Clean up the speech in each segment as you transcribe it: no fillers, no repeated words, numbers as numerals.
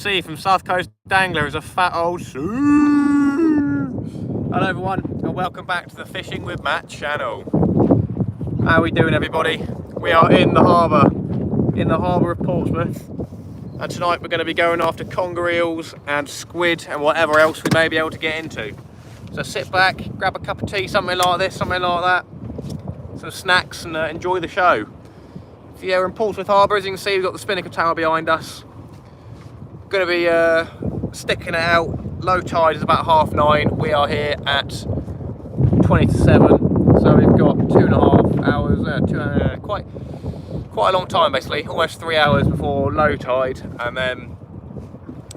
See from South Coast Angler is a fat old Hello everyone and welcome back to the Fishing with Matt channel. How are we doing everybody? We are in the harbour of Portsmouth, and tonight we're going to be going after conger eels and squid and whatever else we may be able to get into. So sit back, grab a cup of tea, something like this, something like that, some snacks, and enjoy the show. So yeah, we're in Portsmouth Harbour. As you can see, we've got the Spinnaker Tower behind us. Going to be sticking it out. Low tide is about 9:30. We are here at 20 to 7, so we've got 2.5 hours, quite a long time basically, almost 3 hours before low tide, and then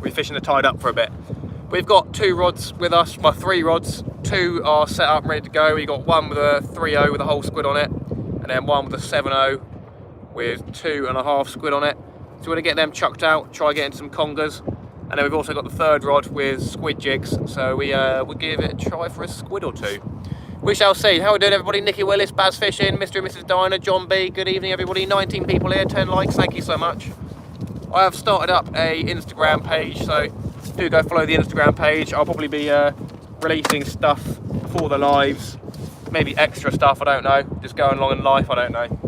we're fishing the tide up for a bit. We've got 2 rods with us, well 3 rods. 2 are set up ready to go. We've got one with a 3.0 with a whole squid on it, and then one with a 7.0 with 2.5 squid on it. So we're going to get them chucked out, try getting some congers, and then we've also got the 3rd rod with squid jigs, so we'll give it a try for a squid or 2. We shall see. How are we doing everybody? Nicky Willis, Baz Fishing, Mr. and Mrs. Diner, John B, good evening everybody. 19 people here, 10 likes, thank you so much. I have started up a Instagram page, so do go follow the Instagram page. I'll probably be releasing stuff for the lives, maybe extra stuff, I don't know, just going along in life, I don't know.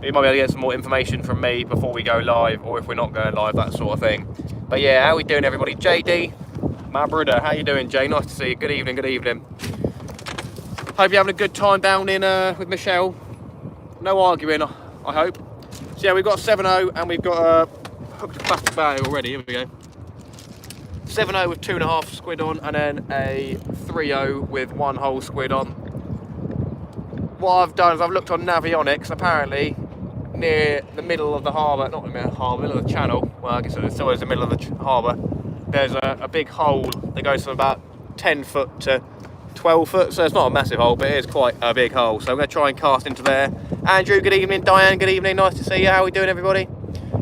You might be able to get some more information from me before we go live, or if we're not going live, that sort of thing. But yeah, how are we doing everybody? JD, my brother, how you doing Jay? Nice to see you, good evening, good evening. Hope you're having a good time down in with Michelle. No arguing, I hope. So yeah, we've got a 7.0 and we've got hooked a plastic bag already, here we go. 7.0 with 2.5 squid on, and then a 3.0 with 1 whole squid on. What I've done is I've looked on Navionics, apparently near the middle of the harbour, not the middle of the harbour, middle of the channel, well I guess it's always the middle of the harbour, there's a big hole that goes from about 10 foot to 12 foot, so it's not a massive hole, but it is quite a big hole, so I'm going to try and cast into there. Andrew, good evening. Diane, good evening, nice to see you. How are we doing everybody?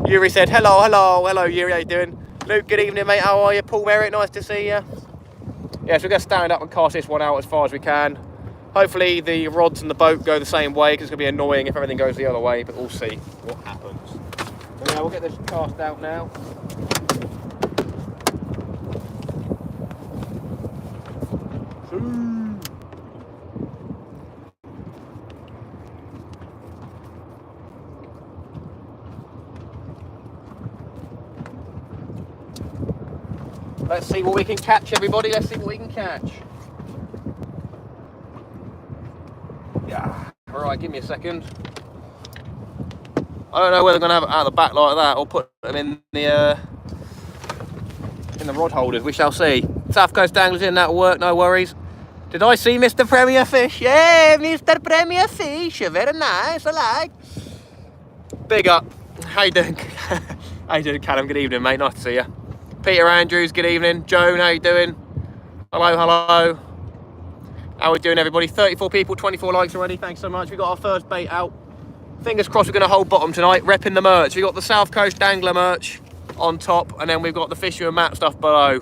Yuri said hello Yuri, how you doing? Luke, good evening mate, how are you? Paul Merritt, nice to see you. Yeah, so we're going to stand up and cast this one out as far as we can. Hopefully the rods and the boat go the same way, because it's going to be annoying if everything goes the other way, but we'll see what happens. So yeah, we'll get this cast out now. Let's see what we can catch everybody, let's see what we can catch. Yeah. Alright, give me a second. I don't know whether I'm going to have it out the back like that or put them in the rod holders. We shall see. South Coast Anglers in, that'll work, no worries. Did I see Mr. Premier Fish? Yeah, Mr. Premier Fish. Very nice, I like. Big up. How you doing? How you doing, Callum? Good evening, mate. Nice to see you. Peter Andrews, good evening. Joan, how you doing? Hello. How are we doing everybody? 34 people, 24 likes already, thanks so much. We got our first bait out. Fingers crossed we're going to hold bottom tonight, repping the merch. We got the South Coast Angler merch on top, and then we've got the Fishing with Matt stuff below.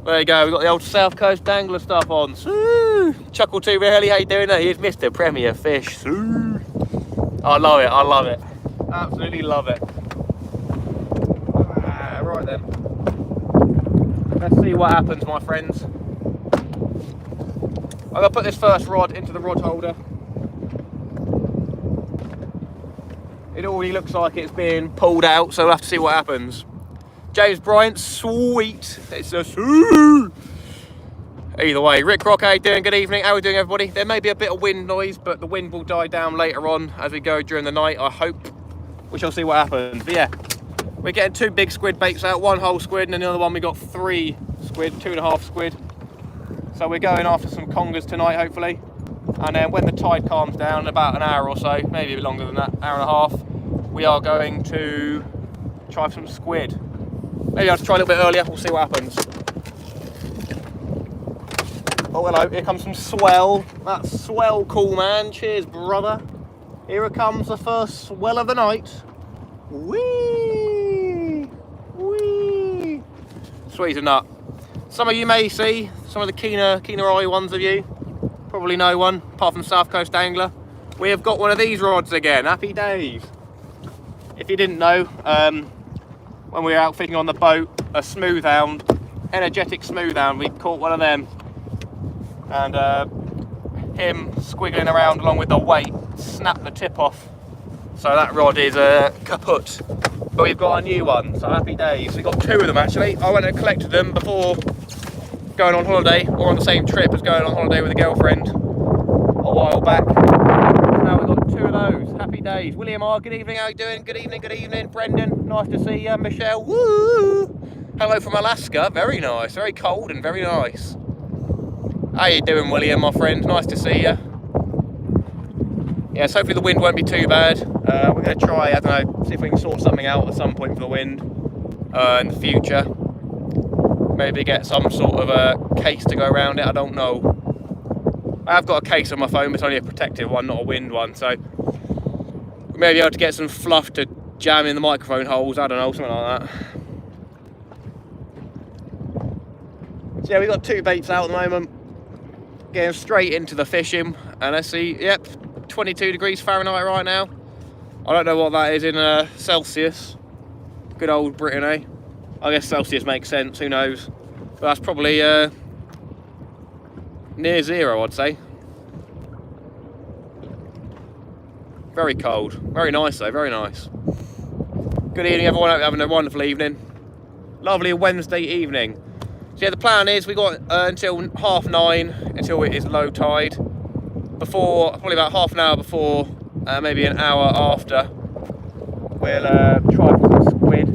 There you go, we've got the old South Coast Angler stuff on. Soo! Chuckle too really, how you doing? Here's Mr. Premier Fish. Soo! I love it. Absolutely love it. Right then. Let's see what happens, my friends. I'm going to put this first rod into the rod holder. It already looks like it's being pulled out, so we'll have to see what happens. James Bryant, sweet. It's a sweet. Either way, Rick Rock, how you doing? Good evening. How are we doing, everybody? There may be a bit of wind noise, but the wind will die down later on as we go during the night, I hope. We shall see what happens. But yeah, we're getting 2 big squid baits out, 1 whole squid, and then the other one we got 3 squid, 2.5 squid. So we're going after some congers tonight, hopefully. And then when the tide calms down, in about an hour or so, maybe a bit longer than that, hour and a half, we are going to try some squid. Maybe I'll have to try a little bit earlier, we'll see what happens. Oh, hello, here comes some swell. That's swell cool, man. Cheers, brother. Here it comes, the first swell of the night. Whee! Whee! Sweet as a nut. Some of you may see, some of the keener eye ones of you probably know one, apart from South Coast Angler. We have got one of these rods again, happy days. If you didn't know, when we were out fishing on the boat, a smooth hound, energetic smooth hound. We caught one of them, and him squiggling around along with the weight snapped the tip off, so that rod is kaput. But we've got a new one, so happy days. We got two of them actually. I went and collected them before going on holiday, or on the same trip as going on holiday with a girlfriend a while back. Now we've got two of those. Happy days. William R, good evening, how you doing? Good evening, good evening. Brendan, nice to see you. Michelle, woo! Hello from Alaska, very nice, very cold and very nice. How you doing, William, my friend? Nice to see you. Yes, hopefully the wind won't be too bad. We're going to try, I don't know, see if we can sort something out at some point for the wind in the future. Maybe get some sort of a case to go around it, I don't know. I have got a case on my phone, but it's only a protective one, not a wind one, so we may be able to get some fluff to jam in the microphone holes, I don't know, something like that. So yeah, we've got two baits out at the moment, getting straight into the fishing, and let's see, yep, 22 degrees Fahrenheit right now. I don't know what that is in Celsius. Good old Britain, eh? I guess Celsius makes sense, who knows. But that's probably near zero, I'd say. Very cold. Very nice though, very nice. Good evening everyone, hope you're having a wonderful evening. Lovely Wednesday evening. So yeah, the plan is we got until 9:30 until it is low tide. Before, probably about half an hour before, maybe an hour after, we'll try for some squid.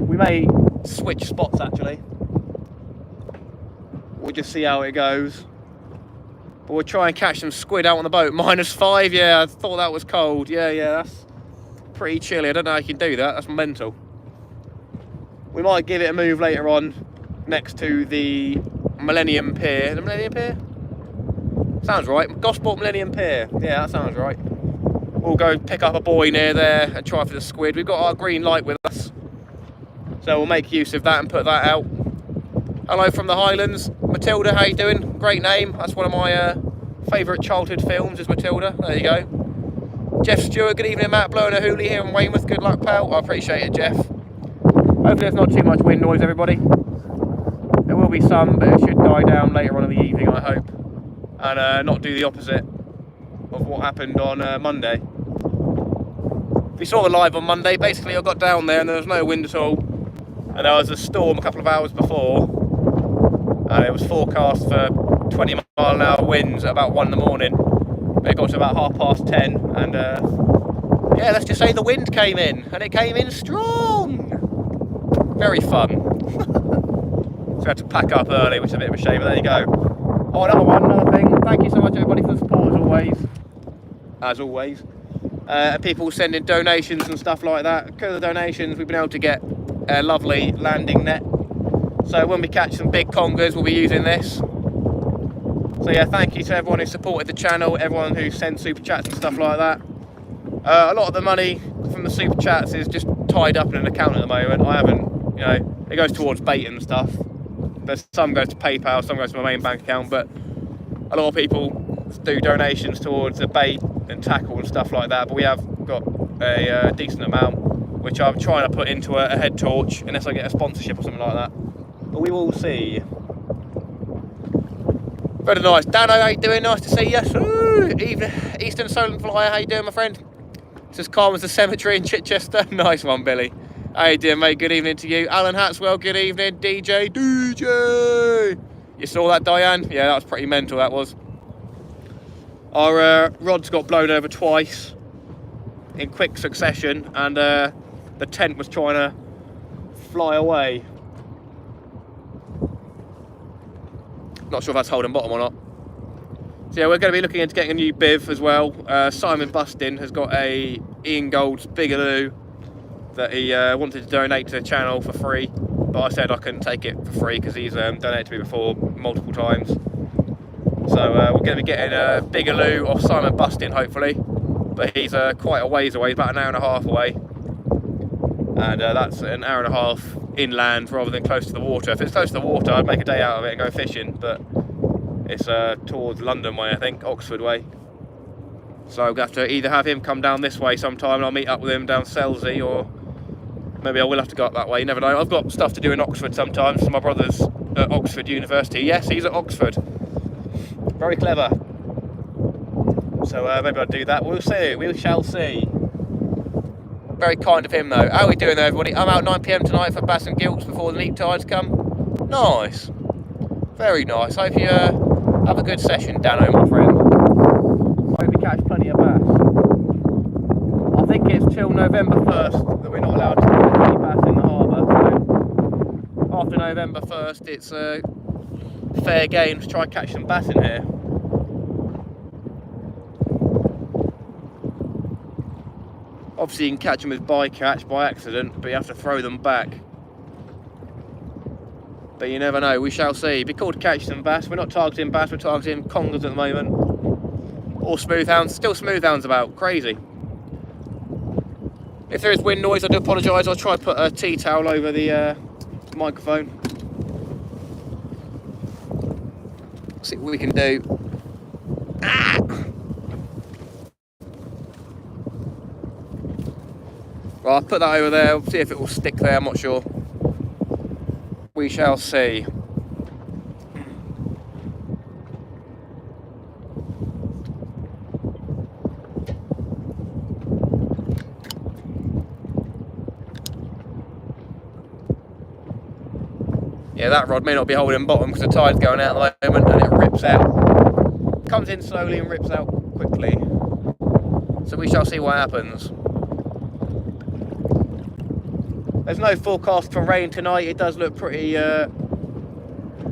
We may switch spots actually. We'll just see how it goes. But we'll try and catch some squid out on the boat. -5, yeah, I thought that was cold. Yeah, that's pretty chilly. I don't know how you can do that, that's mental. We might give it a move later on next to the Millennium Pier. The Millennium Pier? Sounds right. Gosport Millennium Pier. Yeah, that sounds right. We'll go pick up a buoy near there and try for the squid. We've got our green light with us, so we'll make use of that and put that out. Hello from the Highlands. Matilda, how you doing? Great name. That's one of my favourite childhood films, is Matilda. There you go. Jeff Stewart, good evening. Matt blowing a hoolie here in Weymouth. Good luck, pal. I appreciate it, Jeff. Hopefully there's not too much wind noise, everybody. There will be some, but it should die down later on in the evening, I hope. And not do the opposite of what happened on Monday. We saw the live on Monday. Basically, I got down there and there was no wind at all. And there was a storm a couple of hours before. And it was forecast for 20-mile-an-hour winds at about 1 in the morning. But it got to about 10:30 and yeah, let's just say the wind came in. And it came in strong. Very fun. So we had to pack up early, which is a bit of a shame, but there you go. Oh, another thing. Thank you so much, everybody, for the support as always. People sending donations and stuff like that. Because of the donations, we've been able to get a lovely landing net. So when we catch some big congers, we'll be using this. So yeah, thank you to everyone who supported the channel, everyone who sent super chats and stuff like that. A lot of the money from the super chats is just tied up in an account at the moment. I haven't, you know, it goes towards bait and stuff. There's some goes to PayPal, some goes to my main bank account, but a lot of people do donations towards the bait and tackle and stuff like that. But we have got a decent amount, which I'm trying to put into a head torch, unless I get a sponsorship or something like that. But we will see. Very nice. Dano, how you doing? Nice to see you. Ooh, Eastern Solent Flyer, how you doing, my friend? It's as calm as the cemetery in Chichester. Nice one, Billy. How you doing, mate? Good evening to you. Alan Hatswell, good evening. DJ. You saw that, Diane? Yeah, that was pretty mental, that was. Our rods got blown over twice in quick succession, and the tent was trying to fly away. Not sure if that's holding bottom or not. So yeah, we're going to be looking into getting a new biv as well. Simon Bustin has got a Ian Gold's Bigaloo that he wanted to donate to the channel for free, but I said I couldn't take it for free because he's donated to me before multiple times. So we're going to be getting a Bigaloo off Simon Bustin, hopefully, but he's quite a ways away, about an hour and a half away, and that's an hour and a half inland rather than close to the water. If it's close to the water, I'd make a day out of it and go fishing, but it's towards London way, I think, Oxford way. So I'm going to have to either have him come down this way sometime and I'll meet up with him down Selsey, or Maybe I will have to go up that way, you never know. I've got stuff to do in Oxford sometimes. My brother's at Oxford University. Yes, he's at Oxford. Very clever. So maybe I'll do that. We'll see. We shall see. Very kind of him though. How are we doing there, everybody? I'm out 9 PM tonight for bass and gilts before the neap tides come. Nice. Very nice. Hope you have a good session, Dano, my friend. Hope you catch plenty of bass. I think it's till November 1st that we're not allowed to catch any bass in the harbour. So after November 1st, it's fair game to try and catch some bass in here. Obviously you can catch them with bycatch by accident, but you have to throw them back. But you never know, we shall see. It'd be cool to catch some bass. We're not targeting bass, we're targeting congers at the moment. Or smoothhounds, still smoothhounds about, crazy. If there is wind noise, I do apologise. I'll try and put a tea towel over the microphone. See what we can do. Ah! Right, I'll put that over there, see if it will stick there, I'm not sure. We shall see. Yeah, that rod may not be holding bottom because the tide's going out at the moment and it rips out. Comes in slowly and rips out quickly. So we shall see what happens. There's no forecast for rain tonight. It does look pretty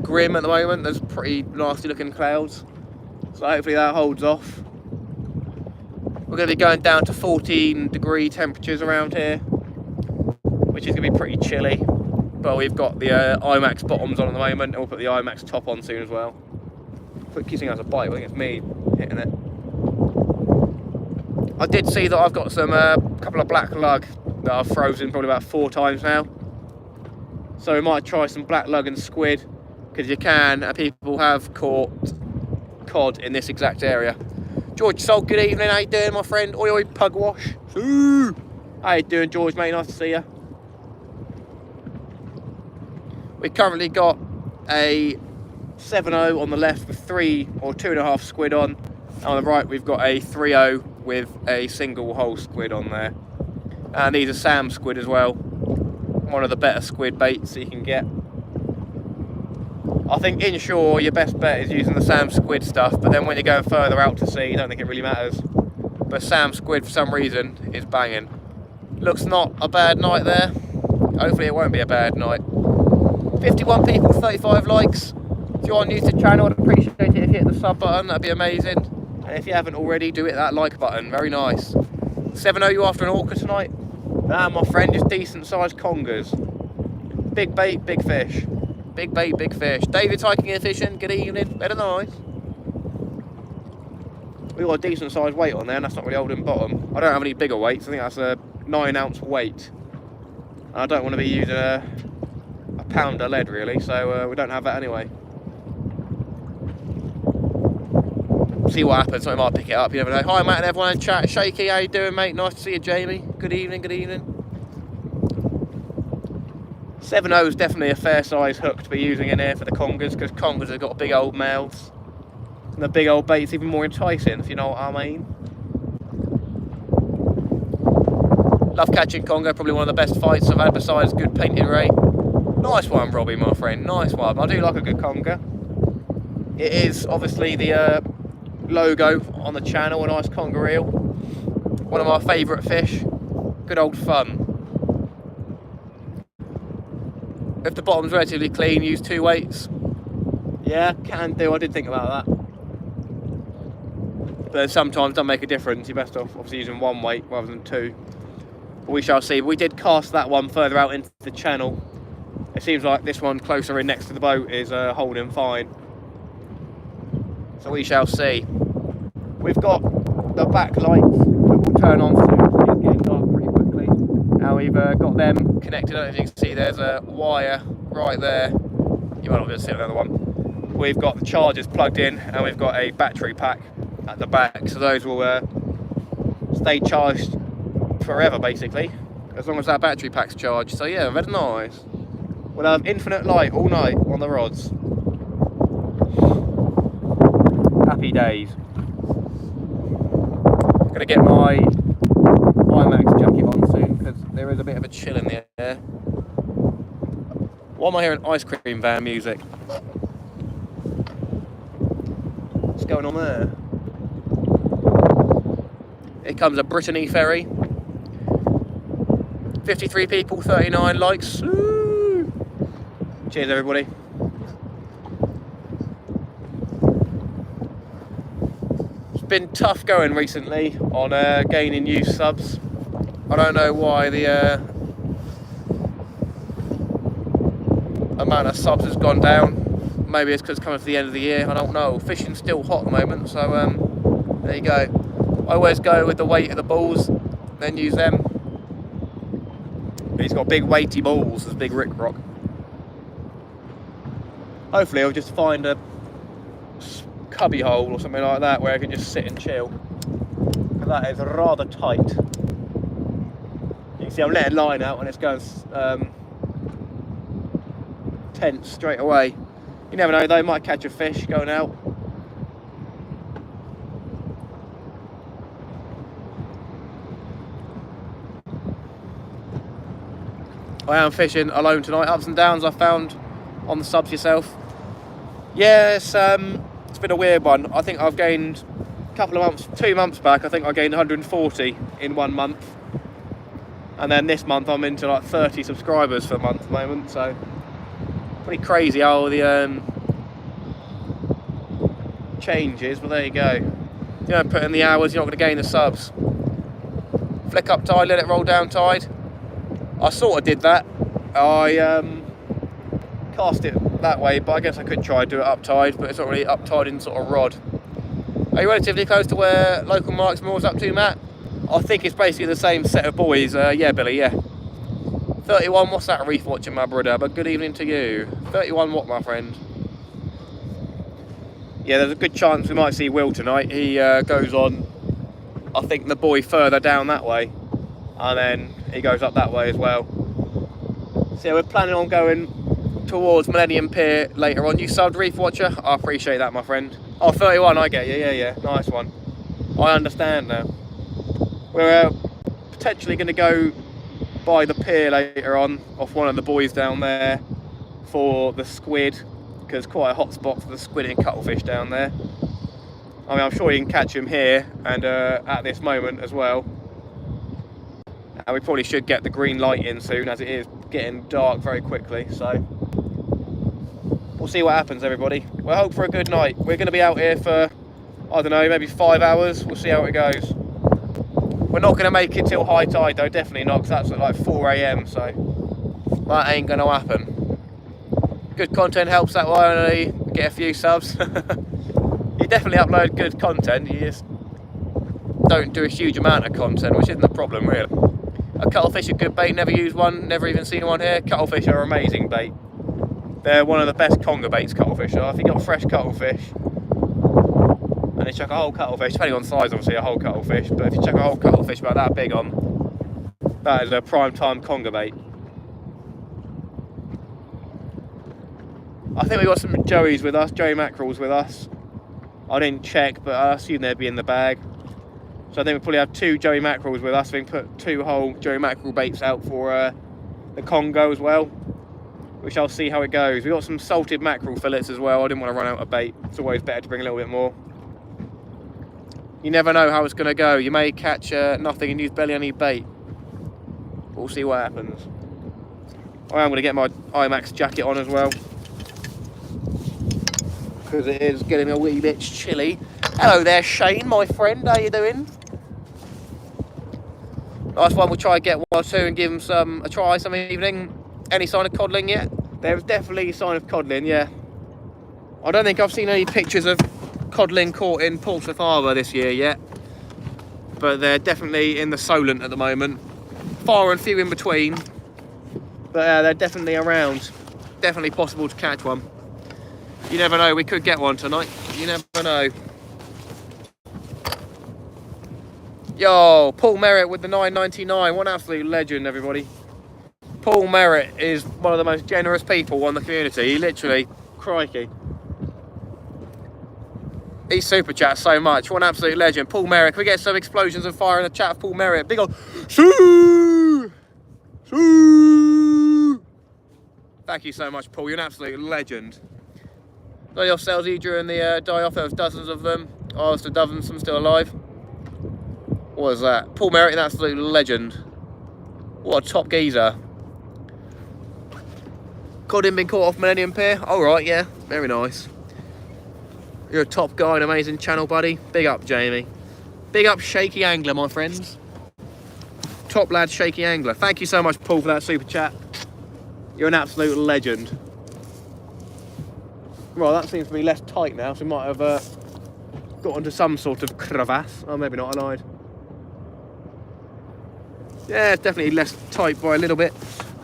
grim at the moment. There's pretty nasty looking clouds. So hopefully that holds off. We're going to be going down to 14-degree temperatures around here, which is going to be pretty chilly. But we've got the IMAX bottoms on at the moment, and we'll put the IMAX top on soon as well. I keep thinking that's a bite, I think it's me hitting it. I did see that I've got some couple of black lug that I've frozen probably about 4 times now. So we might try some black lug and squid, because you can, and people have caught cod in this exact area. George Salt, good evening, how you doing my friend? Oi oi pugwash. How you doing George mate, nice to see you. We've currently got a 7.0 on the left with 3 or 2.5 squid on. And on the right we've got a 3.0 with a single whole squid on there. And these are Sam squid as well. One of the better squid baits that you can get. I think inshore your best bet is using the Sam squid stuff, but then when you're going further out to sea, I don't think it really matters. But Sam squid for some reason is banging. Looks not a bad night there. Hopefully it won't be a bad night. 51 people, 35 likes. If you're new to the channel, I'd appreciate it if you hit the sub button, that'd be amazing. And if you haven't already, do hit that like button, very nice. 7.0 you after an orca tonight? Nah, my friend, just decent sized congers. Big bait, big fish. Big bait, big fish. David's hiking and fishing, good evening, better nice. We've got a decent sized weight on there, and that's not really holding bottom. I don't have any bigger weights, I think that's a 9-ounce weight. And I don't want to be using a pounder lead really, so we don't have that anyway. See what happens, so I might pick it up, you never know. Hi Matt and everyone in chat. Shaky, how you doing mate? Nice to see you Jamie. Good evening, good evening. 7.0 is definitely a fair size hook to be using in here for the congers, because congers have got big old mouths. And the big old bait's even more enticing, if you know what I mean. Love catching conger, probably one of the best fights I've had besides good painted ray. Nice one, Robbie, my friend. Nice one. I do like a good conger. It is obviously the logo on the channel, a nice conger eel. One of my favourite fish. Good old fun. If the bottom's relatively clean, use 2 weights. Yeah, can do. I did think about that. But sometimes it doesn't make a difference. You're best off obviously using 1 weight rather than 2. But we shall see. But we did cast that one further out into the channel. It seems like this one closer in next to the boat is holding fine. So we shall see. We've got the back lights that will turn on soon, so it's getting dark pretty quickly. Now we've got them connected. I don't know if you can see, there's a wire right there. You might not be able to see another one. We've got the chargers plugged in, and we've got a battery pack at the back, so those will stay charged forever basically. as long as our battery pack's charged. So yeah, very nice. We'll have infinite light all night on the rods. Happy days. Gonna get my IMAX jacket on soon because there is a bit of a chill in the air. Why am I hearing ice cream van music? What's going on there? Here comes a Brittany ferry. 53 people, 39 likes. Woo! Cheers everybody. It's been tough going recently on gaining new subs. I don't know why the amount of subs has gone down. Maybe it's because it's coming to the end of the year, I don't know. Fishing's still hot at the moment, so there you go. I always go with the weight of the balls, then use them. He's got big weighty balls, this big Rick Rock. Hopefully I'll just find a cubby hole or something like that where I can just sit and chill. Because that is rather tight. You can see I'm letting line out and it's going tense straight away. You never know, they might catch a fish going out. I am fishing alone tonight. Ups and downs I found on the subs yourself. Yeah, it's been a weird one. I think I've gained a couple of months, 2 months back, I think I gained 140 in 1 month. And then this month I'm into like 30 subscribers for a month at the moment, so pretty crazy how the changes, but there you go. You don't put in the hours, you're not going to gain the subs. Flick up tide, let it roll down tide. I sort of did that. I cast it that way, but I guess I could try to do it up tide, but it's not really up tide in sort of rod. Are you relatively close to where local Mark's Moore's up to, Matt? I think it's basically the same set of buoys. Yeah, Billy, yeah. 31, what's that reef watching, my brother? But good evening to you. 31 what, my friend? Yeah, there's a good chance we might see Will tonight. He goes on, I think, the buoy further down that way. And then he goes up that way as well. So yeah, we're planning on going towards Millennium Pier later on. You subbed, Reef Watcher? I appreciate that, my friend. Oh, 31, I get you. Yeah, nice one. I understand now. We're potentially going to go by the pier later on, off one of the buoys down there for the squid, because quite a hot spot for the squid and cuttlefish down there. I mean, I'm sure you can catch them here and at this moment as well. And we probably should get the green light in soon, as it is getting dark very quickly, so we'll see what happens, everybody. We'll hope for a good night. We're going to be out here for, I don't know, maybe 5 hours. We'll see how it goes. We're not going to make it till high tide though, definitely not, because that's at like 4 AM, so that ain't going to happen. Good content helps that way, get a few subs. You definitely upload good content, you just don't do a huge amount of content, which isn't the problem really. A cuttlefish, a good bait, never used one, never even seen one here. Cuttlefish are amazing bait. They're one of the best conger baits, cuttlefish are. If you got fresh cuttlefish, and you chuck a whole cuttlefish, depending on size obviously, a whole cuttlefish, but if you chuck a whole cuttlefish about that big on, that is a prime time conger bait. I think we got some joeys with us, joey mackerels with us. I didn't check, but I assume they'd be in the bag. So I think we'll probably have 2 joey mackerels with us. We can put 2 whole joey mackerel baits out for the Congo as well, which I'll see how it goes. We've got some salted mackerel fillets as well. I didn't want to run out of bait. It's always better to bring a little bit more. You never know how it's going to go. You may catch nothing and use barely any bait. We'll see what happens. I am going to get my IMAX jacket on as well, because it is getting a wee bit chilly. Hello there, Shane, my friend. How you doing? Nice one. We'll try and get 1 or 2 and give them a try some evening. Any sign of codling yet? There's definitely a sign of codling, yeah. I don't think I've seen any pictures of codling caught in Portsmouth Harbour this year yet, but they're definitely in the Solent at the moment. Far and few in between, but they're definitely around. Definitely possible to catch one. You never know, we could get one tonight. You never know. Yo, Paul Merritt with the 9.99. What an absolute legend, everybody. Paul Merritt is one of the most generous people on the community. He literally, crikey. He super chats so much. What an absolute legend. Paul Merritt. Can we get some explosions of fire in the chat of Paul Merritt? Big old shoo! Shoo! Thank you so much, Paul. You're an absolute legend. Die off sales during the die off. There was dozens of them. Oh, there's a dozen, some still alive. What was that? Paul Merritt, an absolute legend. What a top geezer. Cod him been caught off Millennium Pier? Alright, yeah. Very nice. You're a top guy, an amazing channel, buddy. Big up, Jamie. Big up, Shaky Angler, my friends. Top lad, Shaky Angler. Thank you so much, Paul, for that super chat. You're an absolute legend. Right, that seems to be less tight now, so we might have got into some sort of crevasse. Oh, maybe not, I lied. Yeah, it's definitely less tight by a little bit.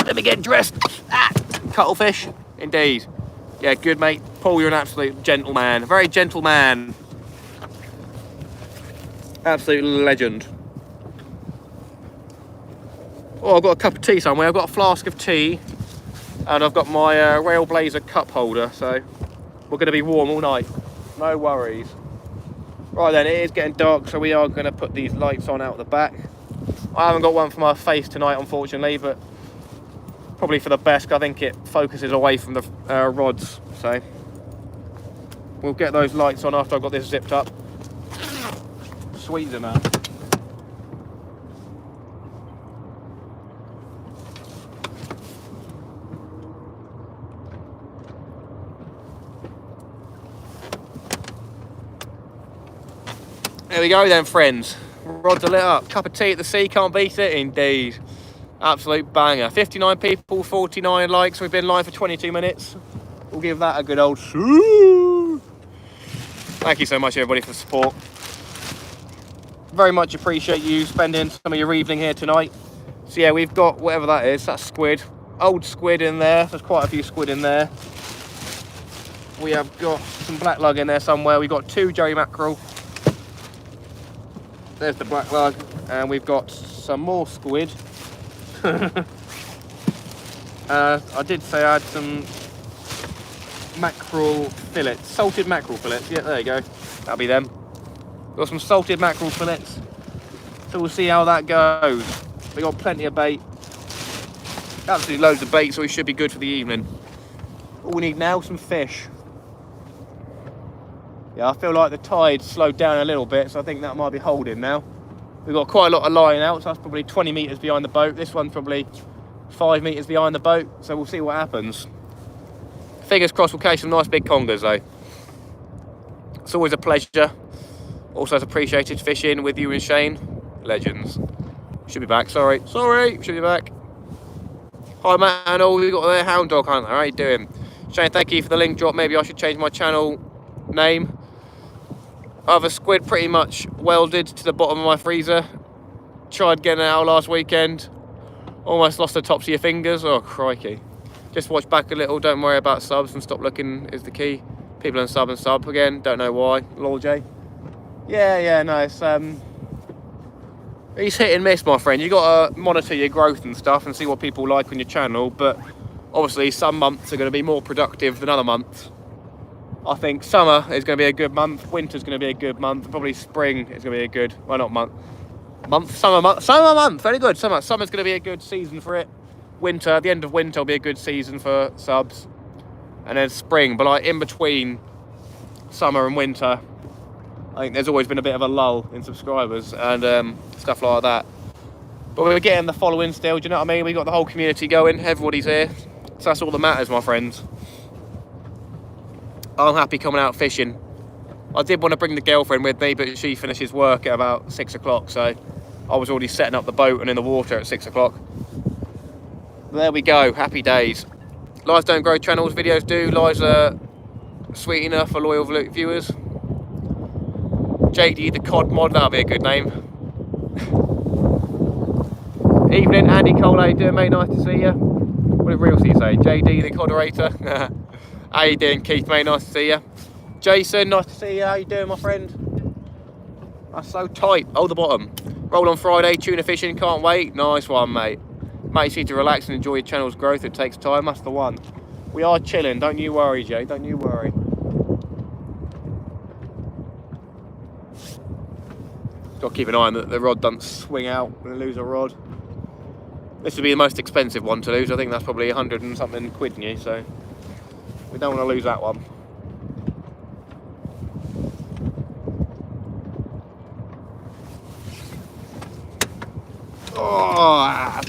Let me get dressed. Ah, cuttlefish, indeed. Yeah, good, mate. Paul, you're an absolute gentleman. A very gentle man. Absolute legend. Oh, I've got a cup of tea somewhere. I've got a flask of tea. And I've got my Railblazer cup holder. So we're going to be warm all night. No worries. Right then, it is getting dark. So we are going to put these lights on out the back. I haven't got one for my face tonight, unfortunately. But probably for the best. I think it focuses away from the rods. So we'll get those lights on after I've got this zipped up. Sweet as a man. There we go then, friends. Rods are lit up. Cup of tea at the sea, can't beat it, indeed. Absolute banger. 59 people, 49 likes. We've been live for 22 minutes. We'll give that a good old shoo. Thank you so much, everybody, for the support. Very much appreciate you spending some of your evening here tonight. So yeah, we've got whatever that is. That's squid. Old squid in there. There's quite a few squid in there. We have got some black lug in there somewhere. We've got 2 Jerry mackerel. There's the black lug. And we've got some more squid. I did say I had some mackerel fillets, salted mackerel fillets. Yeah, there you go. That'll be them. Got some salted mackerel fillets. So we'll see how that goes. We got plenty of bait. Absolutely loads of bait, so we should be good for the evening. All we need now, some fish. Yeah, I feel like the tide slowed down a little bit, so I think that might be holding now. We've got quite a lot of line out, so that's probably 20 metres behind the boat. This one's probably 5 metres behind the boat, so we'll see what happens. Fingers crossed we'll catch some nice big congers though. It's always a pleasure. Also, it's appreciated fishing with you and Shane. Legends. Should be back, sorry, should be back. Hi Matt and all, we got there, Hound Dog Hunter, how you doing? Shane, thank you for the link drop. Maybe I should change my channel name. I have a squid pretty much welded to the bottom of my freezer. Tried getting it out last weekend. Almost lost the tops of your fingers. Oh, crikey. Just watch back a little. Don't worry about subs and stop looking is the key. People and sub again. Don't know why. Lol J. Yeah, no, it's hit and miss, my friend. You got to monitor your growth and stuff and see what people like on your channel. But obviously some months are going to be more productive than other months. I think summer is going to be a good month, winter's going to be a good month, probably spring is going to be a good, well not summer month, very good, summer's going to be a good season for it. Winter, the end of winter will be a good season for subs. And then spring, but like in between summer and winter, I think there's always been a bit of a lull in subscribers and stuff like that. But we're getting the following still, do you know what I mean? We got the whole community going, everybody's here. So that's all that matters, my friends. I'm happy coming out fishing. I did want to bring the girlfriend with me, but she finishes work at about 6 o'clock, so I was already setting up the boat and in the water at 6 o'clock. There we go, happy days. Lives don't grow channels, videos do. Lives are sweet enough for loyal viewers. JD the Cod Mod, that'll be a good name. Evening, Andy Cole, how you doing, mate? Nice to see you. What did Real C say? JD the Codderator. How you doing, Keith, mate? Nice to see you. Jason, nice to see you. How you doing, my friend? That's so tight. Oh, the bottom. Roll on Friday, tuna fishing, can't wait. Nice one, mate. Mate, you need to relax and enjoy your channel's growth. It takes time, that's the one. We are chilling, don't you worry, Jay, don't you worry. Got to keep an eye on that the rod doesn't swing out and lose a rod. This would be the most expensive one to lose. I think that's probably 100 and something quid new, so we don't want to lose that one. Oh,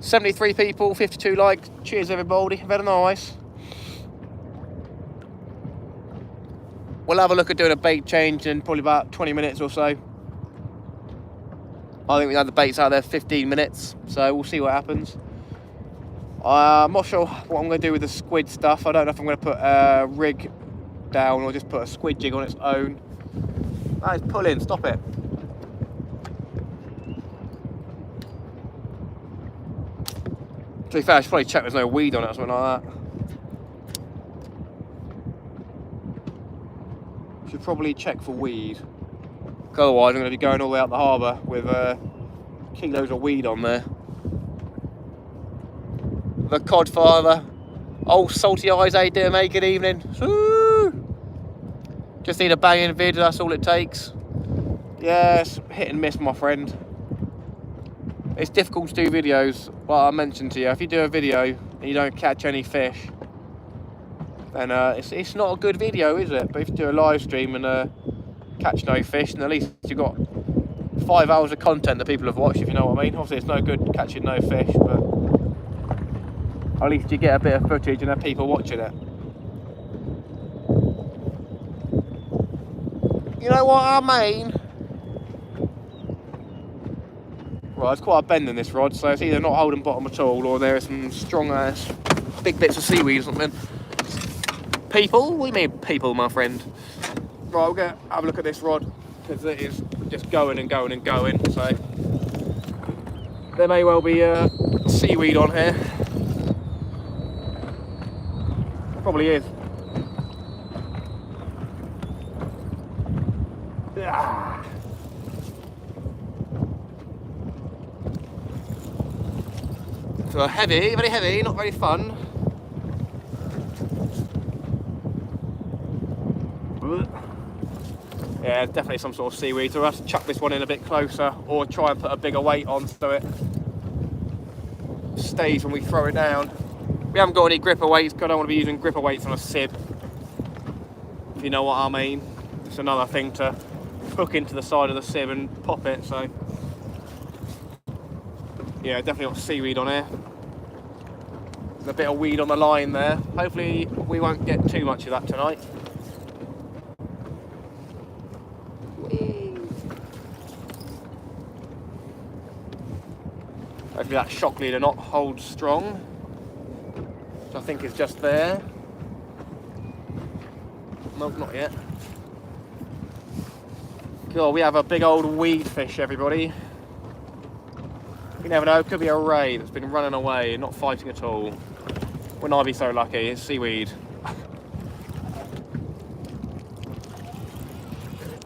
73 people, 52 likes. Cheers, everybody. Very nice. We'll have a look at doing a bait change in probably about 20 minutes or so. I think we had the baits out there 15 minutes, so we'll see what happens. I'm not sure what I'm going to do with the squid stuff. I don't know if I'm going to put a rig down or just put a squid jig on its own. That is pulling, stop it. To be fair, I should probably check there's no weed on it or something like that. Should probably check for weed. Otherwise, I'm going to be going all the way out the harbour with kilos of weed on there. The Codfather. Oh, salty eyes, how you doing, mate? Good evening. Woo! Just need a banging vid, that's all it takes. Yes, hit and miss, my friend. It's difficult to do videos. Well, I mentioned to you, if you do a video and you don't catch any fish, then it's not a good video, is it? But if you do a live stream and catch no fish, then at least you've got 5 hours of content that people have watched, if you know what I mean. Obviously, it's no good catching no fish, but at least you get a bit of footage and have people watching it. You know what I mean? Right, there's quite a bend in this rod, so it's either not holding bottom at all, or there are some strong ass big bits of seaweed or something. People? What do you mean people, my friend? Right, we'll go have a look at this rod, because it is just going and going and going, so there may well be seaweed on here. Probably is. Ah. So heavy, very heavy, not very fun. Yeah, definitely some sort of seaweed, so we'll have to chuck this one in a bit closer or try and put a bigger weight on so it stays when we throw it down. We haven't got any gripper weights because I don't want to be using gripper weights on a sib, if you know what I mean. It's another thing to hook into the side of the sib and pop it, so yeah, definitely got seaweed on here. There's a bit of weed on the line there. Hopefully we won't get too much of that tonight. Hopefully that shock leader knot holds strong, which I think is just there. Nope, not yet. God, we have a big old weed fish, everybody. You never know, it could be a ray that's been running away, not fighting at all. Wouldn't I be so lucky? It's seaweed.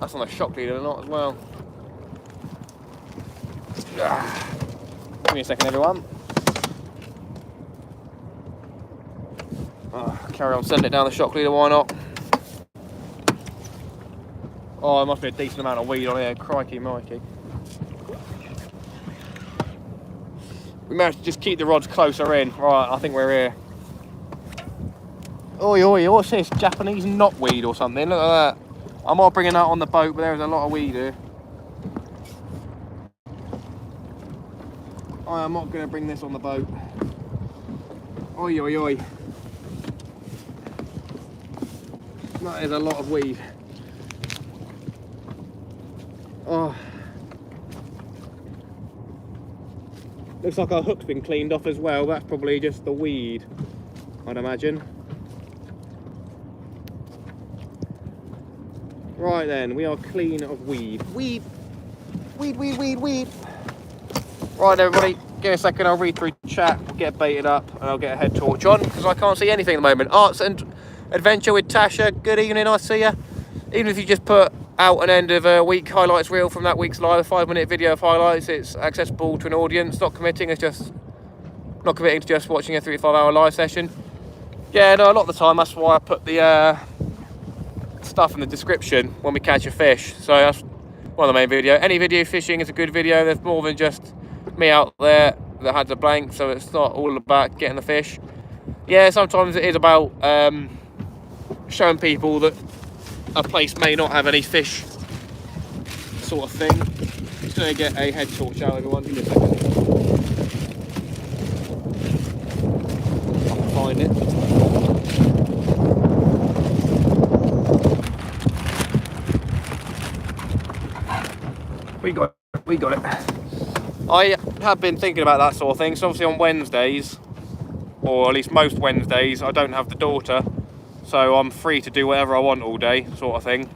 That's on the shock leader knot as well. Give me a second, everyone. Carry on, send it down the shock leader, why not? Oh, there must be a decent amount of weed on here, crikey mikey. We managed to just keep the rods closer in. Right, I think we're here. Oi, oi, what's this? Japanese knotweed or something? Look at that. I might bring that on the boat, but there's a lot of weed here. I am not going to bring this on the boat. Oi, oi, oi. That is a lot of weed. Oh. Looks like our hook's been cleaned off as well. That's probably just the weed, I'd imagine. Right then, we are clean of weed. Weed! Weed, weed, weed, weed! Right everybody, give me a second, I'll read through chat, get baited up, and I'll get a head torch on, because I can't see anything at the moment. Arts and Adventure with Tasha, good evening, I see ya. Even if you just put out an end of a week highlights reel from that week's live, 5-minute video of highlights. It's accessible to an audience, not committing to just watching a 3 to 5 hour live session. Yeah, no, a lot of the time that's why I put the stuff in the description when we catch a fish. So that's one of the main video. Any video fishing is a good video. There's more than just me out there that had the blank, so it's not all about getting the fish. Yeah, sometimes it is about showing people that a place may not have any fish, sort of thing. Just gonna get a head torch out, everyone. Give me a second. I can find it. We got it. I have been thinking about that sort of thing. So obviously on Wednesdays, or at least most Wednesdays, I don't have the daughter, so I'm free to do whatever I want all day, sort of thing.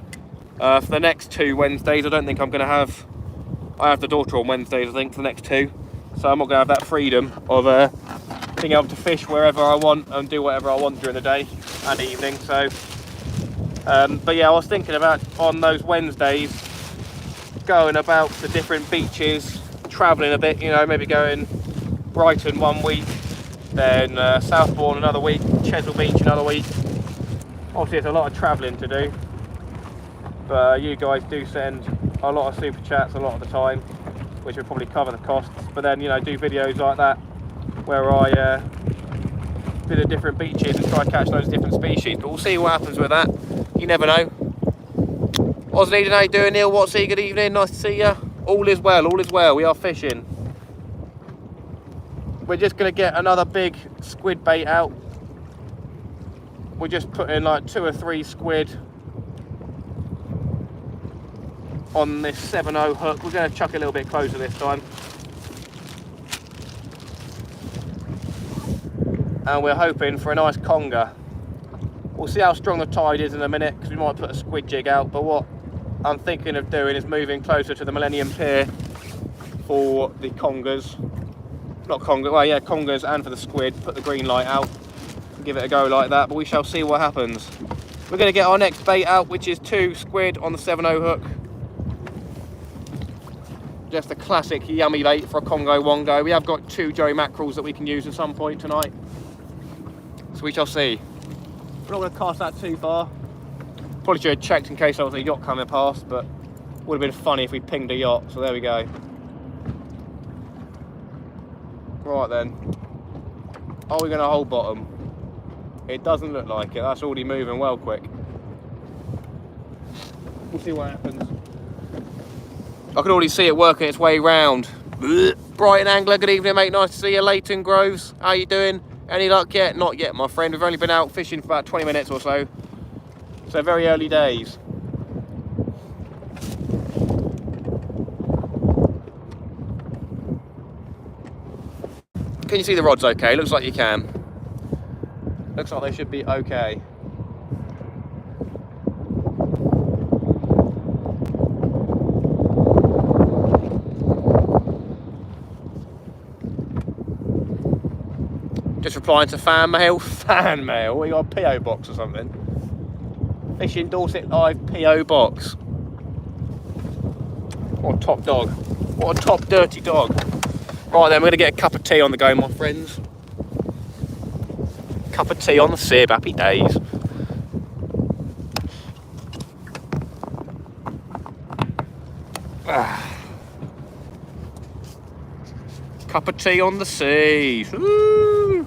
For the next 2 Wednesdays, I don't think I'm going to have... I have the daughter on Wednesdays, I think, for the next 2. So I'm not going to have that freedom of being able to fish wherever I want and do whatever I want during the day and evening. So, but yeah, I was thinking about on those Wednesdays, going about the different beaches, travelling a bit, you know, maybe going Brighton one week, then Southbourne another week, Chesil Beach another week. Obviously it's a lot of travelling to do, but you guys do send a lot of super chats a lot of the time, which would probably cover the costs. But then, you know, do videos like that where I do the different beaches and try to catch those different species. But we'll see what happens with that. You never know. What's Needing, how you doing, Neil? What's he? Good evening, nice to see you. All is well, all is well. We are fishing. We're just going to get another big squid bait out. We're just putting like 2 or 3 squid on this 7/0 hook. We're going to chuck it a little bit closer this time. And we're hoping for a nice conger. We'll see how strong the tide is in a minute, because we might put a squid jig out. But what I'm thinking of doing is moving closer to the Millennium Pier for the congers. Not conger, well yeah, congers, and for the squid. Put the green light out, give it a go like that, but we shall see what happens. We're going to get our next bait out, which is 2 squid on the 7/0 hook. Just a classic yummy bait for a Congo Wongo. We have got 2 Joey mackerels that we can use at some point tonight, so we shall see. We're not going to cast that too far. Probably should have checked in case there was a yacht coming past, but would have been funny if we pinged a yacht, so there we go. Right then, are we going to hold bottom? It doesn't look like it. That's already moving well quick. We'll see what happens. I can already see it working its way round. Brighton angler, good evening mate, nice to see you. Leighton Groves, how you doing? Any luck yet? Not yet, my friend. We've only been out fishing for about 20 minutes or so. So very early days. Can you see the rods okay? Looks like you can. Looks like they should be okay. Just replying to fan mail. Fan mail? We got a PO box or something. Fishing Dorset Live PO box. What a top dog. What a top dirty dog. Right then, we're going to get a cup of tea on the go, my friends. Cup of tea on the sib, happy days. Cup of tea on the sea. Woo!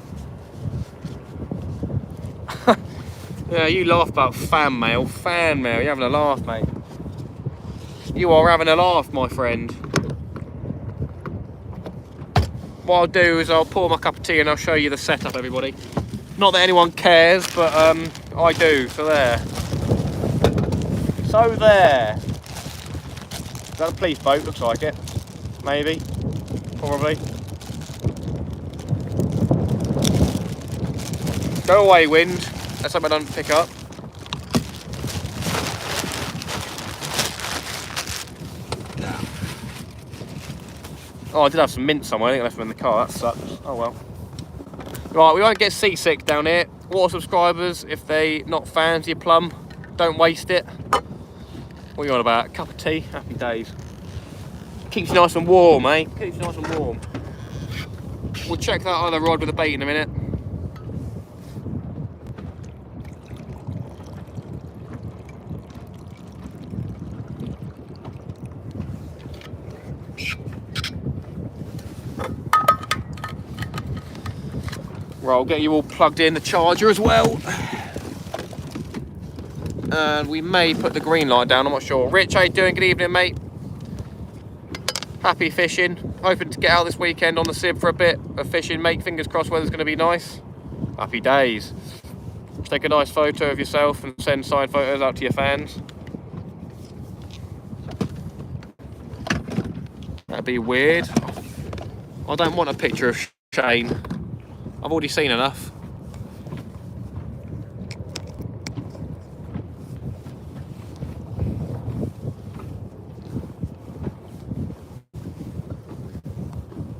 Yeah, you laugh about fan mail. Fan mail, you're having a laugh, mate. You are having a laugh, my friend. What I'll do is I'll pour my cup of tea and I'll show you the setup, everybody. Not that anyone cares, but I do, so there. So there. Is that a police boat? Looks like it. Maybe. Probably. Go away, wind. That's something I don't pick up. Oh, I did have some mint somewhere. I think I left them in the car. That sucks. Oh well. Right, we won't get seasick down here. Water subscribers, if they not fans of your plum, don't waste it. What are you on about? A cup of tea? Happy days. Keeps you nice and warm, mate. Keeps you nice and warm. We'll check that other rod with the bait in a minute. Right, I'll get you all plugged in the charger as well. And we may put the green light down, I'm not sure. Rich, how you doing? Good evening, mate. Happy fishing. Hoping to get out this weekend on the Sib for a bit of fishing, mate. Fingers crossed weather's going to be nice. Happy days. Take a nice photo of yourself and send signed photos out to your fans. That'd be weird. I don't want a picture of Shane. I've already seen enough.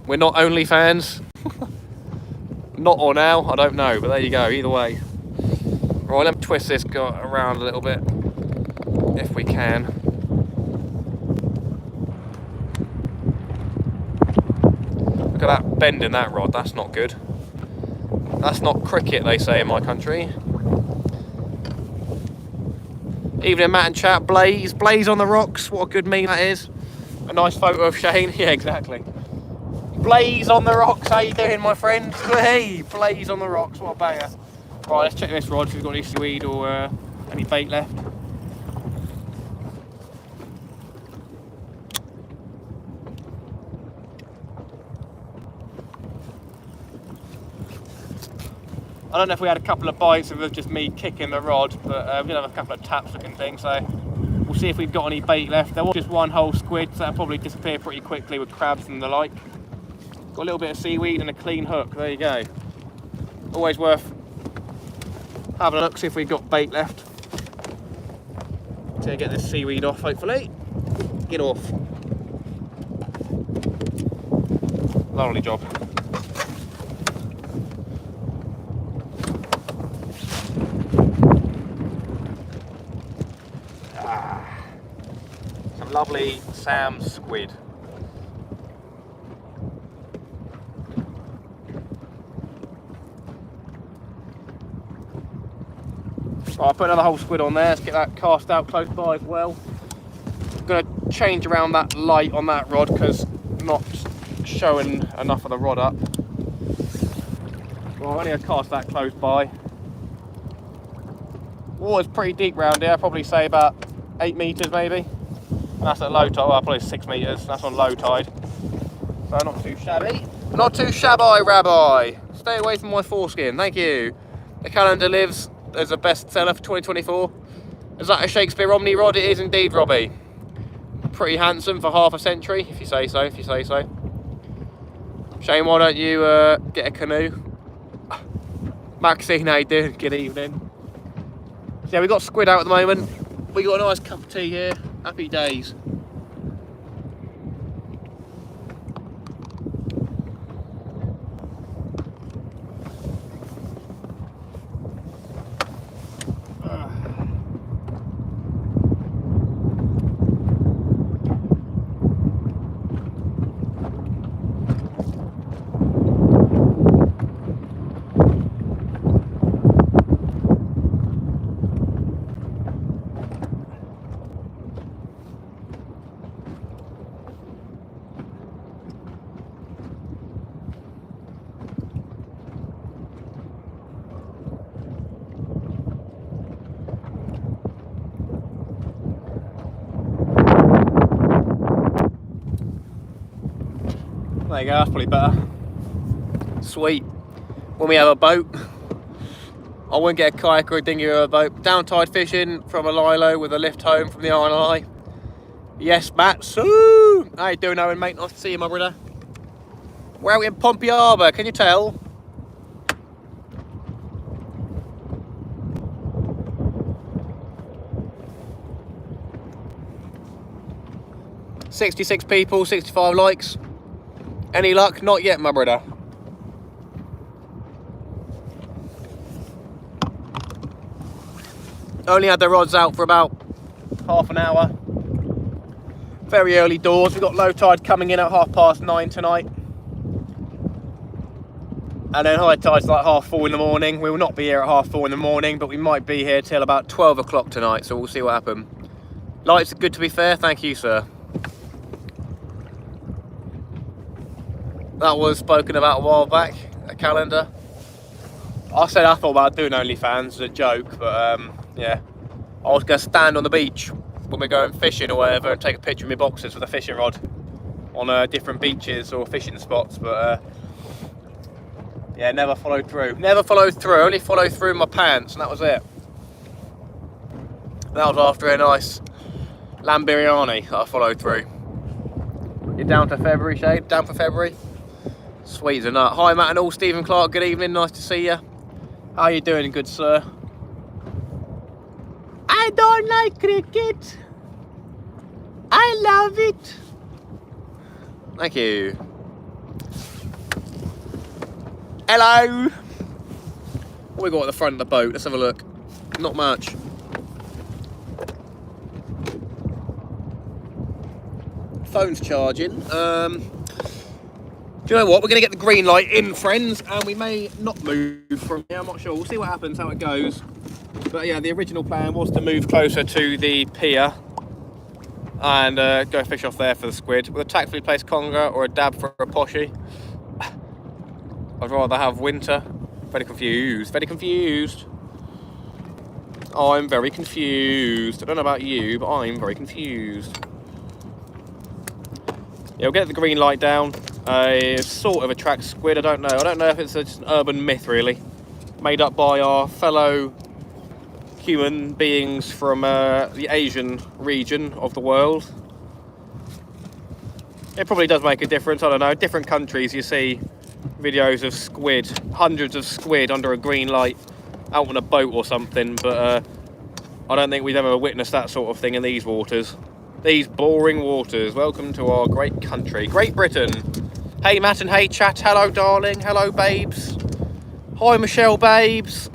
We're not only fans. Not or now, I don't know, but there you go, either way. Right, let me twist this guy around a little bit, if we can. Look at that bend in that rod, that's not good. That's not cricket, they say in my country. Evening, Matt and chat. Blaze on the rocks. What a good meme that is. A nice photo of Shane. Yeah, exactly. Blaze on the rocks. How you doing, my friend? Hey, Blaze on the rocks. What a banger. Right, let's check this rod if we've got any squid or any bait left. I don't know if we had a couple of bites, if it was just me kicking the rod, but we did have a couple of taps looking things, so we'll see if we've got any bait left. There was just one whole squid, so that'll probably disappear pretty quickly with crabs and the like. Got a little bit of seaweed and a clean hook, there you go. Always worth having a look, see if we've got bait left. To get this seaweed off, hopefully. Get off. Lovely job. Lovely Sam squid. Right, I'll put another whole squid on there. Let's get that cast out close by as well. I'm going to change around that light on that rod because I'm not showing enough of the rod up. Well, I'm only going to cast that close by. Water's pretty deep round here. I'd probably say about 8 metres maybe. That's at low tide, well, probably 6 metres, that's on low tide. So not too shabby. Not too shabby, Rabbi. Stay away from my foreskin, thank you. The calendar lives as a bestseller for 2024. Is that a Shakespeare Omni rod? It is indeed, Robbie. Pretty handsome for half a century, if you say so, if you say so. Shane, why don't you get a canoe? Maxine, how you doing? Good evening. So yeah, we've got squid out at the moment. We got a nice cup of tea here. Happy days. There you go, that's probably better. Sweet. When we have a boat, I won't get a kayak or a dinghy or a boat. Down tide fishing from a lilo with a lift home from the RNI. Yes, Matt. Soo! How you doing, Owen, mate? Nice to see you, my brother. We're out in Pompey Harbour, can you tell? "66 people, 65 likes. Any luck? Not yet, my brother. Only had the rods out for about half an hour. Very early doors. We've got low tide coming in at 9:30 tonight. And then high tide's like 4:30 in the morning. We will not be here at 4:30 in the morning, but we might be here till about 12 o'clock tonight, so we'll see what happens. Lights are good, to be fair. Thank you, sir. That was spoken about a while back, a calendar. I said I thought about doing OnlyFans as a joke, but yeah. I was going to stand on the beach when we're going fishing or whatever and take a picture of my boxes with a fishing rod on different beaches or fishing spots, but yeah, never followed through. Never followed through, only followed through in my pants, and that was it. That was after a nice lamb biryani that I followed through. You're down to February, Shade? Down for February? Sweet as a nut. Hi, Matt and all. Stephen Clark, good evening. Nice to see you. How are you doing, good sir? I don't like cricket. I love it. Thank you. Hello. What we got at the front of the boat? Let's have a look. Not much. Phone's charging. Do you know what? We're going to get the green light in, friends, and we may not move from here. I'm not sure. We'll see what happens, how it goes. But yeah, the original plan was to move closer to the pier and go fish off there for the squid. With a tactfully placed conger or a dab for a poshy. I'd rather have winter. Very confused. Very confused. I'm very confused. I don't know about you, but I'm very confused. Yeah, we'll get the green light down. Sort of attracts squid, I don't know. I don't know if it's just an urban myth, really. Made up by our fellow human beings from the Asian region of the world. It probably does make a difference, I don't know. Different countries, you see videos of squid, hundreds of squid under a green light out on a boat or something, but I don't think we've ever witnessed that sort of thing in these waters. These boring waters. Welcome to our great country, Great Britain. Hey Matt and hey chat, hello darling, hello babes. Hi Michelle babes.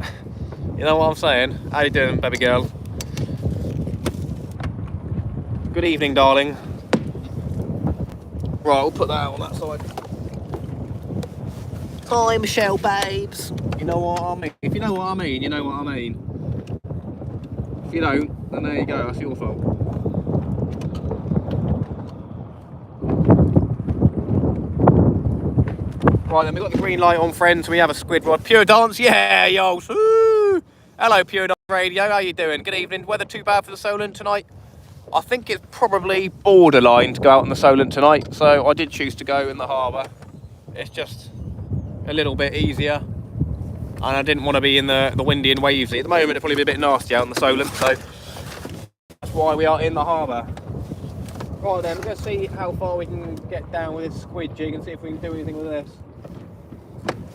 You know what I'm saying? How you doing, baby girl? Good evening, darling. Right, we'll put that on that side. Hi Michelle babes. You know what I mean? If you know what I mean, you know what I mean. If you don't, then there you go, that's your fault. Right then, we've got the green light on, friends. We have a squid rod. Pure dance, yeah, yo. Woo. Hello, Pure Dance Radio. How you doing? Good evening. Weather too bad for the Solent tonight? I think it's probably borderline to go out on the Solent tonight. So I did choose to go in the harbour. It's just a little bit easier. And I didn't want to be in the windy and wavy. At the moment, it'll probably be a bit nasty out on the Solent. So that's why we are in the harbour. Right then, we're going to see how far we can get down with this squid jig and see if we can do anything with this.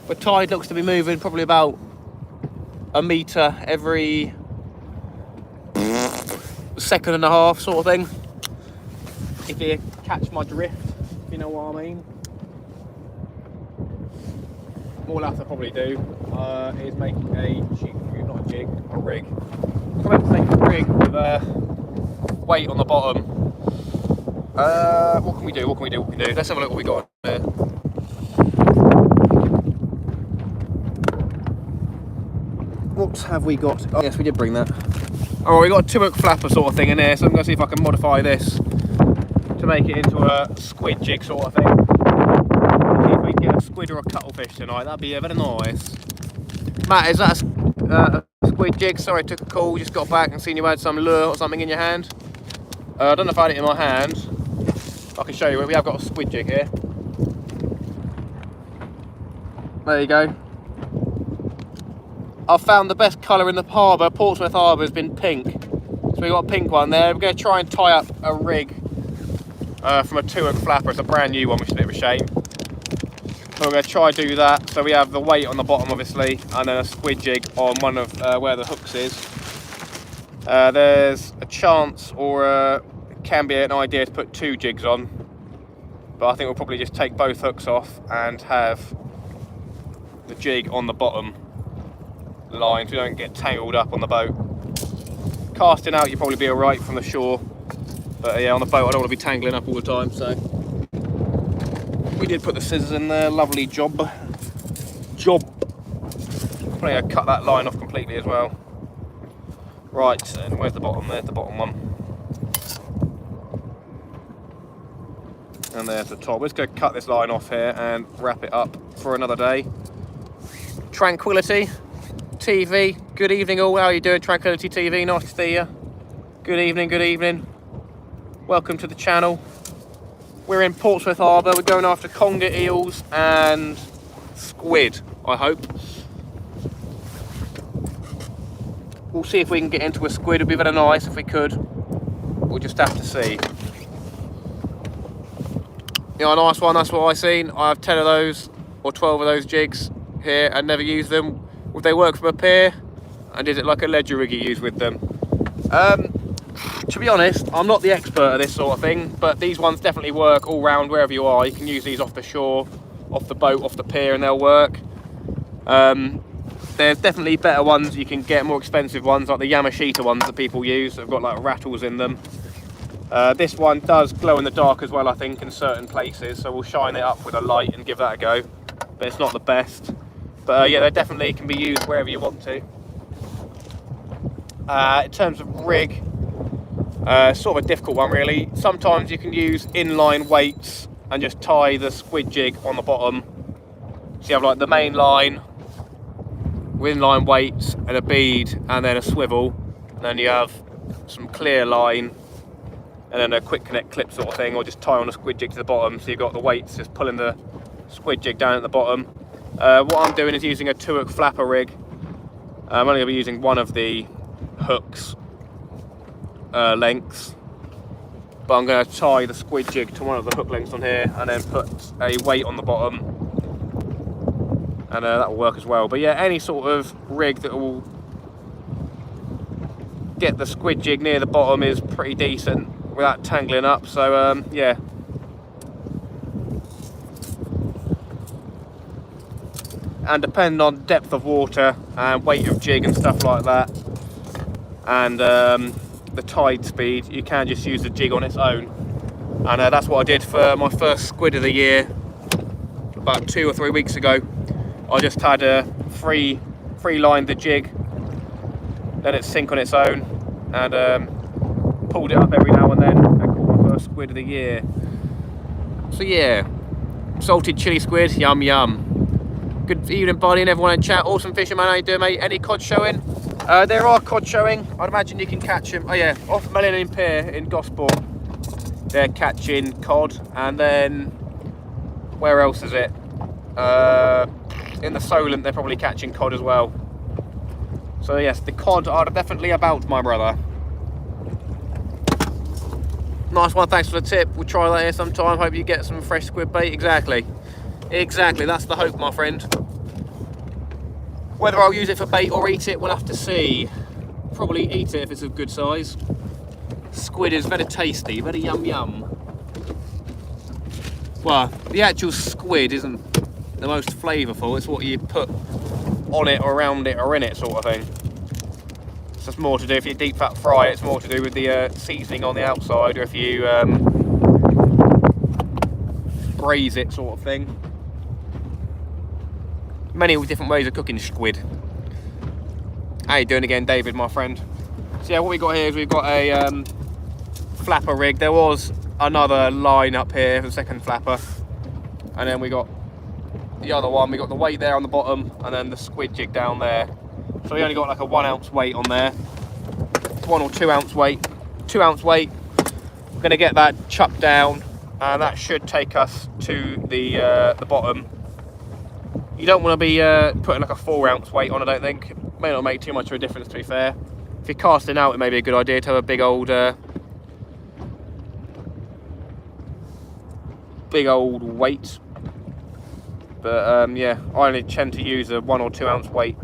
The tide looks to be moving probably about a metre every second and a half sort of thing. If you catch my drift, if you know what I mean. What we'll have to probably do is make a jig, not a jig, a rig. I'm going to make a rig with a weight on the bottom. What can we do? What can we do? What can we do? Let's have a look what we got here. What have we got? Oh yes, we did bring that. Oh, we got a 2-hook flapper sort of thing in here, so I'm going to see if I can modify this to make it into a squid jig sort of thing. See if we can get a squid or a cuttlefish tonight. That'd be very nice. Matt, is that a squid jig? Sorry, I took a call, just got back and seen you had some lure or something in your hand. I don't know if I had it in my hand. I can show you. We have got a squid jig here. There you go. I've found the best colour in the harbour. Portsmouth Harbour has been pink. So we've got a pink one there. We're going to try and tie up a rig from a 2-hook flapper. It's a brand new one, which is a bit of a shame. So we're going to try and do that. So we have the weight on the bottom, obviously, and then a squid jig on one of where the hooks is. There's a chance, or it can be an idea to put 2 jigs on. But I think we'll probably just take both hooks off and have the jig on the bottom line so we don't get tangled up on the boat. Casting out, you'll probably be alright from the shore. But yeah, on the boat I don't want to be tangling up all the time, so we did put the scissors in there. Lovely job. Probably gonna cut that line off completely as well. Right, and where's the bottom? There's the bottom one. And there's the top. We're just going to cut this line off here and wrap it up for another day. Tranquility TV, good evening all. How are you doing, Tranquility TV? Nice to see you. Good evening. Welcome to the channel. We're in Portsmouth Harbour. We're going after conger eels and squid, I hope. We'll see if we can get into a squid. It'd be very nice if we could. We'll just have to see. Yeah, a nice one, that's what I seen. I have 10 of those, or 12 of those jigs here and never used them. Would they work from a pier? And is it like a ledger rig you use with them? To be honest, I'm not the expert at this sort of thing, but these ones definitely work all round wherever you are. You can use these off the shore, off the boat, off the pier, and they'll work. There's definitely better ones you can get, more expensive ones, like the Yamashita ones that people use. They've got like rattles in them. This one does glow in the dark as well, I think, in certain places, so we'll shine it up with a light and give that a go. But it's not the best. But yeah, they definitely can be used wherever you want to. In terms of rig, sort of a difficult one really. Sometimes you can use inline weights and just tie the squid jig on the bottom. So you have like the main line with inline weights and a bead and then a swivel. And then you have some clear line and then a quick connect clip sort of thing, or just tie on a squid jig to the bottom. So you've got the weights just pulling the squid jig down at the bottom. What I'm doing is using a 2-hook flapper rig. I'm only going to be using one of the hooks lengths, but I'm going to tie the squid jig to one of the hook lengths on here and then put a weight on the bottom, and that will work as well. But yeah, any sort of rig that will get the squid jig near the bottom is pretty decent without tangling up. So yeah, and depending on depth of water and weight of jig and stuff like that, and the tide speed, you can just use the jig on its own. And that's what I did for my first squid of the year about 2 or 3 weeks ago. I just had a free lined the jig, let it sink on its own, and pulled it up every now and then and caught my first squid of the year. So yeah, salted chili squid, yum yum. Good evening, buddy, and everyone in chat. Awesome fishing, man. How you doing, mate? Any cod showing? There are cod showing. I'd imagine you can catch them. Oh yeah, off Millennium Pier in Gosport, they're catching cod. And then where else is it? In the Solent, they're probably catching cod as well. So yes, the cod are definitely about, my brother. Nice one, thanks for the tip. We'll try that here sometime. Hope you get some fresh squid bait. Exactly, that's the hope, my friend. Whether I'll use it for bait or eat it, we'll have to see. Probably eat it if it's of good size. Squid is very tasty, very yum yum. Well, the actual squid isn't the most flavourful, it's what you put on it or around it or in it sort of thing. So it's more to do, if you deep fat fry it, it's more to do with the seasoning on the outside, or if you braise it sort of thing. Many different ways of cooking squid. How you doing again, David, my friend? So yeah, what we got here is we've got a flapper rig. There was another line up here, the second flapper, and then we got the other one. We got the weight there on the bottom, and then the squid jig down there. So we only got like a 1 ounce weight on there, 1 or 2 ounce weight. 2 ounce weight. We're going to get that chucked down, and that should take us to the bottom. You don't want to be putting like a 4 ounce weight on, I don't think. It may not make too much of a difference, to be fair. If you're casting out, it may be a good idea to have a big old weight. But yeah, I only tend to use a 1 or 2 ounce weight,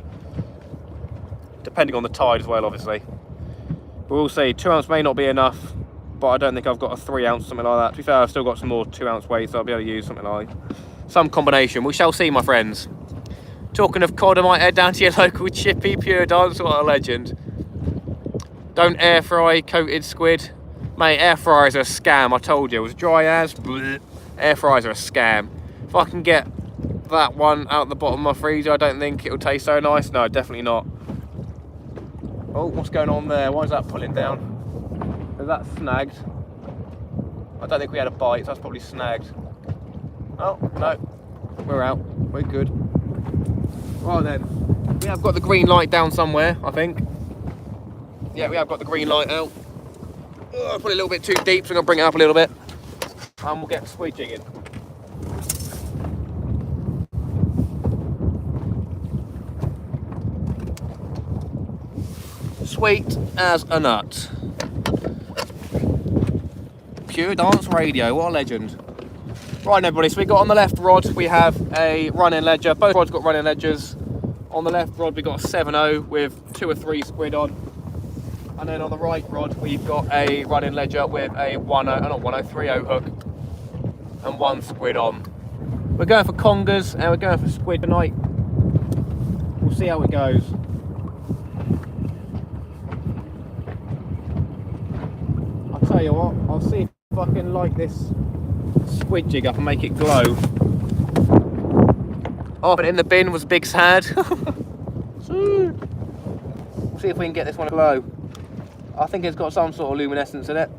depending on the tide as well, obviously. But we'll see. 2 ounce may not be enough, but I don't think I've got a 3 ounce, something like that. To be fair, I've still got some more 2 ounce weights, so I'll be able to use something like some combination. We shall see, my friends. Talking of cod, I might head down to your local chippy pure dance. What a legend. Don't air fry coated squid. Mate, air fryers are a scam, I told you. It was dry as, bleh. Air fryers are a scam. If I can get that one out the bottom of my freezer, I don't think it'll taste so nice. No, definitely not. Oh, what's going on there? Why is that pulling down? Is that snagged? I don't think we had a bite, so that's probably snagged. Oh, no. We're out. We're good. Right then. We have got the green light down somewhere, I think. Yeah, we have got the green light out. Oh, I put it a little bit too deep, so I'm going to bring it up a little bit. And we'll get squid jigging. Sweet as a nut. Pure Dance Radio, what a legend. Right everybody, so we got on the left rod, we have a running ledger. Both rods got running ledgers. On the left rod we got a 7.0 with 2 or 3 squid on. And then on the right rod we've got a running ledger with a 3.0 hook and 1 squid on. We're going for congers and we're going for squid tonight. We'll see how it goes. I'll tell you what, I'll see if I can light this squid jig up and make it glow. Oh, but in the bin was a big sad. See if we can get this one to glow. I think it's got some sort of luminescence in it.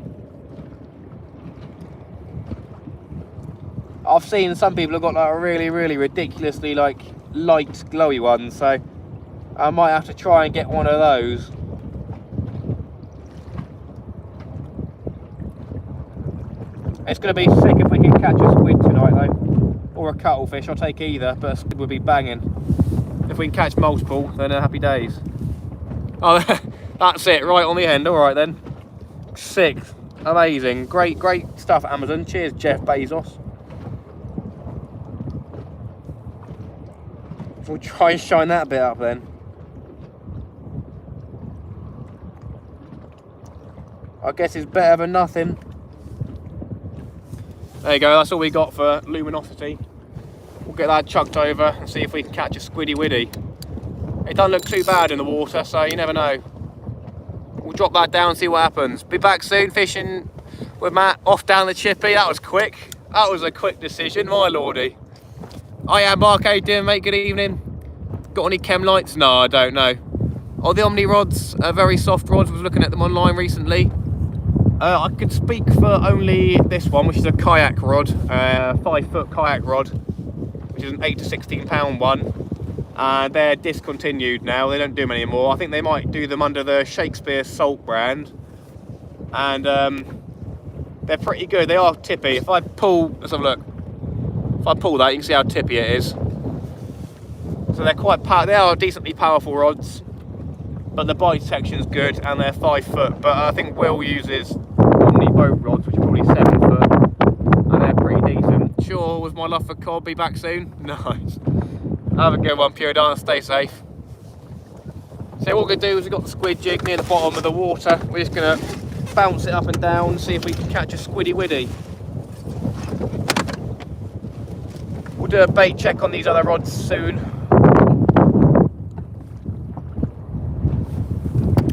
I've seen some people have got like a really ridiculously like light glowy one, so I might have to try and get one of those. It's going to be sick if we can catch a squid tonight though, or a cuttlefish. I'll take either, but a squid would be banging. If we can catch multiple, then happy days. Oh, that's it, right on the end. All right then. Sick, amazing, great stuff, Amazon. Cheers, Jeff Bezos. We'll try and shine that bit up then. I guess it's better than nothing. There you go, that's all we got for luminosity. We'll get that chucked over and see if we can catch a squiddy widdy. It doesn't look too bad in the water, so you never know. We'll drop that down and see what happens. Be back soon fishing with Matt, off down the chippy. That was quick. That was a quick decision, my lordy. I am Mark, how you doing, mate? Good evening. Got any chem lights? No, I don't know. Oh, the Omni rods are very soft rods. I was looking at them online recently. I could speak for only this one, which is a kayak rod, 5-foot kayak rod, which is an 8 to 16 pound one. And they're discontinued now. They don't do them anymore. I think they might do them under the Shakespeare Salt brand. And they're pretty good. They are tippy. If I pull, let's have a look. If I pull that, you can see how tippy it is. So they're quite they are decently powerful rods, but the bite section's good and they're 5 foot. But I think Will uses Omni boat rods, which are probably 7 foot, and they're pretty decent. Sure, with my love for cod, be back soon. Nice. Have a good one, Pure Dance. Stay safe. So what we're going to do is we've got the squid jig near the bottom of the water. We're just going to bounce it up and down, see if we can catch a squiddy widdy. We'll do a bait check on these other rods soon.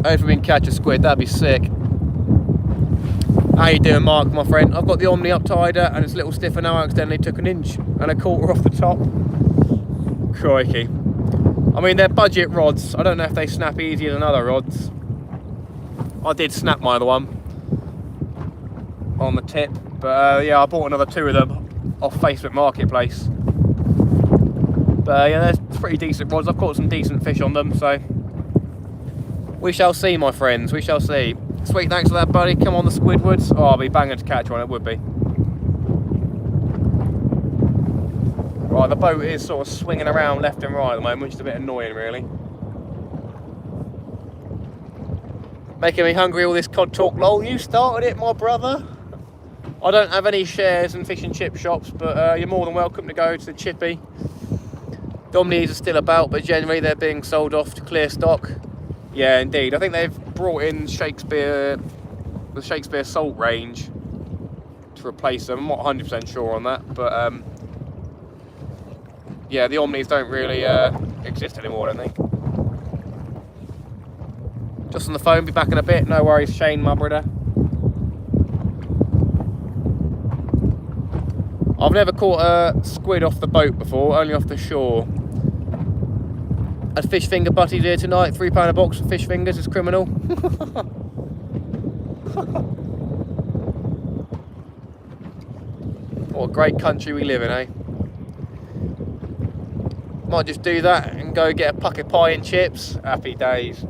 Hopefully we can catch a squid, that'd be sick. How you doing, Mark, my friend? I've got the Omni up tighter and it's a little stiffer now. I accidentally took 1 1/4 inches off the top. Crikey. I mean, they're budget rods. I don't know if they snap easier than other rods. I did snap my other one on the tip, but yeah, I bought another 2 of them off Facebook Marketplace. But yeah, they're pretty decent rods. I've caught some decent fish on them, so we shall see, my friends, we shall see. Sweet, thanks for that, buddy. Come on, the Squidwards. Oh, I'll be banging to catch one, it would be. Right, the boat is sort of swinging around left and right at the moment, which is a bit annoying, really. Making me hungry, all this cod talk. Lol, you started it, my brother. I don't have any shares in fish and chip shops, but you're more than welcome to go to the chippy. The Omnis are still about, but generally they're being sold off to clear stock. Yeah, indeed. I think they've brought in the Shakespeare Salt range to replace them. I'm not 100% sure on that, but yeah, the Omnis don't really exist anymore, I don't think. Just on the phone, be back in a bit. No worries, Shane, my brother. I've never caught a squid off the boat before, only off the shore. Had fish finger butties here tonight, £3 a box of fish fingers is criminal. What a great country we live in, eh? Might just do that and go get a pucker pie and chips. Happy days.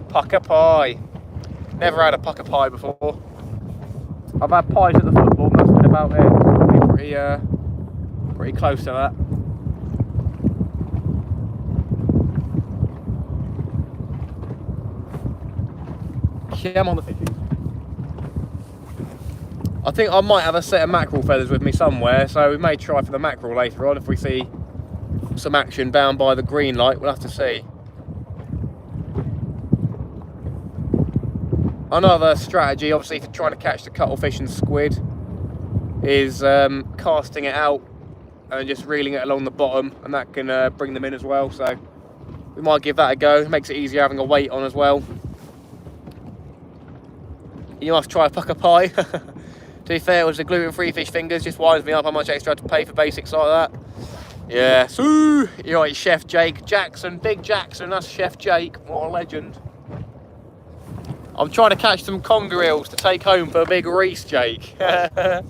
Pucker pie. Never had a pucker pie before. I've had pies at the football, and that's been about it. Probably pretty close to that. Yeah, I'm on the fishies. I think I might have a set of mackerel feathers with me somewhere, so we may try for the mackerel later on if we see some action down by the green light. We'll have to see. Another strategy, obviously, for trying to catch the cuttlefish and squid is casting it out and just reeling it along the bottom, and that can bring them in as well. So we might give that a go. It makes it easier having a weight on as well. You must try a pucker pie. To be fair, it was the gluten-free fish fingers. Just winds me up how much extra I had to pay for basics like that. Yeah, so you're right, Chef Jake Jackson, Big Jackson. That's Chef Jake. What a legend. I'm trying to catch some conger eels to take home for a big Reese, Jake. If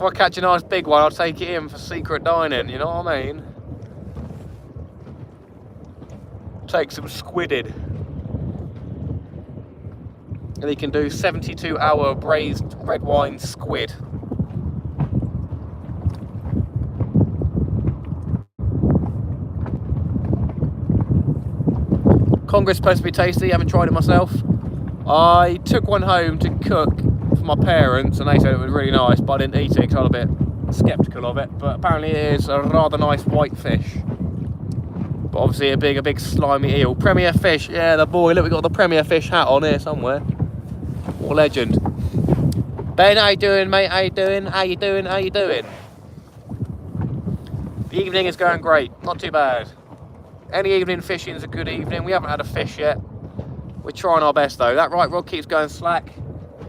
I catch a nice big one, I'll take it in for secret dining. You know what I mean? Take some squidded. And he can do 72-hour braised red wine squid. Conger is supposed to be tasty. Haven't tried it myself. I took one home to cook for my parents, and they said it was really nice, but I didn't eat it because I was a bit sceptical of it. But apparently, it is a rather nice white fish. But obviously, a big slimy eel. Premier fish. Yeah, the boy. Look, we got the Premier fish hat on here somewhere. What a legend. Ben, how you doing, mate? How you doing? How you doing? How you doing? The evening is going great. Not too bad. Any evening fishing is a good evening. We haven't had a fish yet. We're trying our best though. That right rod keeps going slack.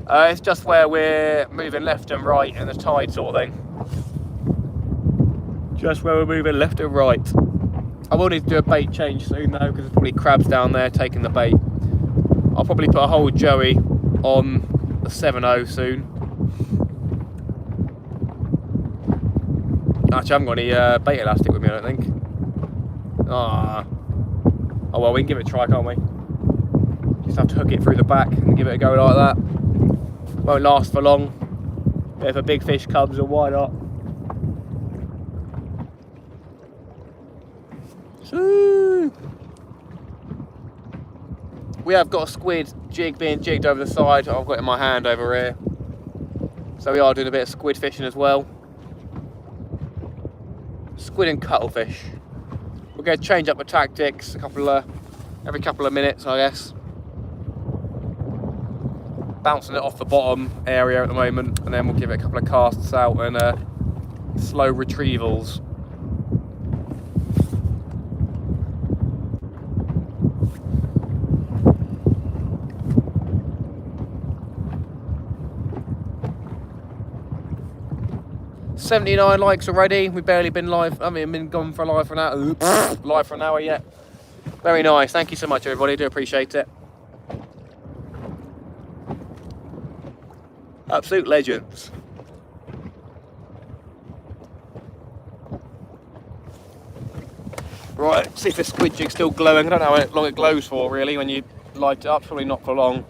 It's just where we're moving left and right in the tide sort of thing. Just where we're moving left and right. I will need to do a bait change soon though, because there's probably crabs down there taking the bait. I'll probably put a whole joey on the 7.0 soon. Actually, I haven't got any bait elastic with me, I don't think. Ah. Oh well, we can give it a try, can't we? Just have to hook it through the back and give it a go like that. Won't last for long. But if a big fish comes, then why not? So, we have got a squid jig being jigged over the side. I've got it in my hand over here. So we are doing a bit of squid fishing as well. Squid and cuttlefish. We're going to change up the tactics every couple of minutes, I guess. Bouncing it off the bottom area at the moment, and then we'll give it a couple of casts out and slow retrievals. $79 likes already. We've barely been live. I mean, been gone for live for an hour. Oops, live for an hour yet. Very nice. Thank you so much, everybody. Do appreciate it. Absolute legends. Right, see if this squid jig's still glowing. I don't know how long it glows for, really, when you light it up. Probably not for long.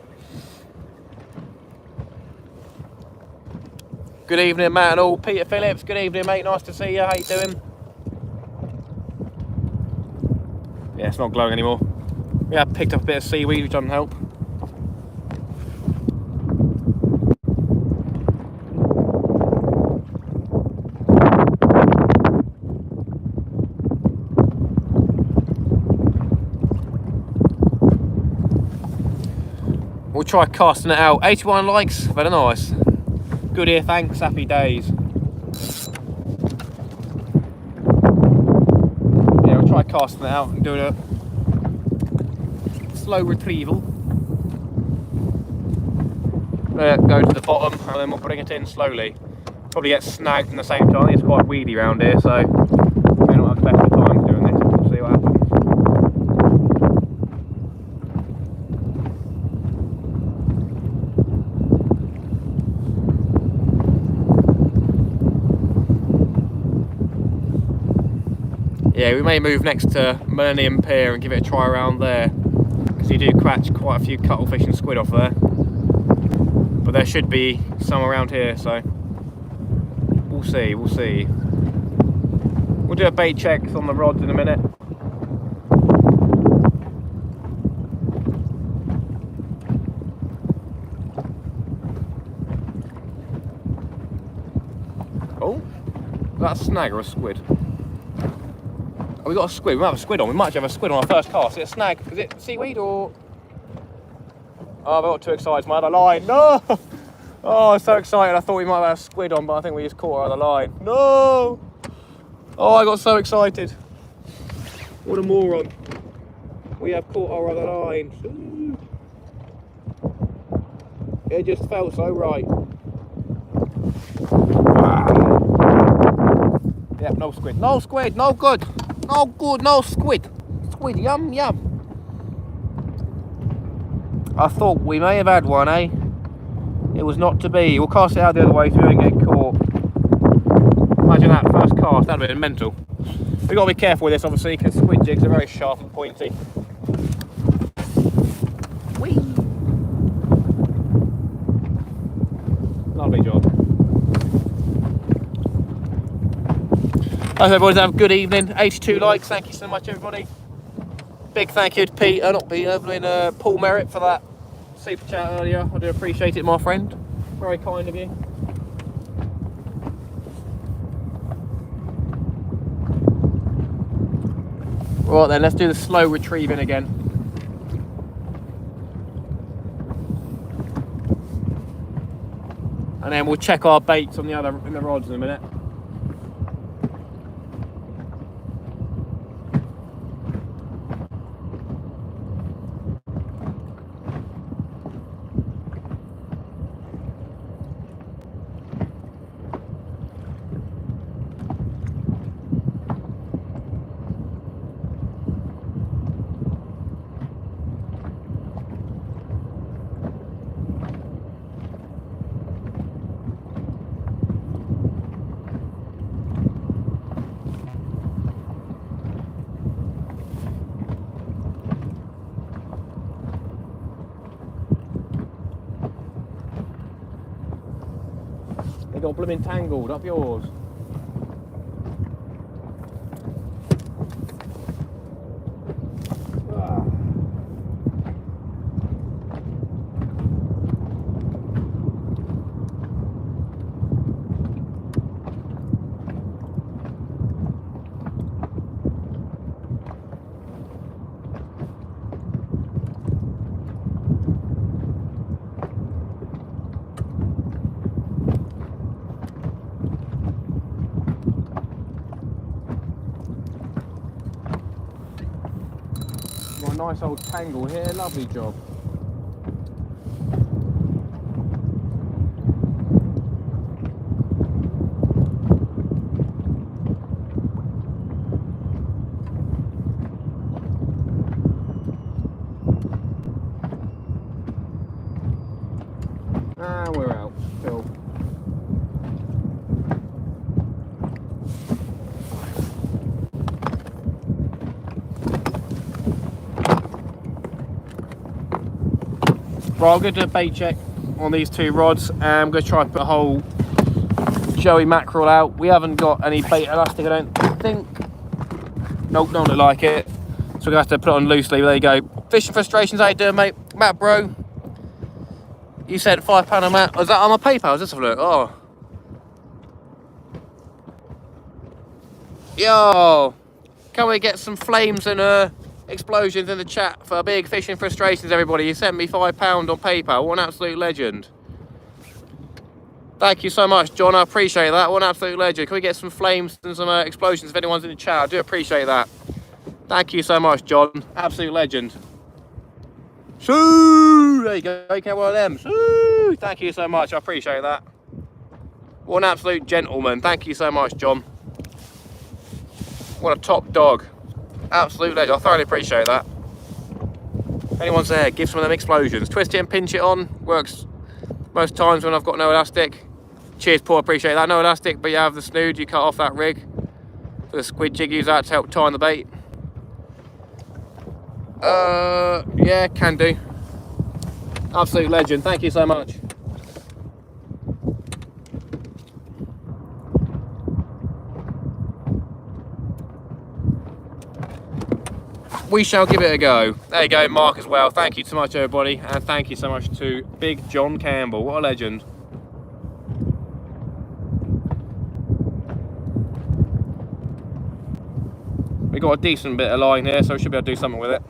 Good evening, Matt and all. Peter Phillips, good evening, mate. Nice to see you. How you doing? Yeah, it's not glowing anymore. We have picked up a bit of seaweed, which doesn't help. We'll try casting it out. 81 likes, very nice. Good here, thanks, happy days. Yeah, we'll try casting it out and doing a slow retrieval. Go to the bottom and then we'll bring it in slowly. Probably get snagged in the same time. It's quite weedy around here, so may not have the best of times doing this. We'll see what happens. Yeah, we may move next to Millennium Pier and give it a try around there, because you do catch quite a few cuttlefish and squid off there. But there should be some around here, so we'll see, we'll see. We'll do a bait check on the rods in a minute. Oh, is that a snag or a squid? Oh, we got a squid. We might have a squid on. We might have a squid on our first cast. Is it a snag? Is it seaweed or? Oh, I got too excited. My other line. No! Oh, I'm so excited. I thought we might have a squid on, but I think we just caught our other line. No! Oh, I got so excited. What a moron. We have caught our other line. It just felt so right. Yeah, no squid. No squid. No good. No good. No squid. Squid. Yum, yum. I thought we may have had one, eh? It was not to be. We'll cast it out the other way so we don't get caught. Imagine that first cast. That'd have been mental. We've got to be careful with this, obviously, because squid jigs are very sharp and pointy. Whee! Lovely job. I hope everybody's have a good evening. 82 likes. Thank you so much, everybody. Big thank you to Peter, not Peter, Paul Merritt for that super chat earlier. I do appreciate it, my friend. Very kind of you. Right then, let's do the slow retrieving again. And then we'll check our baits on the rods in a minute. They got blooming tangled up yours. Nice old tangle here, lovely job. And we're out, Phil. Right, I'm going to do a bait check on these two rods. I'm going to try and put a whole Joey mackerel out. We haven't got any bait elastic, I don't think. Nope, don't look like it. So we're going to have to put it on loosely. There you go. Fishing Frustrations, how you doing, mate? Matt, bro. You said £5 on Matt. Was that on my PayPal? Let's have a look. Oh. Yo. Can we get some flames and explosions in the chat for big Fishing Frustrations, everybody? You sent me £5 on PayPal. What an absolute legend. Thank you so much, John. I appreciate that. What an absolute legend. Can we get some flames and some explosions if anyone's in the chat? I do appreciate that. Thank you so much, John. Absolute legend. Shoo! There you go. You get one of them. Shoo! Thank you so much. I appreciate that. What an absolute gentleman. Thank you so much, John. What a top dog. Absolute legend. I thoroughly appreciate that. If anyone's there, give some of them explosions. Twist it and pinch it on. Works most times when I've got no elastic. Cheers, Paul. Appreciate that. No elastic, but you have the snood. You cut off that rig. For the squid jig, use that to help tie on the bait. Yeah, can do. Absolute legend. Thank you so much. We shall give it a go. There you go, Mark as well. Thank you so much, everybody, and thank you so much to Big John Campbell. What a legend. We got a decent bit of line here, so we should be able to do something with it.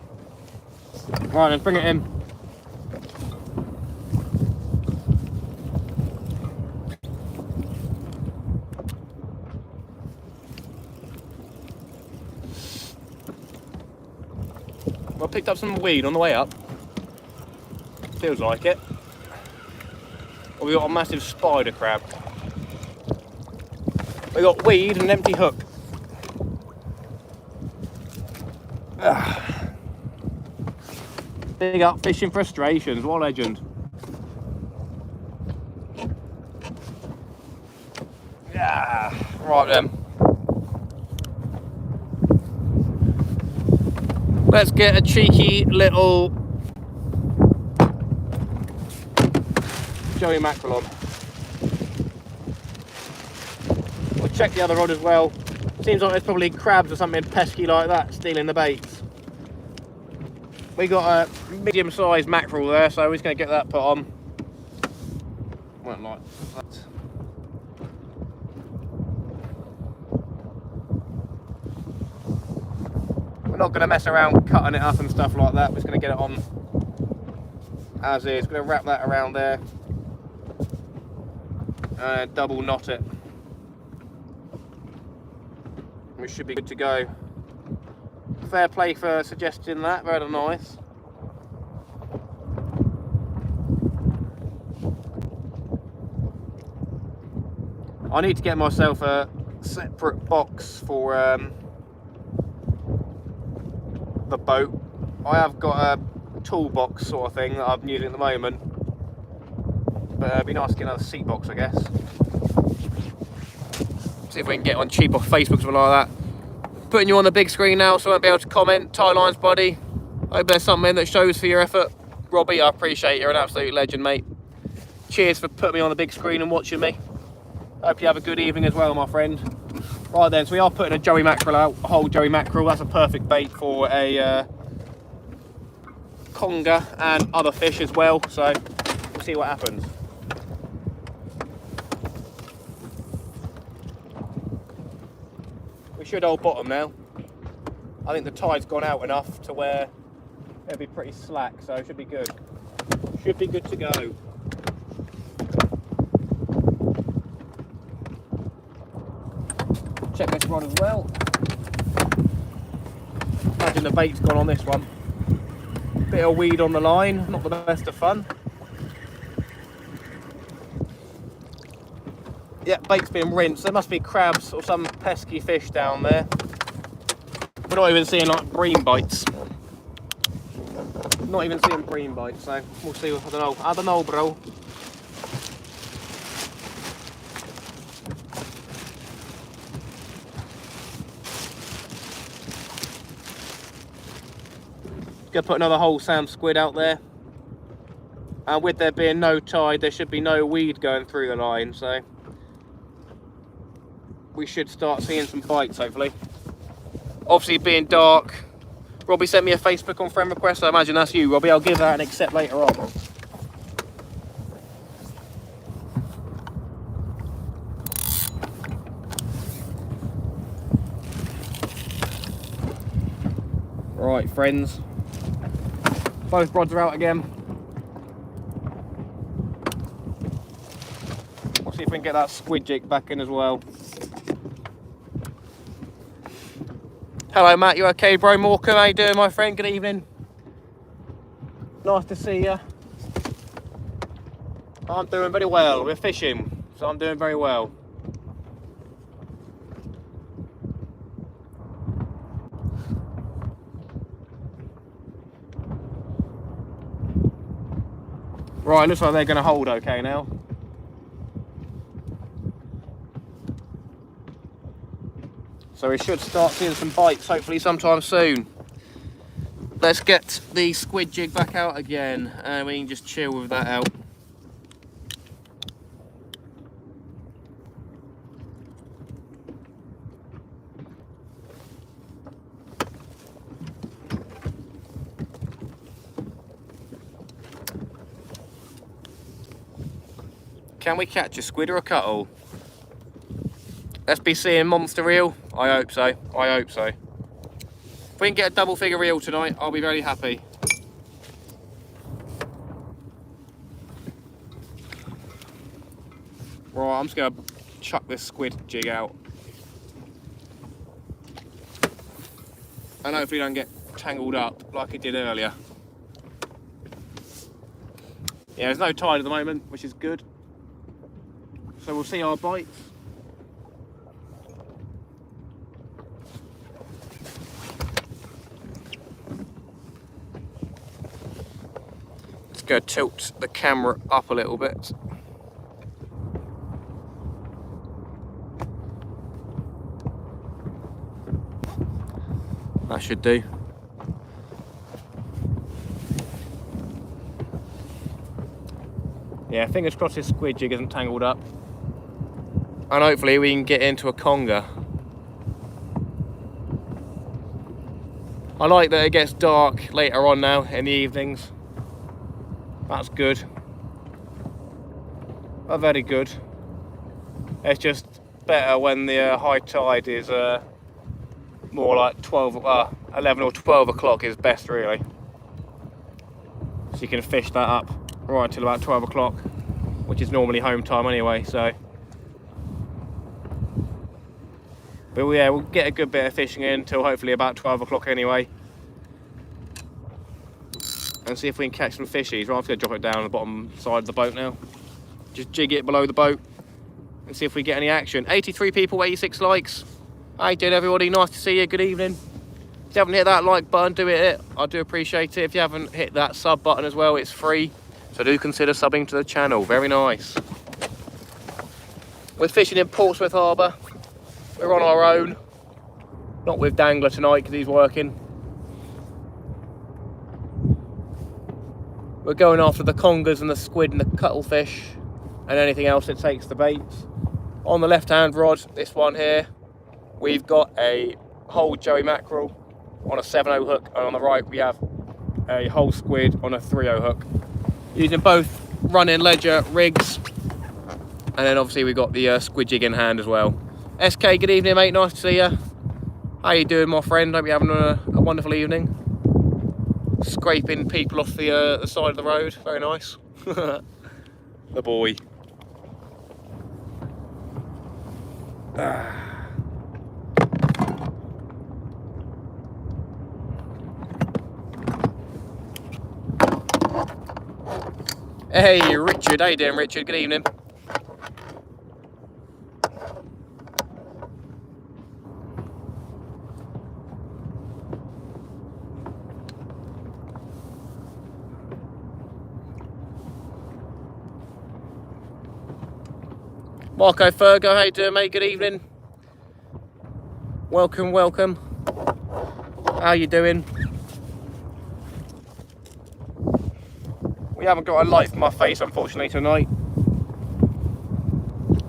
Right then, bring it in. I picked up some weed on the way up. Feels like it. Well, we got a massive spider crab. We got weed and an empty hook. Big up fishing frustrations. What a legend. Yeah. Right then. Let's get a cheeky little Joey mackerel on. We'll check the other rod as well. Seems like there's probably crabs or something pesky like that stealing the baits. We got a medium-sized mackerel there, so we're just going to get that put on. Won't like that. We're not going to mess around cutting it up and stuff like that. We're just going to get it on as is. Going to wrap that around there and double knot it. We should be good to go. Fair play for suggesting that. Very nice. I need to get myself a separate box for the boat. I have got a toolbox sort of thing that I'm using at the moment, but it'd be nice to get another seat box, I guess. See if we can get on cheap off Facebook or something like that. Putting you on the big screen now, so I won't be able to comment. Tie lines, buddy. Hope there's something that shows for your effort. Robbie, I appreciate it. You're an absolute legend, mate. Cheers for putting me on the big screen and watching me. Hope you have a good evening as well, my friend. Right then, so we are putting a Joey mackerel out, a whole Joey mackerel. That's a perfect bait for a conger and other fish as well. So we'll see what happens. We should hold bottom now. I think the tide's gone out enough to where it'll be pretty slack, so it should be good. Should be good to go. Check this rod as well. Imagine the bait's gone on this one. Bit of weed on the line, not the best of fun. Yeah, bait's been rinsed. There must be crabs or some pesky fish down there. We're not even seeing like bream bites. Not even seeing bream bites, so we'll see. I don't know, bro. Gonna put another whole Sam squid out there. And with there being no tide, there should be no weed going through the line, so we should start seeing some bites, hopefully. Obviously, being dark, Robbie sent me a Facebook on friend request, so I imagine that's you, Robbie. I'll give that an accept later on. Right, friends. Both rods are out again. We'll see if we can get that squid jig back in as well. Hello, Matt. You okay, bro? Morecambe, how you doing, my friend? Good evening. Nice to see you. I'm doing very well. We're fishing. so I'm doing very well. Right, looks like they're going to hold okay now. So we should start seeing some bites hopefully sometime soon. Let's get the squid jig back out again and we can just chill with that out. Can we catch a squid or a cuttle? Let's be seeing monster reel. I hope so. I hope so. If we can get a double figure reel tonight, I'll be very happy. Right, I'm just going to chuck this squid jig out. And hopefully don't get tangled up like it did earlier. Yeah, there's no tide at the moment, which is good. So we'll see our bites. Just go tilt the camera up a little bit. That should do. Yeah, fingers crossed this squid jig isn't tangled up. And hopefully we can get into a conger. I like that it gets dark later on now in the evenings. That's good. That's very good. It's just better when the high tide is more like 11 or 12 o'clock is best really. So you can fish that up right until about 12 o'clock, which is normally home time anyway, so. But yeah, we'll get a good bit of fishing in until hopefully about 12 o'clock anyway. And see if we can catch some fishies. Right, I'm just going to drop it down on the bottom side of the boat now. Just jig it below the boat and see if we get any action. 83 people, 86 likes. How you doing everybody? Nice to see you, good evening. If you haven't hit that like button, do it. I do appreciate it. If you haven't hit that sub button as well, it's free. So do consider subbing to the channel, very nice. We're fishing in Portsmouth Harbour. We're on our own, not with Dangler tonight because he's working. We're going after the congers and the squid and the cuttlefish and anything else that takes the baits. On the left hand rod, this one here, we've got a whole joey mackerel on a 7/0 hook, and on the right we have a whole squid on a 3/0 hook. Using both running ledger rigs, and then obviously we've got the squid jig in hand as well. SK, good evening mate, nice to see you. How you doing my friend? Hope you're having a wonderful evening. Scraping people off the side of the road, very nice. The boy. Hey Richard, how you doing Richard? Good evening. Marco Fergo, how you doing mate? Good evening. Welcome, welcome. How you doing? We haven't got a light for my face unfortunately tonight.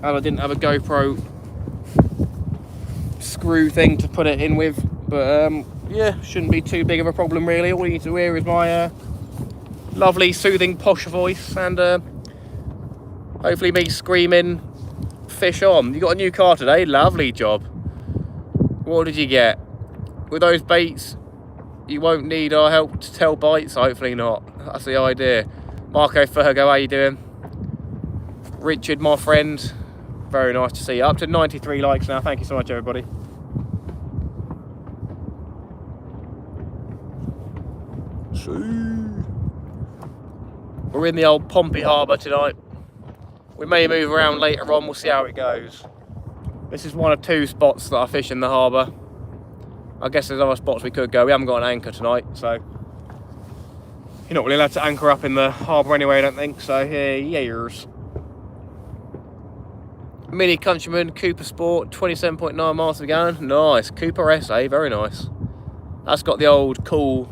And I didn't have a GoPro screw thing to put it in with. But yeah, shouldn't be too big of a problem really. All you need to hear is my lovely soothing posh voice and hopefully me screaming fish on. You got a new car today, lovely job. What did you get? With those baits, you won't need our help to tell bites, hopefully not. That's the idea. Marco Fergo, how you doing? Richard, my friend, very nice to see you. Up to 93 likes now, thank you so much everybody. We're in the old Pompey Harbour tonight. We may move around later on, we'll see how it goes. This is one of 2 spots that I fish in the harbour. I guess there's other spots we could go. We haven't got an anchor tonight, so you're not really allowed to anchor up in the harbour anyway, I don't think. So here's Mini Countryman Cooper Sport, 27.9 miles per gallon. Nice, Cooper SA, very nice. That's got the old cool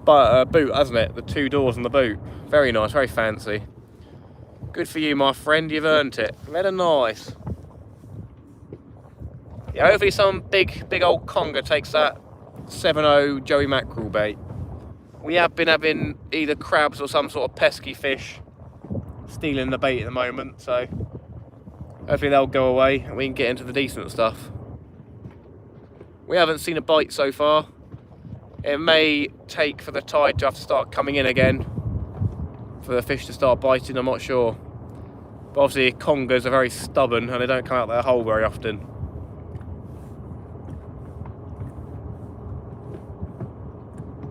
boot, hasn't it? The 2 doors on the boot. Very nice, very fancy. Good for you, my friend, you've earned it. Very nice. Yeah, hopefully some big old conger takes that 7.0 Joey mackerel bait. We have been having either crabs or some sort of pesky fish stealing the bait at the moment, so hopefully they'll go away and we can get into the decent stuff. We haven't seen a bite so far. It may take for the tide to have to start coming in again for the fish to start biting, I'm not sure. But obviously congers are very stubborn and they don't come out their hole very often.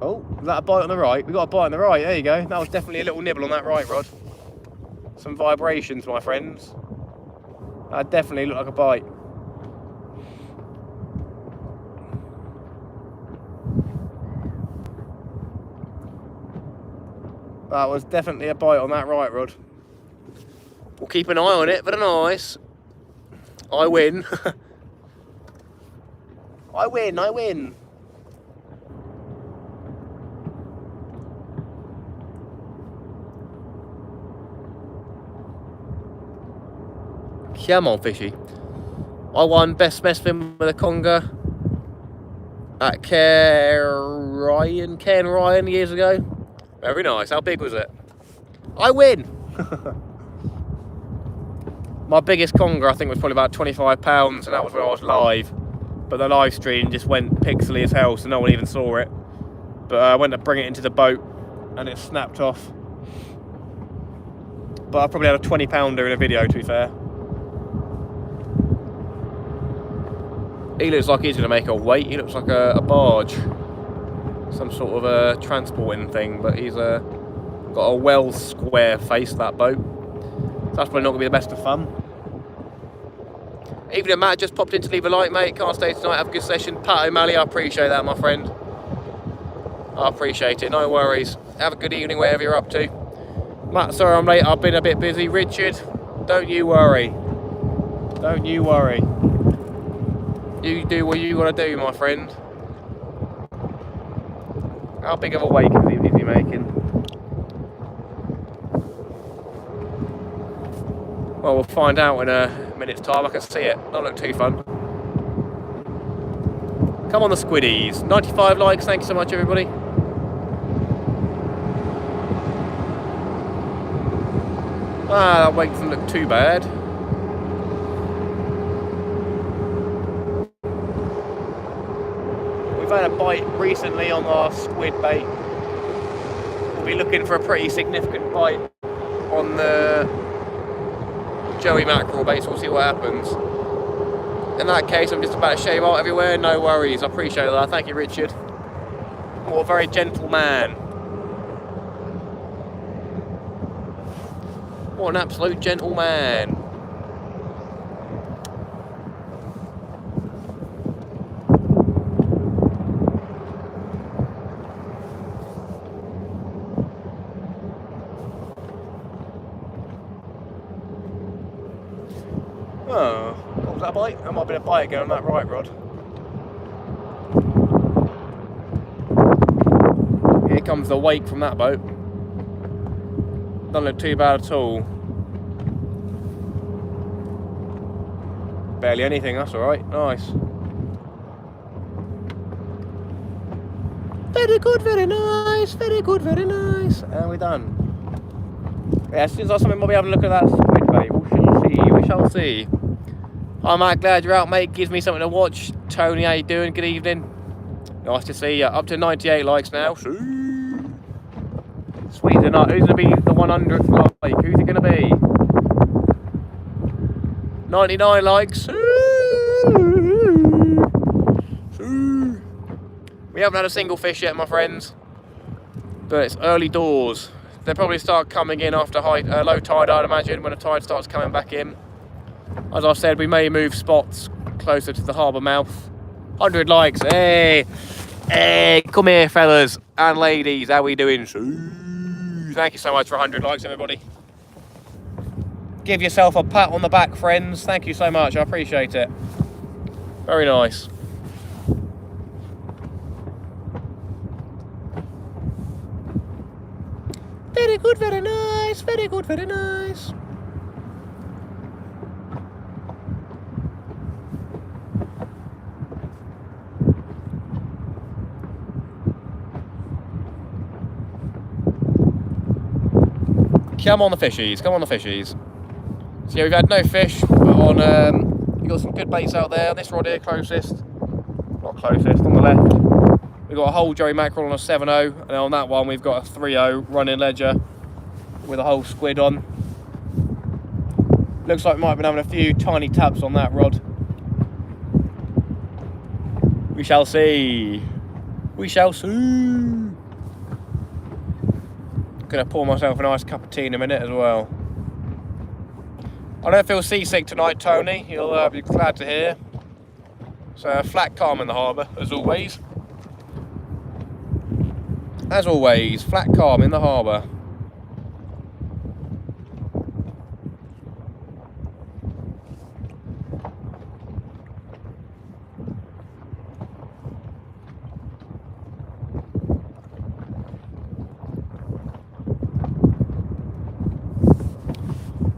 Oh, is that a bite on the right? We got a bite on the right, there you go. That was definitely a little nibble on that right rod. Some vibrations, my friends. That definitely looked like a bite. That was definitely a bite on that right rod. We'll keep an eye on it, but nice. I win. I win, I win. Come on, fishy. I won best mess fin with a conger at Cairn Ryan years ago. Very nice. How big was it? I win. My biggest conger, I think, was probably about 25 pounds, and that was when I was live. But the live stream just went pixely as hell, so no one even saw it. But I went to bring it into the boat, and it snapped off. But I probably had a 20 pounder in a video, to be fair. He looks like he's going to make a weight. He looks like a barge. Some sort of a transporting thing, but he's got a well square face, that boat. So that's probably not going to be the best of fun. Evening, Matt, just popped in to leave a like, mate. Can't stay tonight, have a good session. Pat O'Malley, I appreciate that, my friend. I appreciate it, no worries. Have a good evening, wherever you're up to. Matt, sorry I'm late, I've been a bit busy. Richard, don't you worry. Don't you worry. You do what you want to do, my friend. How big of a wake is he making? Well, we'll find out in a minute's time. I can see it. Don't look too fun. Come on, the squiddies. 95 likes. Thank you so much, everybody. Ah, that wake doesn't look too bad. We've had a bite recently on our squid bait. We'll be looking for a pretty significant bite on the Joey mackerel bait, so we'll see what happens. In that case, I'm just about to shave out everywhere. No worries, I appreciate that. Thank you, Richard. What a very gentle man. What an absolute gentle man. Oh, what was that bite? That might have been a bite again on that right rod. Here comes the wake from that boat. Doesn't look too bad at all. Barely anything, that's alright. Nice. Very good, very nice. Very good, very nice. And we're done. Yeah, as soon as I something, we'll be having a look at that squid bait. We shall see, we shall see. Hi Matt, glad you're out, mate. Gives me something to watch. Tony, how you doing? Good evening. Nice to see you. Up to 98 likes now. Sweet enough. Who's going to be the 100th like? Who's it going to be? 99 likes. We haven't had a single fish yet, my friends. But it's early doors. They'll probably start coming in after low tide, I'd imagine, when the tide starts coming back in. As I said, we may move spots closer to the harbour mouth. 100 likes, hey! Hey, come here, fellas and ladies, how we doing? Thank you so much for 100 likes, everybody. Give yourself a pat on the back, friends. Thank you so much, I appreciate it. Very nice. Very good, very nice, very good, very nice. Come on the fishies, come on the fishies. So yeah, we've had no fish, but on, we've got some good baits out there. This rod here, closest, not closest, on the left. We've got a whole Joey mackerel on a 7.0, and then on that one we've got a 3.0 running ledger with a whole squid on. Looks like we might have been having a few tiny taps on that rod. We shall see. We shall see. Gonna pour myself a nice cup of tea in a minute as well. I don't feel seasick tonight, Tony. You'll be glad to hear. So flat calm in the harbour, as always. As always, flat calm in the harbour.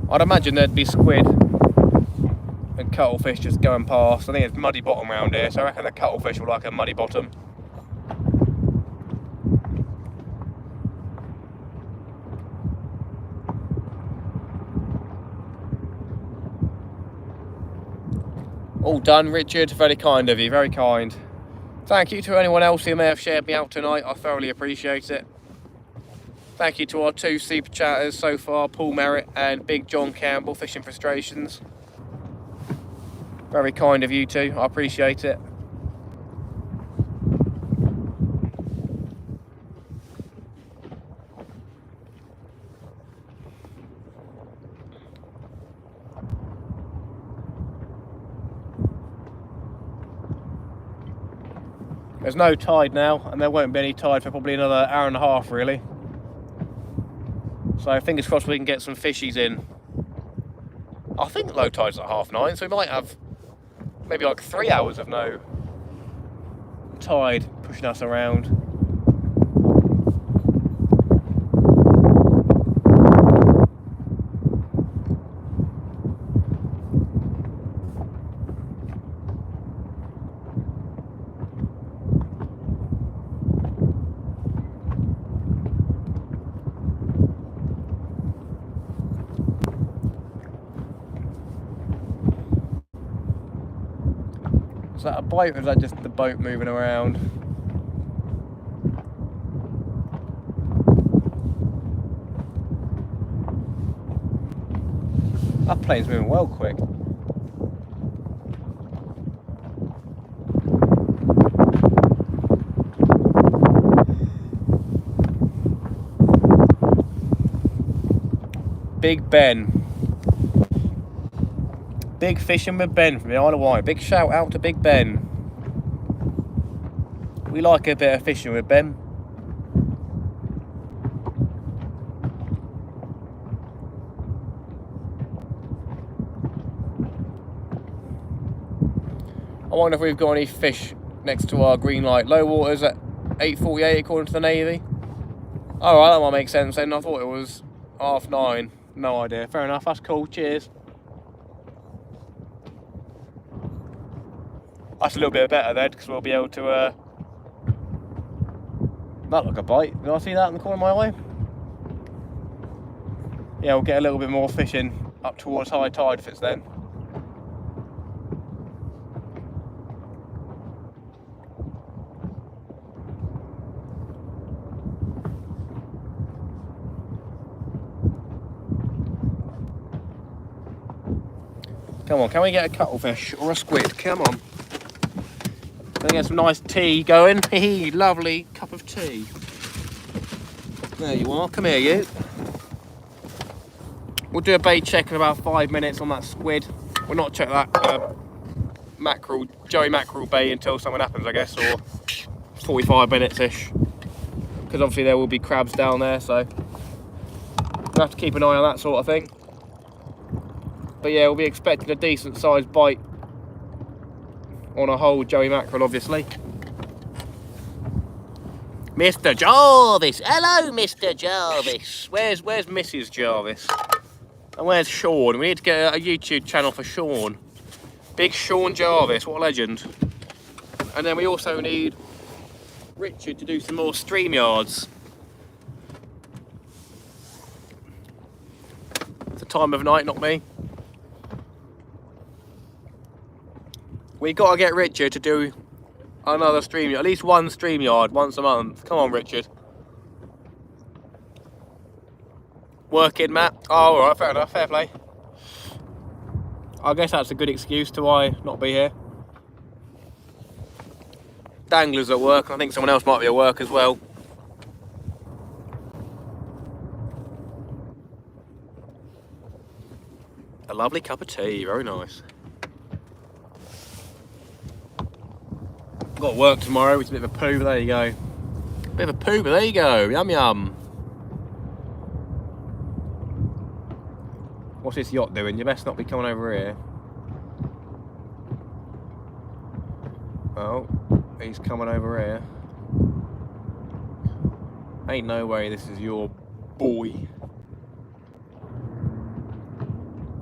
I'd imagine there'd be squid and cuttlefish just going past. I think it's muddy bottom around here, so I reckon the cuttlefish will like a muddy bottom. All done, Richard. Very kind of you, very kind. Thank you to anyone else who may have shared me out tonight. I thoroughly appreciate it. Thank you to our 2 super chatters so far, Paul Merritt and Big John Campbell, Fishing Frustrations. Very kind of you two, I appreciate it. There's no tide now, and there won't be any tide for probably another hour and a half, really. So fingers crossed we can get some fishies in. I think low tide's at 9:30, so we might have maybe like 3 hours of no tide pushing us around. Is that a bite or is that just the boat moving around? That plane's moving well quick. Big Ben. Big fishing with Ben from the Isle of Wight. Big shout out to Big Ben. We like a bit of fishing with Ben. I wonder if we've got any fish next to our green light. Low water's at 8:48 according to the Navy. Alright, that might make sense then. I thought it was 9:30. No idea. Fair enough, that's cool. Cheers. That's a little bit better then, because we'll be able to, that look a bite. Did I see that in the corner of my eye? Yeah, we'll get a little bit more fishing up towards high tide if it's then. Come on, can we get a cuttlefish or a squid? Come on. Gonna get some nice tea going. Lovely cup of tea. There you are, come here you. We'll do a bait check in about 5 minutes on that squid. We'll not check that mackerel, Joey mackerel bait until something happens, I guess, or 45 minutes-ish. Because obviously there will be crabs down there, so we'll have to keep an eye on that sort of thing. But yeah, we'll be expecting a decent sized bite on a whole Joey mackerel, obviously. Mr. Jarvis! Hello, Mr. Jarvis! Where's Mrs. Jarvis? And where's Sean? We need to get a YouTube channel for Sean. Big Sean Jarvis, what a legend. And then we also need Richard to do some more StreamYards. It's the time of night, not me. We got to get Richard to do another StreamYard, at least one StreamYard once a month. Come on, Richard. Working, Matt. Oh, alright, fair enough, fair play. I guess that's a good excuse to why not be here. Dangler's at work, I think someone else might be at work as well. A lovely cup of tea, very nice. Got work tomorrow, which is a bit of a poo, but there you go. Bit of a poo, but there you go. Yum yum. What's this yacht doing? You best not be coming over here. Oh, he's coming over here. Ain't no way this is your boy.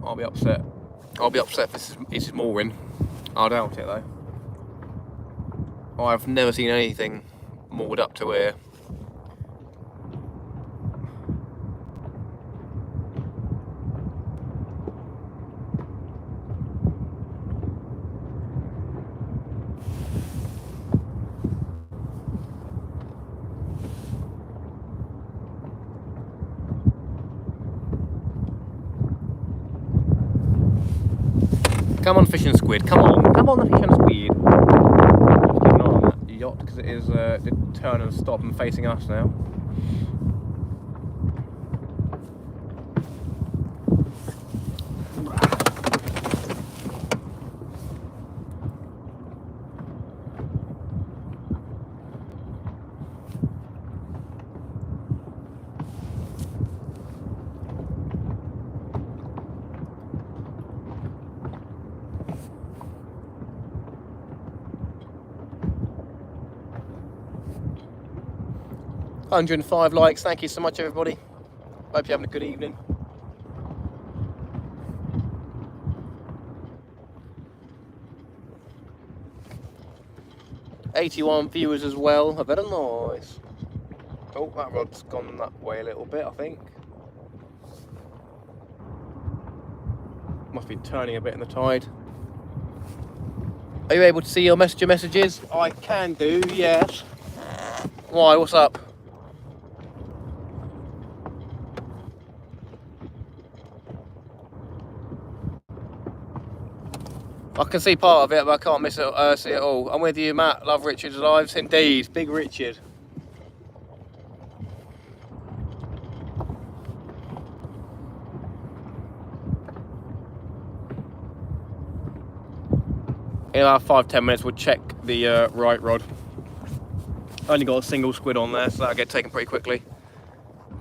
I'll be upset. I'll be upset if this is mooring. I doubt it though. I've never seen anything moored up to here. Come on, fish and squid, come on the fish and squid. Just keep an eye on that yacht because it is did turn and stop and facing us now. $105 likes, thank you so much everybody. Hope you're having a good evening. $81 viewers as well, very nice. Oh, that rod's gone that way a little bit, I think. Must be turning a bit in the tide. Are you able to see your messages? I can do, yes. Why, what's up? I can see part of it, but I can't see it all. I'm with you, Matt. Love Richard's lives. Indeed, big Richard. In about 5-10 minutes, we'll check the right rod. Only got a single squid on there, so that'll get taken pretty quickly.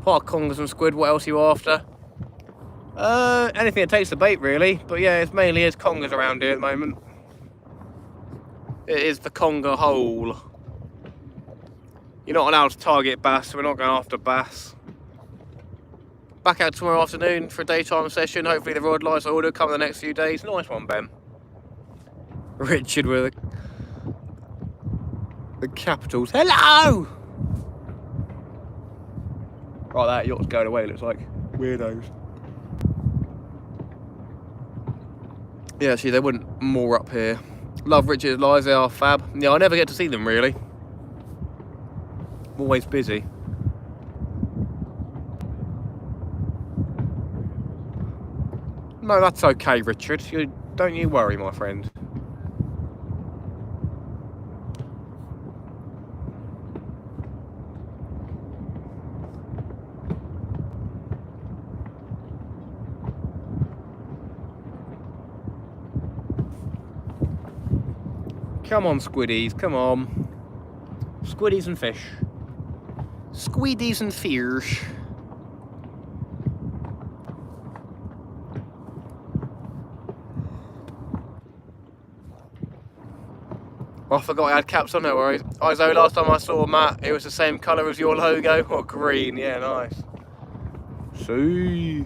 Part congers and squid, what else are you after? Anything that takes the bait really, but yeah, it's mainly congers around here at the moment. It is the conger hole. You're not allowed to target bass, so we're not going after bass. Back out tomorrow afternoon for a daytime session. Hopefully the rod lights order come in the next few days. Nice one, Ben. Richard with the capitals. Hello! Right, that yacht's going away, looks like. Weirdos. Yeah, actually, they wouldn't moor up here. Love Richard's lives, they are fab. Yeah, I never get to see them really. I'm always busy. No, that's okay, Richard. Don't you worry, my friend. Come on, squiddies, come on. Squiddies and fish. Squiddies and fish. Oh, I forgot I had caps on, no worries. Iso, last time I saw Matt, it was the same colour as your logo. Or green, yeah, nice. See.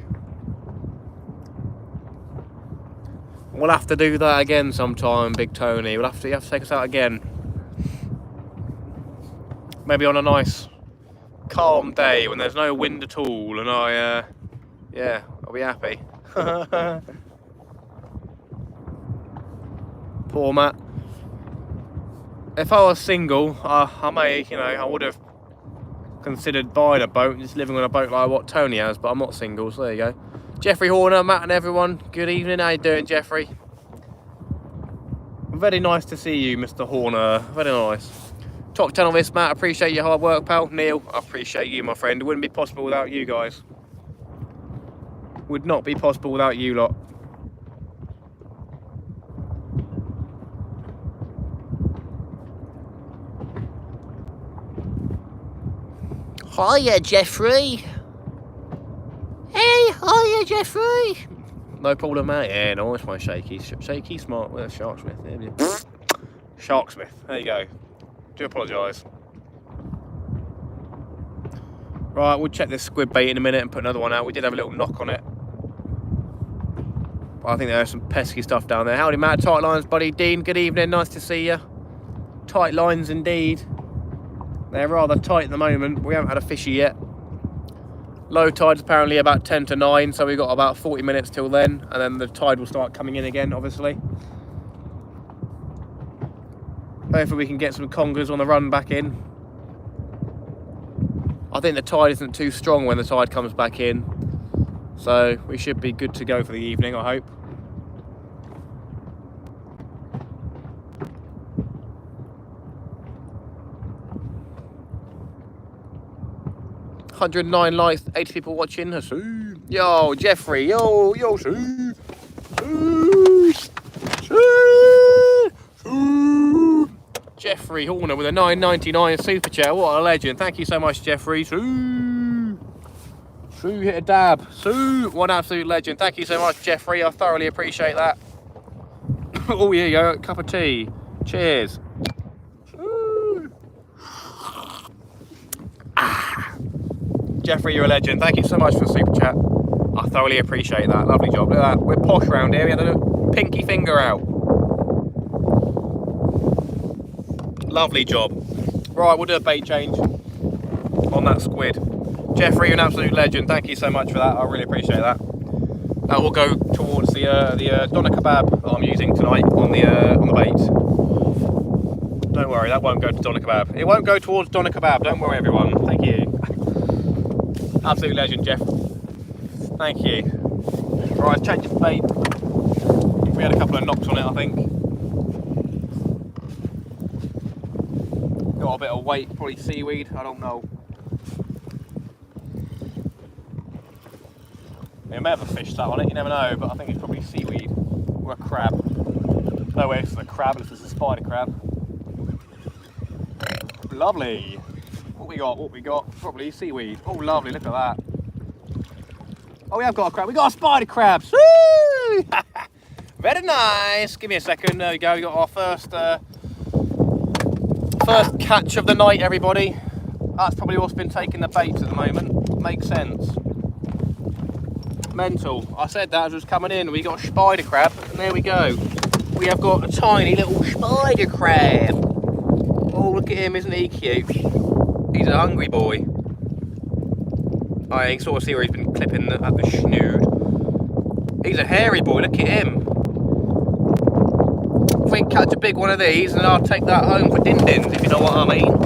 We'll have to do that again sometime, Big Tony. You have to take us out again. Maybe on a nice, calm day when there's no wind at all, and yeah, I'll be happy. Poor Matt. If I was single, I may, I would have considered buying a boat and just living on a boat like what Tony has, but I'm not single, so there you go. Jeffrey Horner, Matt and everyone, good evening. How you doing, Jeffrey? Very nice to see you, Mr. Horner. Very nice. Top 10 on this, Matt. Appreciate your hard work, pal. Neil, I appreciate you, my friend. It wouldn't be possible without you guys. Would not be possible without you lot. Hiya, Jeffrey. Hey, hiya, Jeffrey. No problem, mate. Yeah, nice one, Shaky. Shaky, smart. Well, Sharksmith. Sharksmith. There you go. Do apologise. Right, we'll check this squid bait in a minute and put another one out. We did have a little knock on it. But I think there's some pesky stuff down there. Howdy, Matt. Tight lines, buddy. Dean, good evening. Nice to see you. Tight lines indeed. They're rather tight at the moment. We haven't had a fishy yet. Low tide's apparently about 10 to 9, so we've got about 40 minutes till then, and then the tide will start coming in again, obviously. Hopefully we can get some congers on the run back in. I think the tide isn't too strong when the tide comes back in, so we should be good to go for the evening, I hope. $109 likes, 80 people watching. Yo, Jeffrey, yo, Jeffrey Horner with a $9.99 super chat. What a legend. Thank you so much, Jeffrey. Sue, hit a dab. One absolute legend. Thank you so much, Jeffrey. I thoroughly appreciate that. Oh, here you go. Cup of tea. Cheers. Jeffrey, you're a legend. Thank you so much for the super chat. I thoroughly appreciate that. Lovely job. Look at that. We're posh around here. We had a pinky finger out. Lovely job. Right, we'll do a bait change on that squid. Jeffrey, you're an absolute legend. Thank you so much for that. I really appreciate that. That will go towards the doner kebab that I'm using tonight on the bait. Don't worry, that won't go to doner kebab. It won't go towards doner kebab. Don't worry, everyone. Thank you. Absolute legend, Jeff. Thank you. Right, let's change the bait. We had a couple of knocks on it, I think. Got a bit of weight, probably seaweed, I don't know. It may have a fish sat on it, you never know, but I think it's probably seaweed or a crab. No way, this is a crab, this is a spider crab. Lovely. What we got? Probably seaweed. Oh, lovely, look at that. Oh, we have got a crab. We got a spider crab. Woo! Very nice. Give me a second. There we go. We got our first catch of the night, everybody. That's probably what's been taking the bait at the moment. Makes sense. Mental. I said that as it was coming in. We got a spider crab, and there we go. We have got a tiny little spider crab. Oh, look at him. Isn't he cute? He's a hungry boy. I can sort of see where he's been clipping at the snood. He's a hairy boy, look at him. If we can catch a big one of these, then I'll take that home for din-dins, if you know what I mean.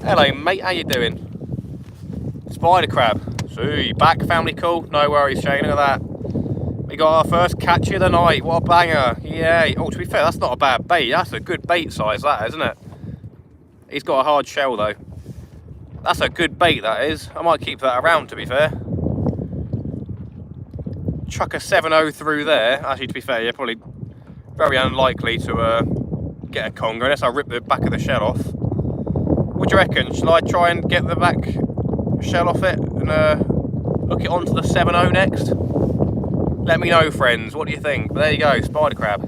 Hello, mate, how you doing? Spider crab. So, you back, family cool? No worries, Shane, look at that. We got our first catch of the night, what a banger. Yay. Oh, to be fair, that's not a bad bait. That's a good bait size, that, isn't it? He's got a hard shell though. That's a good bait, that is. I might keep that around, to be fair. Chuck a 7.0 through there. Actually, to be fair, yeah, probably Very unlikely to get a conger unless I rip the back of the shell off. What do you reckon? Shall I try and get the back shell off it and hook it onto the 7.0 next? Let me know, friends. What do you think? But there you go, spider crab.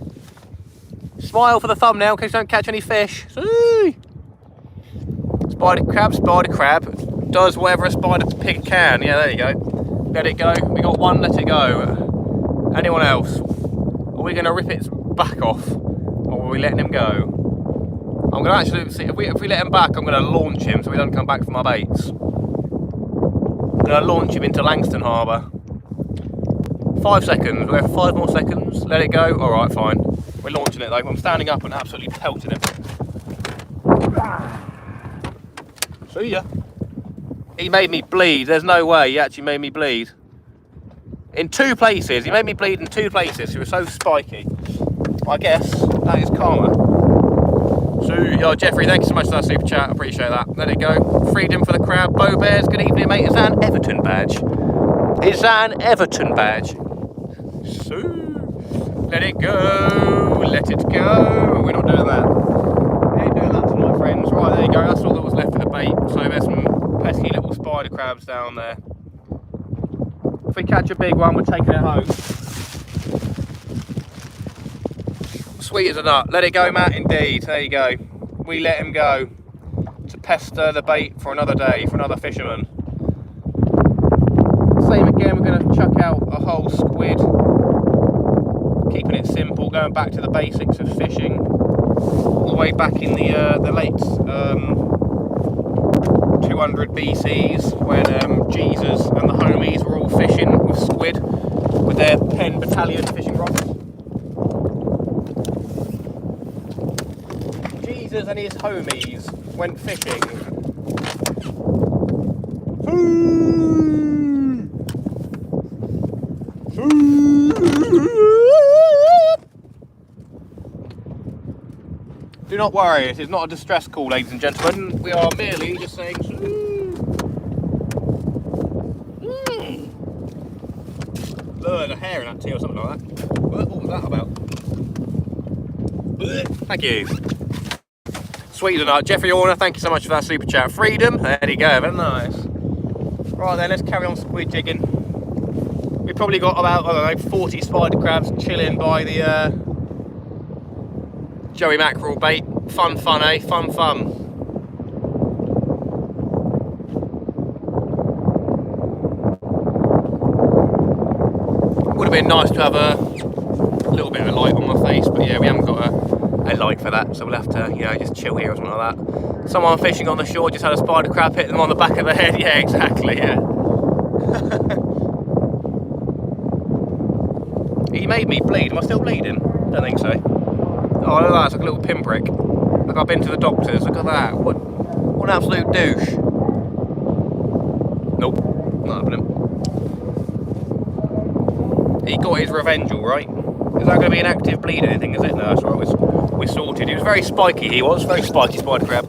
Smile for the thumbnail in case you don't catch any fish. See? Spider crab does whatever a spider pig can. Yeah, there you go. Let it go. We got one, let it go. Anyone else? Are we going to rip its back off? Or are we letting him go? I'm going to actually, see, if we let him back, I'm going to launch him so he doesn't come back from our baits. I'm going to launch him into Langston Harbour. 5 seconds. We'll go for 5 more seconds. Let it go. Alright, fine. We're launching it though. I'm standing up and absolutely pelting him. See ya. He made me bleed. There's no way he actually made me bleed. In 2 places. He made me bleed in 2 places. He was so spiky. I guess that is karma. So, yo, Jeffrey, thank you so much for that super chat. I appreciate that. Let it go. Freedom for the crowd. Bow Bears, good evening, mate. Is that an Everton badge? Is that an Everton badge? So, let it go. Let it go. We're not doing that. We ain't doing that tonight, friends. Right, there you go. That's all that was left of the bait. So there's some pesky little spider crabs down there. If we catch a big one, we're taking it home. Sweet as a nut. Let it go, Matt. Indeed. There you go. We let him go to pester the bait for another day, for another fisherman. Same again. We're going to chuck out a whole squid. Keeping it simple. Going back to the basics of fishing. All the way back in the late 200 BCs when Jesus and the homies were all fishing with squid with their Penn Battalion fishing rods. Jesus and his homies went fishing. Do not worry, it is not a distress call, ladies and gentlemen. We are merely just saying. There's a hair in that tea or something like that. What was that about? Thank you. Sweet as a nut. Jeffrey Horner, thank you so much for that super chat. Freedom, there you go, very nice. Right then, let's carry on squid jigging. We've probably got about, I don't know, 40 spider crabs chilling by the Joey mackerel bait. Fun, eh? Fun. Would have been nice to have a little bit of a light on my face, but yeah, we haven't got a light for that, so we'll have to, you know, just chill here or something like that. Someone fishing on the shore just had a spider crab hit them on the back of the head. Yeah, exactly, yeah. He made me bleed. Am I still bleeding? Don't think so. Oh, look at that, it's like a little pinprick. Like I've been to the doctors, look at that. What an absolute douche. Nope, not happening. He got his revenge, all right. Is that going to be an active bleed or anything, is it? No, that's right, we're sorted. He was very spiky, he was. Very spiky spider crab.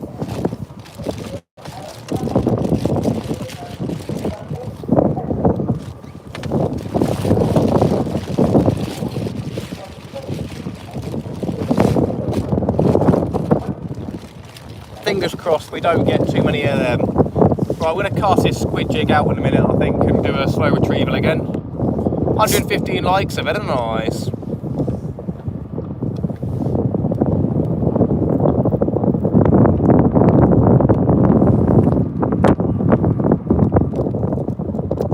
Fingers crossed we don't get too many of them. Right, I'm going to cast this squid jig out in a minute, I think, and do a slow retrieval again. 115 likes, so very nice.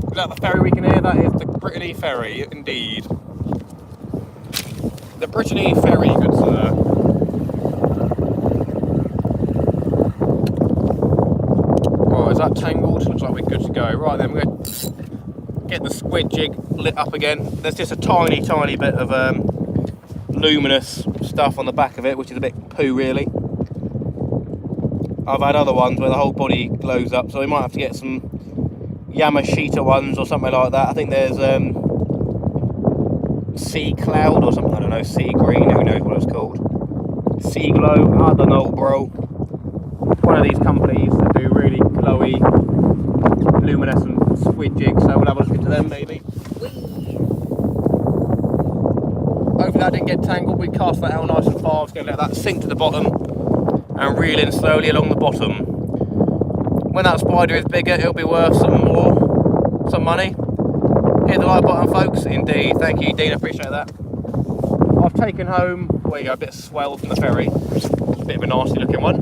Is that the ferry we can hear? That is the Brittany ferry, indeed. The Brittany ferry, good sir. Right, is that tangled? Looks like we're good to go. Right then, we're going to get the squid jig lit up again. There's just a tiny bit of luminous stuff on the back of it, which is a bit poo really. I've had other ones where the whole body glows up, so we might have to get some Yamashita ones or something like that. I think there's Sea Cloud or something, I don't know, Sea Green, who knows what it's called. Sea Glow, I don't know, bro. One of these companies that do really glowy, luminescent squid jigs, so we'll have a look into them maybe. hopefully that didn't get tangled. We cast that out nice and far. It's going to let that sink to the bottom and reel in slowly along the bottom. When that spider is bigger, it'll be worth some money. Hit the like button, folks. Indeed. Thank you, Dean. I appreciate that. I've taken home, there you go, a bit of swell from the ferry. Bit of a nasty looking one.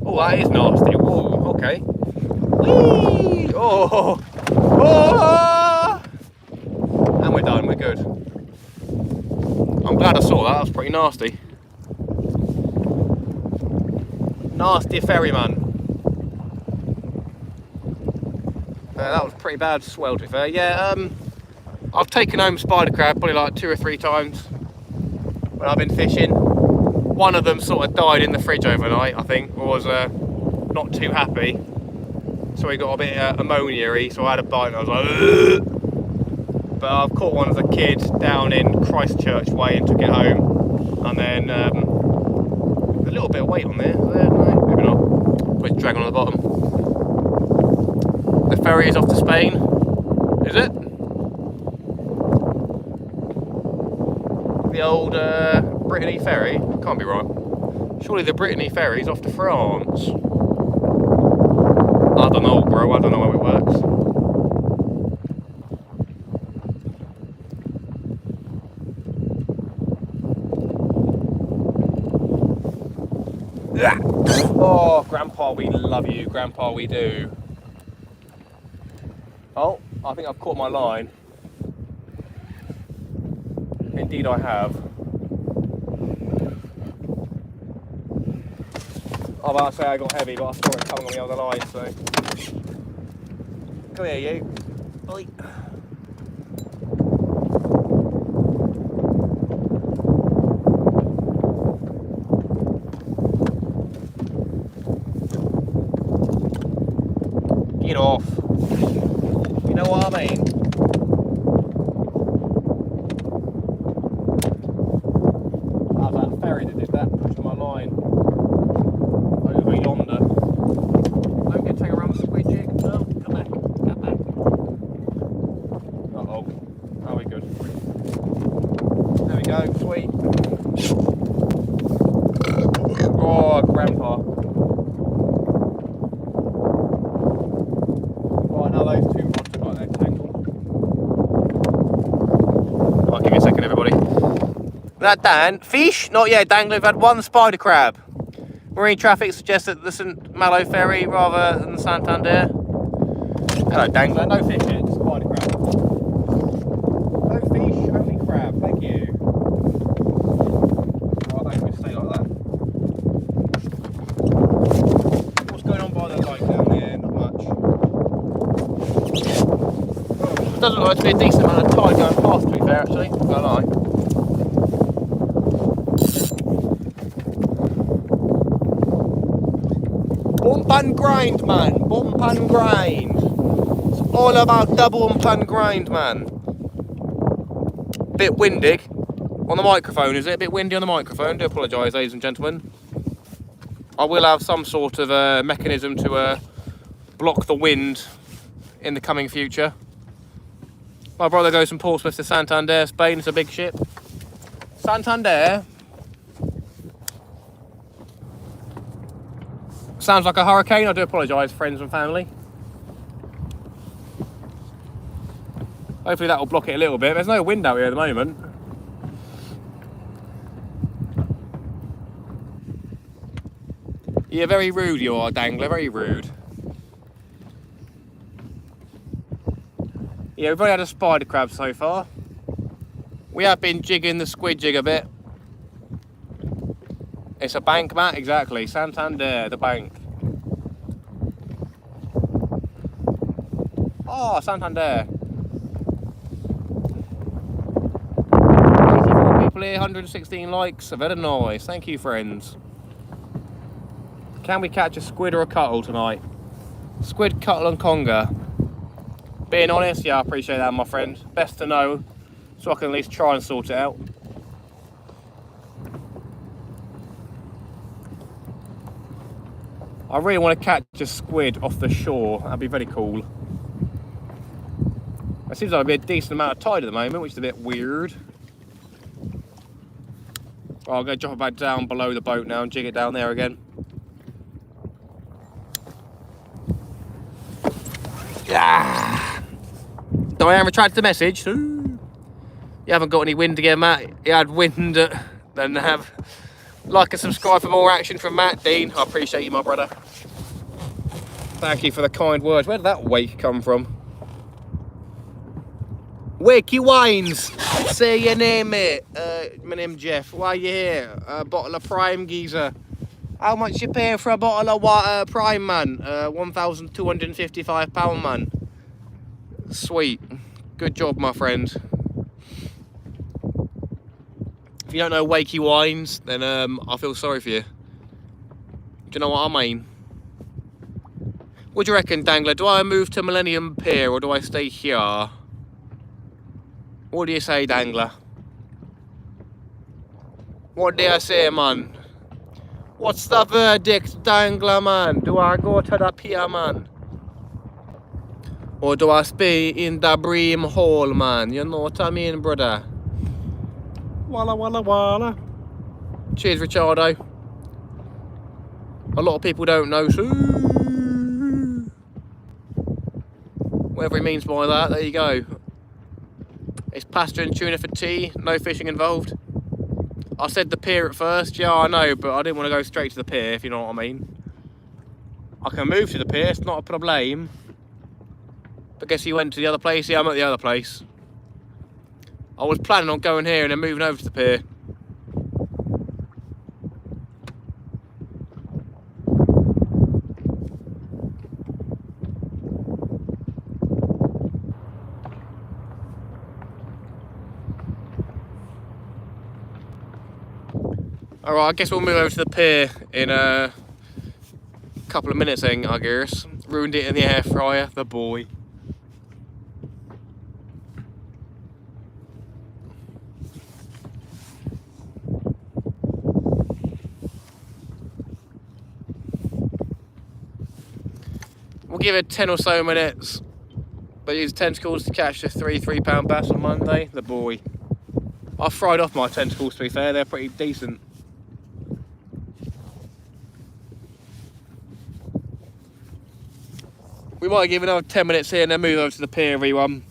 Oh, that is nasty. Whoa, okay. Whee! Oh! Oh! And we're done, we're good. I'm glad I saw that, that was pretty nasty. Nasty ferryman. That was pretty bad swell, to be fair. Yeah, I've taken home spider crab probably like 2 or 3 times when I've been fishing. One of them sort of died in the fridge overnight, I think, or was not too happy. So he got a bit ammonia-y, so I had a bite and I was like, ugh! But I've caught one as a kid down in Christchurch way and took it home. And then a little bit of weight on there. No, maybe not. Let's drag on the bottom. The ferry is off to Spain. Is it? The old Brittany ferry? Can't be right. Surely the Brittany ferry's off to France. I don't know, bro. I don't know how it works. Oh, Grandpa, we love you. Grandpa, we do. Oh, I think I've caught my line. Indeed I have. I was about to say I got heavy, but I saw it coming on the other line, so. Come here, you. Oi. Get off. You know what I mean? That was that ferry that did that, pushing my line over yonder. Don't get taken around the squid jig. No, come back, come back. Uh-oh. Are we good? There we go, sweet. Oh, Grandpa. Right, now those two rods have got their tangle. I'll give you a second, everybody. That Dan, fish? Not yet, Dangler. We've had 1 spider crab. Marine traffic suggests that the St Malo ferry rather than the Santander. Hello, Dangler. No fish yet, just spider crab. No fish, only crab. Thank you. Oh, I don't think we stay like that. What's going on by the light down there? Not much. It doesn't look like to be a decent amount of tide going past, to be fair, actually. Not gonna lie. Bump and grind, man. Bump and grind. It's all about the bump and grind, man. Bit windy on the microphone, is it? A bit windy on the microphone. Do apologise, ladies and gentlemen. I will have some sort of mechanism to block the wind in the coming future. My brother goes from Portsmouth to Santander, Spain. It's a big ship. Santander. Sounds like a hurricane. I do apologise, friends and family. Hopefully that will block it a little bit. There's no wind out here at the moment. You're very rude, you are, Dangler. Very rude. Yeah, we've only had a spider crab so far. We have been jigging the squid jig a bit. It's a bank, Matt, exactly. Santander, the bank. Oh, Santander. 84 people here, 116 likes. Very nice. Thank you, friends. Can we catch a squid or a cuttle tonight? Squid, cuttle and conger. Being honest, yeah, I appreciate that, my friend. Best to know, so I can at least try and sort it out. I really want to catch a squid off the shore. That'd be very cool. It seems like there'll be a decent amount of tide at the moment, which is a bit weird. Oh, I'm going to drop it back down below the boat now and jig it down there again. Ah. Diane retracted the message. Ooh. You haven't got any wind again, Matt. You had wind, then have like and subscribe for more action from Matt. Dean, I appreciate you, my brother. Thank you for the kind words. Where did that wake come from? Wakey Wines. Say your name, mate. My name's Jeff. Why are you here? A bottle of Prime, geezer. How much you paying for a bottle of water, Prime, man? £1,255, man. Sweet. Good job, my friend. If you don't know Wakey Wines, then I feel sorry for you. Do you know what I mean? What do you reckon, Dangler? Do I move to Millennium Pier or do I stay here? What do you say, Dangler? What do I say, man? What's the verdict, Dangler, man? Do I go to the pier, man? Or do I stay in the bream hole, man? You know what I mean, brother? Walla, walla, walla. Cheers, Richardo. A lot of people don't know, so... whatever he means by that, there you go. It's pasta and tuna for tea, no fishing involved. I said the pier at first, yeah, I know, but I didn't want to go straight to the pier, if you know what I mean. I can move to the pier, it's not a problem. But guess you went to the other place? Yeah, I'm at the other place. I was planning on going here and then moving over to the pier. Alright, I guess we'll move over to the pier in a couple of minutes, I guess. Ruined it in the air fryer, the boy. We'll give it 10 or so minutes. But use tentacles to catch the £3 bass on Monday, the boy. I fried off my tentacles, to be fair, they're pretty decent. We might give another 10 minutes here and then move over to the pier, everyone.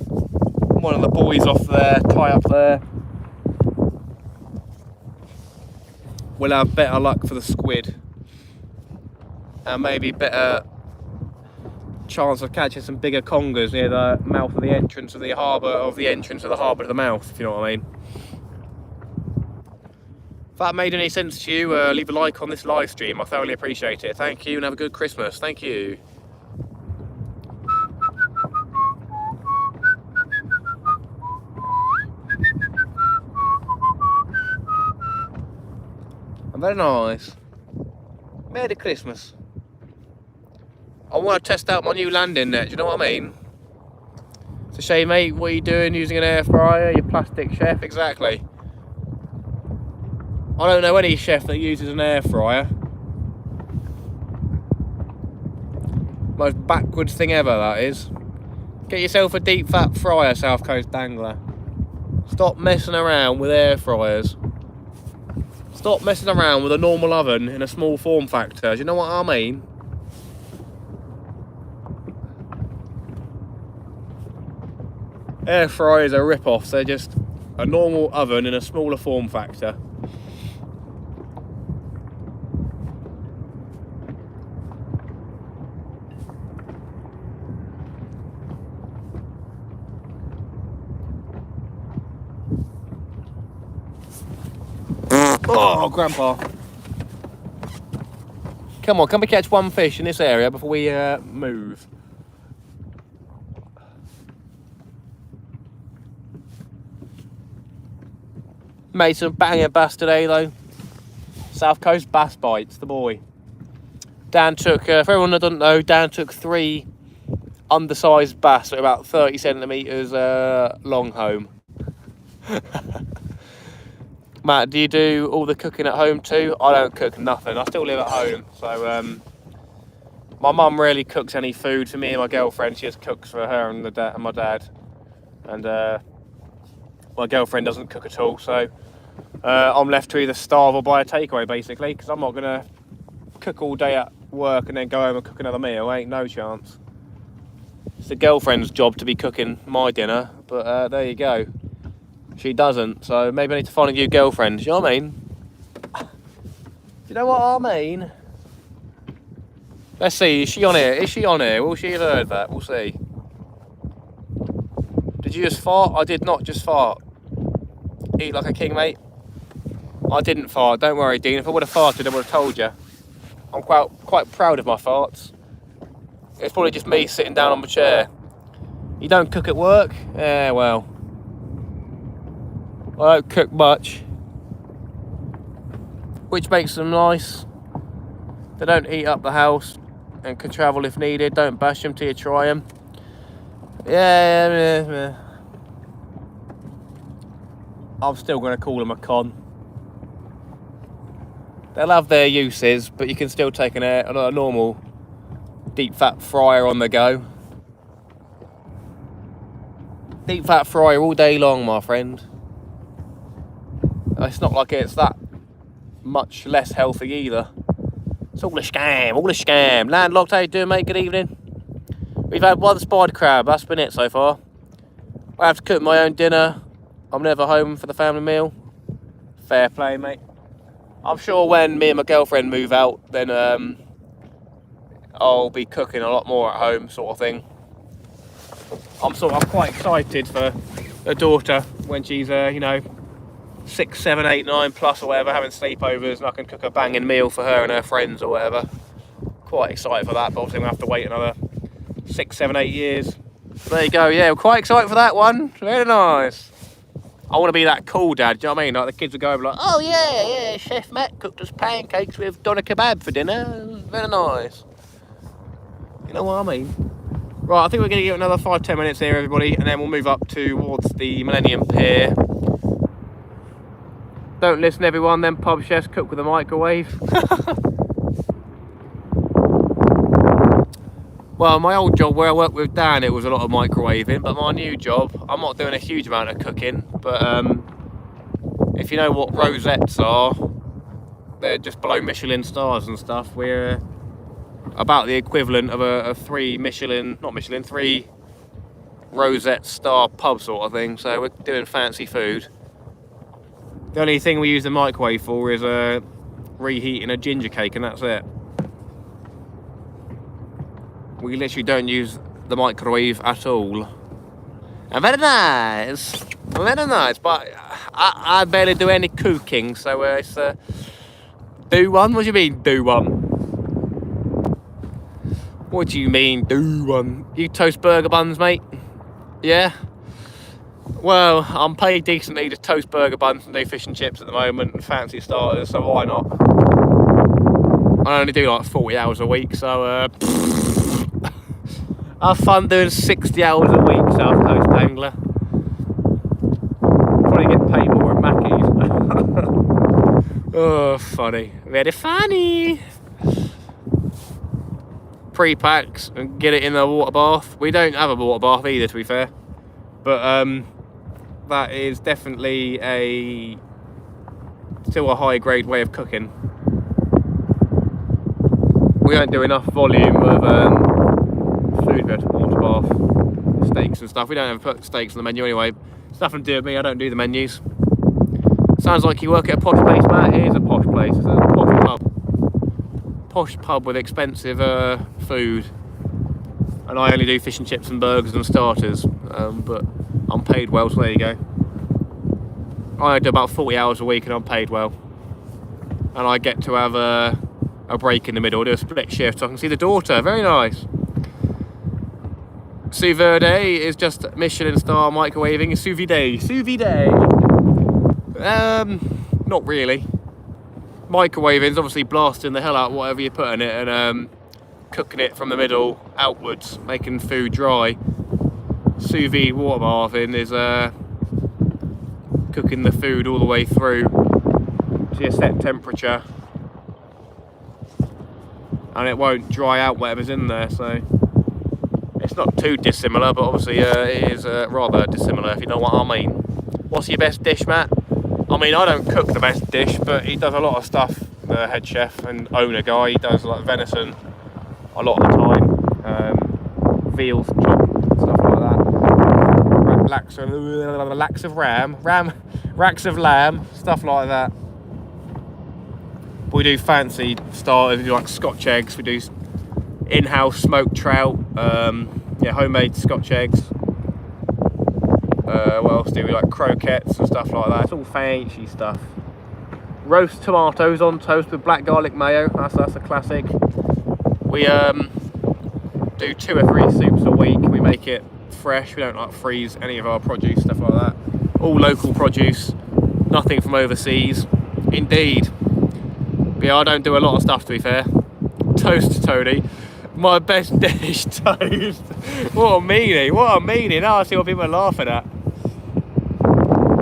One of the buoys off there, tie up there. We'll have better luck for the squid. And maybe better chance of catching some bigger congers near the mouth of the entrance of the harbour, to the mouth, if you know what I mean. If that made any sense to you, leave a like on this live stream. I thoroughly appreciate it. Thank you and have a good Christmas. Thank you. Very nice. Merry Christmas. I want to test out my new landing net, do you know what I mean? It's a shame, mate. What are you doing using an air fryer? You're plastic chef, exactly. I don't know any chef that uses an air fryer. Most backwards thing ever, that is. Get yourself a deep fat fryer, South Coast Dangler. Stop messing around with air fryers. Stop messing around with a normal oven in a small form factor. Do you know what I mean? Air fryers are rip-offs. They're just a normal oven in a smaller form factor. Oh, Grandpa. Come on, can we catch one fish in this area before we move? Made some banging bass today, though. South Coast bass bites, the boy. Dan took, for everyone that doesn't know, Dan took 3 undersized bass at about 30 centimetres long home. Matt, do you do all the cooking at home too? I don't cook nothing. I still live at home, so my mum rarely cooks any food for me and my girlfriend. She just cooks for her and my dad. And my girlfriend doesn't cook at all, so I'm left to either starve or buy a takeaway, basically, because I'm not going to cook all day at work and then go home and cook another meal. Ain't no chance. It's the girlfriend's job to be cooking my dinner, but there you go. She doesn't, so maybe I need to find a new girlfriend. Do you know what I mean? Do you know what I mean? Let's see, is she on here? Is she on here? Will she have heard that? We'll see. Did you just fart? I did not just fart. Eat like a king, mate. I didn't fart, don't worry, Dean. If I would have farted, I would have told you. I'm quite proud of my farts. It's probably just me sitting down on my chair. You don't cook at work? Yeah, well. I don't cook much. Which makes them nice. They don't eat up the house and can travel if needed. Don't bash them till you try them. Yeah. I'm still going to call them a con. They'll have their uses, but you can still take a normal deep fat fryer on the go. Deep fat fryer all day long, my friend. It's not like it's that much less healthy either. It's all a scam, all a scam. Landlocked, how you doing, mate? Good evening. We've had one spider crab, that's been it so far. I have to cook my own dinner. I'm never home for the family meal. Fair play, mate. I'm sure when me and my girlfriend move out, then I'll be cooking a lot more at home, sort of thing. I'm quite excited for a daughter when she's, 6, 7, 8, 9 plus or whatever, having sleepovers, and I can cook a banging meal for her and her friends or whatever. Quite excited for that, but obviously I'm going to have to wait another 6, 7, 8 years. There you go, yeah, we're quite excited for that one. Very nice. I want to be that cool dad, do you know what I mean? Like the kids will go over like, oh yeah, Chef Matt cooked us pancakes with doner kebab for dinner. Very nice. You know what I mean? Right, I think we're going to give it another 5-10 minutes here, everybody, and then we'll move up towards the Millennium Pier. Don't listen, everyone, them pub chefs cook with a microwave. Well, my old job where I worked with Dan, it was a lot of microwaving, but my new job, I'm not doing a huge amount of cooking, but if you know what rosettes are, they're just below Michelin stars and stuff. We're about the equivalent of a 3 rosette star pub sort of thing, so we're doing fancy food. The only thing we use the microwave for is reheating a ginger cake, and that's it. We literally don't use the microwave at all. And very nice, but I barely do any cooking, so it's do one? What do you mean, do one? What do you mean, do one? You toast burger buns, mate? Yeah? Well, I'm paid decently to toast burger buns and do fish and chips at the moment and fancy starters, so why not? I only do like 40 hours a week, so I have fun doing 60 hours a week, South Coast Angler. Probably get paid more at Mackey's. Oh, funny. Very funny. Pre-packs and get it in the water bath. We don't have a water bath either, to be fair. But that is definitely still a high grade way of cooking. We don't do enough volume of food. We have to water bath steaks and stuff. We don't ever put steaks on the menu anyway. It's nothing to do with me, I don't do the menus. Sounds like you work at a posh place, Matt. It is a posh place. It's a posh pub. Posh pub with expensive food. And I only do fish and chips and burgers and starters. But I'm paid well, so there you go. I do about 40 hours a week and I'm paid well. And I get to have a break in the middle, do a split shift so I can see the daughter. Very nice. Sous vide is just Michelin star microwaving. Sous vide. Sous vide. Not really. Microwaving is obviously blasting the hell out of whatever you put in it and cooking it from the middle outwards, making food dry. Sous vide water bathing is cooking the food all the way through to a set temperature, and it won't dry out whatever's in there, so it's not too dissimilar, but obviously it is rather dissimilar, if you know what I mean. What's your best dish, Matt? I mean, I don't cook the best dish, but he does a lot of stuff, the head chef and owner guy. He does like venison a lot of the time, veal chop, stuff like that. Lacks of racks of lamb, stuff like that. We do fancy starters, we do like Scotch eggs, we do in-house smoked trout, yeah, homemade Scotch eggs. What else do we like? Croquettes and stuff like that. It's all fancy stuff. Roast tomatoes on toast with black garlic mayo. That's a classic. We do 2 or 3 soups a week. We make it fresh. We don't like freeze any of our produce, stuff like that. All local produce. Nothing from overseas. Indeed. But yeah, I don't do a lot of stuff, to be fair. Toast, Tony. My best dish, toast. What a meanie. What a meanie. Now I see what people are laughing at.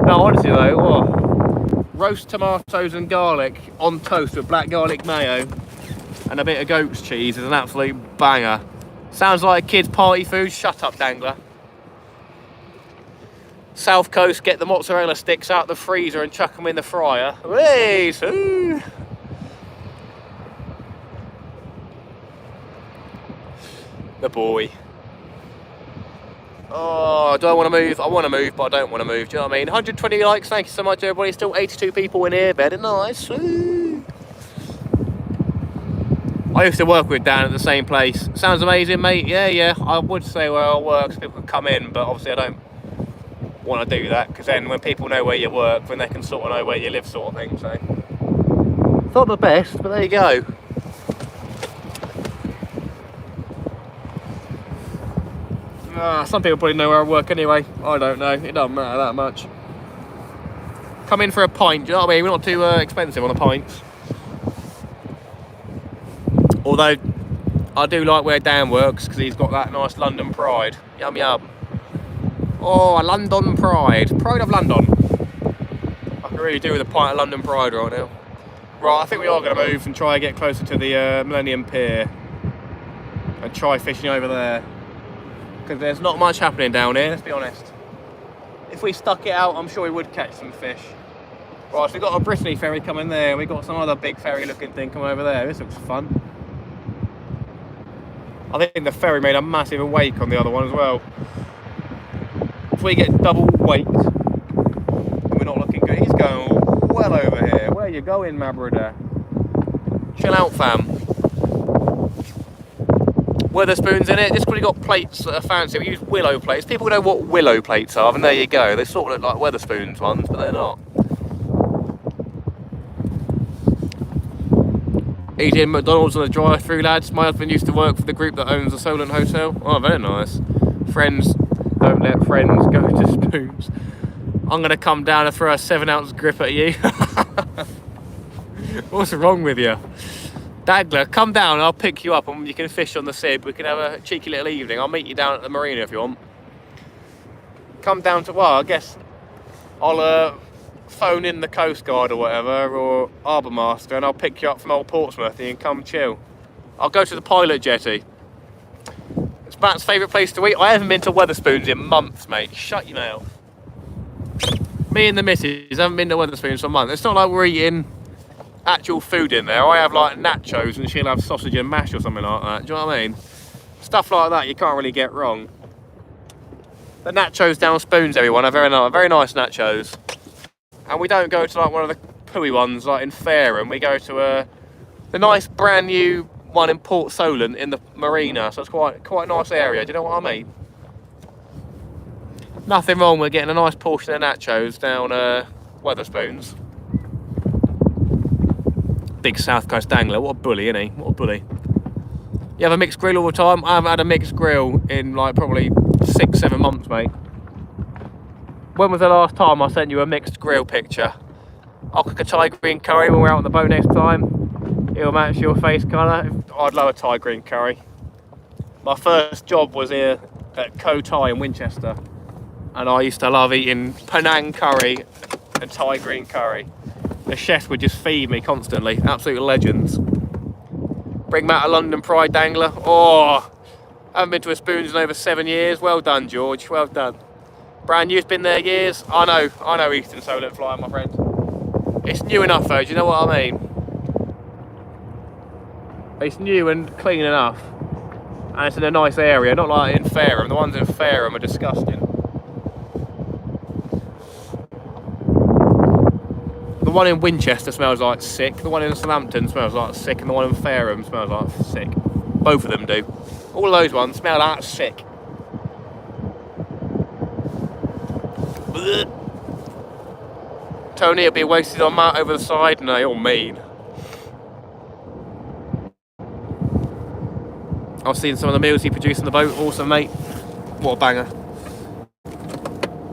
No, honestly though, what? Roast tomatoes and garlic on toast with black garlic mayo and a bit of goat's cheese is an absolute banger. Sounds like a kid's party food. Shut up, Dangler. South Coast, get the mozzarella sticks out the freezer and chuck them in the fryer. Whee! The boy. Oh, do I want to move? I want to move, but I don't want to move. Do you know what I mean? 120 likes. Thank you so much, everybody. Still 82 people in here. Very nice. Ooh. I used to work with Dan at the same place. Sounds amazing, mate. Yeah. I would say where I work so people can come in, but obviously I don't want to do that because then when people know where you work, then they can sort of know where you live, sort of thing. So it's not the best, but there you go. Some people probably know where I work anyway. I don't know. It doesn't matter that much. Come in for a pint. Do you know what I mean? We're not too expensive on the pints. Although I do like where Dan works because he's got that nice London pride. Yum yum. Oh, London pride. Pride of London. I can really do with a pint of London pride right now. Right, I think we are going to move and try and get closer to the Millennium Pier and try fishing over there. Because there's not much happening down here, let's be honest. If we stuck it out, I'm sure we would catch some fish. Right, so we've got a Brittany ferry coming there. We've got some other big ferry looking thing coming over there. This looks fun. I think the ferry made a massive wake on the other one as well. If we get double waked, we're not looking good. He's going well over here. Where are you going, my brother? Chill out, fam. Weatherspoons in it, just because we got plates that are fancy. We use willow plates. People know what willow plates are, and there you go. They sort of look like Weatherspoons ones, but they're not. Eating McDonald's on the drive-through, lads. My husband used to work for the group that owns the Solent Hotel. Oh, very nice. Friends, don't let friends go to spoons. I'm going to come down and throw a 7-ounce grip at you. What's wrong with you? Dagler, come down and I'll pick you up and you can fish on the Sib. We can have a cheeky little evening. I'll meet you down at the marina if you want. Come down to, well, I guess I'll phone in the Coast Guard or whatever, or Harbour Master, and I'll pick you up from old Portsmouth and you can come chill. I'll go to the pilot jetty. It's Matt's favourite place to eat. I haven't been to Weatherspoons in months, mate. Shut your mouth. Me and the missus haven't been to Weatherspoons for months. It's not like we're eating actual food in there. I have like nachos and she'll have sausage and mash or something like that. Do you know what I mean? Stuff like that you can't really get wrong. The nachos down spoons, everyone, are very nice nachos. And we don't go to like one of the pooey ones like in Fareham. We go to the nice brand new one in Port Solent in the marina. So it's quite a nice area. Do you know what I mean? Nothing wrong with getting a nice portion of nachos down Weatherspoons. Big South Coast angler, what a bully, isn't he? What a bully. You have a mixed grill all the time? I haven't had a mixed grill in like probably 6-7 months, mate. When was the last time I sent you a mixed grill picture? I'll cook a Thai green curry when we're out on the boat next time. It'll match your face colour. I'd love a Thai green curry. My first job was here at Koh Thai in Winchester. And I used to love eating Penang curry and Thai green curry. The chefs would just feed me constantly. Absolute legends. Bring Matt a London Pride dangler. Oh, haven't been to a Spoons in over 7 years. Well done, George. Well done. Brand new's been there years. I know Eastern Solent Fly, my friend. It's new enough though, do you know what I mean? It's new and clean enough. And it's in a nice area, not like in Fareham. The ones in Fareham are disgusting. The one in Winchester smells like sick. The one in Southampton smells like sick. And the one in Fareham smells like sick. Both of them do. All of those ones smell like sick. Blech. Tony will be wasted on that over the side. No, you're mean. I've seen some of the meals he produced on the boat. Awesome, mate. What a banger.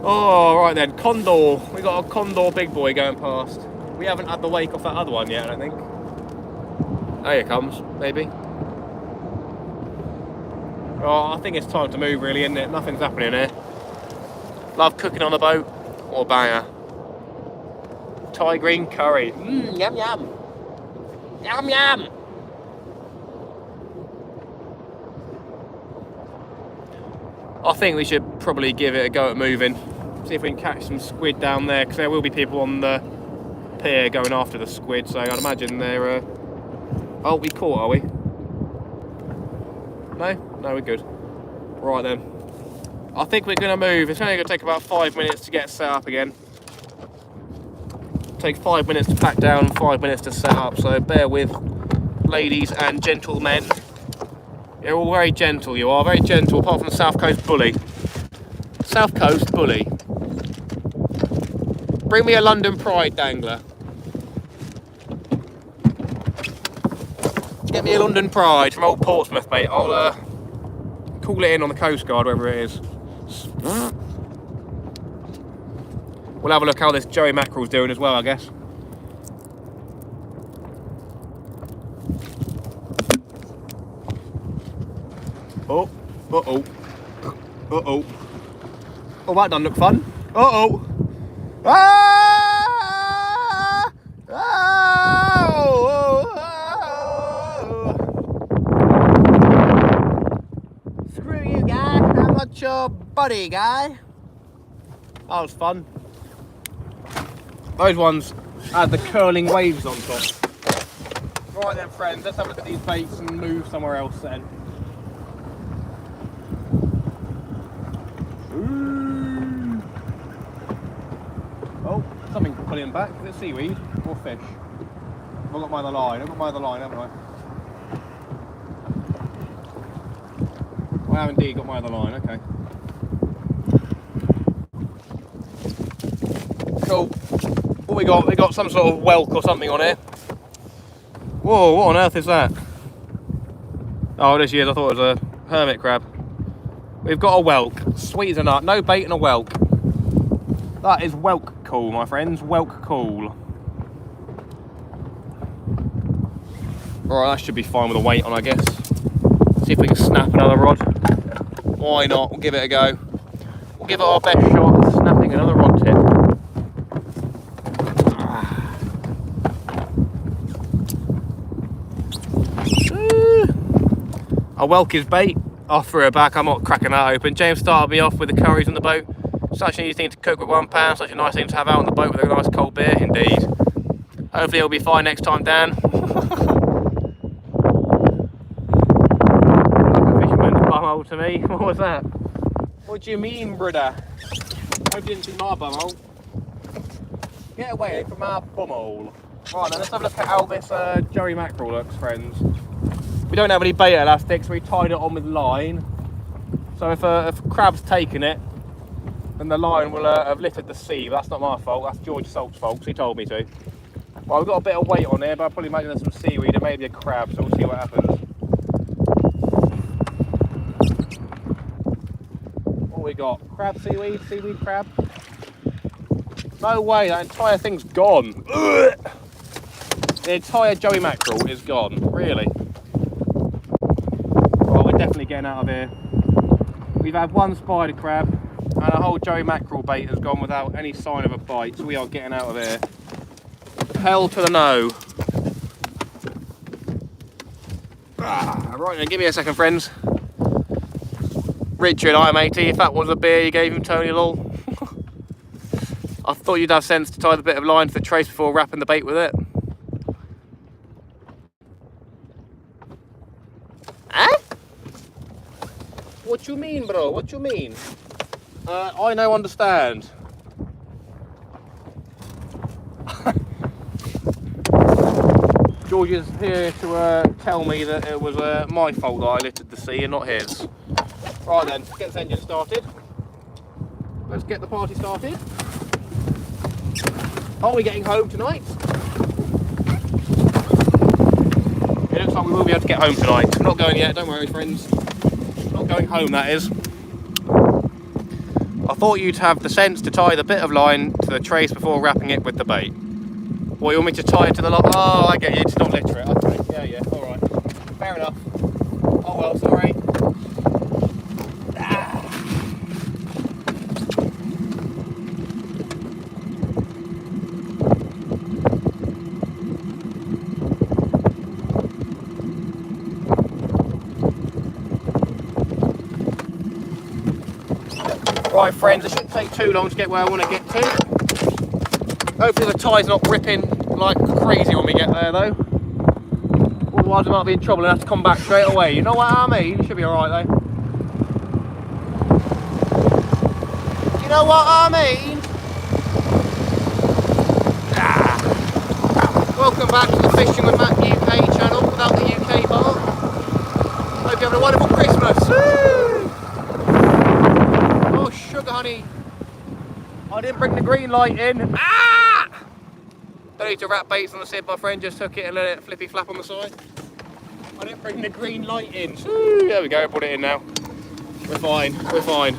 Oh, right then. Condor. We got a Condor big boy going past. We haven't had the wake off that other one yet, I don't think. Oh, here it comes, maybe. Oh, I think it's time to move, really, isn't it? Nothing's happening here. Love cooking on the boat. What a banger. Thai green curry. Mmm, yum yum. Yum yum. I think we should probably give it a go at moving. See if we can catch some squid down there, because there will be people on the pier going after the squid, so I'd imagine they're... Oh, we caught, are we? No? No, we're good. Right then. I think we're going to move. It's only going to take about 5 minutes to get set up again. Take 5 minutes to pack down and 5 minutes to set up, so bear with, ladies and gentlemen. You're all very gentle, you are. Very gentle, apart from the South Coast bully. South Coast bully. Bring me a London Pride dangler. Get me a London Pride from old Portsmouth, mate. I'll call it in on the Coast Guard, wherever it is. We'll have a look how this Joey Mackerel's doing as well, I guess. Oh, uh-oh. Uh-oh. Oh, that doesn't look fun. Uh-oh. Ah! Oh! Screw you, guy. I'm not your buddy, guy. That was fun. Those ones had the curling waves on top. Right then, friends, let's have a look at these baits and move somewhere else then. Ooh. Oh, something pulling back. Is it seaweed or fish? I've got my other line. I've got my other line, haven't I? I have indeed got my other line. Okay. Cool. What we got? We got some sort of whelk or something on here. Whoa! What on earth is that? Oh, this is. I thought it was a hermit crab. We've got a whelk. Sweet as a nut. No bait and a whelk. That is whelk cool, my friends. Whelk cool. Alright, that should be fine with a weight on, I guess. See if we can snap another rod. Why not? We'll give it a go. We'll give it our best shot at snapping another rod tip. A whelk is bait. I threw it back, I'm not cracking that open. James started me off with the curries on the boat. Such an easy thing to cook with £1, such a nice thing to have out on the boat with a nice cold beer, indeed. Hopefully it'll be fine next time, Dan. Like a fisherman's bumhole to me. What was that? What do you mean, brother? Hope you didn't see my bumhole. Get away from our bumhole. Right then, let's have a look at how this Joey Mackerel looks, friends. We don't have any bait elastics, so we tied it on with line. So if a crab's taken it, then the line will have littered the sea. But that's not my fault, that's George Salt's fault, so he told me to. Well, we've got a bit of weight on there, but I'll probably imagine there's some seaweed and maybe a crab, so we'll see what happens. What we got? Crab, seaweed, seaweed, crab? No way, that entire thing's gone. Ugh. The entire Joey Mackerel is gone, really. Well, we're definitely getting out of here. We've had one spider crab and a whole Joey Mackerel bait has gone without any sign of a bite, so we are getting out of here. Hell to the no. Right then, give me a second, friends. Richard, I'm 80. If that was a beer you gave him, Tony lol. I thought you'd have sense to tie the bit of line to the trace before wrapping the bait with it. Huh? What you mean, bro? What you mean? I no understand. George is here to tell me that it was my fault that I littered the sea and not his. Right then, get this engine started. Let's get the party started. Are we getting home tonight? It looks like we will be able to get home tonight. We're not going yet, don't worry friends. Not going home, that is. I thought you'd have the sense to tie the bit of line to the trace before wrapping it with the bait. What, you want me to tie it to the line? Oh, I get you, it's not literate. Okay, yeah, alright. Fair enough. Oh well, sorry. Right friends, it shouldn't take too long to get where I want to get to. Hopefully the tie's not ripping like crazy when we get there though. Otherwise I might be in trouble and have to come back straight away. You know what I mean? It should be alright though. You know what I mean? Welcome back to the Fishing with Matt UK channel without the UK part. Hope you're having a wonderful Christmas. Woo! Oh sugar honey. I didn't bring the green light in. Ah! Don't need to wrap baits on the sib, my friend. Just hook it and let it flippy flap on the side. I didn't bring the green light in. Woo! There we go, put it in now. We're fine, we're fine.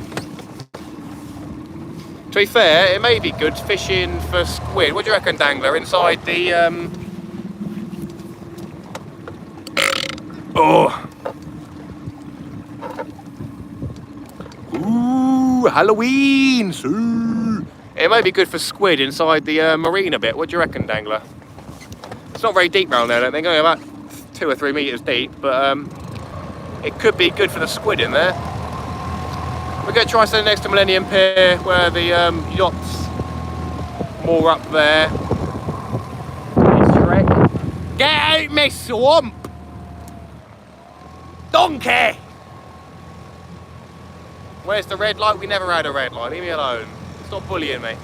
To be fair, it may be good fishing for squid. What do you reckon, Dangler? Inside the oh. Ooh, Halloween! Ooh. It may be good for squid inside the marine a bit. What do you reckon, Dangler? It's not very deep round there, I don't think. Only about 2 or 3 metres deep, but it could be good for the squid in there. We're going to try standing next to Millennium Pier where the yacht's more up there. Get out me swamp! Donkey! Where's the red light? We never had a red light. Leave me alone. Stop bullying me.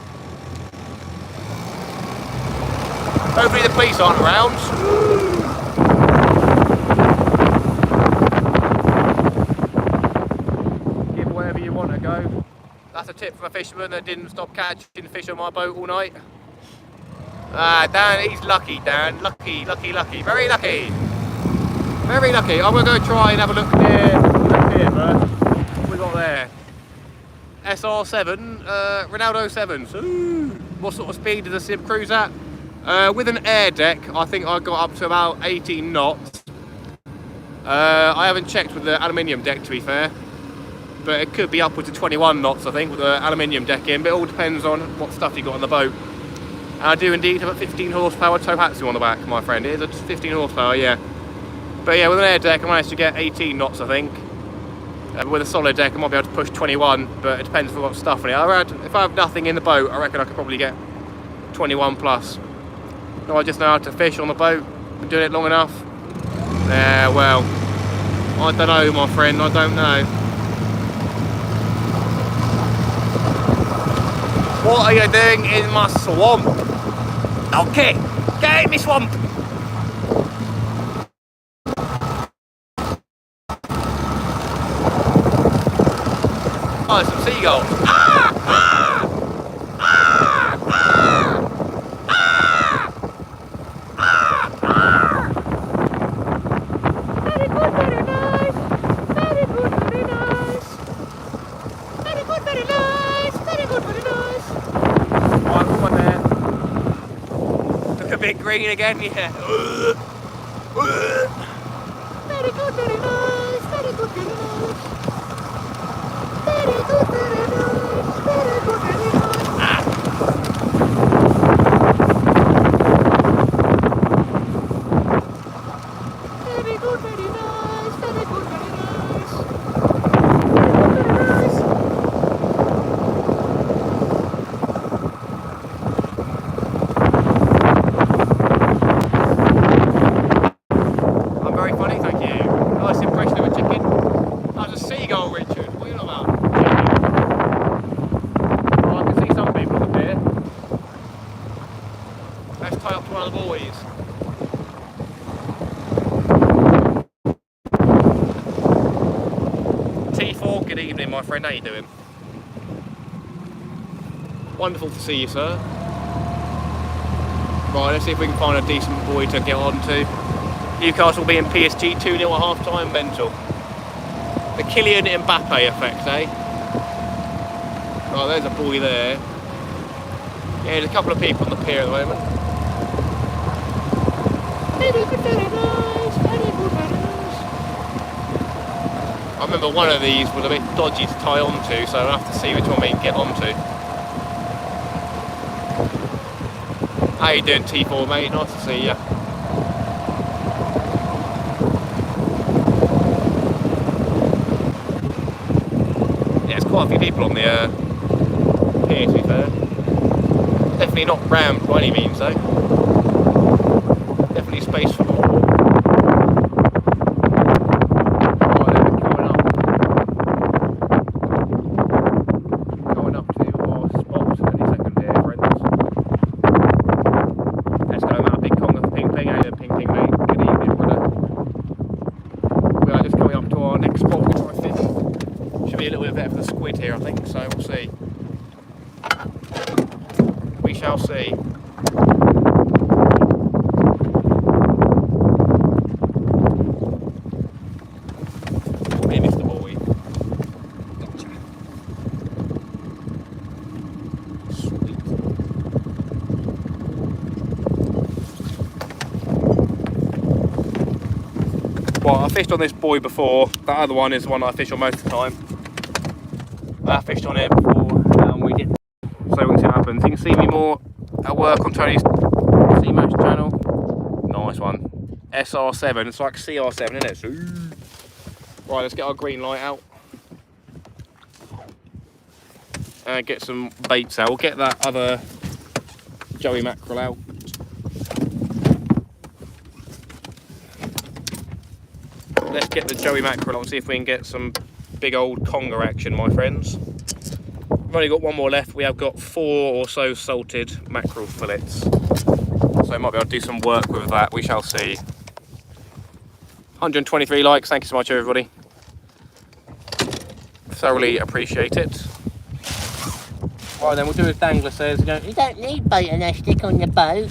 Hopefully the police aren't around. Give wherever you want to go. That's a tip from a fisherman that didn't stop catching fish on my boat all night. Ah, Dan, he's lucky, Dan. Lucky, lucky, lucky. Very lucky. Very lucky. I'm going to go try and have a look here first. What we got there? SR7, Ronaldo 7s. Ooh. What sort of speed does the Sib cruise at? With an air deck, I think I got up to about 18 knots. I haven't checked with the aluminium deck, to be fair. But it could be upwards of 21 knots, I think, with the aluminium deck in. But it all depends on what stuff you got on the boat. And I do indeed have a 15 horsepower Tohatsu on the back, my friend. It is a 15 horsepower, yeah. But yeah, with an air deck, I managed to get 18 knots, I think. With a solid deck, I might be able to push 21, but it depends on what stuff in it. If I have nothing in the boat, I reckon I could probably get 21 plus. No, I just know how to fish on the boat. Been doing it long enough. Yeah, well, I don't know, my friend. I don't know. What are you doing in my swamp? Okay, get out of my swamp. Oh, there's some seagulls. Ah! Ah! Ah! Ah! Ah! Ah! Very good, very nice. Very good, very nice. Very good, very nice. Very good, very nice. Right, one there. Look a bit green again, yeah. Very good, very nice. Very good, very nice. Very good, very nice. Very good, very nice. Ah. Very good, very nice. Very good, very nice. Very good, very nice. Good evening, my friend. How you doing? Wonderful to see you, sir. Right, let's see if we can find a decent buoy to get on to. Newcastle being PSG 2-0 at half-time. Mental. The Kylian Mbappe effect, eh? Right, there's a buoy there. Yeah, there's a couple of people on the pier at the moment. Very good, very nice. Very good, very nice. I remember one of these was a bit dodgy to tie onto, so I'll have to see which one we can get onto. How you doing, T4, mate? Nice to see you. Yeah, there's quite a few people on the pier, to be fair. Definitely not rammed by any means, though. Definitely space for more. Right then, coming up to our spot any second here, friends. Let's go, Matt. Big conger, ping ping, hey there, ping ping, mate. Good evening, brother. We are just coming up to our next spot, which I think should be a little bit better for the squid here, I think, so we'll see. We shall see. Hey, Mr. Boy. Sweet. Well, I fished on this buoy before. That other one is the one I fish on most of the time. I fished on it before and we didn't. So we'll see what happens. You can see me more at work on Tony's Sea Match channel. Nice one. SR7, it's like CR7, isn't it? So, right, let's get our green light out. And get some baits out. We'll get that other Joey mackerel out. Let's get the Joey mackerel and see if we can get some big old conger action, my friends. We've only got one more left. We have got 4 or so salted mackerel fillets, so I might be able to do some work with that. We shall see. 123 likes, thank you so much, everybody. Thoroughly appreciate it. Right then, we'll do as Dangler says, you don't need bait elastic on your boat.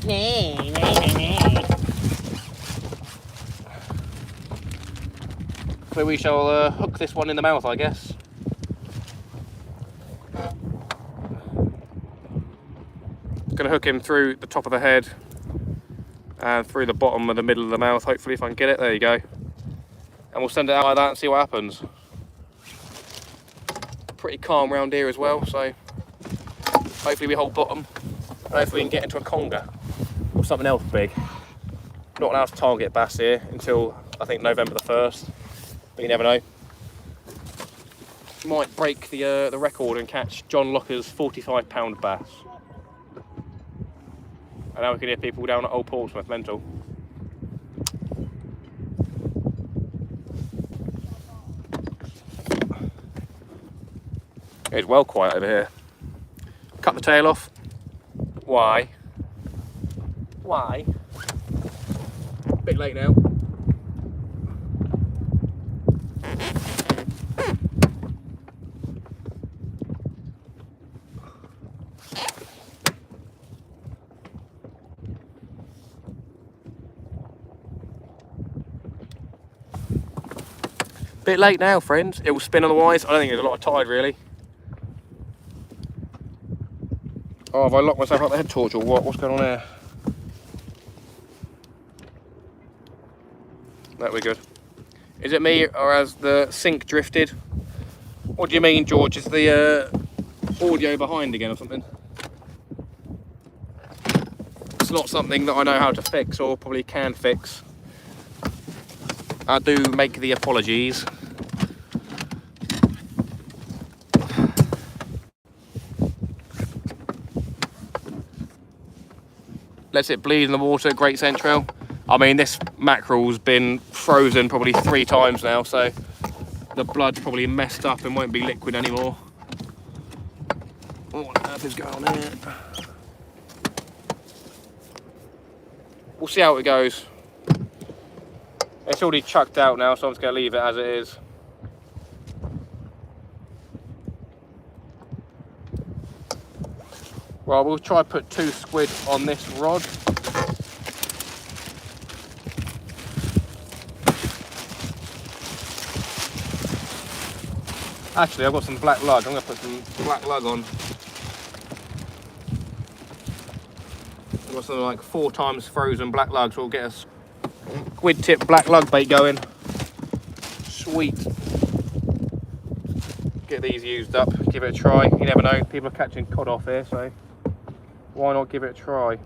So we shall hook this one in the mouth, I guess. Going to hook him through the top of the head and through the bottom of the middle of the mouth, hopefully, if I can get it. There you go. And we'll send it out like that and see what happens. Pretty calm round here as well, so hopefully we hold bottom and hopefully we can get into a conger or something else big. Not allowed to target bass here until I think November the 1st, but you never know. Might break the record and catch John Locker's 45-pound bass. And now we can hear people down at Old Portsmouth, mental. It's well quiet over here. Cut the tail off. Why? Why? Bit late now. Bit late now, friends. It will spin otherwise. I don't think there's a lot of tide, really. Oh, have I locked myself up the head torch or what? What's going on here? No, we're good. Is it me or has the sink drifted? What do you mean, George? Is the audio behind again or something? It's not something that I know how to fix or probably can fix. I do make the apologies. Lets it bleed in the water, great central. I mean, this mackerel's been frozen probably 3 times now, so the blood's probably messed up and won't be liquid anymore. What on earth is going on here? We'll see how it goes. It's already chucked out now, so I'm just going to leave it as it is. Well, we'll try put 2 squid on this rod. Actually, I've got some black lug. I'm going to put some black lug on. I've got something like 4 times frozen black lug, so we'll get a squid tip black lug bait going. Sweet. Get these used up, give it a try. You never know, people are catching cod off here, so why not give it a try?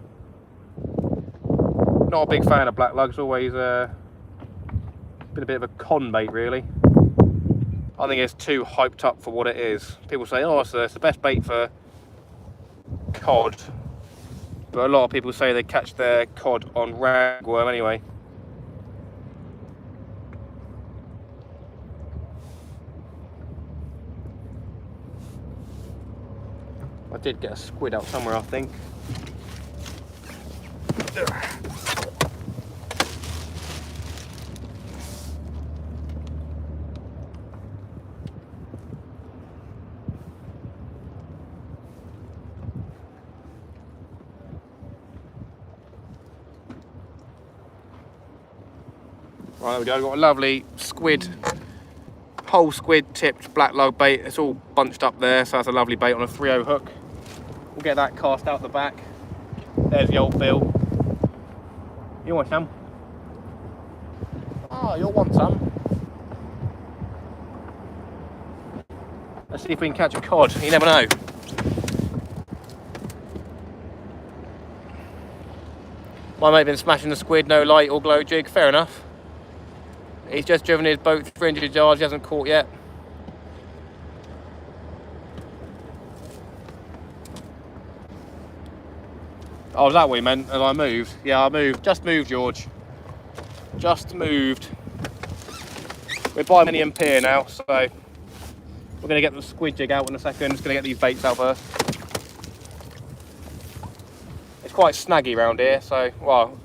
Not a big fan of black lugs, always been a bit of a con bait really. I think it's too hyped up for what it is. People say, oh, it's the best bait for cod. But a lot of people say they catch their cod on ragworm anyway. I did get a squid out somewhere, I think. Right, there we go. I've got a lovely squid, whole squid tipped black lug bait. It's all bunched up there, so that's a lovely bait on a 3/0 hook. We'll get that cast out the back. There's the old bill. You want some? Oh, you'll want some. Let's see if we can catch a cod. You never know. My mate been smashing the squid, no light or glow jig. Fair enough. He's just driven his boat 300 yards, he hasn't caught yet. Oh, is that what you meant? And I moved? Yeah, I moved. Just moved, George. Just moved. We're by Millennium Pier now, so we're going to get the squid jig out in a second. Just going to get these baits out first. It's quite snaggy around here, so, well,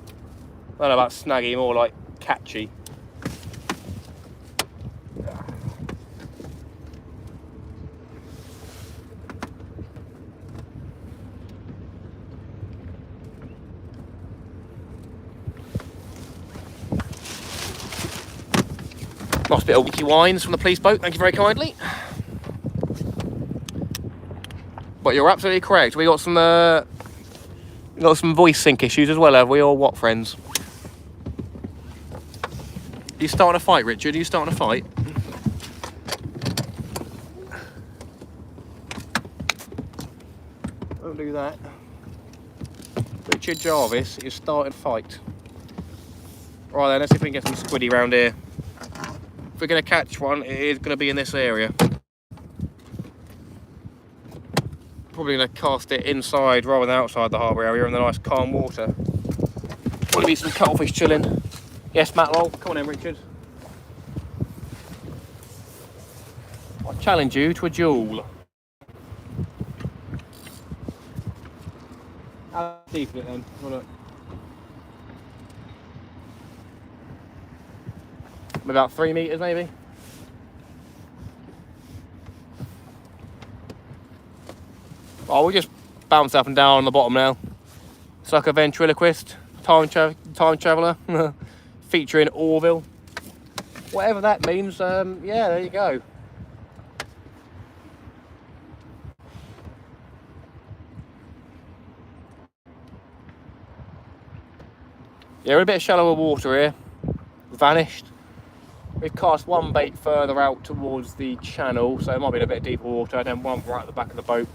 I don't know about snaggy, more like catchy. Nice bit of wiki wines from the police boat, thank you very kindly. But you're absolutely correct. We got some voice sync issues as well, have we? Or what, friends? Are you starting a fight, Richard? Are you starting a fight? Don't do that. Richard Jarvis is starting a fight. Right then, let's see if we can get some squiddy round here. If we're going to catch one, it is going to be in this area. Probably going to cast it inside rather than outside the harbour area in the nice calm water. Probably be some cuttlefish chilling. Yes, Matt Lowell, come on in, Richard. I challenge you to a duel. How deep is it then? Have a look. About 3 metres maybe. Oh, we'll just bounce up and down on the bottom now. It's like a ventriloquist, time traveller, featuring Orville. Whatever that means, yeah, there you go. Yeah, we're a bit shallower water here. Vanished. We've cast one bait further out towards the channel, so it might be in a bit deeper water, and then one right at the back of the boat.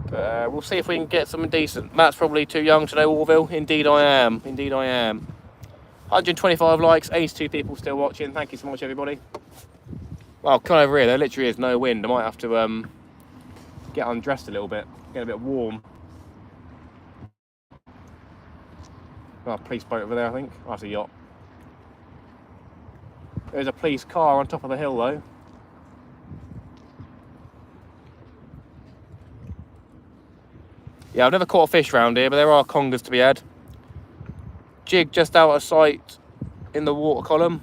But we'll see if we can get something decent. Matt's probably too young to know Orville. Indeed I am. Indeed I am. 125 likes, 82 people still watching. Thank you so much, everybody. Well, come over here. There literally is no wind. I might have to get undressed a little bit. Get a bit warm. Oh, a police boat over there, I think. Oh, that's a yacht. There's a police car on top of the hill though. Yeah, I've never caught a fish round here, but there are congers to be had. Jig just out of sight in the water column.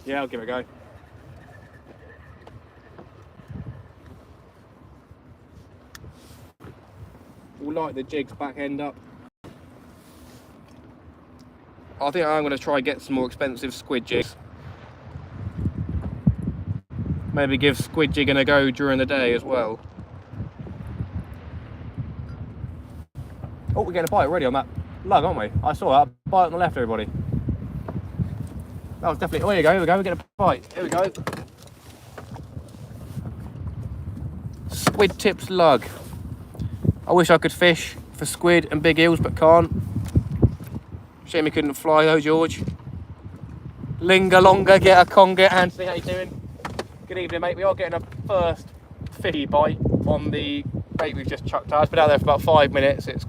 Yeah, I'll give it a go. we'll light the jigs back end up. I think I'm going to try get some more expensive squid jigs. Maybe give squid jigging a go during the day as well. Oh, we're getting a bite already on that lug, aren't we? I saw that bite on the left, everybody. That was definitely. Oh, here we go. Here we go. We're getting a bite. Here we go. Squid tips lug. I wish I could fish for squid and big eels, but can't. Shame he couldn't fly though, George. Linger longer, get a conger. Anthony, how you doing? Good evening, mate. We are getting a first fishy bite on the bait we've just chucked out. It's been out there for about 5 minutes. It's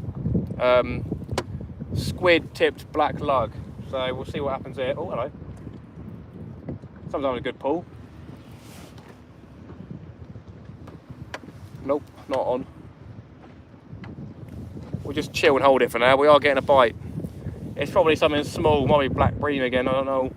squid tipped black lug. So we'll see what happens here. Oh, hello. Sometimes a good pull. Nope, not on. We'll just chill and hold it for now. We are getting a bite. It's probably something small, might be black bream again, I don't know.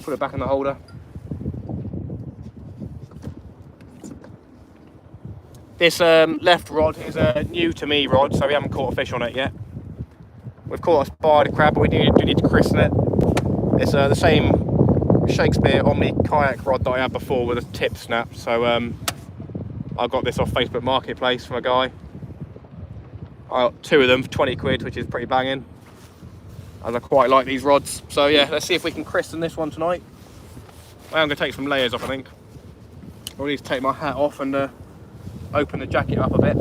Put it back in the holder. This left rod is a new to me rod, so we haven't caught a fish on it yet. We've caught a spider crab, but we do need to christen it. It's the same Shakespeare Omni kayak rod that I had before with a tip snap. So I got this off Facebook Marketplace from a guy. I got 2 of them for 20 quid, which is pretty banging, as I quite like these rods. So yeah, let's see if we can christen this one tonight. I'm going to take some layers off, I think. I'll need to take my hat off and open the jacket up a bit.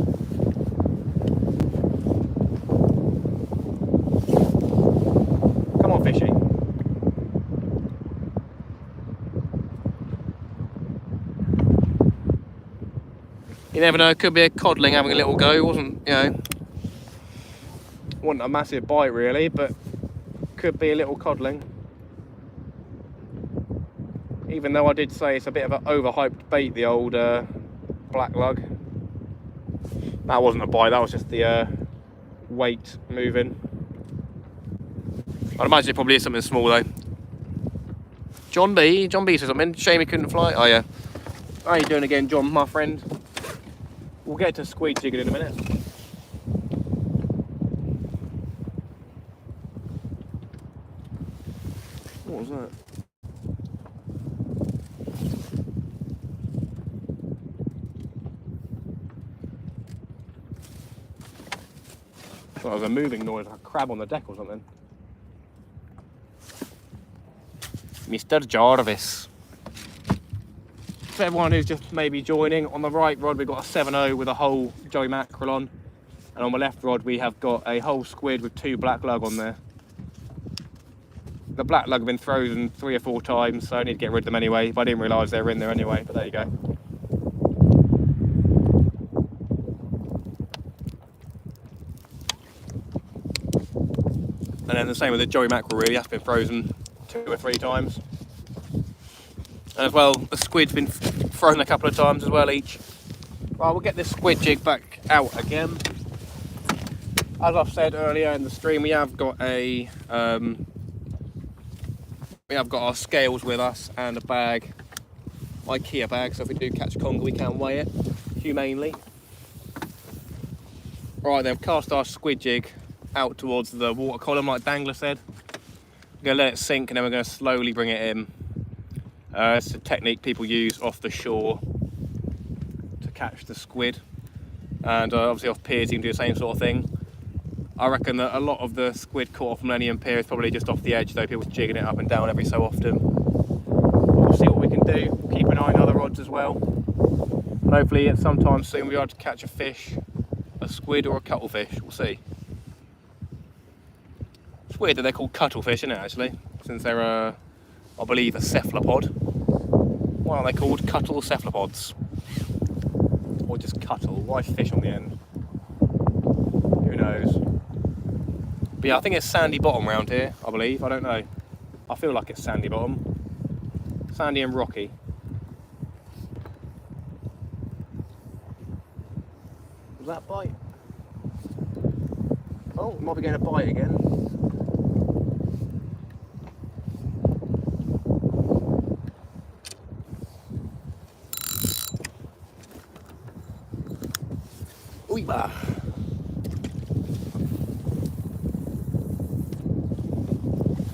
Come on, fishy. You never know, it could be a codling having a little go. Wasn't, you know, wasn't a massive bite really, but could be a little codling. Even though I did say it's a bit of an overhyped bait, the old black lug. That wasn't a bite, that was just the weight moving. I'd imagine it probably is something small though. John B says something. Shame he couldn't fly. Oh yeah. How you doing again, John, my friend? We'll get to squid jigging in a minute. What was that? That was a moving noise, like a crab on the deck or something. Mr. Jarvis. For everyone who's just maybe joining, on the right rod we've got a 7.0 with a whole joey mackerel on, and on the left rod we have got a whole squid with 2 black lug on there. The black lug have been frozen 3 or 4 times, so I need to get rid of them anyway, but I didn't realise they were in there anyway, but there you go. And then the same with the joey mackerel really, that's been frozen 2 or 3 times. And as well, the squid's been frozen a couple of times as well each. Right, we'll get this squid jig back out again. As I've said earlier in the stream, we have got a our scales with us and a bag, IKEA bag, so if we do catch a conger we can weigh it humanely. Right then, cast our squid jig out towards the water column like Dangler said. We're going to let it sink and then we're going to slowly bring it in. It's a technique people use off the shore to catch the squid, and obviously off piers you can do the same sort of thing. I reckon that a lot of the squid caught off Millennium Pier is probably just off the edge though, people jigging it up and down every so often. We'll see what we can do, we'll keep an eye on other rods as well. And hopefully at some time soon we'll be able to catch a fish, a squid or a cuttlefish, we'll see. It's weird that they're called cuttlefish, isn't it, actually? Since they're, I believe, a cephalopod. Why aren't they called cuttle cephalopods? Or just cuttle? Why fish on the end? Who knows? But yeah, I think it's sandy bottom round here, I believe. I don't know. I feel like it's sandy bottom. Sandy and rocky. Was that a bite? Oh, might be getting a bite again. Ooh-bah.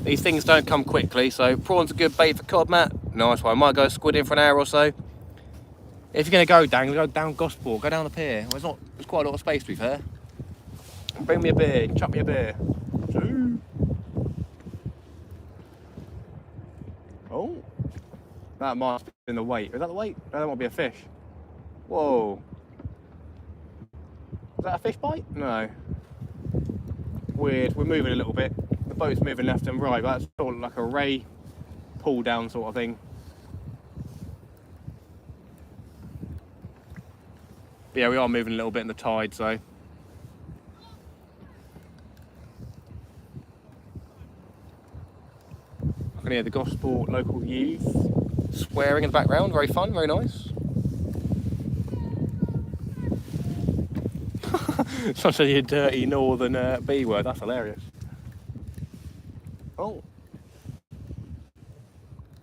These things don't come quickly, so prawn's a good bait for cod, Matt. Nice one. Might go squid in for an hour or so. If you're going to go down, go down Gosport, go down the pier. Well, there's quite a lot of space, to be fair. Bring me a beer, chuck me a beer. Oh, that might have been the weight. Is that the weight? No, that might be a fish. Whoa. Is that a fish bite? No. Weird. We're moving a little bit. The boat's moving left and right, but that's sort of like a ray pull down sort of thing. But yeah, we are moving a little bit in the tide, so. I can hear the Gosport local youth swearing in the background. Very fun, very nice. Such a dirty northern B word, that's hilarious. Oh.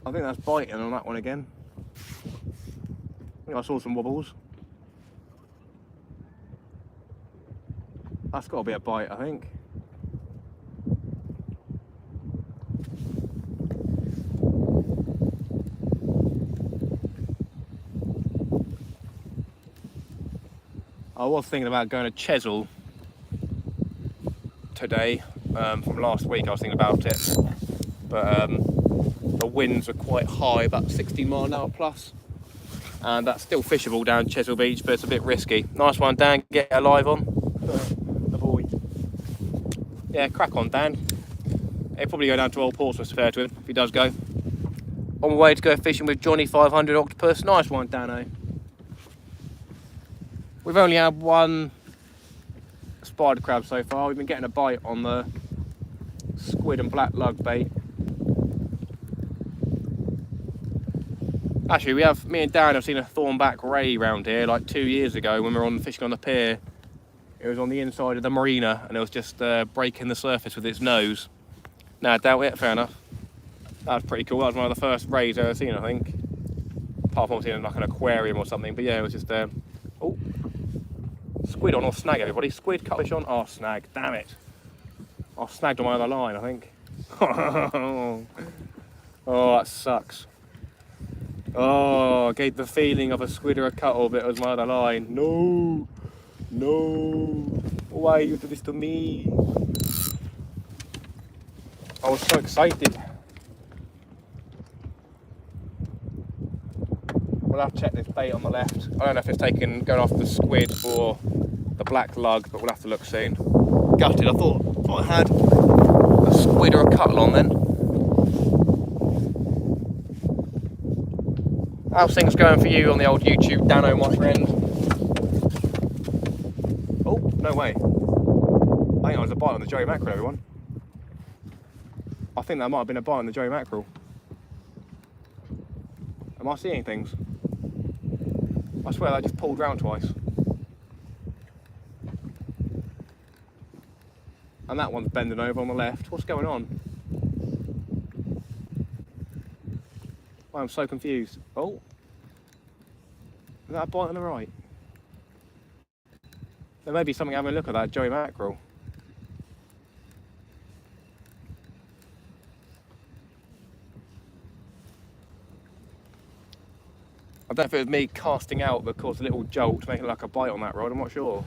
I think that's biting on that one again. I think I saw some wobbles. That's got to be a bite, I think. I was thinking about going to Chesil today. From last week I was thinking about it, but the winds were quite high, about 60 mile an hour plus, and that's still fishable down Chesil Beach, but it's a bit risky. Nice one, Dan. Get a live on. The boy. Yeah, crack on, Dan. He'll probably go down to Old Portsmouth, fair to him, if he does go. On my way to go fishing with Johnny 500 Octopus. Nice one, Dano. We've only had one spider crab so far. We've been getting a bite on the squid and black lug bait. Actually, me and Dan have seen a thornback ray round here like 2 years ago when we were on fishing on the pier. It was on the inside of the marina and it was just breaking the surface with its nose. No, I doubt it, fair enough. That was pretty cool. That was one of the first rays I've ever seen, I think. Apart from seeing like an aquarium or something, but yeah, it was just oh, squid on or snag, everybody. Squid, cutfish on, oh, snag, damn it. I snagged on my other line, I think. Oh, that sucks. Oh, I gave the feeling of a squid or a cuttle, but it was my other line. No, no, why you do this to me? I was so excited. We'll have to check this bait on the left. I don't know if it's going off the squid or the black lug, but we'll have to look soon. Gutted, I thought I had a squid or a cuttle on then. How's things going for you on the old YouTube, Dano, my friend? Oh, no way. I think that was a bite on the Joey Mackerel, everyone. I think that might have been a bite on the Joey Mackerel. Am I seeing things? I swear that just pulled round twice. And that one's bending over on the left. What's going on? I'm so confused. Oh. Is that a bite on the right? There may be something having a look at that Joey Mackerel. I don't know if it was me casting out that caused a little jolt, making like a bite on that rod, I'm not sure.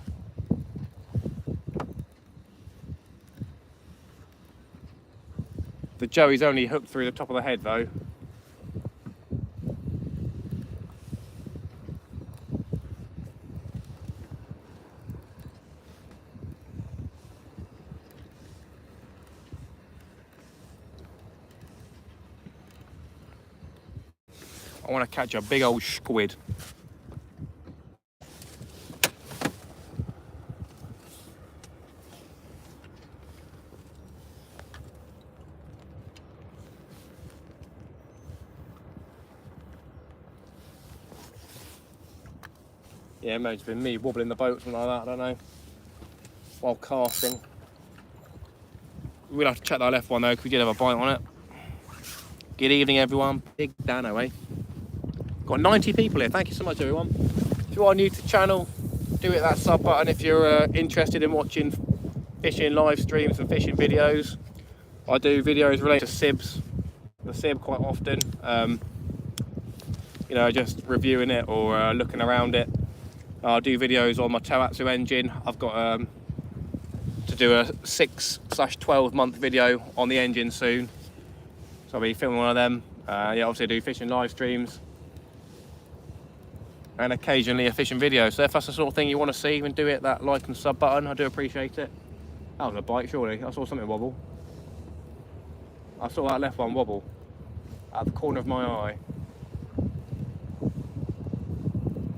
The Joey's only hooked through the top of the head though. I want to catch a big old squid. Yeah, it may have just been me wobbling the boat, something like that, I don't know, while casting. We'll have to check that left one though, because we did have a bite on it. Good evening everyone, big Dano, eh? Got 90 people here, thank you so much everyone. If you are new to the channel, do hit that sub button if you're interested in watching fishing live streams and fishing videos. I do videos related to sibs, the sib quite often. You know, just reviewing it or looking around it. I'll do videos on my At.we engine. I've got to do a 6/12 month video on the engine soon. So I'll be filming one of them. Yeah, obviously I do fishing live streams. And occasionally a fishing video. So if that's the sort of thing you want to see, then do hit that like and sub button. I do appreciate it. That was a bite, surely. I saw something wobble. I saw that left one wobble out the corner of my eye.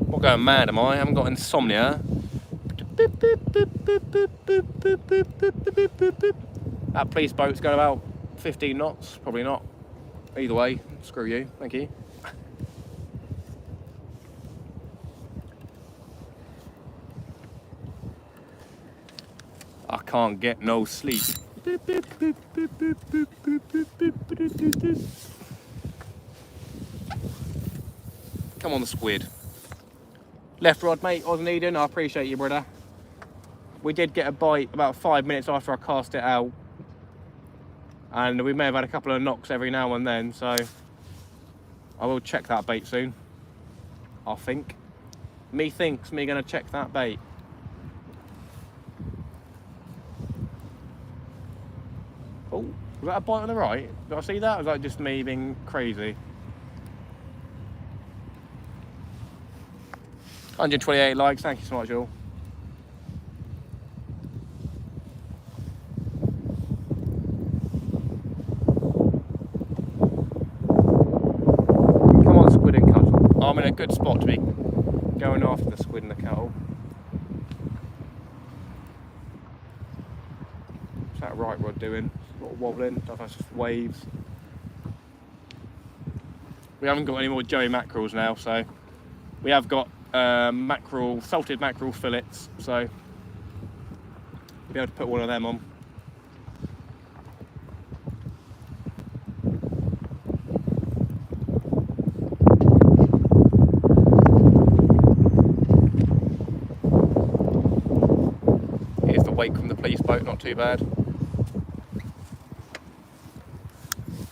I'm not going mad, am I? I haven't got insomnia. That police boat's going about 15 knots. Probably not. Either way, screw you. Thank you. I can't get no sleep. Come on, the squid. Left rod, mate, wasn't needing. I appreciate you, brother. We did get a bite about 5 minutes after I cast it out. And we may have had a couple of knocks every now and then, so I will check that bait soon. I think. Methinks me gonna check that bait. Oh, was that a bite on the right? Did I see that? Or was that just me being crazy? 128 likes, thank you so much all. Come on, squid and cuttle. I'm in a good spot to be going after the squid and the cuttle. What's that right rod doing? Sort of wobbling, that's just waves. We haven't got any more Joey mackerels now, so we have got mackerel, salted mackerel fillets, so we'll be able to put one of them on. Here's the wake from the police boat, not too bad.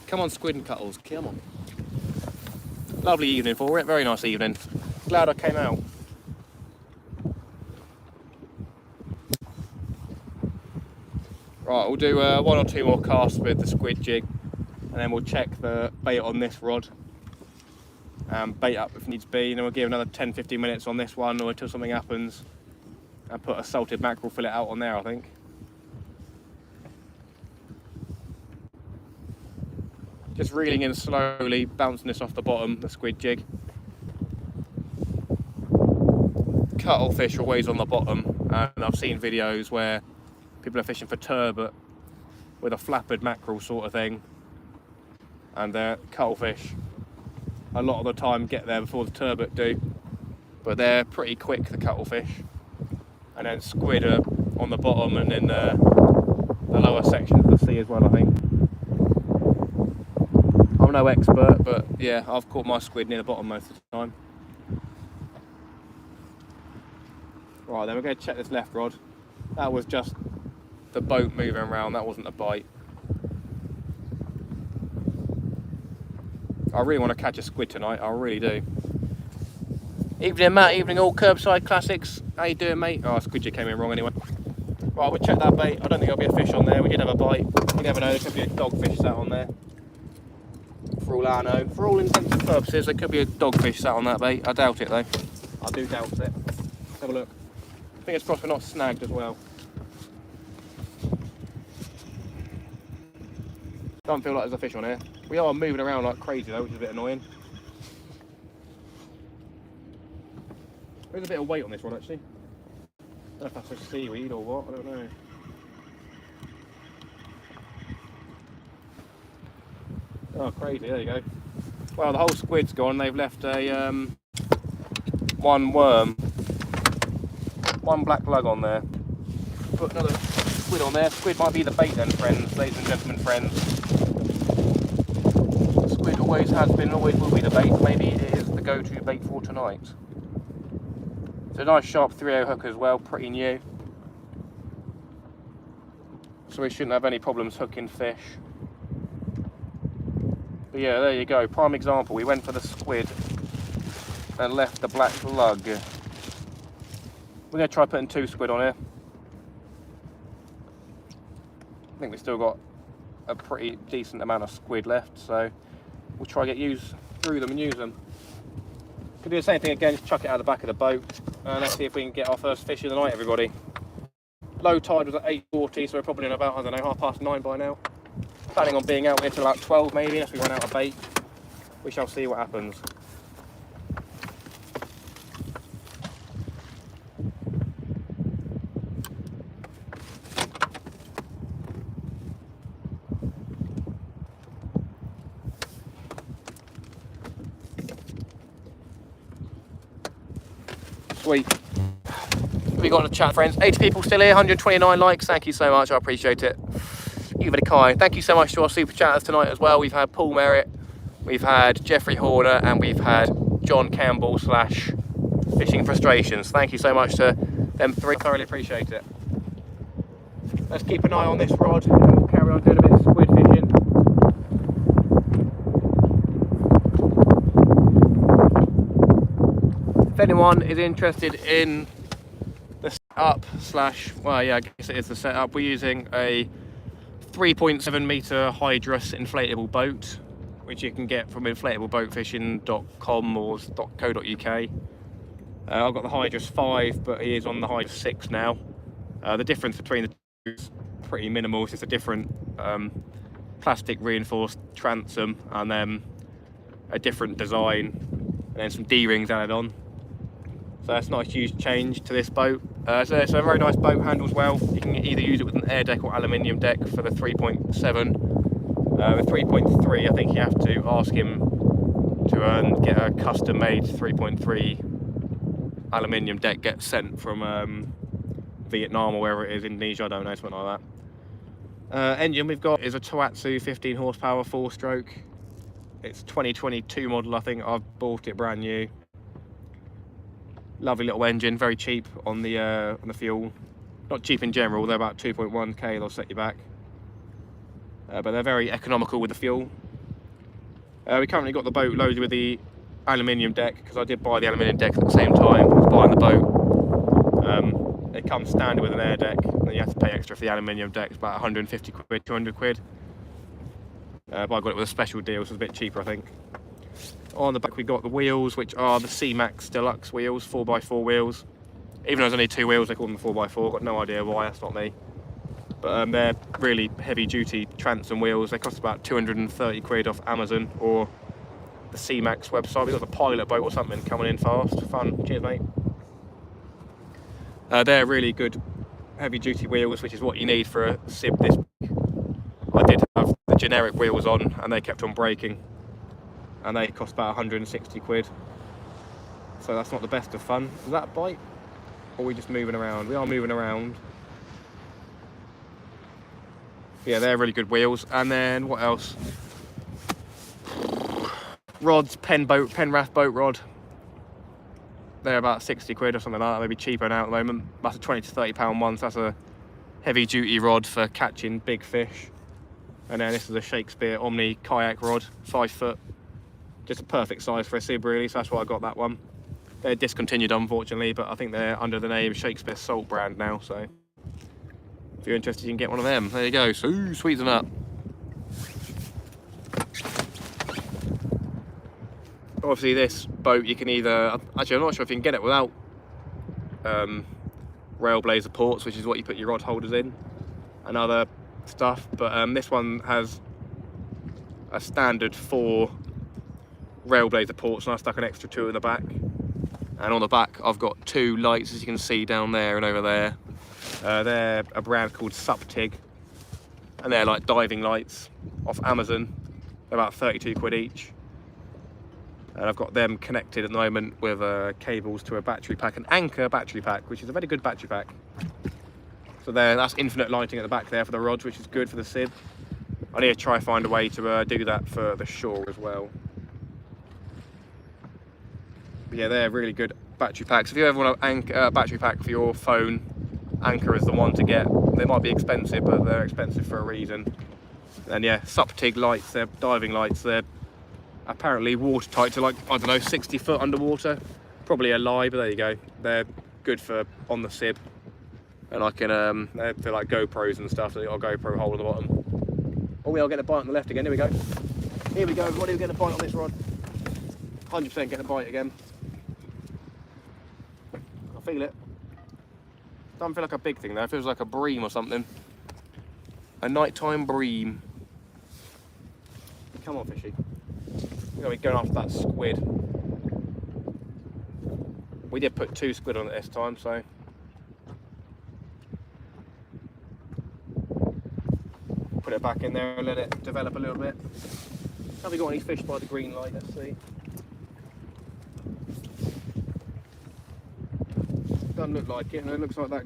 Come on, squid and cuttles, come on. Lovely evening for it, very nice evening. Glad I came out. Right, we'll do 1 or 2 more casts with the squid jig, and then we'll check the bait on this rod and bait up if needs be, and then we'll give another 10-15 minutes on this one or until something happens and put a salted mackerel fillet out on there, I think. Just reeling in slowly, bouncing this off the bottom, the squid jig. Cuttlefish always on the bottom, and I've seen videos where people are fishing for turbot with a flappered mackerel sort of thing, and the cuttlefish a lot of the time get there before the turbot do, but they're pretty quick, the cuttlefish. And then squid are on the bottom and in the lower sections of the sea as well, I think. I'm no expert, but yeah, I've caught my squid near the bottom most of the time. Right, then we're going to check this left rod. That was just the boat moving around, that wasn't a bite. I really want to catch a squid tonight, I really do. Evening Matt, evening all Curbside Classics. How you doing, mate? Oh, squid jig came in wrong anyway. Right, we'll check that bait. I don't think there'll be a fish on there. We did have a bite. You never know, there could be a dogfish sat on there. For all I know. For all intents and purposes, there could be a dogfish sat on that bait. I doubt it though. I do doubt it. Let's have a look. Fingers crossed we're not snagged as well. Don't feel like there's a fish on here. We are moving around like crazy though, which is a bit annoying. There's a bit of weight on this one actually. I don't know if that's just seaweed or what, I don't know. Oh, crazy, there you go. Well, the whole squid's gone. They've left a one worm one black lug on there. Put another squid on there. Squid might be the bait then, friends, ladies and gentlemen, friends. Squid always has been, always will be the bait. Maybe it is the go-to bait for tonight. It's a nice sharp 3/0 hook as well, pretty new. So we shouldn't have any problems hooking fish. But yeah, there you go, prime example. We went for the squid and left the black lug. We're going to try putting 2 squid on here. I think we've still got a pretty decent amount of squid left, so we'll try to get through them and use them. Could do the same thing again, just chuck it out the back of the boat, and let's see if we can get our first fish of the night, everybody. Low tide was at 8:40, so we're probably in about, I don't know, 9:30 by now. Planning on being out here till about 12 maybe, unless we run out of bait. We shall see what happens. Sweet. We got in the chat, friends. 80 people still here, 129 likes. Thank you so much, I appreciate it. Give it a kind. Thank you so much to our super chatters tonight as well. We've had Paul Merritt, we've had Jeffrey Horner, and we've had John Campbell / Fishing Frustrations. Thank you so much to them 3. Thoroughly appreciate it. Let's keep an eye on this rod and we'll carry on doing a bit of squid fishing. If anyone is interested in the setup / well, yeah, I guess it is the setup. We're using a 3.7 meter Hydrus inflatable boat, which you can get from inflatableboatfishing.com or .co.uk. I've got the Hydrus 5, but he is on the Hydrus 6 now. The difference between the two is pretty minimal. It's just a different plastic reinforced transom and then a different design and then some D-rings added on. So that's not a huge change to this boat. So it's a very nice boat, handles well. You can either use it with an air deck or aluminium deck for the 3.7. With 3.3, I think you have to ask him to get a custom made 3.3 aluminium deck, get sent from Vietnam or wherever it is, Indonesia, I don't know, something like that. Engine we've got is a Tohatsu 15 horsepower 4-stroke. It's 2022 model, I think. I've bought it brand new. Lovely little engine, very cheap on the fuel. Not cheap in general, they're about 2.1k, they'll set you back. But they're very economical with the fuel. We currently got the boat loaded with the aluminium deck, because I did buy the aluminium deck at the same time as buying the boat. It comes standard with an air deck, and then you have to pay extra for the aluminium deck. It's about 150 quid, 200 quid. But I got it with a special deal, so it's a bit cheaper, I think. On the back we got the wheels, which are the C-Max Deluxe wheels, 4x4 wheels. Even though there's only 2 wheels, they call them 4x4. Got no idea why, that's not me. But they're really heavy duty transom wheels. They cost about 230 quid off Amazon or the C-Max website. We've got the pilot boat or something coming in fast. Fun. Cheers, mate. They're really good heavy duty wheels, which is what you need for a SIB this big. I did have the generic wheels on and they kept on breaking. And they cost about 160 quid. So that's not the best of fun. Is that a bite? Or are we just moving around? We are moving around. Yeah, they're really good wheels. And then what else? Rods, Penrath boat rod. They're about 60 quid or something like that, maybe cheaper now at the moment. That's a 20 to 30 pound one, so that's a heavy duty rod for catching big fish. And then this is a Shakespeare Omni kayak rod, 5 foot. Just a perfect size for a SIB really, so that's why I got that one. They're discontinued unfortunately, but I think they're under the name Shakespeare Salt brand now, so if you're interested you can get one of them. There you go, so sweeten up. Obviously this boat you can either, actually I'm not sure if you can get it without Railblazer ports, which is what you put your rod holders in and other stuff, but this one has a standard 4 Railblazer ports and I stuck an extra 2 in the back. And on the back I've got 2 lights, as you can see down there and over there. They're a brand called Suptig and they're like diving lights off Amazon. They're about 32 quid each. And I've got them connected at the moment with cables to a battery pack, an anchor battery pack, which is a very good battery pack. So there, that's infinite lighting at the back there for the rods, which is good for the SIB. I need to try and find a way to do that for the shore as well. But yeah, they're really good battery packs. If you ever want a battery pack for your phone, Anchor is the one to get. They might be expensive, but they're expensive for a reason. And yeah, Suptig lights, they're diving lights, they're apparently watertight to like, I don't know, 60 foot underwater. Probably a lie, but there you go. They're good for on the SIB. And I can, they're like GoPros and stuff, so they've got a GoPro hole at the bottom. Oh, we'll get a bite on the left again, here we go. Here we go, everybody, we're getting a bite on this rod. 100% getting a bite again. I feel it. Doesn't feel like a big thing though, it feels like a bream or something. A nighttime bream. Come on, fishy. We're going to be going after that squid. We did put 2 squid on it this time, so. Put it back in there and let it develop a little bit. Have we got any fish by the green light? Let's see. Doesn't look like it, no, it looks like that.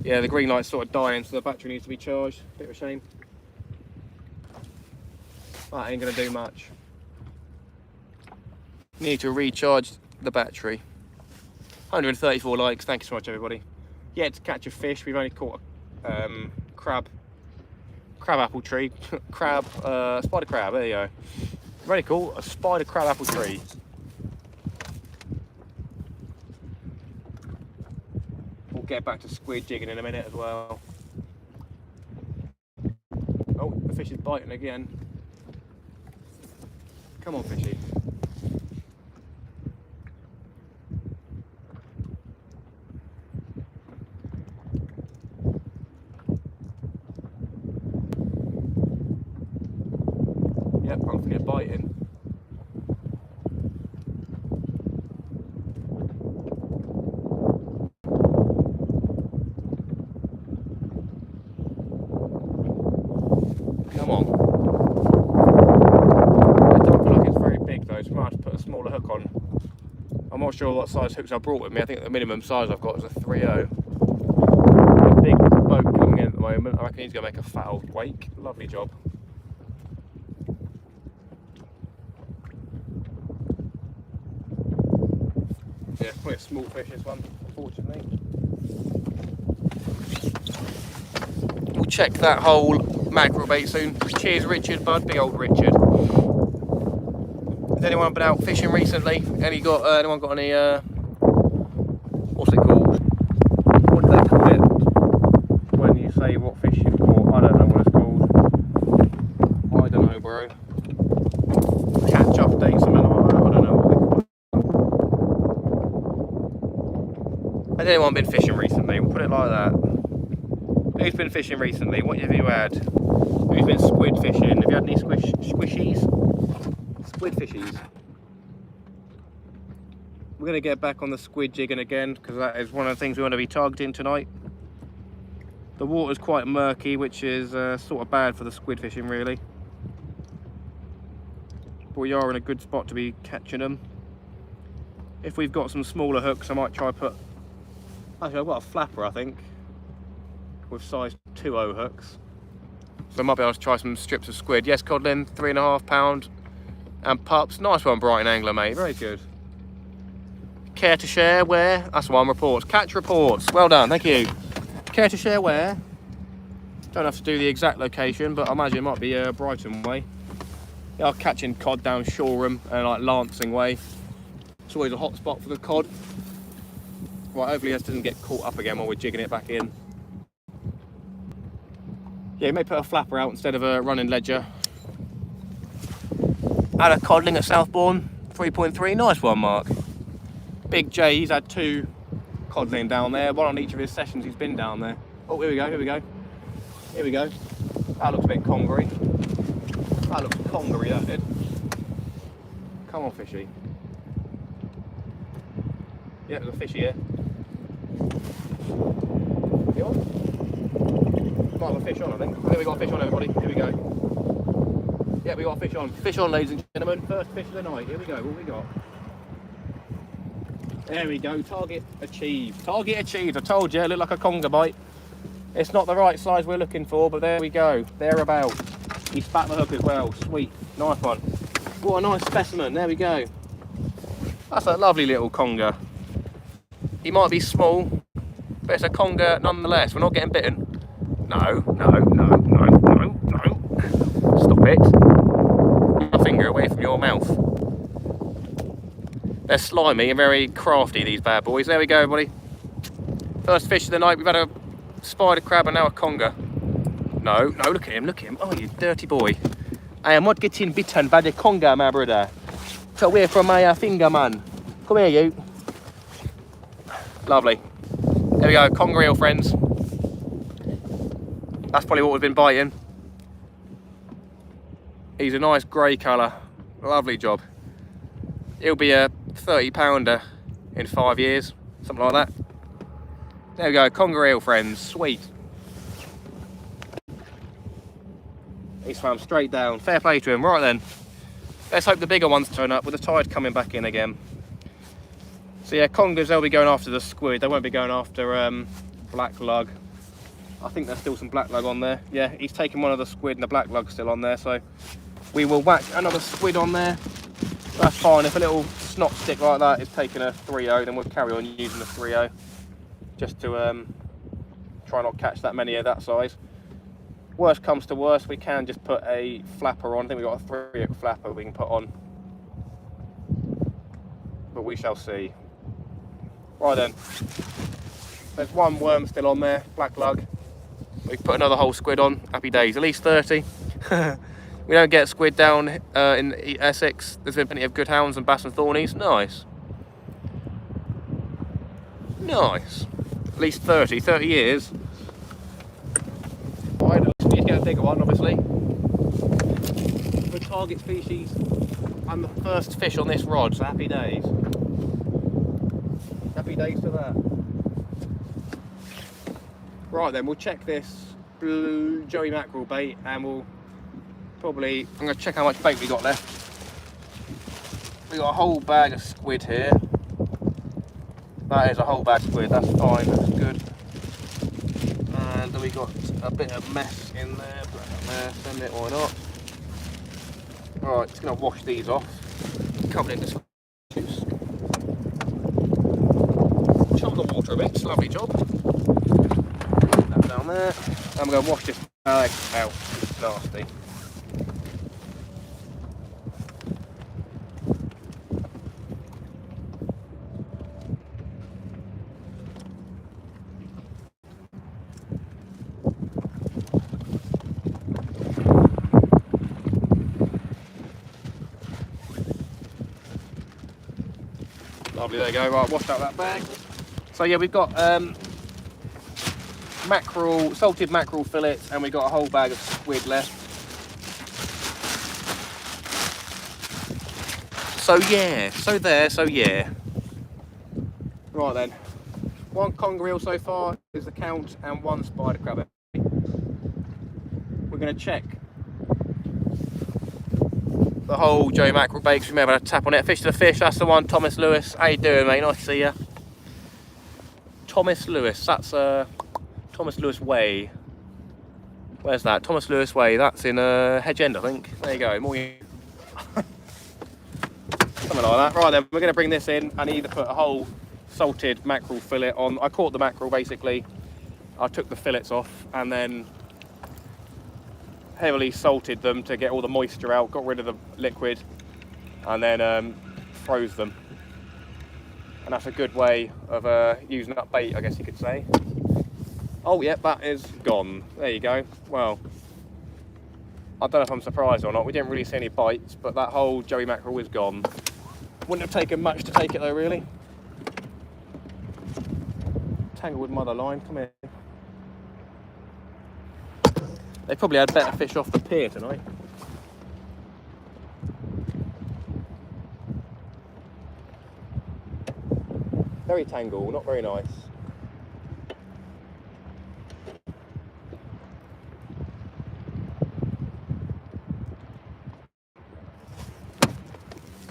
Yeah, the green light's sort of dying, so the battery needs to be charged. Bit of a shame. That ain't gonna do much. Need to recharge the battery. 134 likes, thank you so much everybody. Yeah, to catch a fish, we've only caught a crab apple tree, spider crab, there you go. Very cool, a spider crab apple tree. We'll get back to squid jigging in a minute as well. Oh, the fish is biting again. Come on, fishy. Yep, don't forget biting. Come on. It doesn't feel like it's very big though, so I might have to put a smaller hook on. I'm not sure what size hooks I brought with me. I think the minimum size I've got is a 3.0. A big boat coming in at the moment. I reckon he's going to make a fat old wake. Lovely job. Yeah, quite a small fish this one, unfortunately. We'll check that whole mackerel bait soon. Cheers Richard, bud, big old Richard. Has anyone been out fishing recently? Anyone got any, what's it called? What do they call it? When you say what fish you've caught, I don't know what it's called. I don't know, bro. Catch update, something like that, I don't know what they call it. Has anyone been fishing recently? We'll put it like that. Who's been fishing recently? What have you had? Who's been squid fishing? Have you had any squishies? Squid fishies. We're going to get back on the squid jigging again because that is one of the things we want to be targeting tonight. The water's quite murky, which is sort of bad for the squid fishing really. But we are in a good spot to be catching them. If we've got some smaller hooks, I might try put... Actually, I've got a flapper, I think, with size 2.0 hooks. So I might be able to try some strips of squid. Yes, codlin, £3.5. And pups. Nice one, Brighton Angler, mate. Very good. Care to share where? That's one, reports. Catch reports. Well done, thank you. Care to share where? Don't have to do the exact location, but I imagine it might be Brighton way. They are catching cod down Shoreham and like Lancing way. It's always a hot spot for the cod. Right, hopefully this doesn't get caught up again while we're jigging it back in. Yeah, you may put a flapper out instead of a running ledger. Had a codling at Southbourne, 3.3, nice one, Mark. Big J, he's had 2 codling down there, one on each of his sessions he's been down there. Oh, here we go, here we go. Here we go. That looks a bit congery. That looks congery, that did. Come on, fishy. Yeah, there's a fishy here. You on? Might have a fish on, I think. I think we got a fish on, everybody. Here we go. Yeah, we got a fish on. Fish on, ladies and gentlemen. First fish of the night. Here we go. What we got? There we go. Target achieved. Target achieved. I told you, it looked like a conger bite. It's not the right size we're looking for, but there we go. Thereabout. He spat the hook as well. Sweet. Nice one. What a nice specimen. There we go. That's a lovely little conger. He might be small, but it's a conger nonetheless. We're not getting bitten. No. Stop it. Get my finger away from your mouth. They're slimy and very crafty, these bad boys. There we go, everybody. First fish of the night. We've had a spider crab and now a conger. No, look at him. Oh, you dirty boy. I am not getting bitten by the conger, my brother. Get away from my finger, man. Come here, you. Lovely. There we go, conger eel, friends. That's probably what we've been biting. He's a nice grey colour. Lovely job. He'll be a 30-pounder in 5 years, something like that. There we go, conger eel, friends. Sweet. He swam straight down. Fair play to him. Right then. Let's hope the bigger ones turn up with the tide coming back in again. So yeah, congers, they'll be going after the squid. They won't be going after black lug. I think there's still some black lug on there. Yeah, he's taken one of the squid and the black lug's still on there. So we will whack another squid on there. That's fine. If a little snot stick like that is taking a 3.0, then we'll carry on using the 3.0. Just to try not catch that many of that size. Worst comes to worst, we can just put a flapper on. I think we've got a 3-hook flapper we can put on. But we shall see. Right then. There's one worm still on there, black lug. We can put another whole squid on. Happy days. At least 30. We don't get squid down in Essex. There's been plenty of good hounds and bass and thornies. Nice. Nice. At least 30 years. Right, at least we get a bigger one, obviously. With target species. I'm the first fish on this rod, so happy days. Happy days to that. Right then, we'll check this blue Joey mackerel bait and we'll probably, I'm going to check how much bait we got left. We got a whole bag of squid here. That is a whole bag of squid, that's fine, that's good. And then we got a bit of mess in there, put that there, send it, why not. Alright, just going to wash these off. Covered in this juice. Chop the water a bit, lovely job. That down there. I'm going to wash this bag out, it's nasty. Lovely, there you go. Right, washed out that bag. So yeah, we've got mackerel, salted mackerel fillets, and we've got a whole bag of squid left. So yeah, so yeah. Right then, one conger eel so far is the count, and one spider crab. We're going to check the whole Joey mackerel bait. Remember to tap on it. Fish to the fish, that's the one. Thomas Lewis, how you doing, mate? Nice to see you. Thomas Lewis, that's Thomas Lewis Way. Where's that? Thomas Lewis Way, that's in Hedge End, I think. There you go. More something like that. Right then, we're going to bring this in and either put a whole salted mackerel fillet on. I caught the mackerel basically. I took the fillets off and then heavily salted them to get all the moisture out, got rid of the liquid, and then froze them. And that's a good way of using up bait, I guess you could say. Oh yeah, that is gone. There you go. Well, I don't know if I'm surprised or not. We didn't really see any bites, but that whole Joey mackerel is gone. Wouldn't have taken much to take it though, really. Tanglewood mother line, come here. They probably had better fish off the pier tonight. Very tangle, not very nice.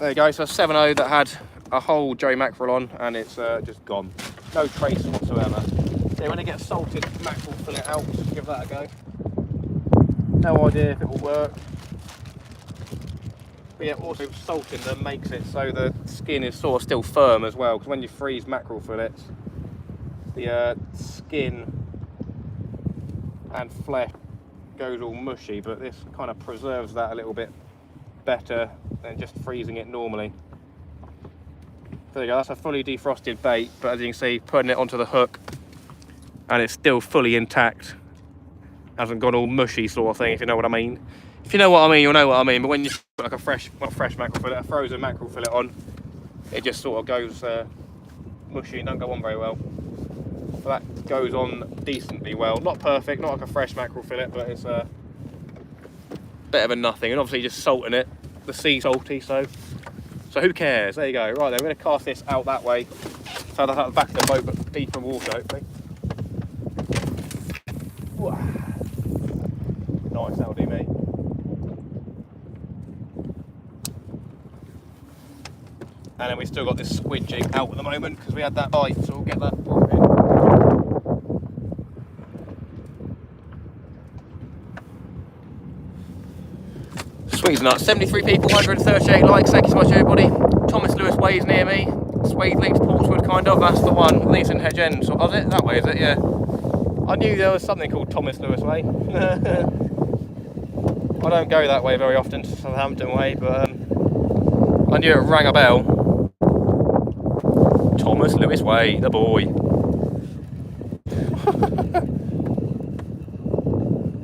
There you go, so 7.0 that had a whole Joey mackerel on, and it's just gone. No trace whatsoever. So when it gets salted, mackerel fillet out, give that a go. No idea if it will work. But yeah, also salting them makes it so the skin is sort of still firm as well, because when you freeze mackerel fillets, the skin and flesh goes all mushy, but this kind of preserves that a little bit better than just freezing it normally. There you go, that's a fully defrosted bait, but as you can see, putting it onto the hook and it's still fully intact. Hasn't gone all mushy sort of thing, if you know what I mean. If you know what I mean, you'll know what I mean, but when you put like a fresh mackerel fillet, a frozen mackerel fillet on, it just sort of goes mushy and don't go on very well. But that goes on decently well. Not perfect, not like a fresh mackerel fillet, but it's a bit of a nothing. And obviously just salting it, the sea's salty, so who cares? There you go. Right then, we're going to cast this out that way, so that's at the back of the boat, but deep in water, hopefully. Nice, that'll do me. And then we've still got this squid jig out at the moment because we had that bite, so we'll get that brought in. Sweet as nuts. 73 people, 138 likes. Thank you so much, everybody. Thomas Lewis Way's near me. Swathe links Portsmouth, kind of. That's the one. At least in Hedge End. So, was it? That way, is it? Yeah. I knew there was something called Thomas Lewis Way. I don't go that way very often, to Southampton way, but I knew it rang a bell. Thomas Lewis Way, the boy.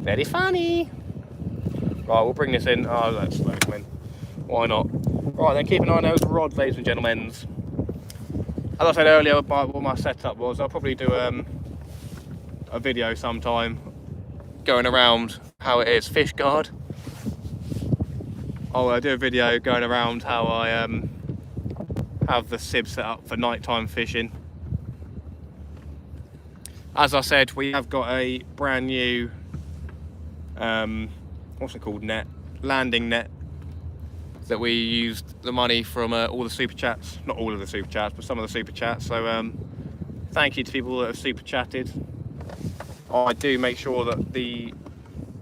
Very funny. Right, we'll bring this in. Oh, that's slow come in. Why not? Right, then keep an eye on those rods, ladies and gentlemen. As I said earlier, what my setup was, I'll probably do a video sometime going around how it is fish guard. I'll do a video going around how I have the sib set up for nighttime fishing. As I said, we have got a brand new what's it called, landing net, that we used the money from all the super chats, not all of the super chats, but some of the super chats. So thank you to people that have super chatted. I do make sure that the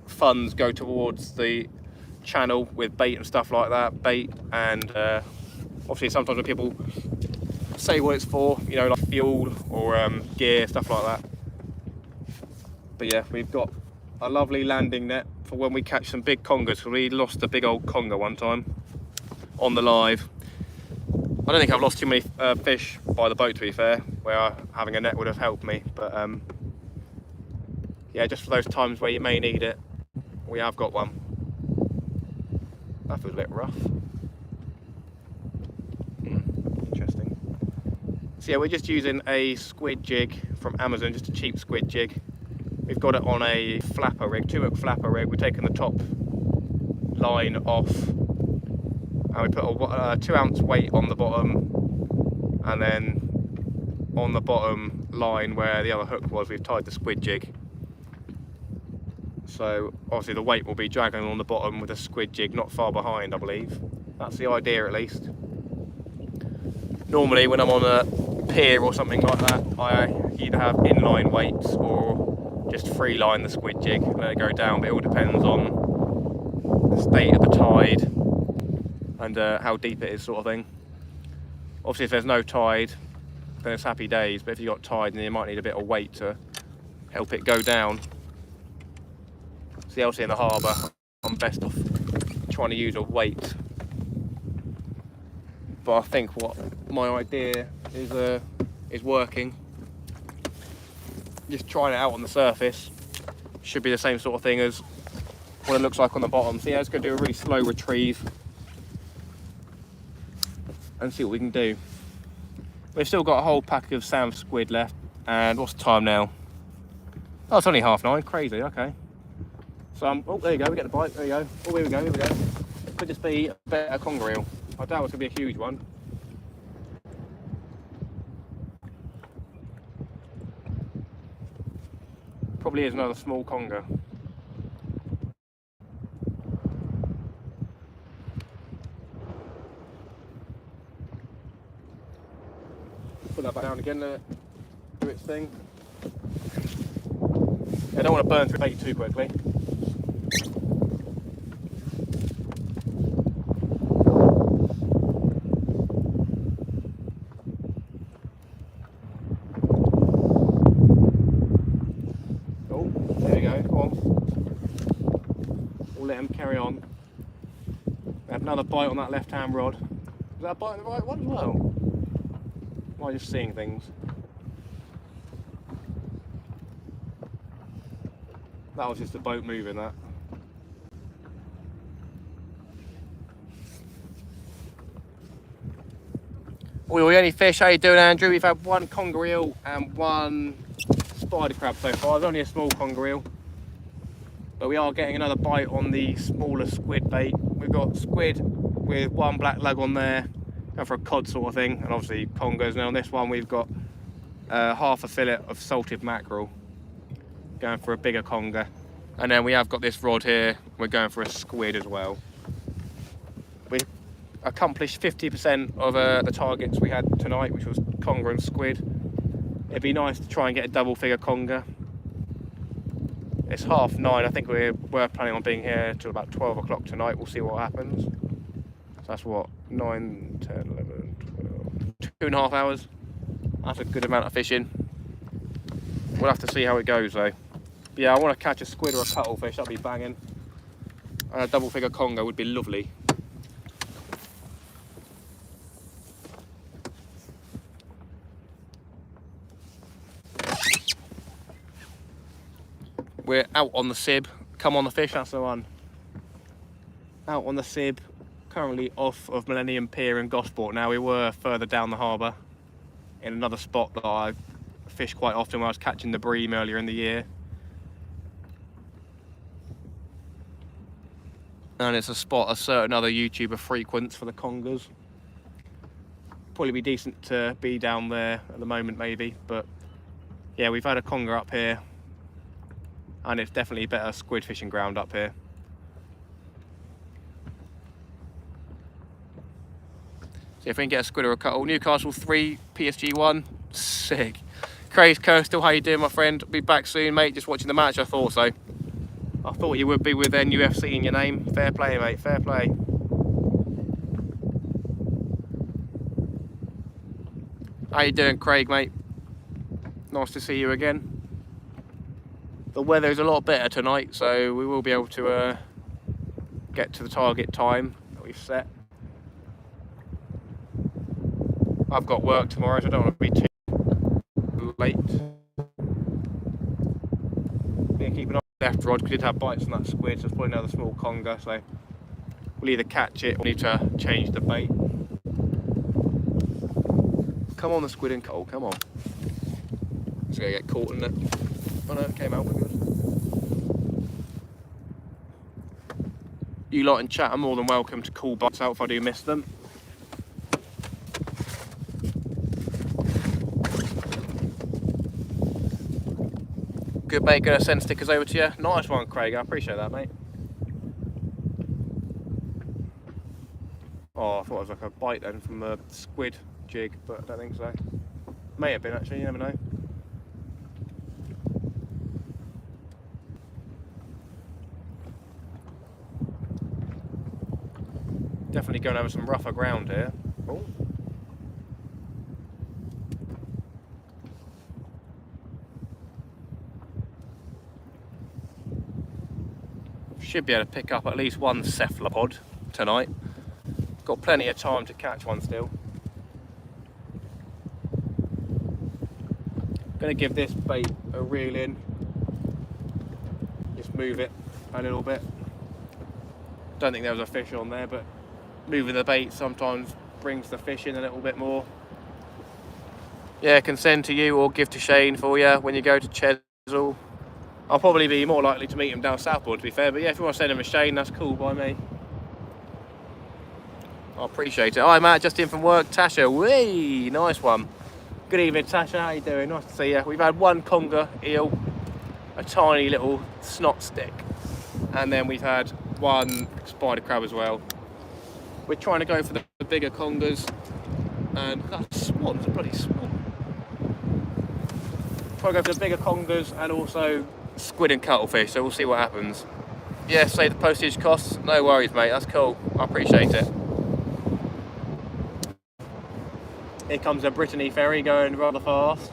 funds go towards the channel with bait and stuff like that, bait and obviously sometimes when people say what it's for, you know, like fuel or gear, stuff like that. But yeah, we've got a lovely landing net for when we catch some big congers, because we lost a big old conger one time on the live. I don't think I've lost too many fish by the boat, to be fair, where having a net would have helped me, but yeah, just for those times where you may need it, we have got one. That feels a bit rough. Interesting. So yeah, we're just using a squid jig from Amazon, just a cheap squid jig. We've got it on a flapper rig, 2-hook flapper rig. We're taking the top line off, and we put a 2-ounce weight on the bottom, and then on the bottom line where the other hook was, we've tied the squid jig. So obviously the weight will be dragging on the bottom with a squid jig not far behind, I believe. That's the idea, at least. Normally when I'm on a pier or something like that, I either have inline weights or just free line the squid jig and let it go down, but it all depends on the state of the tide and how deep it is, sort of thing. Obviously if there's no tide, then it's happy days, but if you've got tide, then you might need a bit of weight to help it go down. See, obviously in the harbour, I'm best off trying to use a weight. But I think what my idea is working. Just trying it out on the surface should be the same sort of thing as what it looks like on the bottom. So yeah, it's going to do a really slow retrieve and see what we can do. We've still got a whole pack of sound squid left, and what's the time now? Oh, it's only 9:30. Crazy. Okay. So oh, there you go. We get the bite. There you go. Oh, here we go. Here we go. It could just be a better conger eel. I doubt it's going to be a huge one. Probably is another small conger. put that back down again, let it do its thing. I don't want to burn through the bait too quickly. Oh, there we go, come on. We'll let him carry on. We had another bite on that left-hand rod. Was that a bite on the right one as well? Am I just seeing things? That was just the boat moving, that. We only fish. How you doing, Andrew? We've had one conger eel and one spider crab so far. It's only a small conger eel, but we are getting another bite on the smaller squid bait. We've got squid with one black lug on there, going for a cod sort of thing, and obviously congers. Now on this one we've got half a fillet of salted mackerel, going for a bigger conger. And then we have got this rod here, we're going for a squid as well. We accomplished 50% of the targets we had tonight, which was conger and squid. It'd be nice to try and get a double figure conger. It's 9:30, I think we're planning on being here till about 12 o'clock tonight. We'll see what happens. So that's what, 9, 10, 11, 12, 2.5 hours. That's a good amount of fishing. We'll have to see how it goes though. Yeah, I want to catch a squid or a cuttlefish, that'd be banging. And a double figure conger would be lovely. We're out on the Sib. Come on the fish, that's the one. Out on the Sib, currently off of Millennium Pier in Gosport. Now we were further down the harbour in another spot that I fished quite often when I was catching the bream earlier in the year. And it's a spot a certain other YouTuber frequents for the congers. Probably be decent to be down there at the moment maybe, but yeah, we've had a conger up here and it's definitely a better squid fishing ground up here. See if we can get a squid or a cuttle. Newcastle 3, PSG 1, sick. Craze Coastal, how you doing my friend? Be back soon mate, just watching the match, I thought so. I thought you would be with NUFC in your name. Fair play, mate, fair play. How you doing, Craig, mate? Nice to see you again. The weather's a lot better tonight, so we will be able to get to the target time that we've set. I've got work tomorrow, so I don't want to be too late. Keep an eye on the left rod, because we did have bites on that squid, so it's probably another small conger, so we'll either catch it or need to change the bait. Come on the squid and coal, come on. It's gonna get caught in it. Oh no, it came out, we're good. You lot in chat are more than welcome to call bites out if I do miss them. Good mate, gonna send stickers over to you. Nice one, Craig, I appreciate that, mate. Oh, I thought it was like a bite then from a squid jig, but I don't think so. May have been actually, you never know. Definitely going over some rougher ground here. Oh. Should be able to pick up at least one cephalopod tonight. Got plenty of time to catch one still. Gonna give this bait a reel in. Just move it a little bit. Don't think there was a fish on there, but moving the bait sometimes brings the fish in a little bit more. Yeah, can send to you or give to Shane for you when you go to Chesil. I'll probably be more likely to meet him down Southport, to be fair, but yeah, if you want to send him a Shane, that's cool by me. I appreciate it. Hi Matt, just in from work. Tasha, whee, nice one. Good evening Tasha, how you doing? Nice to see you. We've had one conger eel, a tiny little snot stick, and then we've had one spider crab as well. We're trying to go for the bigger congers, and that swan's a bloody swan. try to go for the bigger congers and also squid and cuttlefish, so we'll see what happens. Yeah, save the postage costs, no worries mate, that's cool, I appreciate it. Here comes a Brittany ferry going rather fast.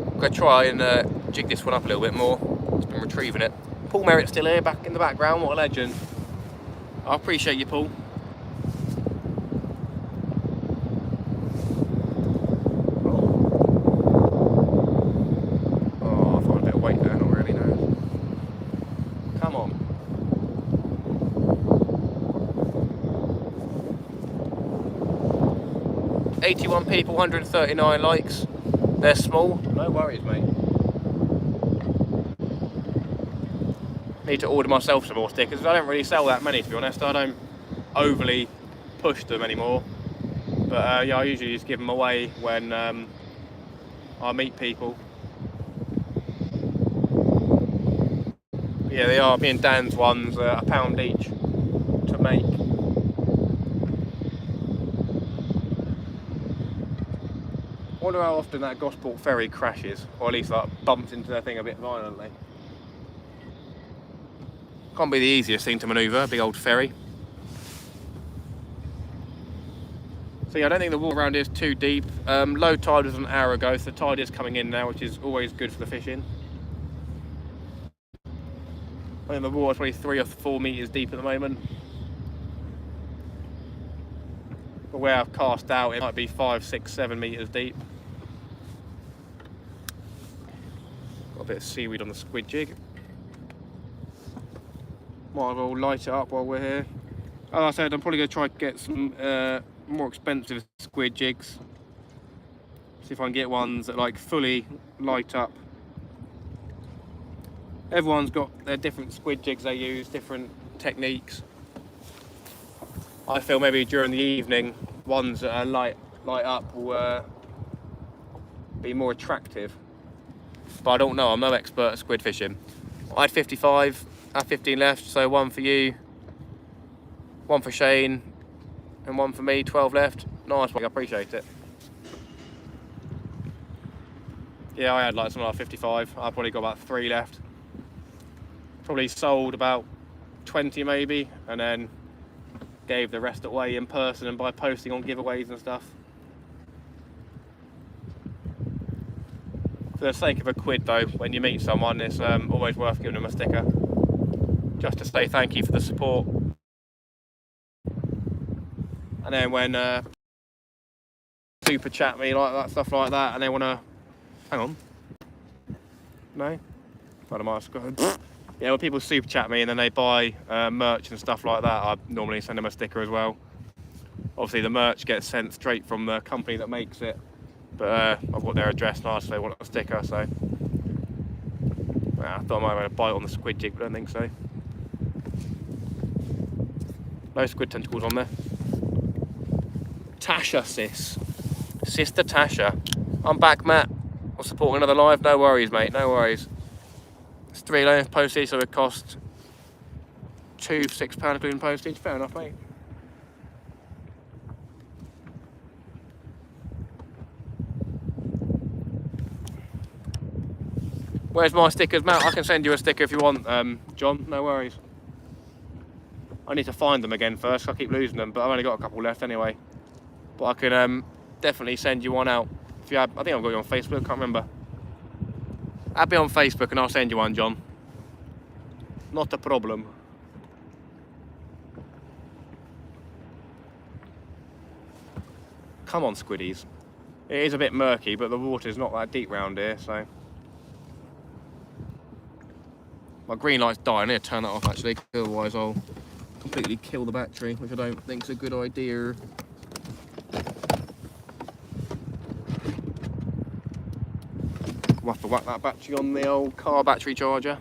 I'm going to try and jig this one up a little bit more. Just been retrieving it. Paul Merritt still here, back in the background, what a legend. I appreciate you, Paul. Oh, I've got a bit of weight there, not really, no. Come on. $81 people, 139 likes. They're small, no worries, mate. Need to order myself some more stickers. I don't really sell that many, to be honest. I don't overly push them anymore. But yeah, I usually just give them away when I meet people. Yeah, they are. Me and Dan's ones are £1 each to make. I wonder how often that Gosport ferry crashes, or at least like bumps into their thing a bit violently. Can't be the easiest thing to manoeuvre, a big old ferry. So yeah, I don't think the water around here is too deep. Low tide was an hour ago, so the tide is coming in now, which is always good for the fishing. I think the water's probably 3 or 4 metres deep at the moment. But where I've cast out, it might be 5, 6, 7 metres deep. Got a bit of seaweed on the squid jig. Might as well light it up while we're here. As I said, I'm probably going to try to get some more expensive squid jigs. See if I can get ones that like fully light up. Everyone's got their different squid jigs they use, different techniques. I feel maybe during the evening, ones that are light up will be more attractive. But I don't know, I'm no expert at squid fishing. I had 55, I have 15 left, so one for you, one for Shane, and one for me, 12 left. Nice one, I appreciate it. Yeah, I had like something like 55, I've probably got about 3 left. Probably sold about 20 maybe, and then gave the rest away in person and by posting on giveaways and stuff. For the sake of a quid though, when you meet someone, it's always worth giving them a sticker. Just to say thank you for the support. And then when super chat me like that, stuff like that, and they want to... Hang on. No? I might have got... Yeah, when people super chat me and then they buy merch and stuff like that, I normally send them a sticker as well. Obviously the merch gets sent straight from the company that makes it, but I've got their address now, so they want a sticker, so... I thought I might have a bite on the squid jig, but I don't think so. No squid tentacles on there. Tasha, sis. Sister Tasha. I'm back, Matt. I'm supporting another live. No worries, mate, no worries. It's £3 postage, so it cost £6 including postage. Fair enough, mate. Where's my stickers, Matt? I can send you a sticker if you want, John. No worries. I need to find them again first. I keep losing them, but I've only got a couple left anyway. But I can definitely send you one out. If you have, I think I've got you on Facebook. Can't remember. Add me on Facebook and I'll send you one, John. Not a problem. Come on, squiddies. It is a bit murky, but the water's not that deep round here, so... My green light's dying. I need to turn that off, actually, otherwise I'll completely kill the battery, which I don't think's a good idea. We'll have to whack that battery on the old car battery charger.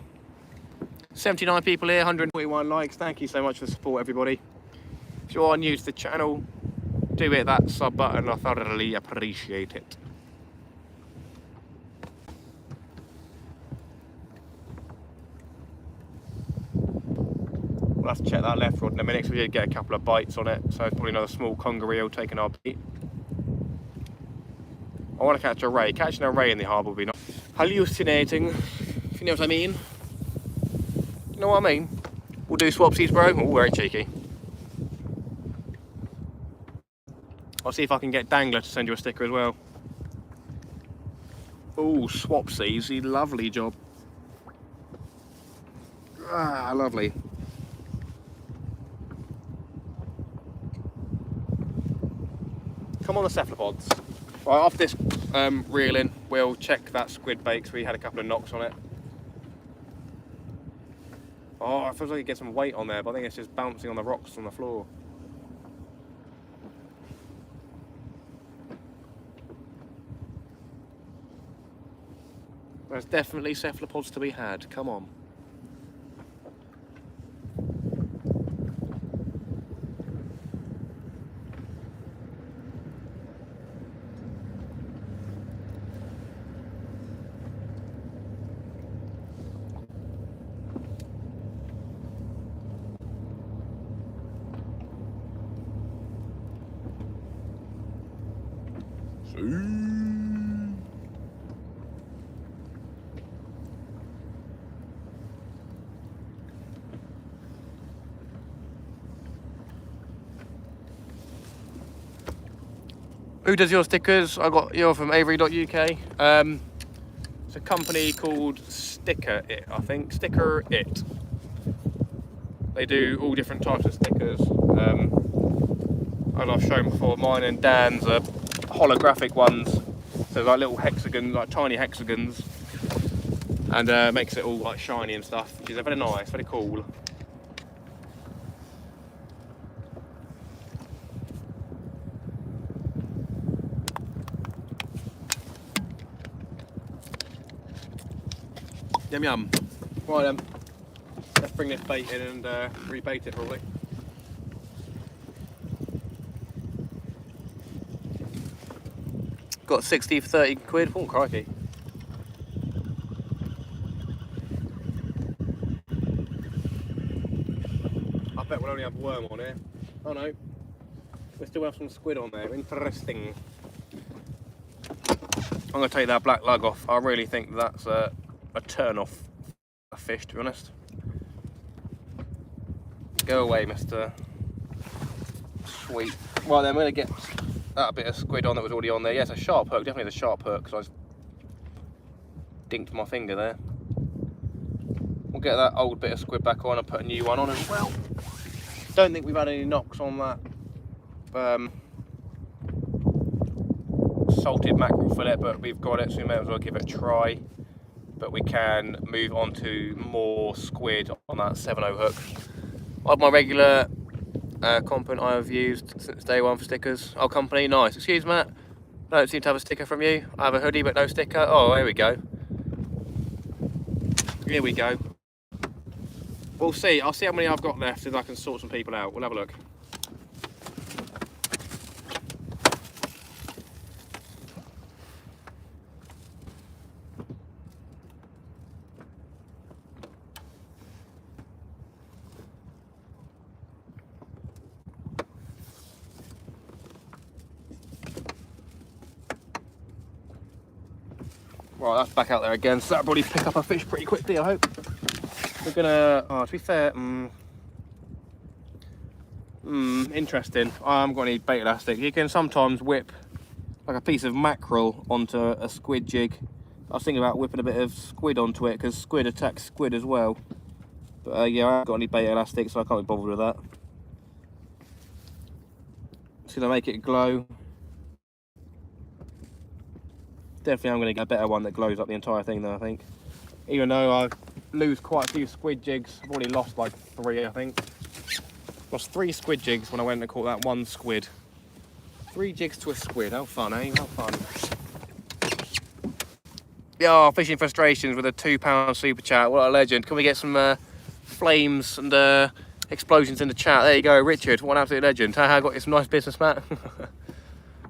79 people here, 141 likes. Thank you so much for the support, everybody. If you are new to the channel, do hit that sub button. I thoroughly appreciate it. We'll have to check that left rod in a minute, because we did get a couple of bites on it, so it's probably another small conger eel taking our bait. I want to catch a ray. Catching a ray in the harbour would be nice. Hallucinating, if you know what I mean. You know what I mean? We'll do swapsies, bro. Oh, very cheeky. I'll see if I can get Dangler to send you a sticker as well. Oh, swapsies, lovely job. Ah, lovely. Come on the cephalopods. Right, after this reeling, we'll check that squid bait, because we had a couple of knocks on it. Oh, I feel like it gets some weight on there, but I think it's just bouncing on the rocks on the floor. There's definitely cephalopods to be had, come on. Who does your stickers? I got yours from At.we. It's a company called Sticker It, I think. Sticker It. They do all different types of stickers. As I've shown before, mine and Dan's are holographic ones. So like little hexagons, like tiny hexagons. And makes it all like shiny and stuff, which is very nice, very cool. Yum yum. Right then, let's bring this bait in and rebait it probably. Got 60 for 30 quid. Oh crikey. I bet we'll only have worm on here. Oh no, we still have some squid on there. Interesting. I'm going to take that black lug off. I really think that's a turn off a fish, to be honest. Go away, Mr. Sweet. Right then, we're going to get that bit of squid on that was already on there. Yes, a sharp hook, definitely the sharp hook, because I dinked my finger there. We'll get that old bit of squid back on and put a new one on as well. Don't think we've had any knocks on that salted mackerel fillet, but we've got it, so we may as well give it a try. But we can move on to more squid on that 7/0 hook. I have my regular component I've used since day one for stickers. Oh, company, nice. Excuse me, Matt. I don't seem to have a sticker from you. I have a hoodie but no sticker. Oh, here we go. Here we go. We'll see. I'll see how many I've got left so I can sort some people out. We'll have a look. Right, that's back out there again, so that'll probably pick up a fish pretty quickly, I hope. We're gonna, oh, to be fair, interesting. I haven't got any bait elastic. You can sometimes whip like a piece of mackerel onto a squid jig. I was thinking about whipping a bit of squid onto it, because squid attacks squid as well. But yeah, I haven't got any bait elastic, so I can't be bothered with that. It's gonna make it glow. Definitely I'm going to get a better one that glows up the entire thing though, I think. Even though I lose quite a few squid jigs, I've already lost like 3, I think. Lost 3 squid jigs when I went and caught that one squid. 3 jigs to a squid, how fun, eh? How fun. Yeah, fishing frustrations with a £2 super chat, what a legend. Can we get some flames and explosions in the chat? There you go, Richard, what an absolute legend. Haha, got you some nice business, Matt.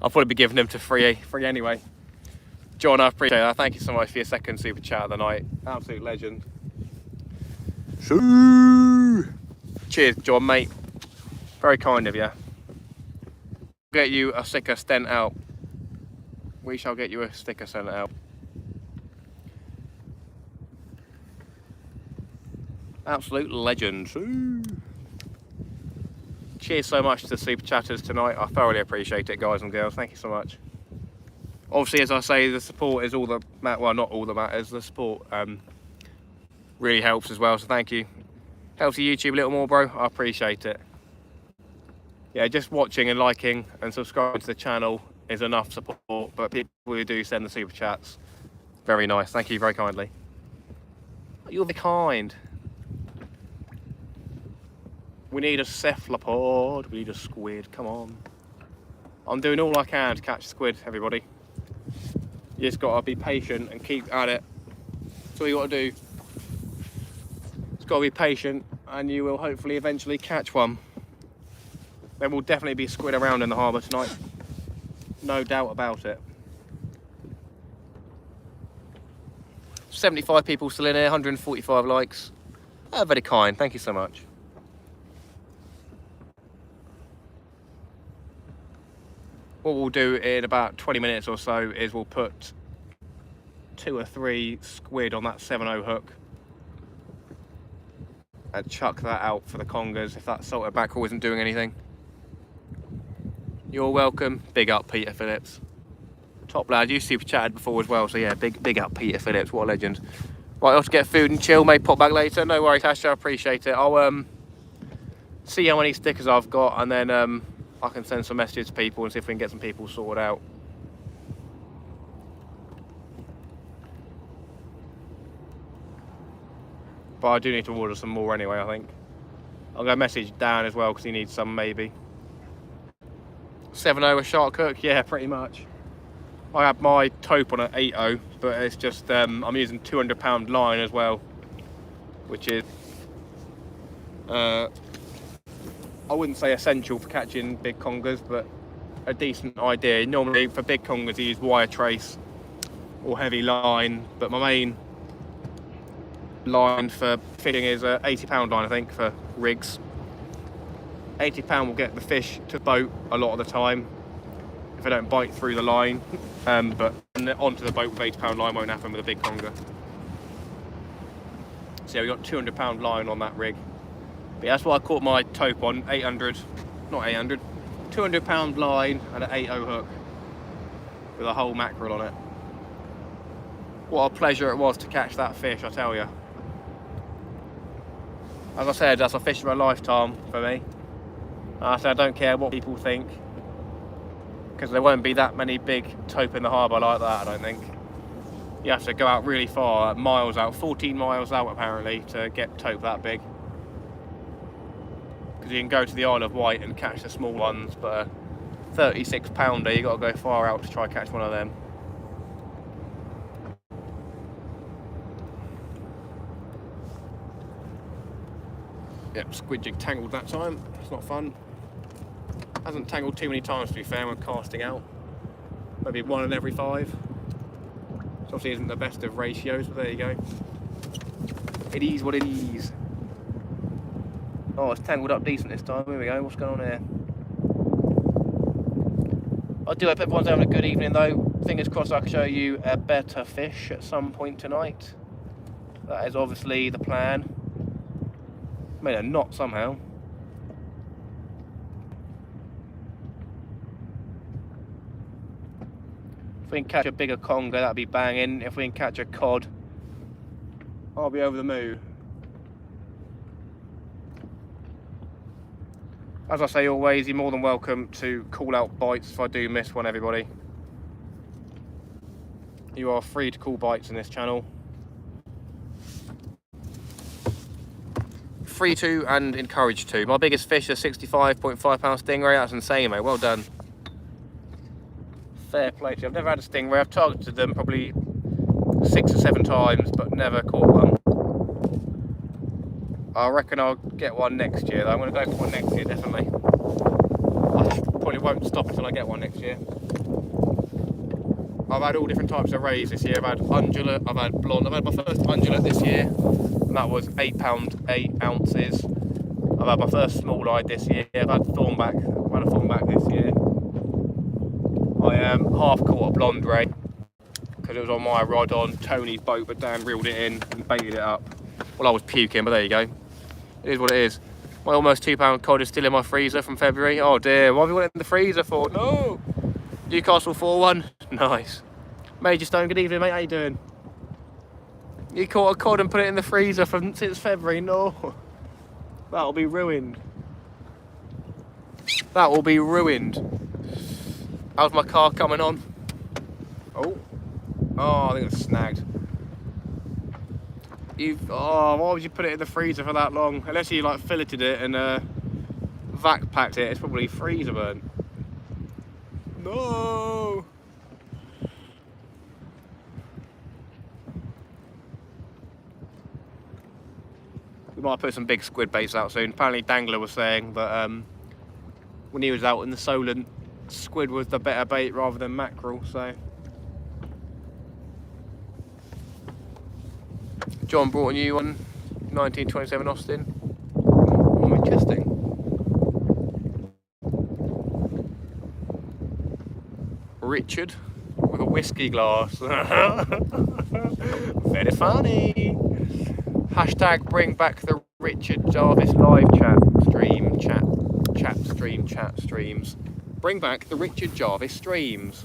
I'll probably be giving them to free anyway. John, I appreciate that. Thank you so much for your second super chat of the night. Absolute legend. Choo! Cheers, John, mate. Very kind of you. Get you a sticker sent out. We shall get you a sticker sent out. Absolute legend. Ooh. Cheers so much to the super chatters tonight. I thoroughly appreciate it, guys and girls. Thank you so much. Obviously, as I say, the support is all that matters. Well, not all that matters. The support really helps as well. So thank you. Helps the YouTube a little more, bro. I appreciate it. Yeah, just watching and liking and subscribing to the channel is enough support. But people who do send the super chats, very nice. Thank you very kindly. You're very kind. We need a cephalopod. We need a squid. Come on. I'm doing all I can to catch squid, everybody. You just got to be patient and keep at it. That's all you got to do. Just got to be patient and you will hopefully eventually catch one. There will definitely be squid around in the harbour tonight. No doubt about it. 75 people still in here, 145 likes. Very kind, thank you so much. What we'll do in about 20 minutes or so is we'll put 2 or 3 squid on that 7/0 hook and chuck that out for the congers if that salted mackerel isn't doing anything. You're welcome. Big up Peter Phillips. Top lad, you super chatted before as well, so yeah, big up Peter Phillips, what a legend. Right, I'll have to get food and chill, may pop back later. No worries, Asher, I appreciate it. I'll see how many stickers I've got and then I can send some messages to people and see if we can get some people sorted out. But I do need to order some more anyway, I think. I'll go message Dan as well because he needs some maybe. 7/0 a shark hook, yeah, pretty much. I have my taupe on an 8/0, but it's just I'm using 200-pound line as well, which is I wouldn't say essential for catching big congers, but a decent idea. Normally for big congers you use wire trace or heavy line, but my main line for fishing is a 80-pound line, I think, for rigs. 80-pound will get the fish to boat a lot of the time if I don't bite through the line, but onto the boat with 80-pound line won't happen with a big conger. So yeah, we got 200-pound line on that rig. But yeah, that's what I caught my taupe on, 200-pound line and an 8/0 hook with a whole mackerel on it. What a pleasure it was to catch that fish, I tell you. As I said, that's a fish of a lifetime for me. I said I don't care what people think, because there won't be that many big taupe in the harbour like that, I don't think. You have to go out really far, miles out, 14 miles out apparently, to get taupe that big. Because you can go to the Isle of Wight and catch the small ones, but a 36-pounder, you got to go far out to try and catch one of them. Yep, squid jig tangled that time. It's not fun. Hasn't tangled too many times, to be fair, when casting out. Maybe 1 in every 5. So obviously isn't the best of ratios, but there you go. It is what it is. Oh, it's tangled up decent this time. Here we go. What's going on here? I do hope everyone's having a good evening, though. Fingers crossed I can show you a better fish at some point tonight. That is obviously the plan. Made a knot somehow. If we can catch a bigger conger, that'd be banging. If we can catch a cod, I'll be over the moon. As I say always, you're more than welcome to call out bites if I do miss one, everybody. You are free to call bites in this channel. Free to and encouraged to. My biggest fish is a 65.5-pound stingray. That's insane, mate. Well done. Fair play to you. I've never had a stingray. I've targeted them probably 6 or 7 times, but never caught one. I reckon I'll get one next year, though. I'm going to go for one next year, definitely. I probably won't stop until I get one next year. I've had all different types of rays this year. I've had undulate, I've had blonde. I've had my first undulate this year, and that was £8, 8 ounces. I've had my first small-eyed this year. I've had a thornback this year. I half caught a blonde ray because it was on my rod on Tony's boat, but Dan reeled it in and baited it up. Well, I was puking, but there you go. It is what it is. My almost £2 cod is still in my freezer from February. Oh dear, what have you got it in the freezer for? No! Newcastle 4-1. Nice. Major Stone, good evening, mate. How you doing? You caught a cod and put it in the freezer since February? No. That'll be ruined. That will be ruined. How's my car coming on? Oh, I think it's snagged. Why would you put it in the freezer for that long? Unless you like filleted it and vac packed it, it's probably freezer burnt. No. We might put some big squid baits out soon. Apparently Dangler was saying that when he was out in the Solent, squid was the better bait rather than mackerel, so. John brought a new one, 1927 Austin. Oh, interesting. Richard with a whiskey glass. Very funny. Hashtag bring back the Richard Jarvis live chat streams. Bring back the Richard Jarvis streams.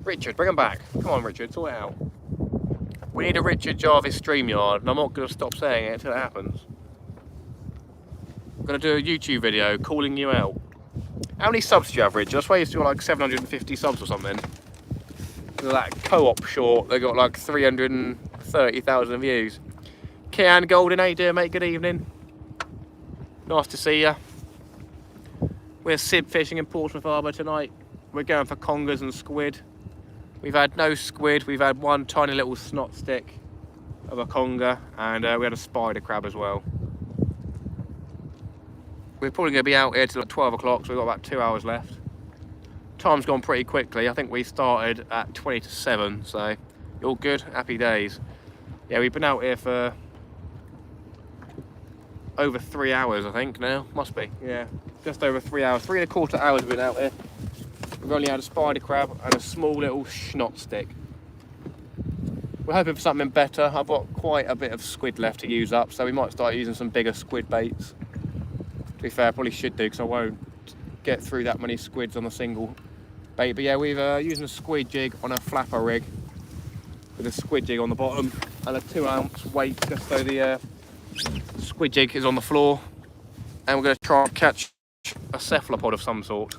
Richard, bring them back. Come on, Richard, sort it out. We need a Richard Jarvis StreamYard, and I'm not going to stop saying it until it happens. I'm going to do a YouTube video calling you out. How many subs do you have, Richard? I swear you still got like 750 subs or something. That co-op short, they got like 330,000 views. Kian Golden, how you doing, mate? Good evening. Nice to see you. We're sib fishing in Portsmouth Harbour tonight. We're going for congers and squid. We've had no squid, we've had one tiny little snot stick of a conger, and we had a spider crab as well. We're probably going to be out here till like 12 o'clock, so we've got about 2 hours left. Time's gone pretty quickly. I think we started at 20 to 7, so all good, happy days. Yeah, we've been out here for over 3 hours, I think now. Must be, yeah. Just over 3 hours. 3¼ hours we've been out here. We've only had a spider crab and a small little schnot stick. We're hoping for something better. I've got quite a bit of squid left to use up, so we might start using some bigger squid baits. To be fair, I probably should do, because I won't get through that many squids on a single bait. But yeah, we're using a squid jig on a flapper rig with a squid jig on the bottom and a 2-ounce weight, just so the squid jig is on the floor. And we're going to try and catch a cephalopod of some sort.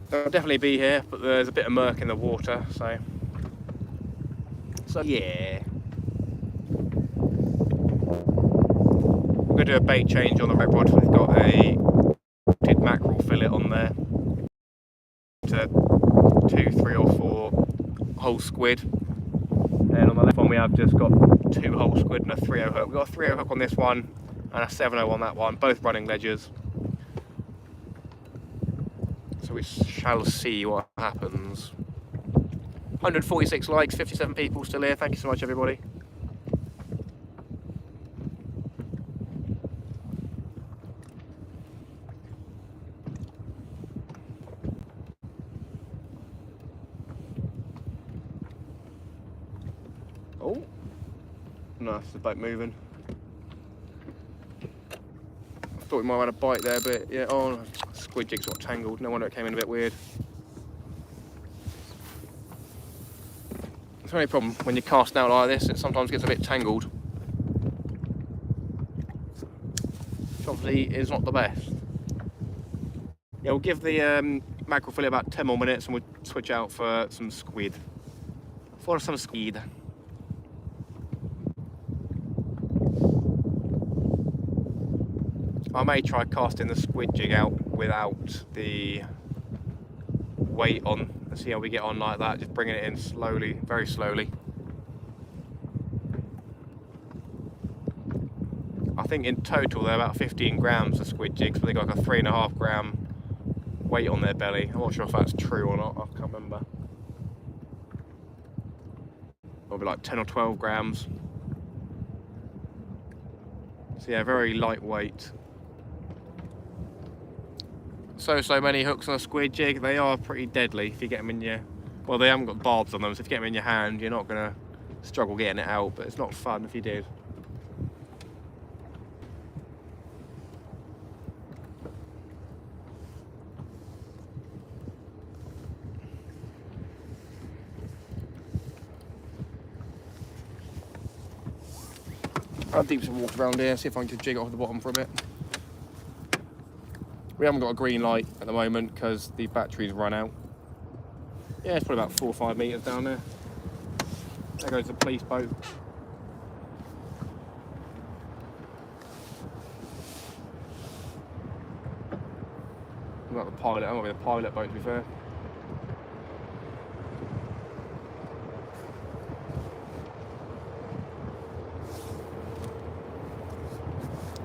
They'll definitely be here, but there's a bit of murk in the water, so yeah. We're going to do a bait change on the red rod. We've got a mackerel fillet on there to 2, 3 or 4 whole squid, and on the left one we have just got 2 whole squid and a 3/0 hook. We've got a 3/0 hook on this one and a 7/0 on that one, both running ledgers. So we shall see what happens. 146 likes, 57 people still here. Thank you so much, everybody. Oh, nice, the boat moving. I thought we might have had a bite there, but yeah, oh, squid jig's got tangled. No wonder it came in a bit weird. It's the only problem when you're casting out like this, it sometimes gets a bit tangled. Which obviously is not the best. Yeah, we'll give the mackerel fillet about 10 more minutes and we'll switch out for some squid. For some squid. I may try casting the squid jig out without the weight on and see how we get on like that, just bringing it in slowly, very slowly. I think in total they're about 15 grams of squid jigs, but they got like a 3.5 gram weight on their belly. I'm not sure if that's true or not, I can't remember. It'll be like 10 or 12 grams. So yeah, very lightweight. So many hooks on a squid jig. They are pretty deadly if you get them in your... Well, they haven't got barbs on them, so if you get them in your hand, you're not going to struggle getting it out, but it's not fun if you did. I'll deep some water around here, see if I can just jig it off the bottom for a bit. We haven't got a green light at the moment because the batteries run out. Yeah, it's probably about 4 or 5 metres down there. There goes the police boat. Not the pilot, that might be the pilot boat to be fair.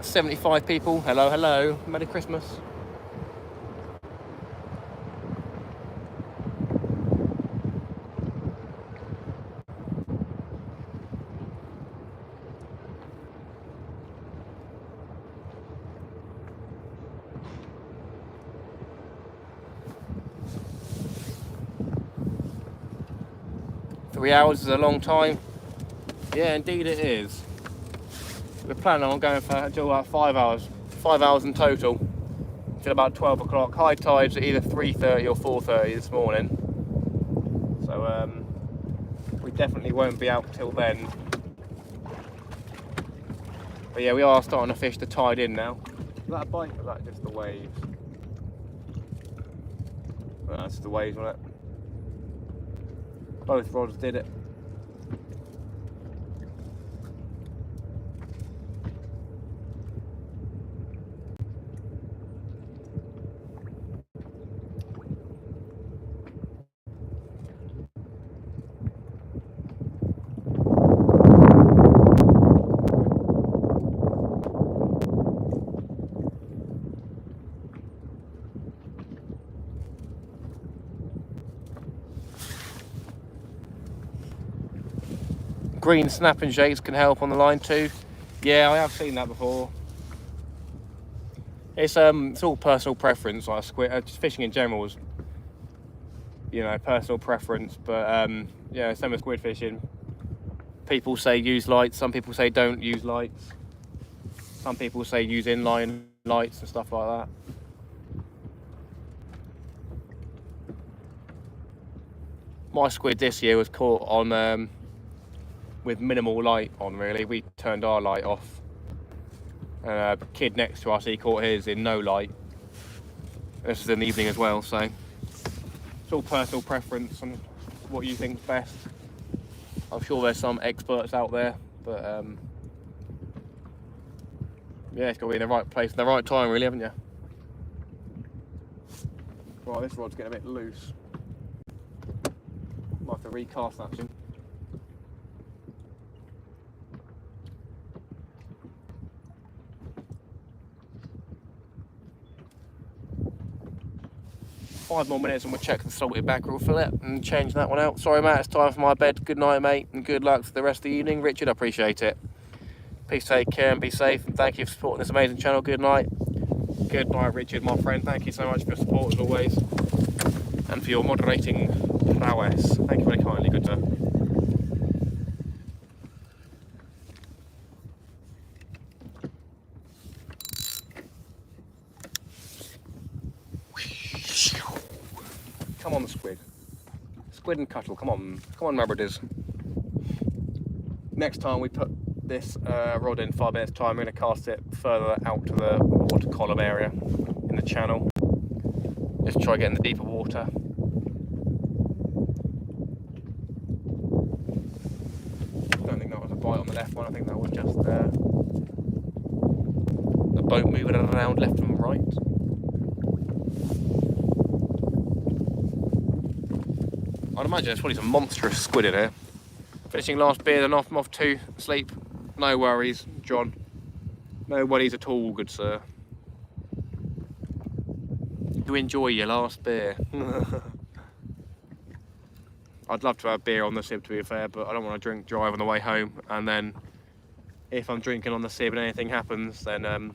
"75 people, hello, hello, Merry Christmas." "3 hours is a long time." Yeah, indeed it is. We're planning on going for until about 5 hours. 5 hours in total. Until about 12 o'clock. High tides at either 3:30 or 4:30 this morning. So we definitely won't be out till then. But yeah, we are starting to fish the tide in now. Is that a bite or is that just the waves? Well, that's the waves, wasn't it? Both rods did it. Green snapping shakes can help on the line too. Yeah, I have seen that before. It's all personal preference. Like squid, just fishing in general is, you know, personal preference. But yeah, same with squid fishing. People say use lights. Some people say don't use lights. Some people say use inline lights and stuff like that. My squid this year was caught on with minimal light on, really. We turned our light off. And a kid next to us, he caught his in no light. This was in the evening as well, so it's all personal preference and what you think's best. I'm sure there's some experts out there, but yeah, it's got to be in the right place at the right time, really, haven't you? Right, this rod's getting a bit loose. Might have to recast that soon. Five more minutes and we'll check the salted mackerel fillet and change that one out. Sorry, Matt, it's time for my bed. Good night, mate, and good luck for the rest of the evening. Richard, I appreciate it. Please take care and be safe, and thank you for supporting this amazing channel. Good night. Good night, Richard, my friend. Thank you so much for your support as always, and for your moderating prowess. Thank you very kindly, good sir. Come on, the squid. Squid and cuttle, come on. Come on, Mabbriders. Next time we put this rod in 5 minutes time, we're going to cast it further out to the water column area in the channel. Let's try getting the deeper water. I don't think that was a bite on the left one, I think that was just the boat moving around left and right. I'd imagine there's probably some monstrous squid in here. Finishing last beer, then I'm off to sleep. No worries, John. No worries at all, good sir. You enjoy your last beer. I'd love to have beer on the sip, to be fair, but I don't want to drink drive on the way home and then if I'm drinking on the sib and anything happens, then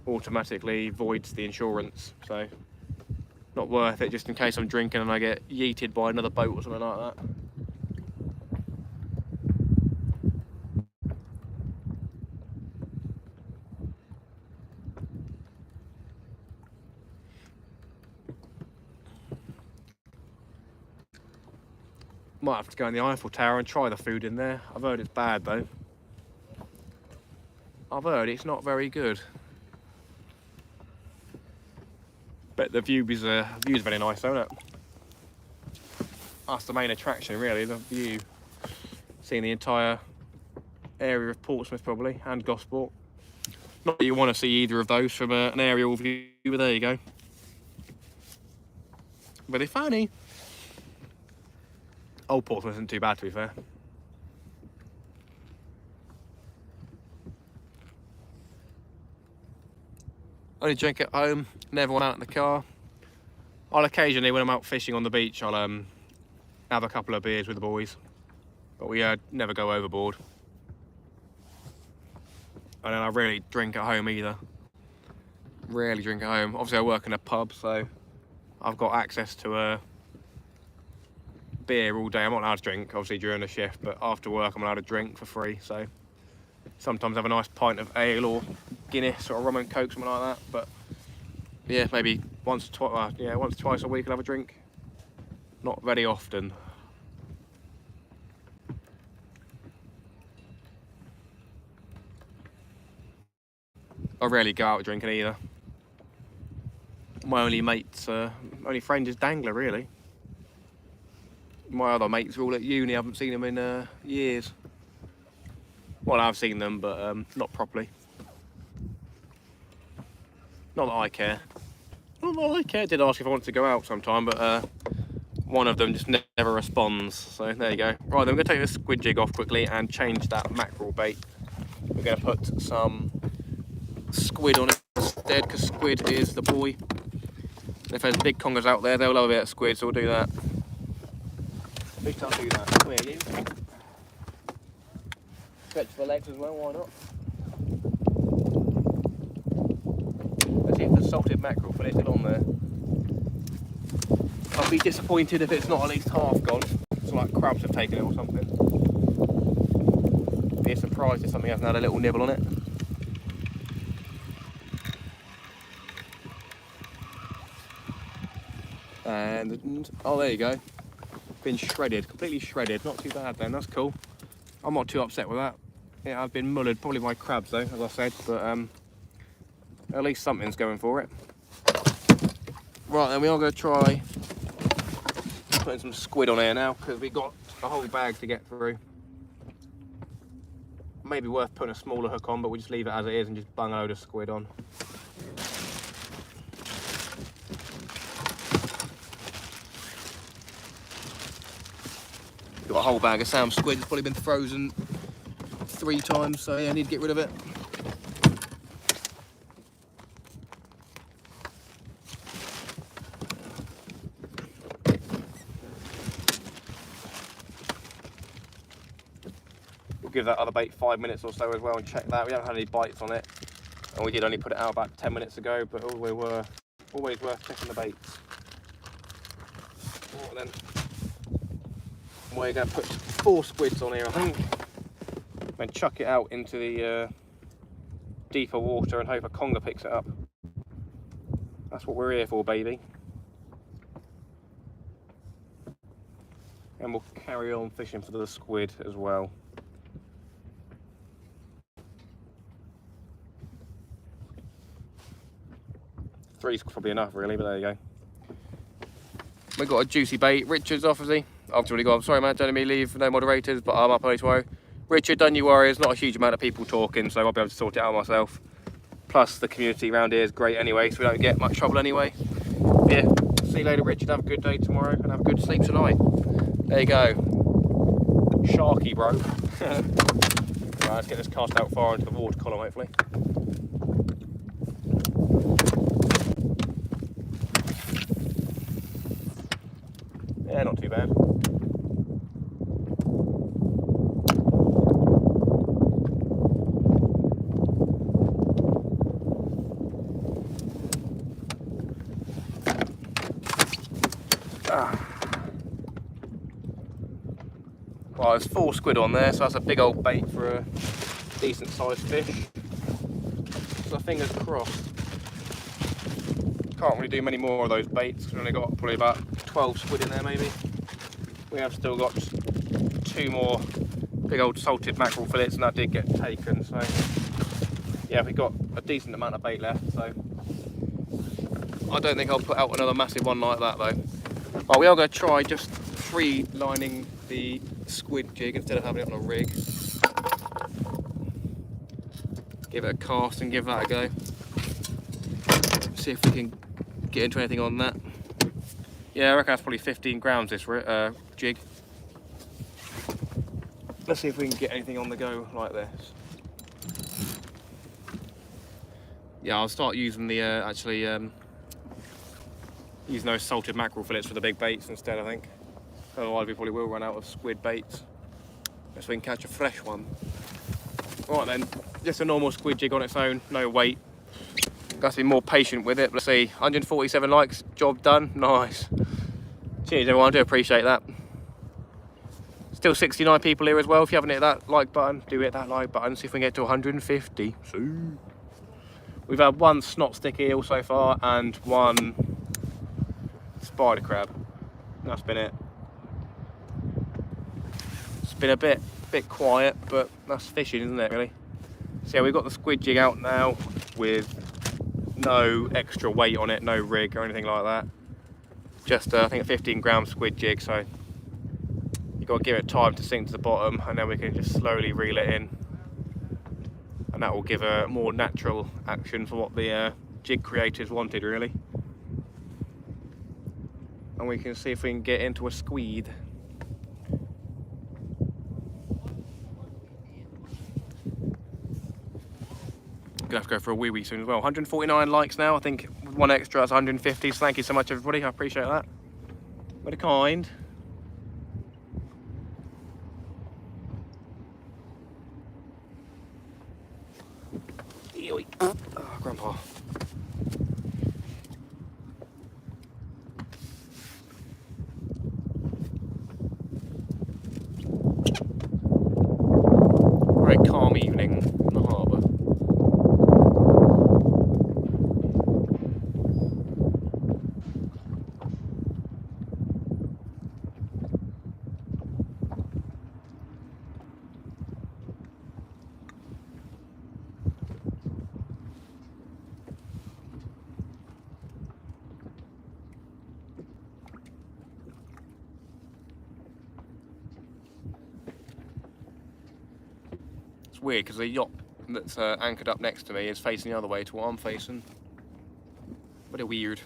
automatically voids the insurance. So not worth it, just in case I'm drinking and I get yeeted by another boat or something like that. Might have to go in the Eiffel Tower and try the food in there. I've heard it's bad though. I've heard it's not very good. But the view's very nice, isn't it? That's the main attraction really, the view. Seeing the entire area of Portsmouth probably, and Gosport. Not that you want to see either of those from an aerial view, but there you go. Very funny. Old Portsmouth isn't too bad, to be fair. Only drink at home, never went out in the car. I'll occasionally, when I'm out fishing on the beach, I'll have a couple of beers with the boys. But we never go overboard. And then I rarely drink at home either. Rarely drink at home. Obviously I work in a pub, so I've got access to a beer all day. I'm not allowed to drink obviously during the shift, but after work I'm allowed to drink for free. So sometimes have a nice pint of ale or Guinness or rum and coke, something like that. But yeah, maybe once or twice a week I'll have a drink. Not very often. I rarely go out drinking either. My only only friend is Dangler really. My other mates are all at uni, I haven't seen them in years. Well, I've seen them, but not properly. Not that I care. Not that I care. Did ask if I wanted to go out sometime, but one of them just never responds. So there you go. Right, then we're going to take this squid jig off quickly and change that mackerel bait. We're going to put some squid on it instead, because squid is the boy. If there's big congers out there, they'll love a bit of squid, so we'll do that. At least I'll do that. Come here, you. Stretch the legs as well, why not? Let's see if the salted mackerel fillet is still on there. I'll be disappointed if it's not at least half gone. It's like crabs have taken it or something. Be surprised if something hasn't had a little nibble on it. And oh, there you go. Been shredded, completely shredded. Not too bad then, that's cool. I'm not too upset with that. Yeah, I've been mullered, probably by crabs though, as I said, but at least something's going for it. Right, then we are going to try putting some squid on here now, because we've got a whole bag to get through. Maybe worth putting a smaller hook on, but we'll just leave it as it is and just bung a load of squid on. Got a whole bag of Sam squid. It's probably been frozen 3 times, so yeah, I need to get rid of it. We'll give that other bait 5 minutes or so as well and check that. We haven't had any bites on it, and we did only put it out about 10 minutes ago, but always worth checking the baits. Right then. We're going to put 4 squids on here, I think, and chuck it out into the deeper water and hope a conger picks it up. That's what we're here for, baby. And we'll carry on fishing for the squid as well. Three's probably enough really, but there you go. We've got a juicy bait. Richard's off, is he? I've already gone. Sorry, man, don't let me leave, no moderators, but I'm up early tomorrow. Richard, don't you worry, there's not a huge amount of people talking, so I'll be able to sort it out myself. Plus, the community around here is great anyway, so we don't get much trouble anyway. Yeah, see you later, Richard. Have a good day tomorrow and have a good sleep tonight. There you go. Sharky, bro. Right, let's get this cast out far into the water column, hopefully. Yeah, not too bad. Right, there's 4 squid on there, so that's a big old bait for a decent sized fish. So fingers crossed. Can't really do many more of those baits. We've only got probably about 12 squid in there maybe. We have still got 2 more big old salted mackerel fillets, and that did get taken, so yeah, we've got a decent amount of bait left, so I don't think I'll put out another massive one like that though. Right, we are going to try just free lining the squid jig instead of having it on a rig. Give it a cast and give that a go. See if we can get into anything on that. Yeah, I reckon that's probably 15 grams this jig. Let's see if we can get anything on the go like this. Yeah, I'll start using the using those salted mackerel fillets for the big baits instead, I think. Otherwise we probably will run out of squid baits. Unless we can catch a fresh one. Right then, just a normal squid jig on its own, no weight. Got to be more patient with it. Let's see, 147 likes, job done, nice. Cheers everyone, I do appreciate that. Still 69 people here as well. If you haven't hit that like button, do hit that like button. See if we can get to 150. So, we've had 1 snot stick eel so far and 1 spider crab. That's been it. It's been a bit quiet, but that's fishing, isn't it, really? So yeah, we've got the squid jig out now with no extra weight on it, no rig or anything like that. Just I think a 15 gram squid jig, so you've got to give it time to sink to the bottom, and then we can just slowly reel it in, and that will give a more natural action for what the jig creators wanted, really. And we can see if we can get into a squid. Gonna have to go for a wee soon as well. 149 likes now. I think with 1 extra that's 150. So thank you so much everybody, I appreciate that. Very kind. Oh, Grandpa. Very calm evening in the harbour. It's weird because the yacht that's anchored up next to me is facing the other way to what I'm facing. Very weird.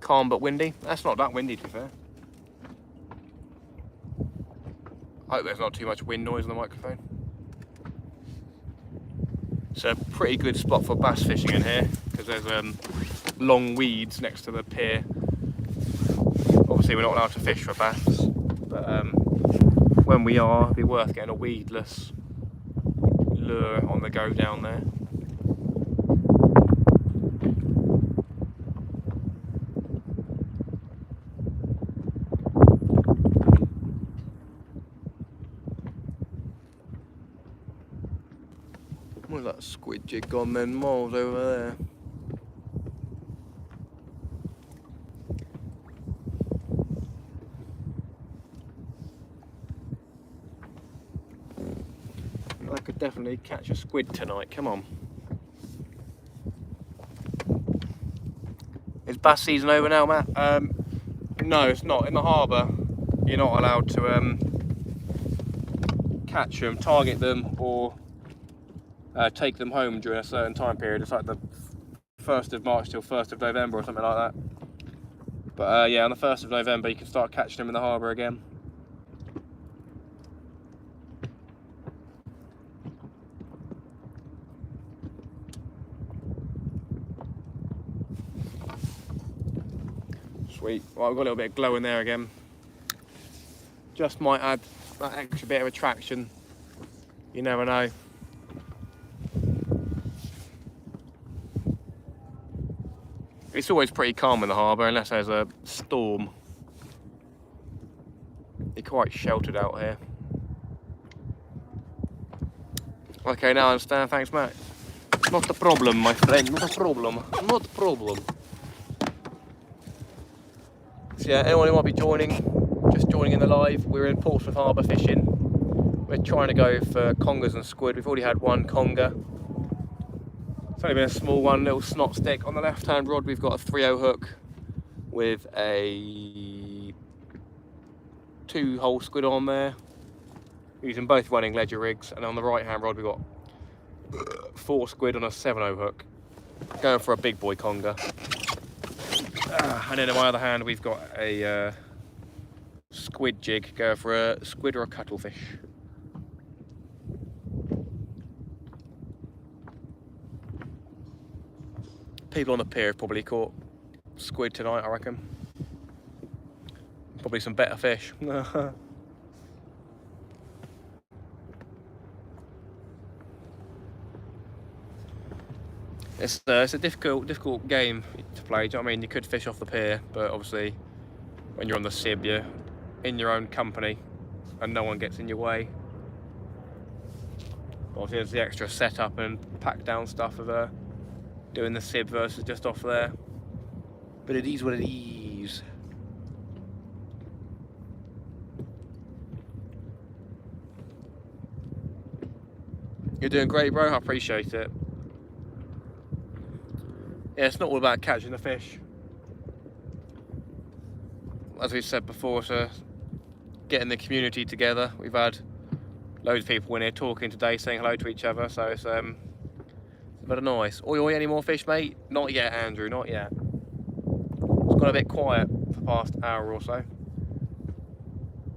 Calm but windy. That's not that windy, to be fair. I hope there's not too much wind noise on the microphone. It's a pretty good spot for bass fishing in here because there's long weeds next to the pier. Obviously we're not allowed to fish for bass, but when we are, it'd be worth getting a weedless lure on the go down there. Where's that squid jig gone then? Miles over there. I could definitely catch a squid tonight, come on. Is bass season over now, Matt? No, it's not. In the harbour, you're not allowed to catch them, target them, or take them home during a certain time period. It's like the 1st of March till 1st of November or something like that. But yeah, on the 1st of November you can start catching them in the harbour again. Sweet. Well, I've got a little bit of glow in there again. Just might add that extra bit of attraction. You never know. It's always pretty calm in the harbour unless there's a storm. You quite sheltered out here. Okay, now I understand. Thanks, Matt. Not a problem, my friend. Not a problem. Not a problem. So yeah, anyone who might be joining, just joining in the live, we're in Portsmouth Harbour fishing. We're trying to go for congers and squid. We've already had one conger. It's only been a small one, little snot stick. On the left-hand rod, we've got a 3/0 hook with a 2-hole squid on there. Using both running ledger rigs, and on the right-hand rod, we've got 4 squid on a 7/0 hook. Going for a big boy conger. And then on my other hand, we've got a squid jig. Going for a squid or a cuttlefish. People on the pier have probably caught squid tonight, I reckon. Probably some better fish. It's a difficult game to play. Do you know what I mean? You could fish off the pier, but obviously when you're on the sib, you're in your own company and no one gets in your way. Obviously there's the extra setup and pack down stuff of doing the sib versus just off there. But it is what it is. You're doing great, bro. I appreciate it. Yeah, it's not all about catching the fish. As we said before, to getting the community together. We've had loads of people in here talking today, saying hello to each other, so it's very nice. Oi, oi, any more fish, mate? Not yet, Andrew, not yet. It's gone a bit quiet for the past hour or so.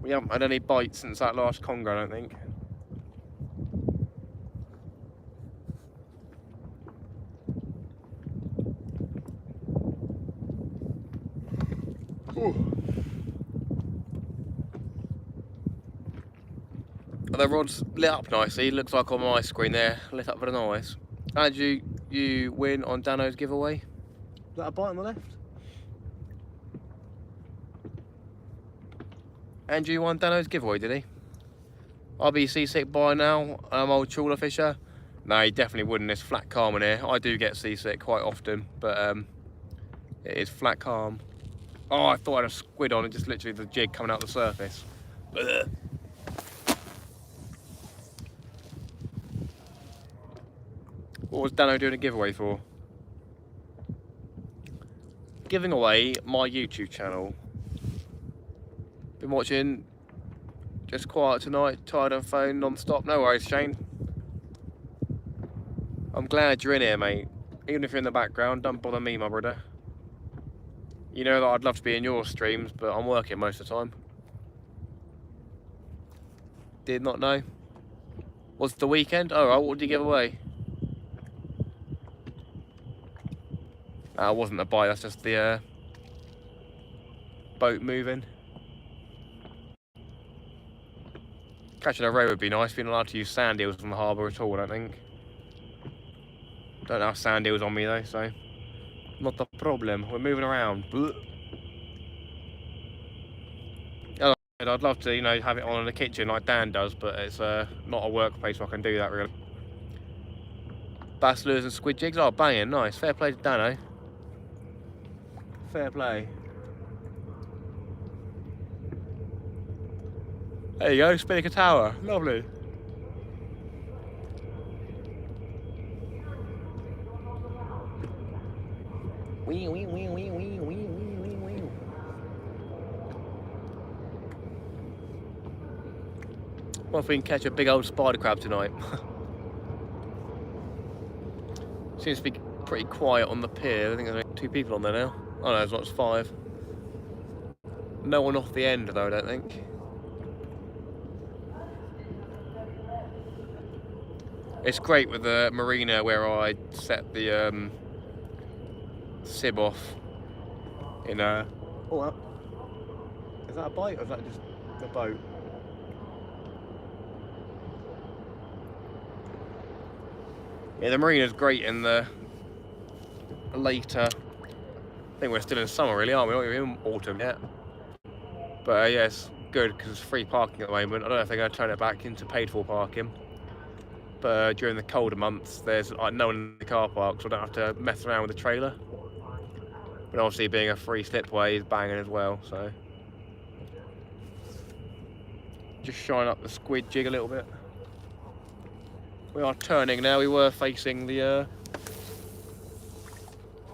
We haven't had any bites since that last conger, I don't think. The rod's lit up nicely. Looks like on my screen there, lit up very nice. And you win on Dano's giveaway. Is that a bite on the left? Andrew won Dano's giveaway, did he? I'll be seasick by now. I'm old trawler fisher. No, he definitely wouldn't. It's flat calm in here. I do get seasick quite often, but it is flat calm. Oh, I thought I had a squid on it, just literally the jig coming out the surface. Ugh. What was Dano doing a giveaway for? Giving away my YouTube channel. Been watching Just Quiet Tonight, tired on phone, non-stop. No worries, Shane. I'm glad you're in here, mate. Even if you're in the background, don't bother me, my brother. You know that I'd love to be in your streams, but I'm working most of the time. Did not know. Was it the weekend? Oh, what did you give away? It wasn't a bite, that's just the boat moving. Catching a ray would be nice. Being allowed to use sand eels on the harbour at all, I don't think. Don't have sand eels on me though, so not the problem. We're moving around. I'd love to, you know, have it on in the kitchen like Dan does, but it's not a workplace where I can do that really. Bass lures and squid jigs. Oh, banging, nice. Fair play to Dano. Fair play. There you go, Spinnaker Tower. Lovely. Wee, wee, wee, wee, wee, wee, wee, wee. Well, if we can catch a big old spider crab tonight. Seems to be pretty quiet on the pier. I think there's only 2 people on there now. Oh no, there's not, it's 5. No one off the end though, I don't think. It's great with the marina where I set the sib off in a... Oh, is that a bite or is that just the boat? Yeah, the marina's great in the later... I think we're still in summer really, aren't we? Not even in autumn yet. But yes, good because it's free parking at the moment. I don't know if they're going to turn it back into paid for parking. But during the colder months, there's like no one in the car park, so I don't have to mess around with the trailer. But obviously being a free slipway is banging as well, so. Just shine up the squid jig a little bit. We are turning now. We were facing the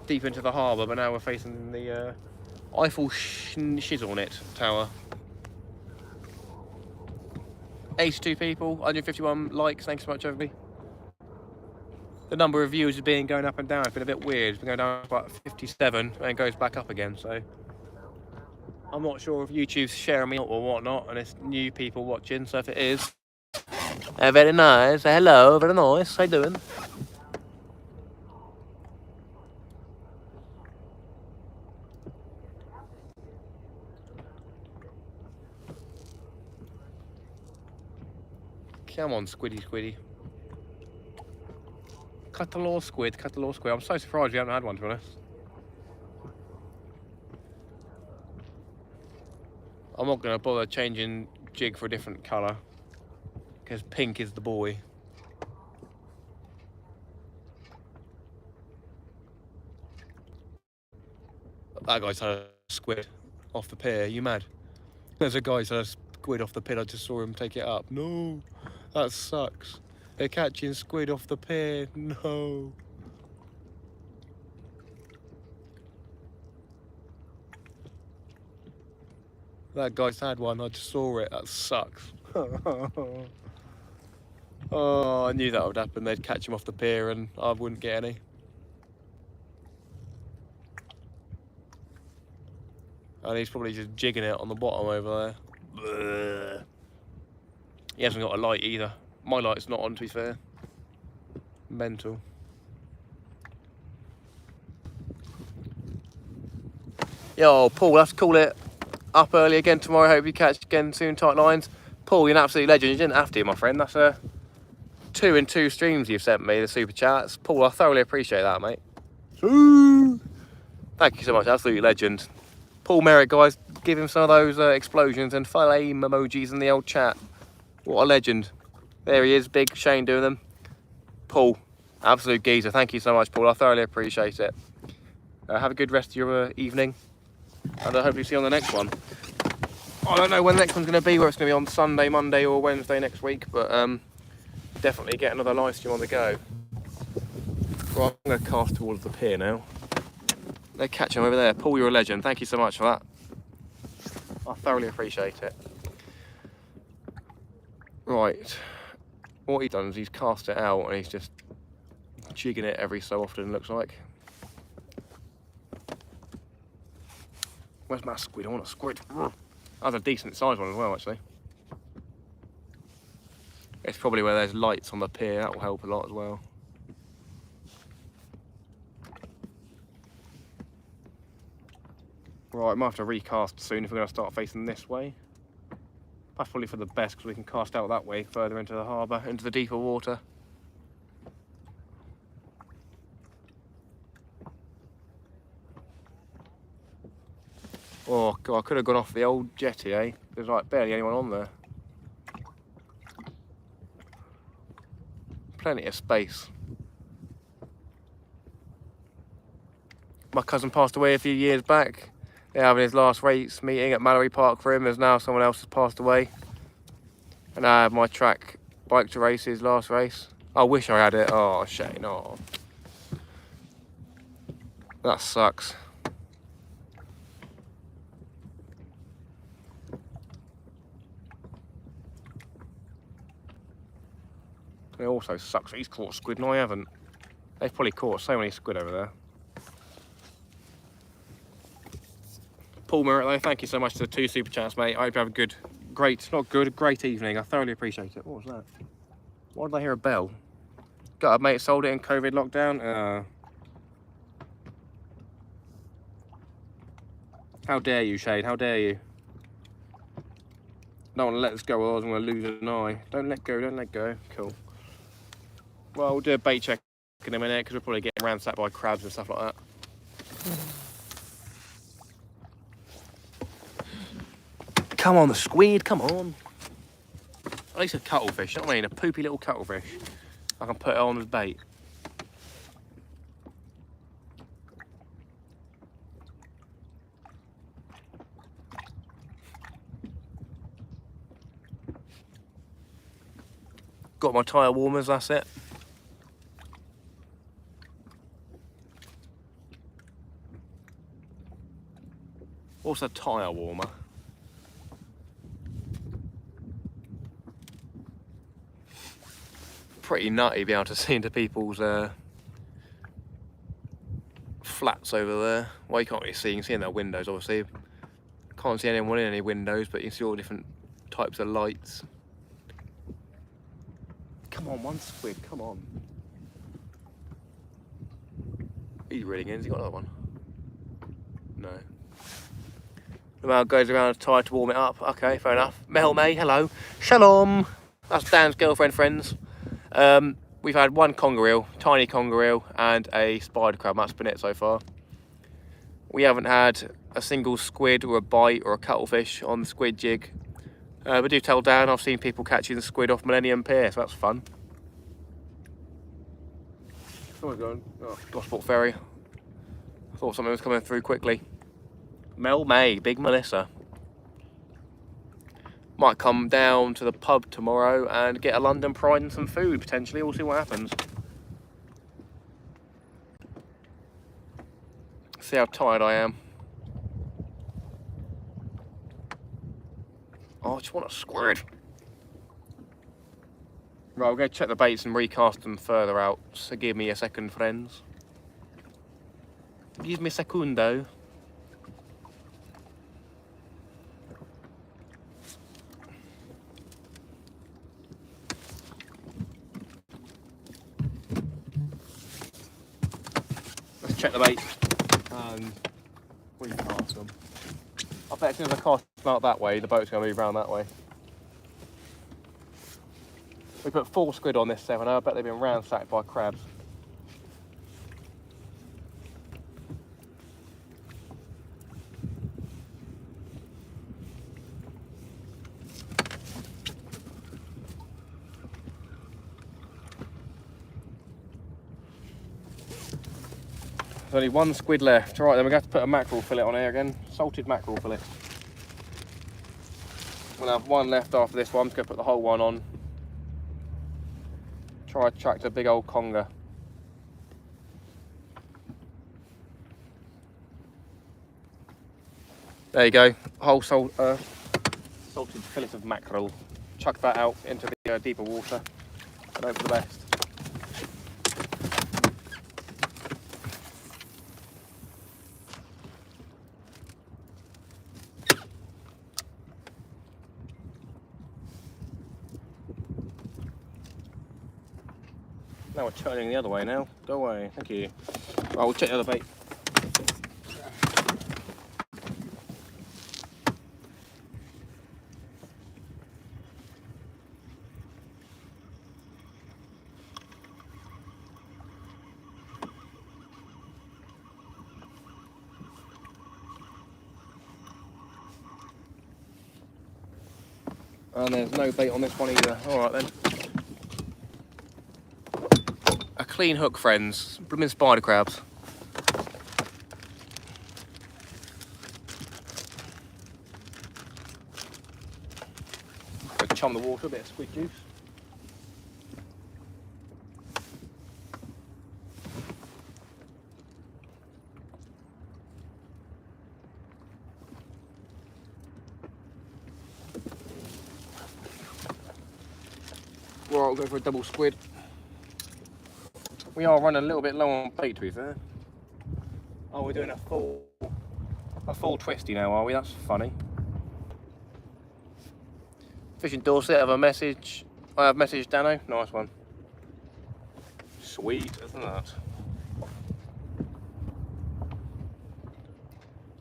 deep into the harbour, but now we're facing the Eiffel Shizzle Tower. 82 people, 151 likes. Thanks so much, everybody. The number of views has been going up and down. It's been a bit weird. It's been going down to about 57 and goes back up again. So I'm not sure if YouTube's sharing me out or whatnot, and it's new people watching. So if it is, very nice. Hello, very nice. How you doing? Come on, squiddy, squiddy. Cut the law squid, cut the law squid. I'm so surprised you haven't had one, to be honest. I'm not going to bother changing jig for a different colour, because pink is the boy. That guy's had a squid off the pier. Are you mad? There's a guy's had a squid off the pier. I just saw him take it up. No, that sucks. They're catching squid off the pier. No. That guy's had one. I just saw it. That sucks. Oh, I knew that would happen. They'd catch him off the pier and I wouldn't get any. And he's probably just jigging it on the bottom over there. Bleh. He hasn't got a light either. My light's not on, to be fair. Mental. Yo, Paul, let's call it up early again tomorrow. Hope you catch again soon, tight lines. Paul, you're an absolute legend. You didn't have to, my friend. That's 2 in 2 streams you've sent me, the super chats. Paul, I thoroughly appreciate that, mate. Thank you so much, absolute legend. Paul Merritt, guys, give him some of those explosions and flame emojis in the old chat. What a legend. There he is, big Shane doing them. Paul, absolute geezer. Thank you so much, Paul. I thoroughly appreciate it. Have a good rest of your evening. And I hope you see you on the next one. I don't know when the next one's going to be, whether it's going to be on Sunday, Monday or Wednesday next week, but definitely get another live stream on the go. Right, I'm going to cast towards the pier now. They're catching over there. Paul, you're a legend. Thank you so much for that. I thoroughly appreciate it. Right. What he's done is he's cast it out and he's just jigging it every so often, looks like. Where's my squid? I want a squid. That's a decent sized one as well, actually. It's probably where there's lights on the pier. That will help a lot as well. Right, I might have to recast soon if we're going to start facing this way. That's probably for the best because we can cast out that way further into the harbour, into the deeper water. Oh God, I could have gone off the old jetty, eh? There's like barely anyone on there. Plenty of space. My cousin passed away a few years back. They're having his last race meeting at Mallory Park for him, as now someone else has passed away. And I have my track bike to race his last race. I wish I had it. Oh, Shane, oh. That sucks. It also sucks that he's caught squid and I haven't. They've probably caught so many squid over there. Paul Merritt, though, thank you so much for the 2 super chats, mate. I hope you have a good, great evening. I thoroughly appreciate it. What was that? Why did I hear a bell? Got a mate sold it in COVID lockdown. How dare you, Shade? How dare you? Don't want to let this go, otherwise I'm going to lose an eye. Don't let go, don't let go. Cool. Well, we'll do a bait check in a minute because we're probably getting ransacked by crabs and stuff like that. Come on, the squid, come on. At least a cuttlefish, you know what I mean? A poopy little cuttlefish. I can put it on as bait. Got my tyre warmers, that's it. What's a tyre warmer? Pretty nutty being able to see into people's flats over there. Well, you can't really see, you can see in their windows obviously. Can't see anyone in any windows, but you can see all different types of lights. Come on, one squid, come on. He's reeling in, has he got another one? No. The man goes around and tries to warm it up. Okay, fair enough. Mel May, hello. Shalom. That's Dan's girlfriend, friends. We've had one conger eel, tiny conger eel, and a spider crab. That's been it so far. We haven't had a single squid or a bite or a cuttlefish on the squid jig. But do tell Dan, I've seen people catching squid off Millennium Pier, so that's fun. Someone's going, oh, Gosport Ferry. I thought something was coming through quickly. Mel May, Big Melissa. Might come down to the pub tomorrow and get a London Pride and some food, potentially. We'll see what happens. See how tired I am. Oh, I just want a squid. Right, I'll go check the baits and recast them further out. So give me a second, friends. Give me a secundo. Let's check the bait and recast them. I bet as soon as I cast them out that way, the boat's going to move around that way. We put 4 squid on this 7. I bet they've been ransacked by crabs. There's only 1 squid left. Alright, then we're going to have to put a mackerel fillet on here again. Salted mackerel fillet. We'll have 1 left after this one. I'm just going to put the whole one on. Try to attract a big old conger. There you go. Whole salted fillet of mackerel. Chuck that out into the deeper water and hope for the best. Now we're turning the other way now. Go away, thank you. Right, we'll check the other bait. And there's no bait on this one either. Alright then. A clean hook, friends. Blooming spider crabs. Chum the water, a bit of squid juice. Right, I'll go for a double squid. We are running a little bit low on bait, to be fair. Oh, we're doing a full twisty now, are we? That's funny. Fishing Dorset, have a message. I have messaged Dano. Nice one. Sweet, isn't that?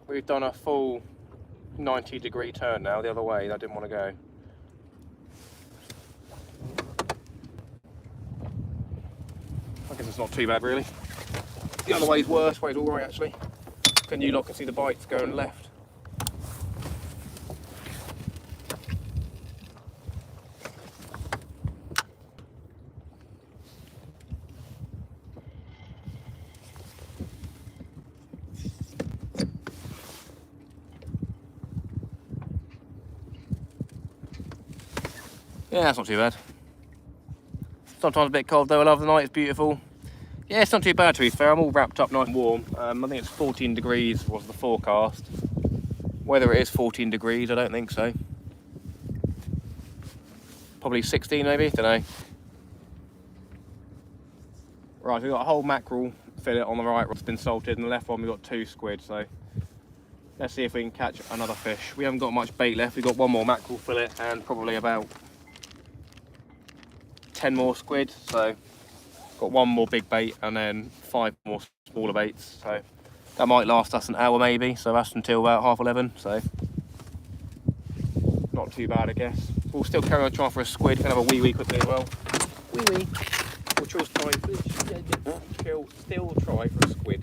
We've done a full 90-degree turn now the other way. That didn't want to go. I guess it's not too bad, really. The other way's worse. Way's all right, actually. Then you lot can see the bites going left. Yeah, that's not too bad. Sometimes a bit cold though. I love the night, it's beautiful. Yeah, it's not too bad to be fair. I'm all wrapped up nice and warm. I think it's 14 degrees was the forecast. Whether it is 14 degrees, I don't think so. Probably 16 maybe, don't know. Right, so we've got a whole mackerel fillet on the right, it's been salted, and the left one we've got 2 squid, so let's see if we can catch another fish. We haven't got much bait left, we've got 1 more mackerel fillet and probably about 10 more squid, so got 1 more big bait and then 5 more smaller baits, so that might last us an hour maybe, so that's until about 11:30, so not too bad I guess. We'll still carry on trying for a squid, can have a wee quickly as well. Wee. We'll still try for a squid.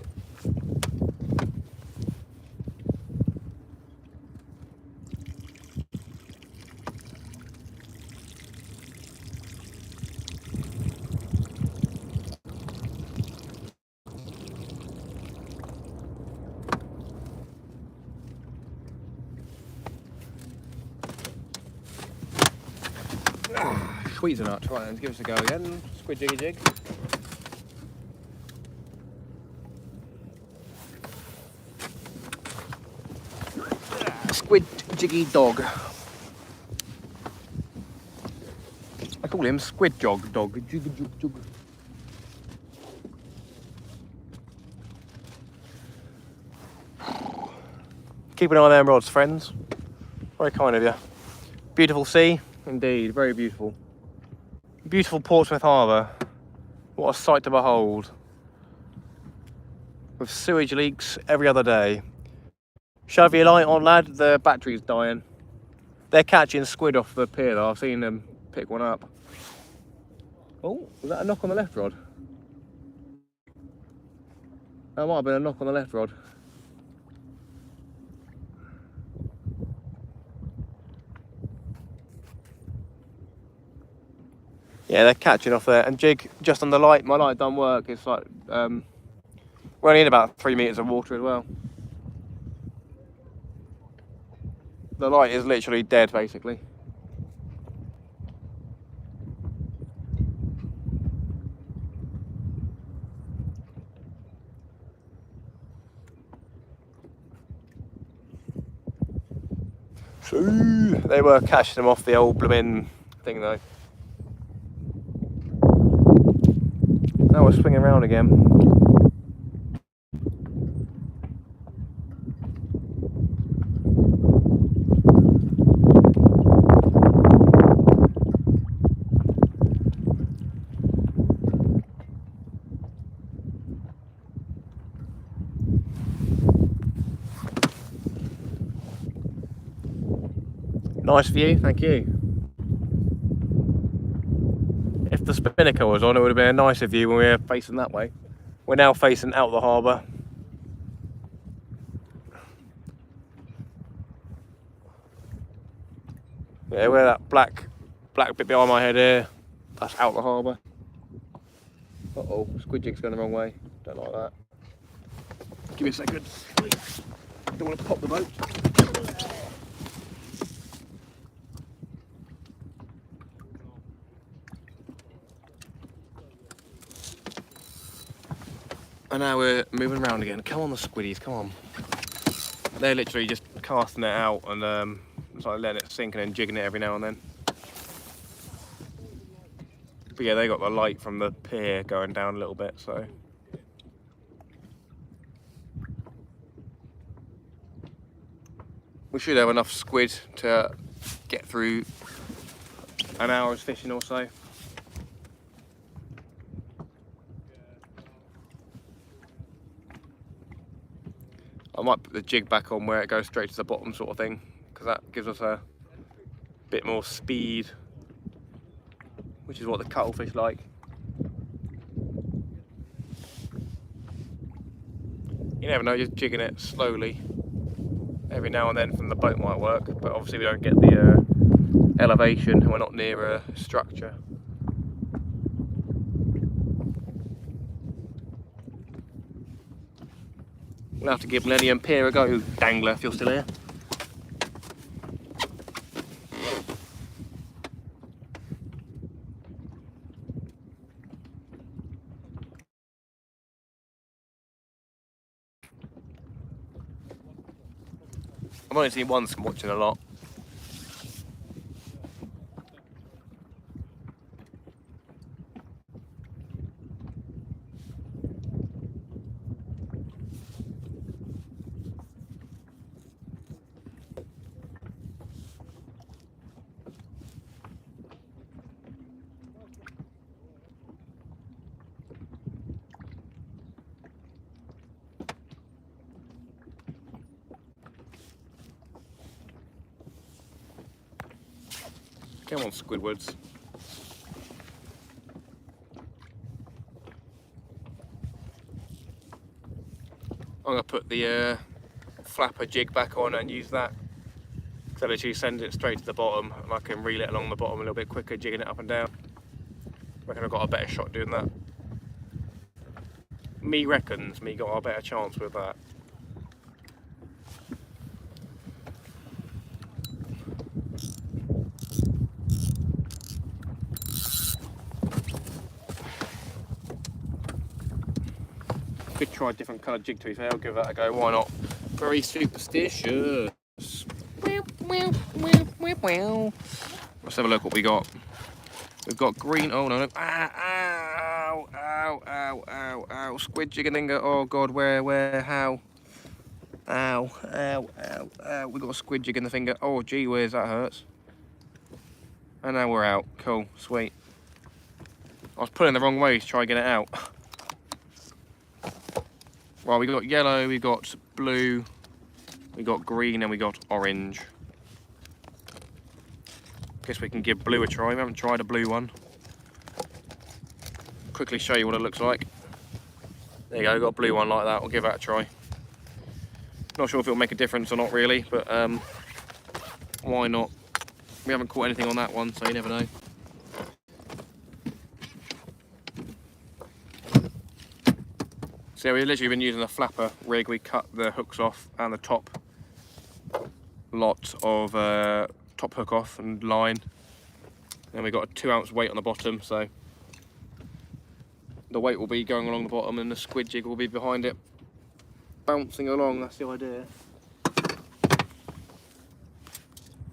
Sweet's a nut. Right, let's give us a go again. Squid jiggy jig. Squid jiggy dog. I call him Squid Jog Dog. Jug. Keep an eye on them rods, friends. Very kind of you. Beautiful sea, indeed, very beautiful. Beautiful Portsmouth Harbour. What a sight to behold. With sewage leaks every other day. Shove your light on, lad, the battery's dying. They're catching squid off the pier though, I've seen them pick one up. Oh, was that a knock on the left rod? That might have been a knock on the left rod. Yeah, they're catching off there, and jig just on the light. My light done work. It's like we're only in about 3 meters of water as well. The light is literally dead, basically. So they were catching them off the old blooming thing though. Now we're swinging around again. Nice view, thank you. If the spinnaker was on, it would have been a nicer view when we were facing that way. We're now facing out the harbour. Yeah, where that black bit behind my head here, that's out the harbour. Uh-oh, squid jig's going the wrong way. Don't like that. Give me a second. Don't want to pop the boat. And now we're moving around again. Come on the squiddies, come on. They're literally just casting it out and it's like letting it sink and then jigging it every now and then. But yeah, they got the light from the pier going down a little bit, so. We should have enough squid to get through an hour's fishing or so. I might put the jig back on where it goes straight to the bottom sort of thing, because that gives us a bit more speed, which is what the cuttlefish like. You never know, just jigging it slowly every now and then from the boat might work, but obviously we don't get the elevation and we're not near a structure. We'll have to give Lenny and Pier a go, Dangler, if you're still here. I've only seen one watching a lot. Come on, Squidwards. I'm going to put the flapper jig back on and use that. So literally send it straight to the bottom and I can reel it along the bottom a little bit quicker, jigging it up and down. I reckon I've got a better shot doing that. Me reckons me got a better chance with that. Could try a different coloured jig to be fair, I'll give that a go, why not? Very superstitious. Let's have a look what we got. We've got green, oh no, no. Ow, ow, ow, ow, ow. Squid jiggalinga, oh god, where, how? Ow, ow, ow, ow. We got a squid jig in the finger. Oh gee whiz, that hurts. And now we're out, cool, sweet. I was pulling the wrong way to try and get it out. Right, we got yellow, we got blue, we got green, and we got orange. Guess we can give blue a try. We haven't tried a blue one. Quickly show you what it looks like. There you go, got a blue one like that. We'll give that a try. Not sure if it'll make a difference or not really, but why not? We haven't caught anything on that one, so you never know. So we've literally been using a flapper rig. We cut the hooks off and the top lot of top hook off and line. And we got a 2 ounce weight on the bottom, so the weight will be going along the bottom and the squid jig will be behind it, bouncing along. That's the idea.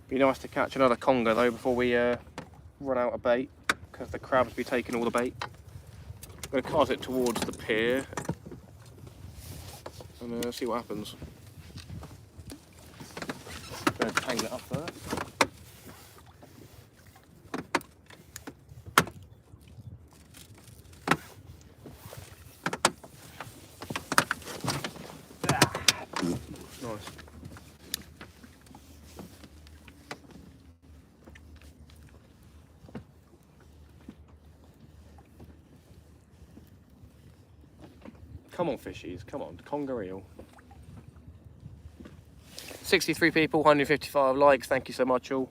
Be nice to catch another conger though before we run out of bait, because the crabs will be taking all the bait. I'm going to cast it towards the pier and see what happens. I'm going to tangle it up first. Nice. Come on fishies, come on, conger eel. 63 people, 155 likes, thank you so much all.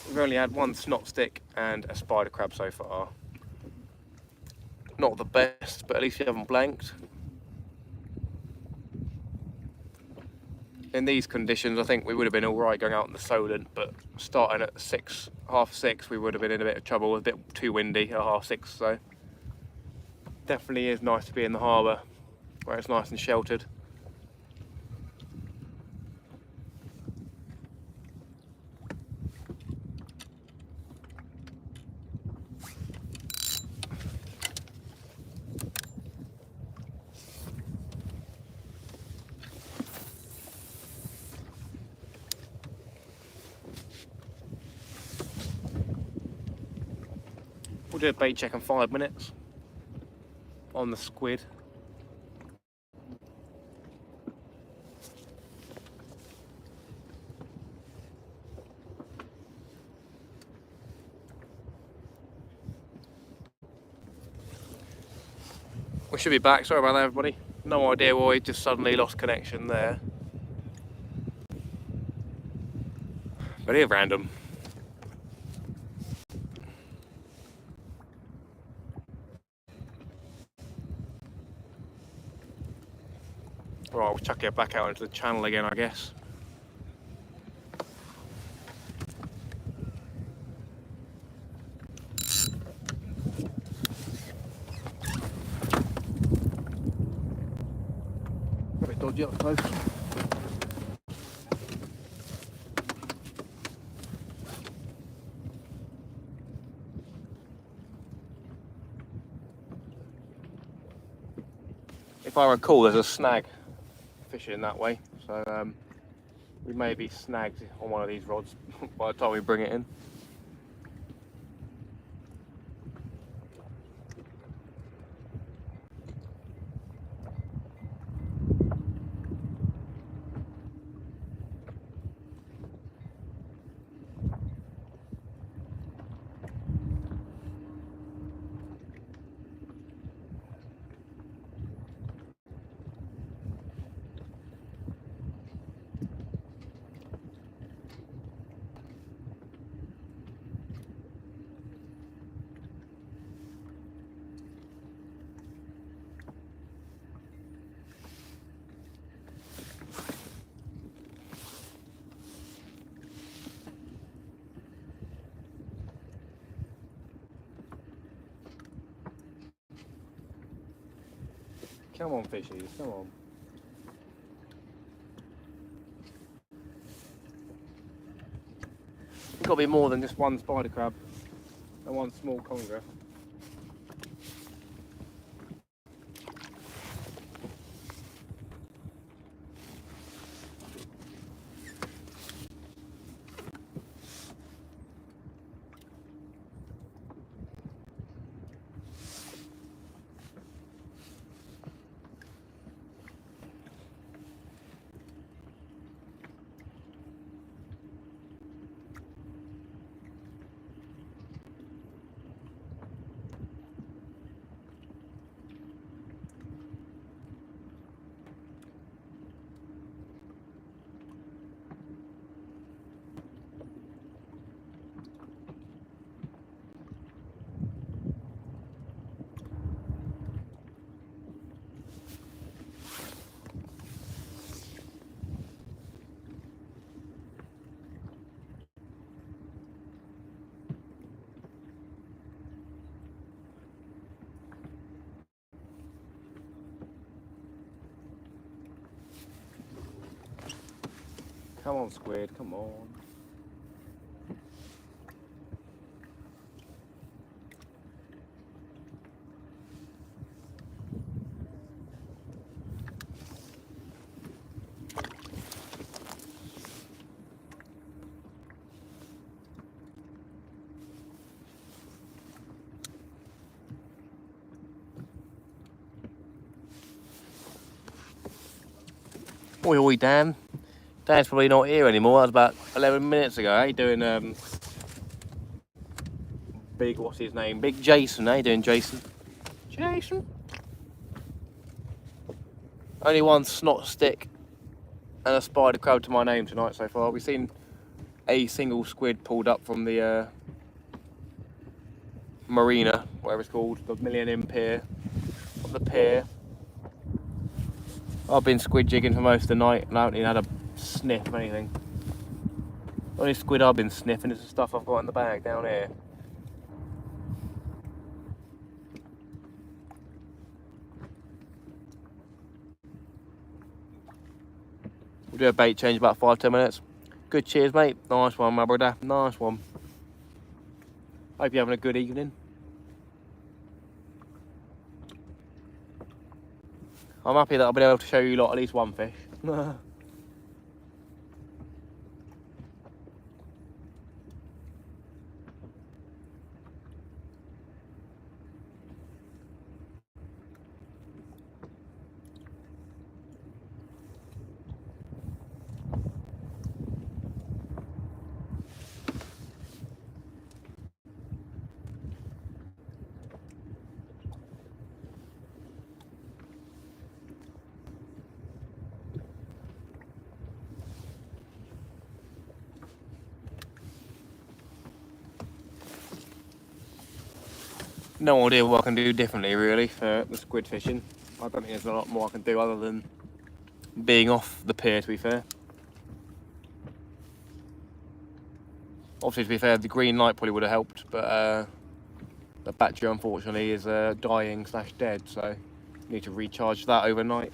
We've only had one snot stick and a spider crab so far. Not the best, but at least we haven't blanked. In these conditions, I think we would have been all right going out in the Solent, but starting at 6, half 6, we would have been in a bit of trouble. It was a bit too windy at half 6, so definitely is nice to be in the harbour where it's nice and sheltered. We'll do a bait check in 5 minutes on the squid. We should be back, sorry about that everybody. No idea why, just suddenly lost connection there. But here random. Right, we'll chuck it back out into the channel again, I guess. dodgy, I suppose. If I recall, there's a snag fishing that way, so we may be snagged on one of these rods by the time we bring it in. Come on, fishies, come on. There's got to be more than just one spider crab and one small conger. Come on, Squid, come on. Oi, oi, Dan. Dan's probably not here anymore. That was about 11 minutes ago, eh? Doing big, what's his name? Big Jason, eh? Doing Jason. Jason? Only one snot stick and a spider crab to my name tonight so far. We've seen a single squid pulled up from the marina, whatever it's called, the Millennium Pier. On the pier. I've been squid jigging for most of the night and I haven't even had a sniff of anything. The only squid I've been sniffing is the stuff I've got in the bag down here. We'll do a bait change about 5-10 minutes. Good cheers, mate. Nice one, my brother. Nice one. Hope you're having a good evening. I'm happy that I'll be able to show you lot at least one fish. No idea what I can do differently really for the squid fishing. I don't think there's a lot more I can do other than being off the pier, to be fair. Obviously, to be fair, the green light probably would have helped, but the battery unfortunately is dying/dead, so I need to recharge that overnight.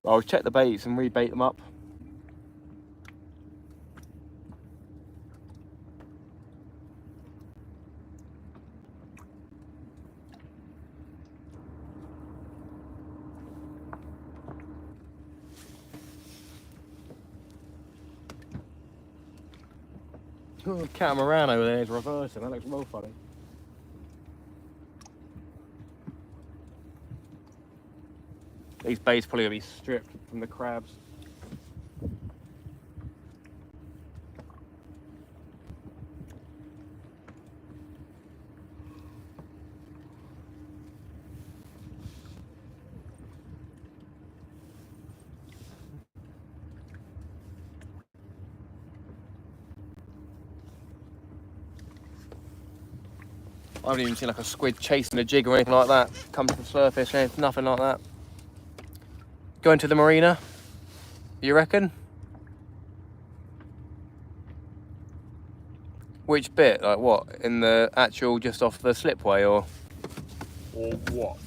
I'll check the baits and rebait them up. Oh, catamaran over there is reversing, that looks real funny. These baits probably going to be stripped from the crabs. I haven't even seen like a squid chasing a jig or anything like that. Come to the surface, nothing like that. Going to the marina, you reckon? Which bit? Like what? In the actual, just off the slipway or what?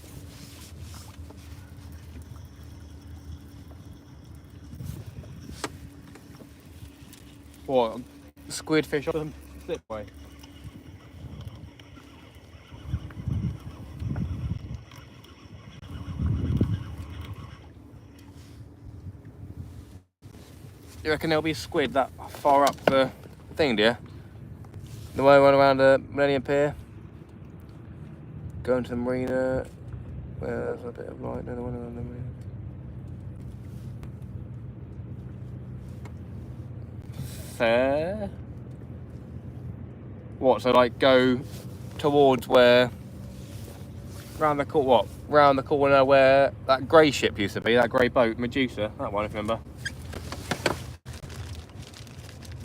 What? Squid fish off the slipway? You reckon there'll be a squid that far up the thing, do you? The way I went around the Millennium Pier. Going to the marina. There's a bit of light, another one around the marina. Fair. What, so like go towards where, round the corner, what? Round the corner where that grey ship used to be, that grey boat, Medusa, that one if you remember.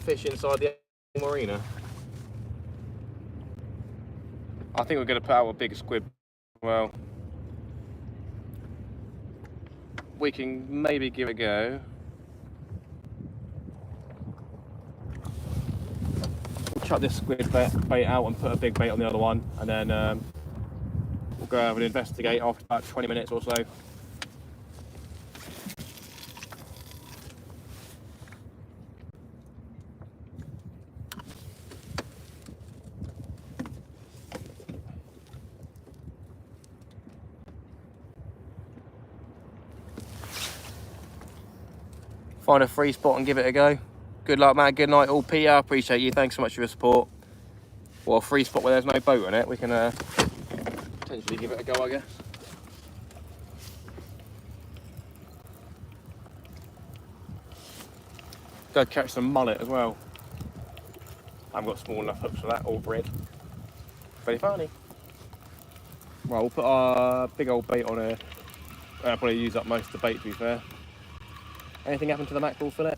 Fish inside the marina. I think we're going to put out a big squid. Well, we can maybe give it a go. We'll chuck this squid bait out and put a big bait on the other one, and then we'll go have and investigate after about 20 minutes or so. Find a free spot and give it a go. Good luck, man. Good night, all. Peter, appreciate you. Thanks so much for your support. Well, a free spot where there's no boat on it, we can potentially give it a go, I guess. Go catch some mullet as well. I haven't got small enough hooks for that, or bread. Very funny. Right, we'll put our big old bait on here. I'll probably use up most of the bait, to be fair. Anything happened to the mackerel fillet?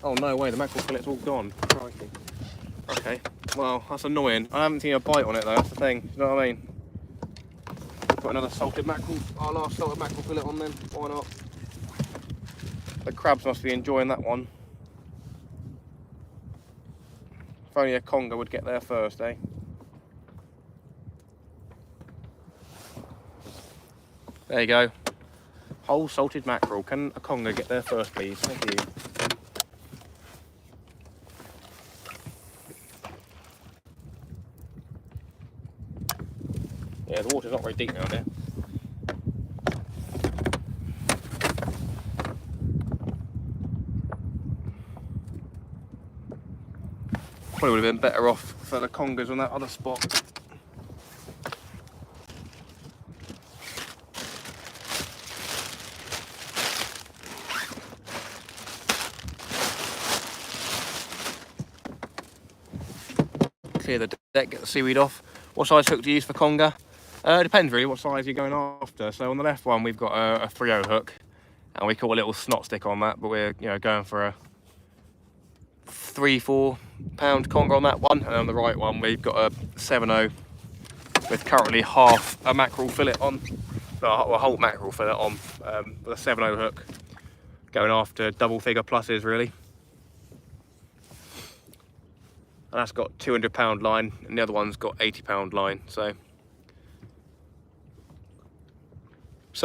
Oh, no way, the mackerel fillet's all gone. Crikey. Okay, well, that's annoying. I haven't seen a bite on it, though, that's the thing. You know what I mean? Put another salted mackerel, our last salted mackerel fillet on then. Why not? The crabs must be enjoying that one. If only a conger would get there first, eh? There you go. Whole salted mackerel. Can a conger get there first, please? Thank you. Yeah, the water's not very deep down there. Probably would have been better off for the congers on that other spot. Clear the deck, get the seaweed off. What size hook do you use for conger? It depends really what size you're going after. So on the left one we've got a 3/0 hook, and we caught a little snot stick on that, but we're going for a 3-4 pound conger on that one. And on the right one we've got a 7/0 with currently half a mackerel fillet on, a whole mackerel fillet on, with a 7/0 hook, going after double figure pluses really. And that's got 200 pound line, and the other one's got 80 pound line. So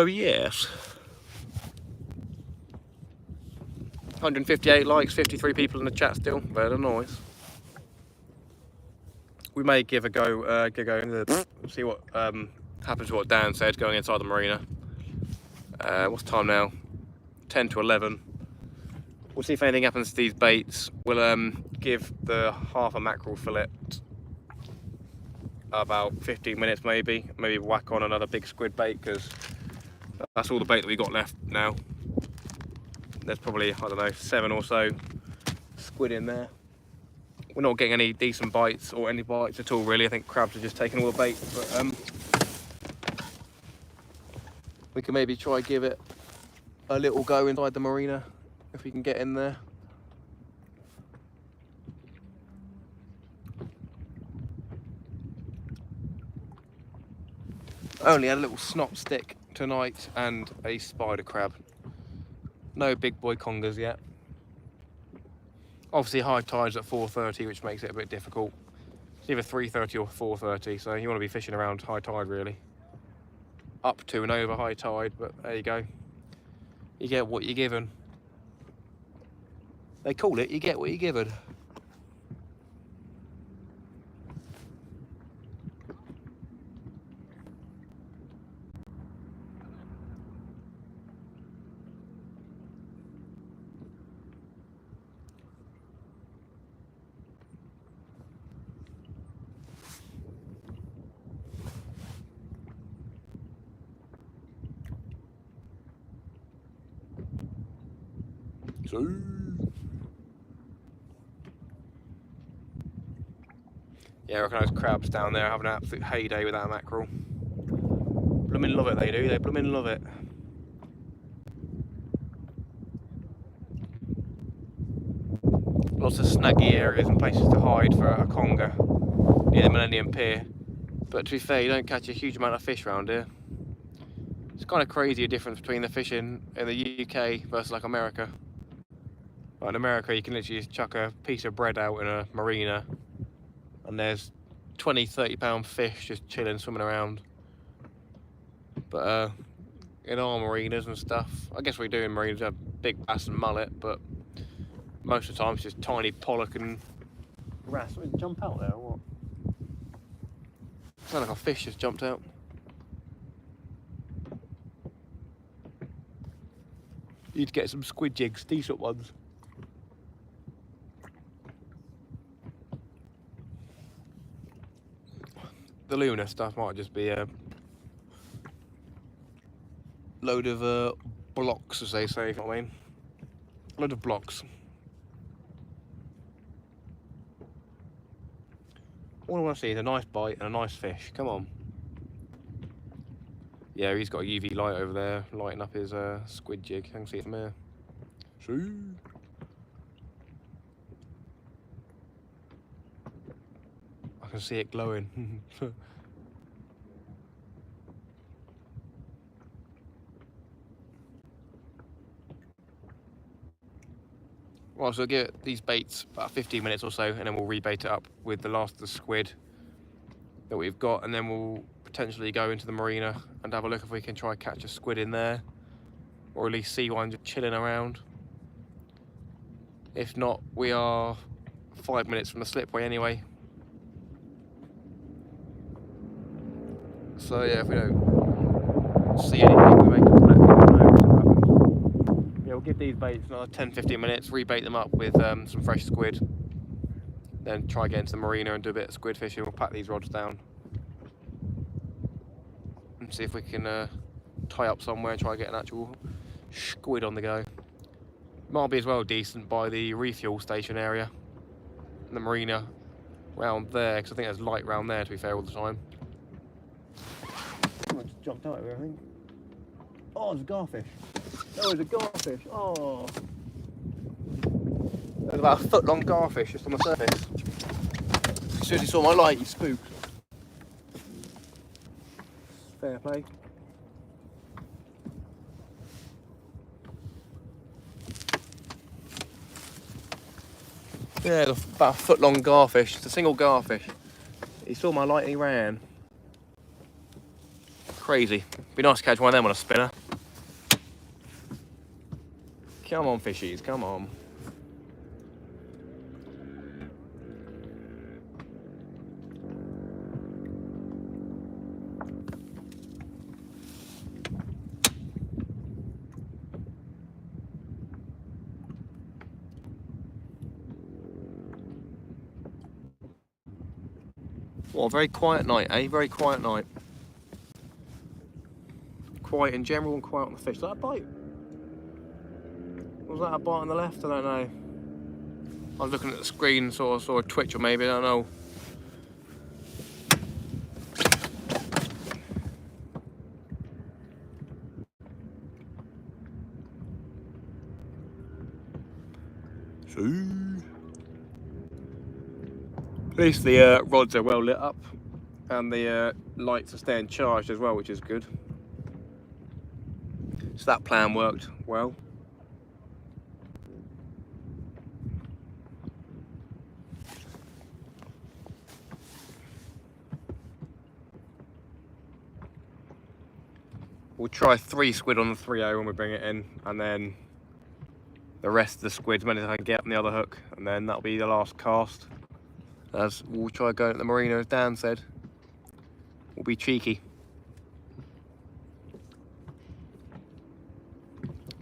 yes. 158 likes, 53 people in the chat still. Very nice. We may give a go, see what happens to what Dan said going inside the marina. What's the time now? 10 to 11. We'll see if anything happens to these baits. We'll give the half a mackerel fillet about 15 minutes maybe. Maybe whack on another big squid bait, because that's all the bait that we got left now. There's probably, I don't know, 7 or so squid in there. We're not getting any decent bites or any bites at all really. I think crabs are just taking all the bait, but we can maybe try give it a little go inside the marina if we can get in there. Only had a little snot stick tonight and a spider crab. No big boy congers yet. Obviously high tide's at 4:30, which makes it a bit difficult. It's either 3:30 or 4:30, so you want to be fishing around high tide really. Up to and over high tide, but there you go. You get what you're given. They call it, you get what you're given. Yeah, I reckon those crabs down there having an absolute heyday with that mackerel. Bloomin' love it, they do. They bloomin' love it. Lots of snaggy areas and places to hide for a conger near the Millennium Pier. But to be fair, you don't catch a huge amount of fish around here. It's kind of crazy a difference between the fishing in the UK versus like America. Like in America, you can literally just chuck a piece of bread out in a marina and there's 20-30 pound fish just chilling, swimming around. But in our marinas and stuff, I guess we do in marinas have big bass and mullet, but most of the time it's just tiny pollock and wrasse. Did it jump out there or what? Sounds like a fish just jumped out. You'd get some squid jigs, decent ones. The Luna stuff might just be a load of blocks, as they say, if you know what I mean. A load of blocks. All I want to see is a nice bite and a nice fish. Come on. Yeah, he's got a UV light over there, lighting up his squid jig. I can see it from here. See? I can see it glowing. Right, so we'll give these baits about 15 minutes or so, and then we'll rebait it up with the last of the squid that we've got, and then we'll potentially go into the marina and have a look if we can try catch a squid in there, or at least see one just chilling around. If not, we are 5 minutes from the slipway anyway. So yeah, if we don't see anything, we make a let people know what happens. Yeah, we'll give these baits another 10-15 minutes, rebait them up with some fresh squid, then try get into the marina and do a bit of squid fishing. We'll pack these rods down and see if we can tie up somewhere and try and get an actual squid on the go. Might be as well decent by the refuel station area, the marina round there, because I think there's light round there, to be fair, all the time. Oh, I just jumped out of here, I think. Oh, there's a garfish. Oh, there's a garfish. Oh. There's about a foot long garfish just on the surface. As soon as he saw my light, he spooked. Fair play. Yeah, about a foot long garfish. It's a single garfish. He saw my light and he ran. Crazy. Be nice to catch one of them on a spinner. Come on, fishies, come on. What a very quiet night, eh? Very quiet night. Quiet in general and quiet on the fish. Was that a bite? Was that a bite on the left? I don't know. I was looking at the screen, saw a twitch or maybe, I don't know. At least the rods are well lit up and the lights are staying charged as well, which is good. So that plan worked well. We'll try 3 squid on the 3.0 when we bring it in, and then the rest of the squid, many as I can get on the other hook, and then that'll be the last cast. As we'll try going at the marina, as Dan said. We'll be cheeky.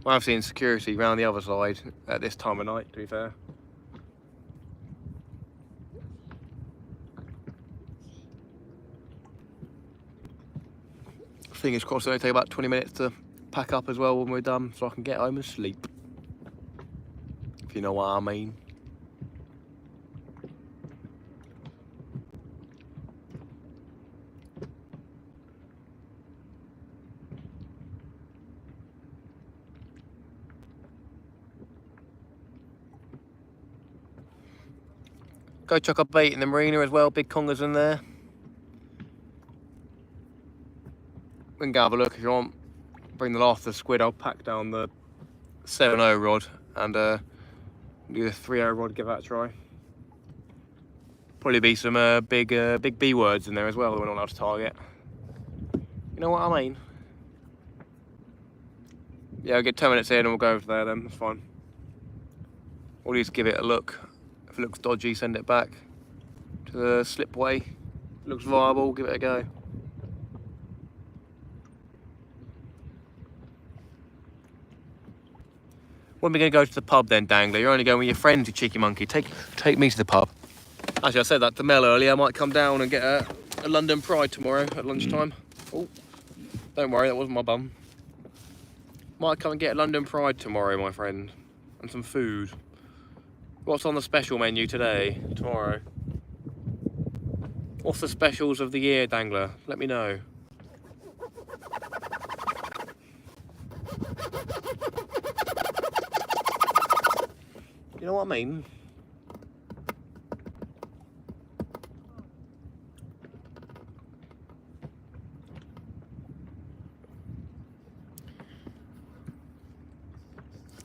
I've seen security round the other side at this time of night, to be fair. Fingers crossed it'll only take about 20 minutes to pack up as well when we're done, so I can get home and sleep. If you know what I mean. Go chuck a bait in the marina as well, big congers in there. We can go have a look if you want. Bring the last of the squid, I'll pack down the 7.0 rod and do the 3.0 rod, give that a try. Probably be some big B words in there as well that we're not allowed to target. You know what I mean? Yeah, I'll get 10 minutes in and we'll go over there then, that's fine. We'll just give it a look. If it looks dodgy, send it back to the slipway. If it looks viable, give it a go. When are we going to go to the pub then, Dangler? You're only going with your friends, you cheeky monkey. Take me to the pub. Actually, I said that to Mel earlier. I might come down and get a London Pride tomorrow at lunchtime. Oh, don't worry, that wasn't my bum. Might come and get a London Pride tomorrow, my friend. And some food. What's on the special menu today, tomorrow? What's the specials of the year, Dangler? Let me know. You know what I mean?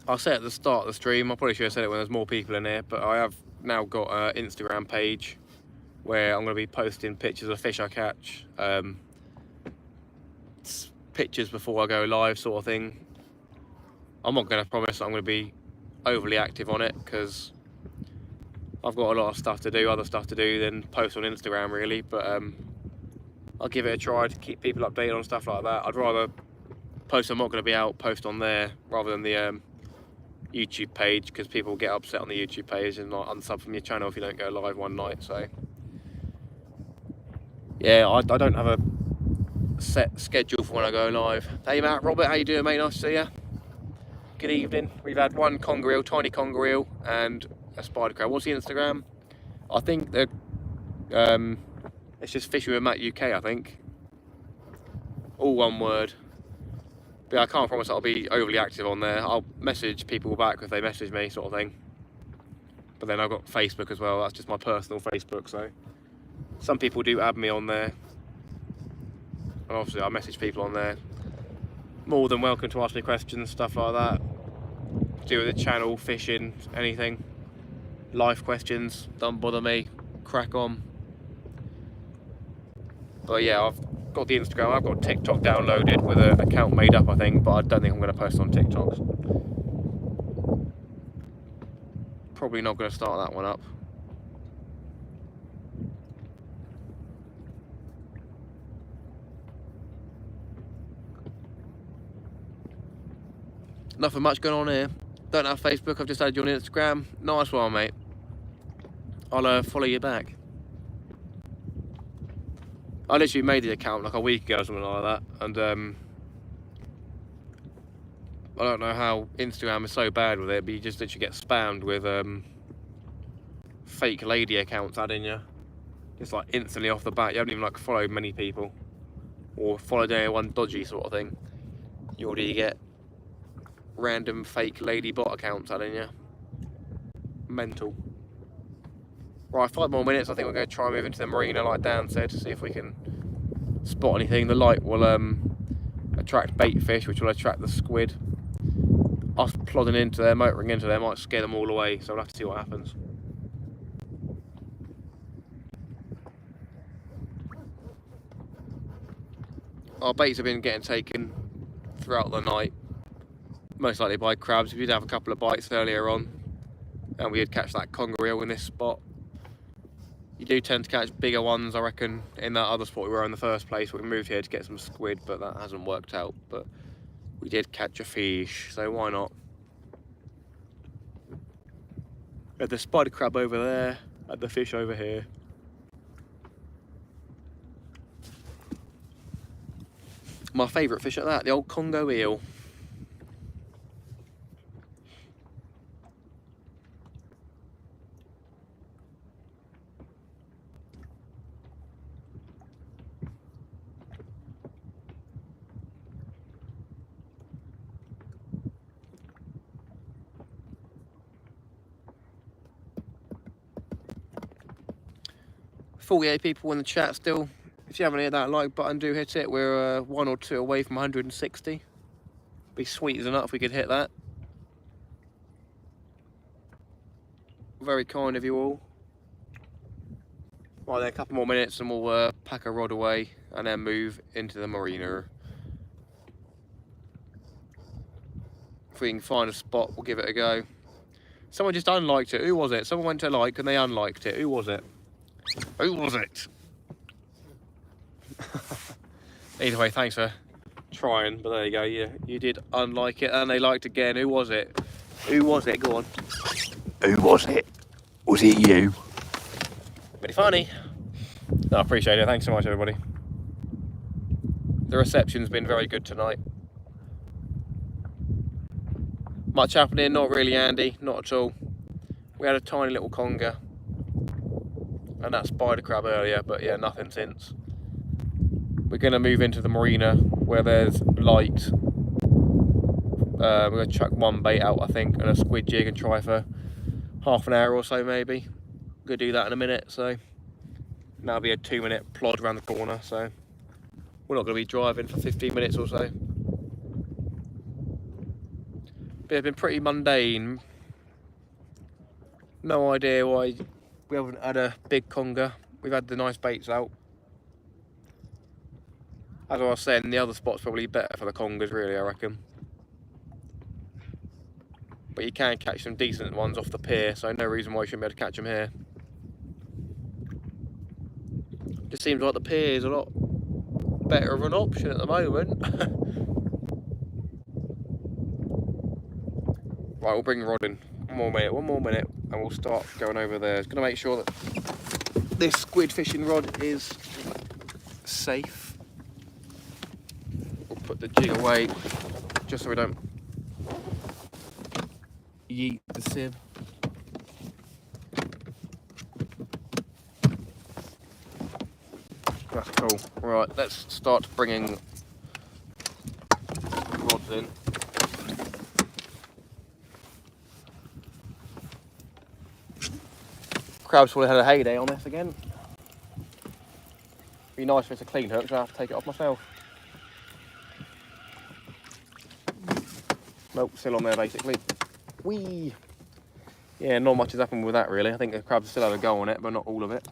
I said at the start of the stream, I probably should have said it when there's more people in here, but I have now got an Instagram page where I'm going to be posting pictures of fish I catch, pictures before I go live sort of thing. I'm not going to promise I'm going to be overly active on it because I've got a lot of stuff to do, other stuff to do than post on Instagram really, but I'll give it a try to keep people updated on stuff like that. I'd rather post I'm not going to be out, post on there rather than the YouTube page, because people get upset on the YouTube page and not unsub from your channel if you don't go live one night. So yeah, I don't have a set schedule for when I go live. Hey Matt, Robert, how you doing, mate? Nice to see you. Good evening. We've had one conger eel, tiny conger eel, and a spider crab. What's the Instagram? I think the it's just Fishing with Matt UK, I think. All one word. But I can't promise I'll be overly active on there. I'll message people back if they message me, sort of thing. But then I've got Facebook as well. That's just my personal Facebook. So some people do add me on there, and obviously I message people on there. More than welcome to ask me questions, stuff like that. To do with the channel, fishing, anything. Life questions, don't bother me. Crack on. But yeah, I've got the Instagram, I've got TikTok downloaded with an account made up, I think, but I don't think I'm going to post on TikTok. Probably not going to start that one up. Nothing much going on here. Don't have Facebook, I've just added you on Instagram. Nice one, mate. I'll follow you back. I literally made the account like a week ago or something like that, and I don't know how Instagram is so bad with it, but you just literally get spammed with fake lady accounts adding you. Just like instantly off the bat. You haven't even like followed many people or followed anyone dodgy sort of thing. You already get random fake lady bot accounts adding you. Mental. Right, 5 more minutes. I think we're going to try and move into the marina like Dan said, to see if we can spot anything. The light will attract bait fish, which will attract the squid. Us plodding into there, motoring into there, might scare them all away, so we'll have to see what happens. Our baits have been getting taken throughout the night, most likely by crabs. We did have a couple of bites earlier on, and we did catch that conger eel in this spot. You do tend to catch bigger ones, I reckon, in that other spot we were in the first place. We moved here to get some squid, but that hasn't worked out. But we did catch a fish, so why not? Had the spider crab over there, had the fish over here. My favourite fish at that, the old Congo eel. .48 people in the chat still. If you haven't hit that like button, do hit it. We're 1 or 2 away from 160. Be sweet as enough if we could hit that. Very kind of you all. Right then, a couple more minutes and we'll pack a rod away and then move into the marina. If we can find a spot, we'll give it a go. Someone just unliked it. Who was it? Someone went to like and they unliked it. Who was it? Who was it? Either way, thanks for trying, but there you go. You did unlike it and they liked again. Who was it? Who was it? Go on. Who was it? Was it you? Pretty funny. No, I appreciate it. Thanks so much, everybody. The reception's been very good tonight. Much happening? Not really, Andy. Not at all. We had a tiny little conger and that spider crab earlier, but yeah, nothing since. We're going to move into the marina where there's light. We're going to chuck one bait out, I think, and a squid jig and try for half an hour or so maybe. Going to do that in a minute, so that'll be a 2-minute plod around the corner, so we're not going to be driving for 15 minutes or so. But it's been pretty mundane. No idea why we haven't had a big conger. We've had the nice baits out. As I was saying, the other spot's probably better for the congers, really, I reckon. But you can catch some decent ones off the pier, so no reason why you shouldn't be able to catch them here. Just seems like the pier is a lot better of an option at the moment. Right, we'll bring the rod in. One more minute, and we'll start going over there. Just going to make sure that this squid fishing rod is safe. We'll put the jig away, just so we don't yeet the sieve. That's cool. Right, let's start bringing rods in. Crabs would have had a heyday on this again. Be nice if it's a clean hook, so I have to take it off myself. Nope, still on there basically. Whee! Yeah, not much has happened with that really. I think the crabs still have a go on it, but not all of it.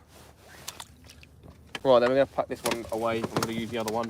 Right, then we're going to pack this one away. I'm going to use the other one.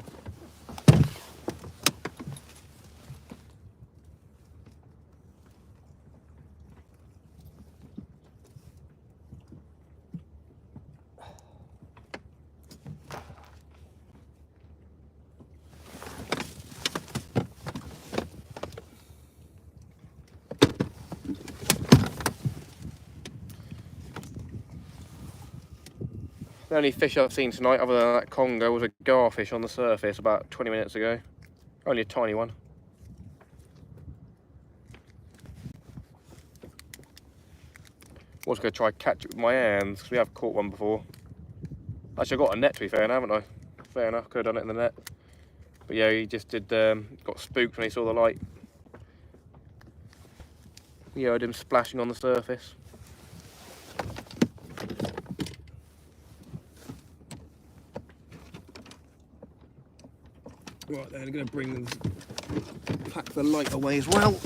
The only fish I've seen tonight other than that conger was a garfish on the surface about 20 minutes ago. Only a tiny one. I was going to try catch it with my hands because we have caught one before. Actually, I got a net to be fair now, haven't I? Fair enough, could have done it in the net. But yeah, he just did, got spooked when he saw the light. You heard him splashing on the surface. Right then, I'm going to pack the light away as well.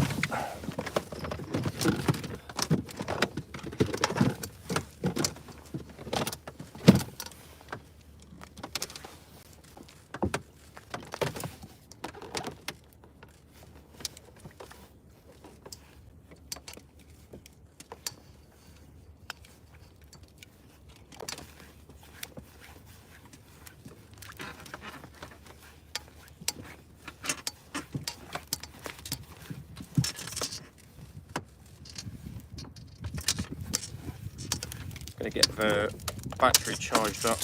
Going to get the battery charged up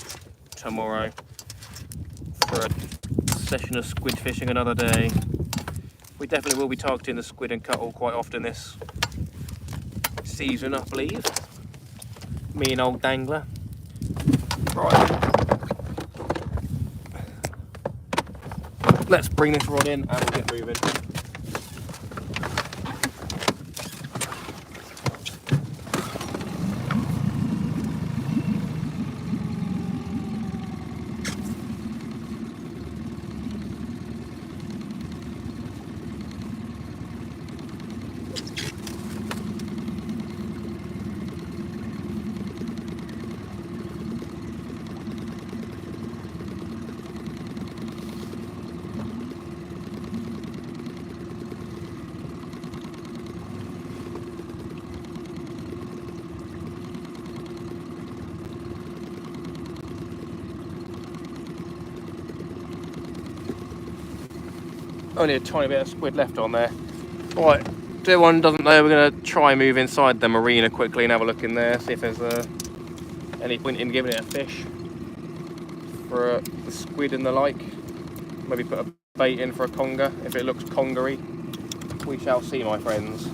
tomorrow for a session of squid fishing another day. We definitely will be targeting the squid and cuttle quite often this season, I believe. Me and old dangler. Right. Let's bring this rod in and we'll get moving. Only a tiny bit of squid left on there. Right, if anyone doesn't know, we're going to try and move inside the marina quickly and have a look in there, see if there's any point in giving it a fish for the squid and the like. Maybe put a bait in for a conger if it looks congery. We shall see, my friends.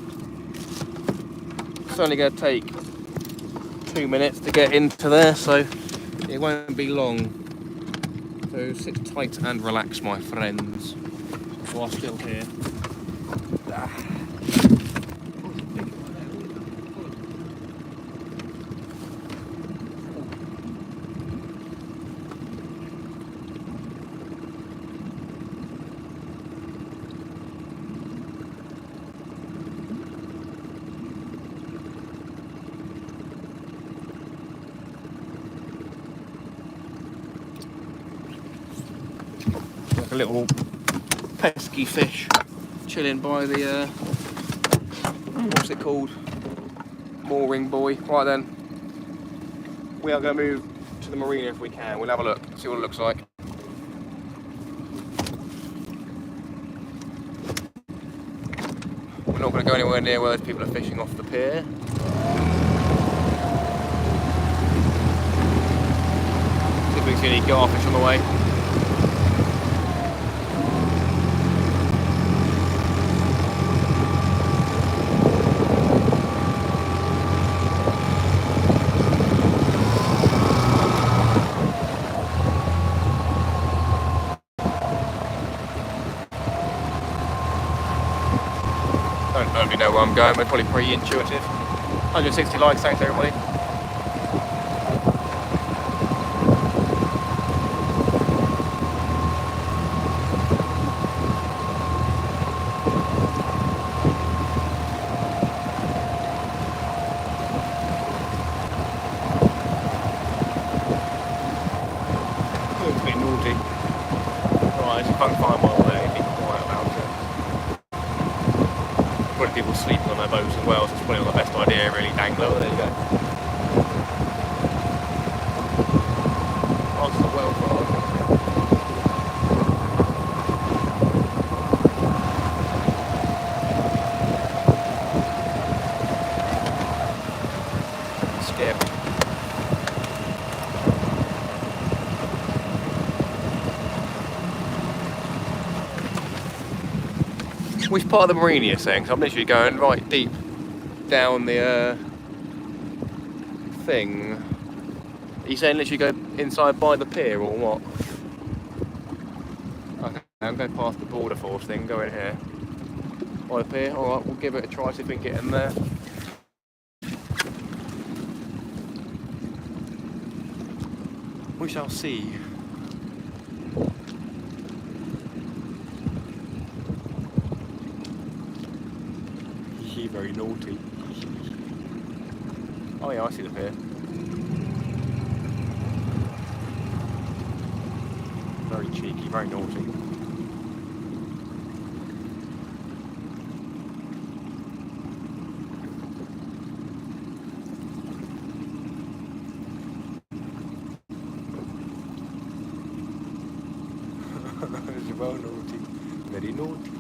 It's only going to take 2 minutes to get into there, so it won't be long. So sit tight and relax, my friends. While still here. Like a little pesky fish chilling by the what's it called, mooring buoy. Right then, we are going to move to the marina if we can. We'll have a look, see what it looks like. We're not going to go anywhere near where those people are fishing off the pier. See if we can see any garfish on the way. Don't really know where I'm going, we're probably pretty intuitive. 160 likes, thanks everybody. It's a bit naughty. Right, I can't find my way, be quiet about it. Probably people sleeping on their boats as well, so it's probably not the best idea really, dangler. There you go. Answer well for skip. Which part of the marina are you saying? 'Cause I'm literally going right deep down the thing. Are you saying literally go inside by the pier or what? Okay, I'm going past the border force thing, go in here. By the pier, alright, we'll give it a try, see if we can get in there. We shall see. Very naughty. Oh yeah, I see the pier. Very cheeky, very naughty. It's well naughty. Very naughty.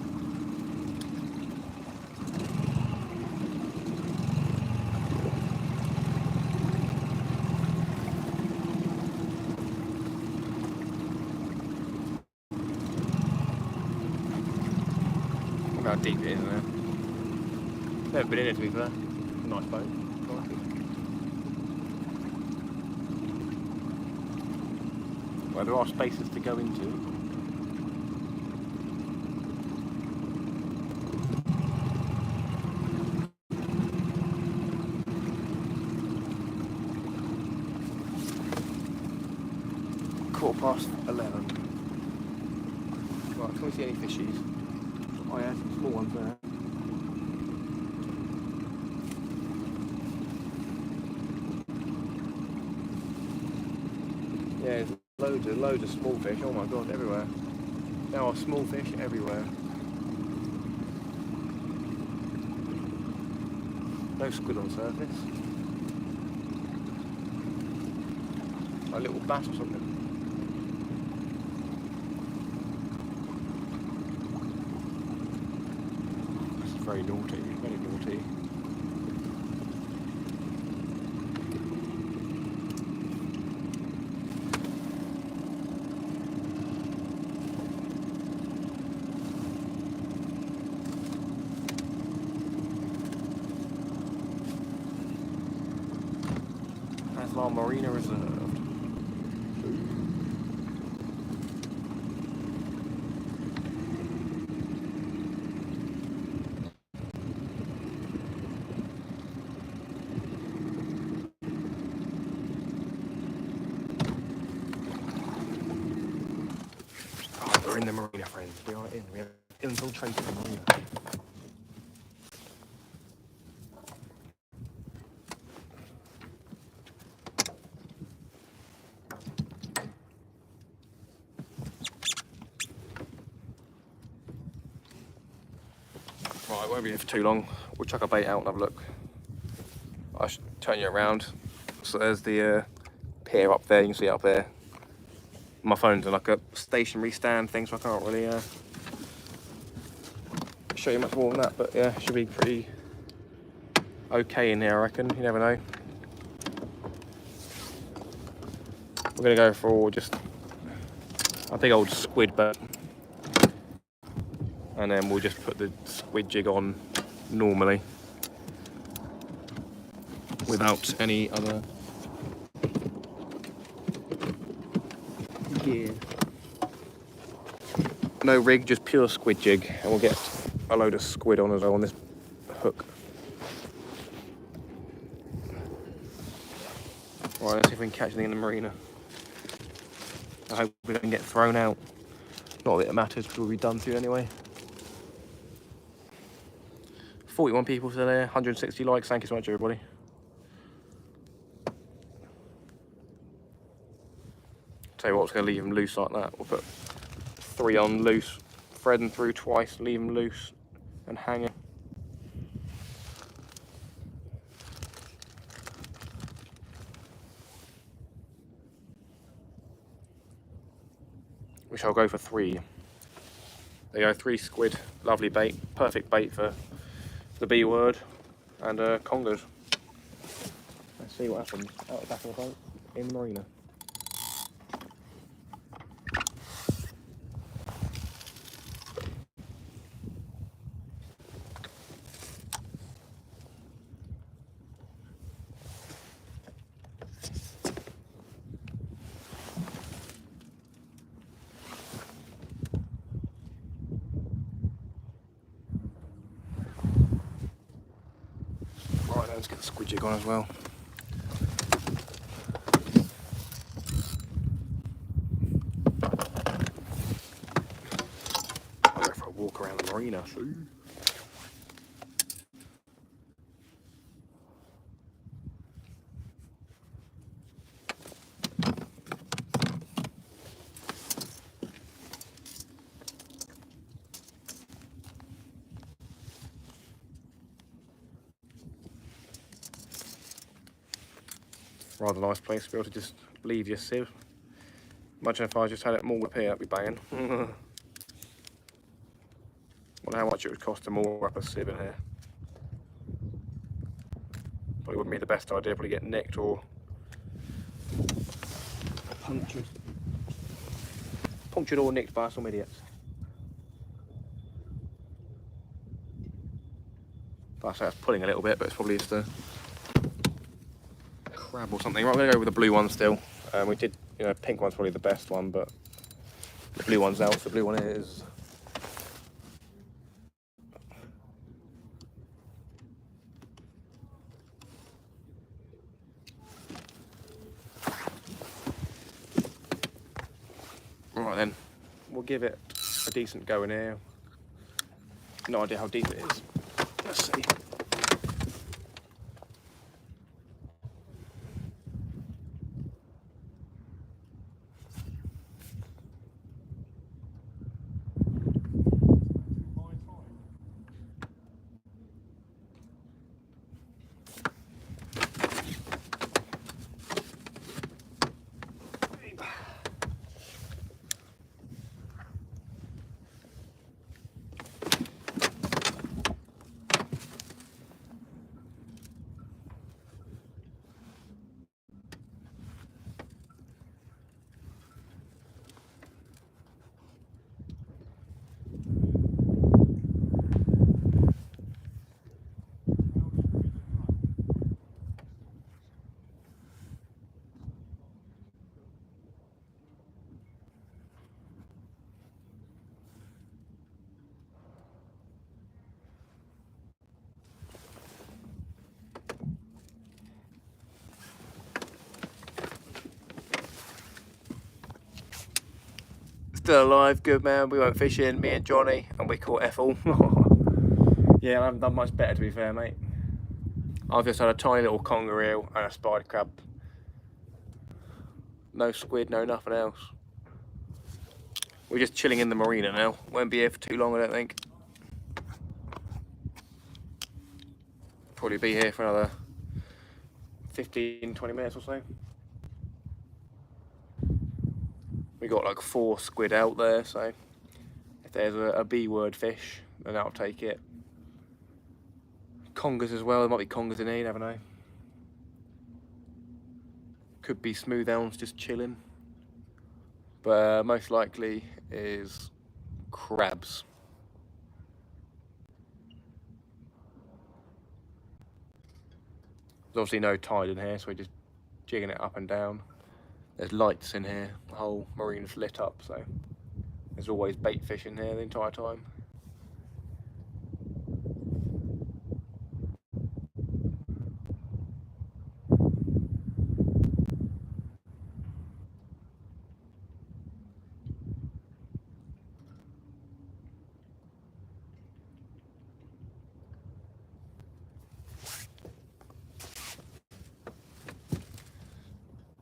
How deep it is in there. Never been in it to be fair. Nice boat. Well, there are spaces to go into. 11:15. Right, can we see any fishies? Oh yeah, some small ones there. Yeah, there's loads of small fish. Oh my god, everywhere. There are small fish everywhere. No squid on surface. A little bass or something. This is very naughty, very naughty. That's our marina reserved. We're in the marina, friends. We are in. We have infiltrated the marina. Right, won't be here for too long. We'll chuck a bait out and have a look. I should turn you around. So there's the pier up there. You can see it up there. My phone's in like a stationary stand thing, so I can't really show you much more than that. But yeah, it should be pretty okay in here, I reckon. You never know. We're gonna go for just a big old squid bait, and then we'll just put the squid jig on normally without any other gear. No rig, just pure squid jig, and we'll get a load of squid on as well on this hook. Right, let's see if we can catch anything in the marina. I hope we don't get thrown out. Not that it matters because we'll be done soon anyway. 41 people still there, 160 likes. Thank you so much, everybody. Tell you what, I was going to leave them loose like that. We'll put 3 on loose, thread them through twice, leave them loose, and hang it. We shall go for 3. There you go, 3 squid, lovely bait, perfect bait for the B word, and congers. Let's see what happens out the back of the boat in the marina. squid jig on as well. I'll go for a walk around the marina. Rather nice place to be able to just leave your sieve. Imagine if I just had it moored up here, that'd be banging. Wonder how much it would cost to moor up a sieve in here. Probably wouldn't be the best idea, probably get nicked or punctured. Punctured or nicked by some idiots. I say it's pulling a little bit, but it's probably just a crab or something. Right, we're gonna go with the blue one still. We did, you know, pink one's probably the best one, but the blue one's out, so the blue one is. Right then, we'll give it a decent go in here. No idea how deep it is. Let's see. Still alive, good man. We went fishing, me and Johnny, and we caught Ethel. Yeah, I haven't done much better to be fair, mate. I've just had a tiny little conger eel and a spider crab. No squid, no nothing else. We're just chilling in the marina now. Won't be here for too long, I don't think. Probably be here for another 15-20 minutes or so. We got like 4 squid out there, so if there's a B word fish, then I'll take it. Congers as well, there might be congers in here, you never know. Could be smooth elms just chilling. But most likely is crabs. There's obviously no tide in here, so we're just jigging it up and down. There's lights in here, the whole marine's lit up, so there's always bait fish in here the entire time.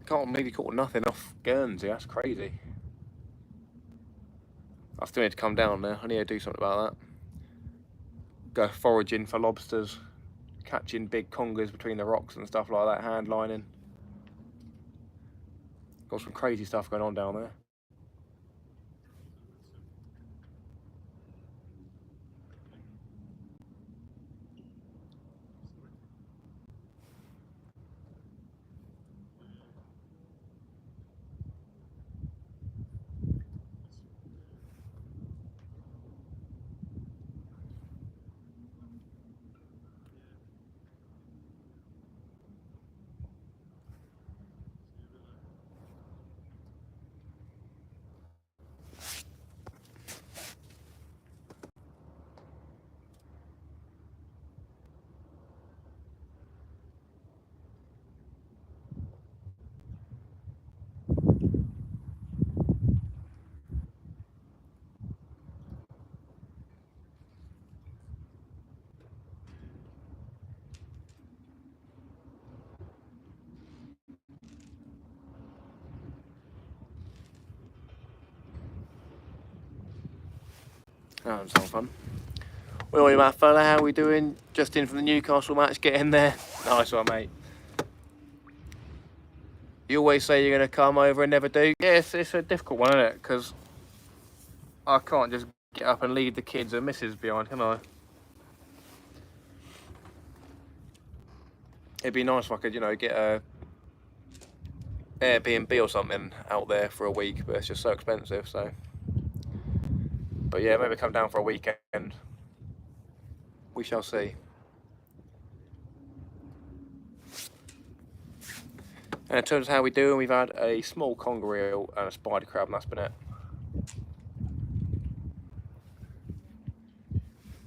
Can't believe you caught nothing off Guernsey, that's crazy. I still need to come down there, I need to do something about that. Go foraging for lobsters, catching big congers between the rocks and stuff like that, hand lining. Got some crazy stuff going on down there. That sounds fun. Well, you, Matt fella, how we doing? Just in from the Newcastle match, get in there. Nice one, mate. You always say you're going to come over and never do. Yeah, it's a difficult one, isn't it? Because I can't just get up and leave the kids and missus behind, can I? It'd be nice if I could, you know, get a Airbnb or something out there for a week, but it's just so expensive, so. But yeah, maybe come down for a weekend. We shall see. And in terms of how we do, we've had a small conger eel and a spider crab, and that's been it.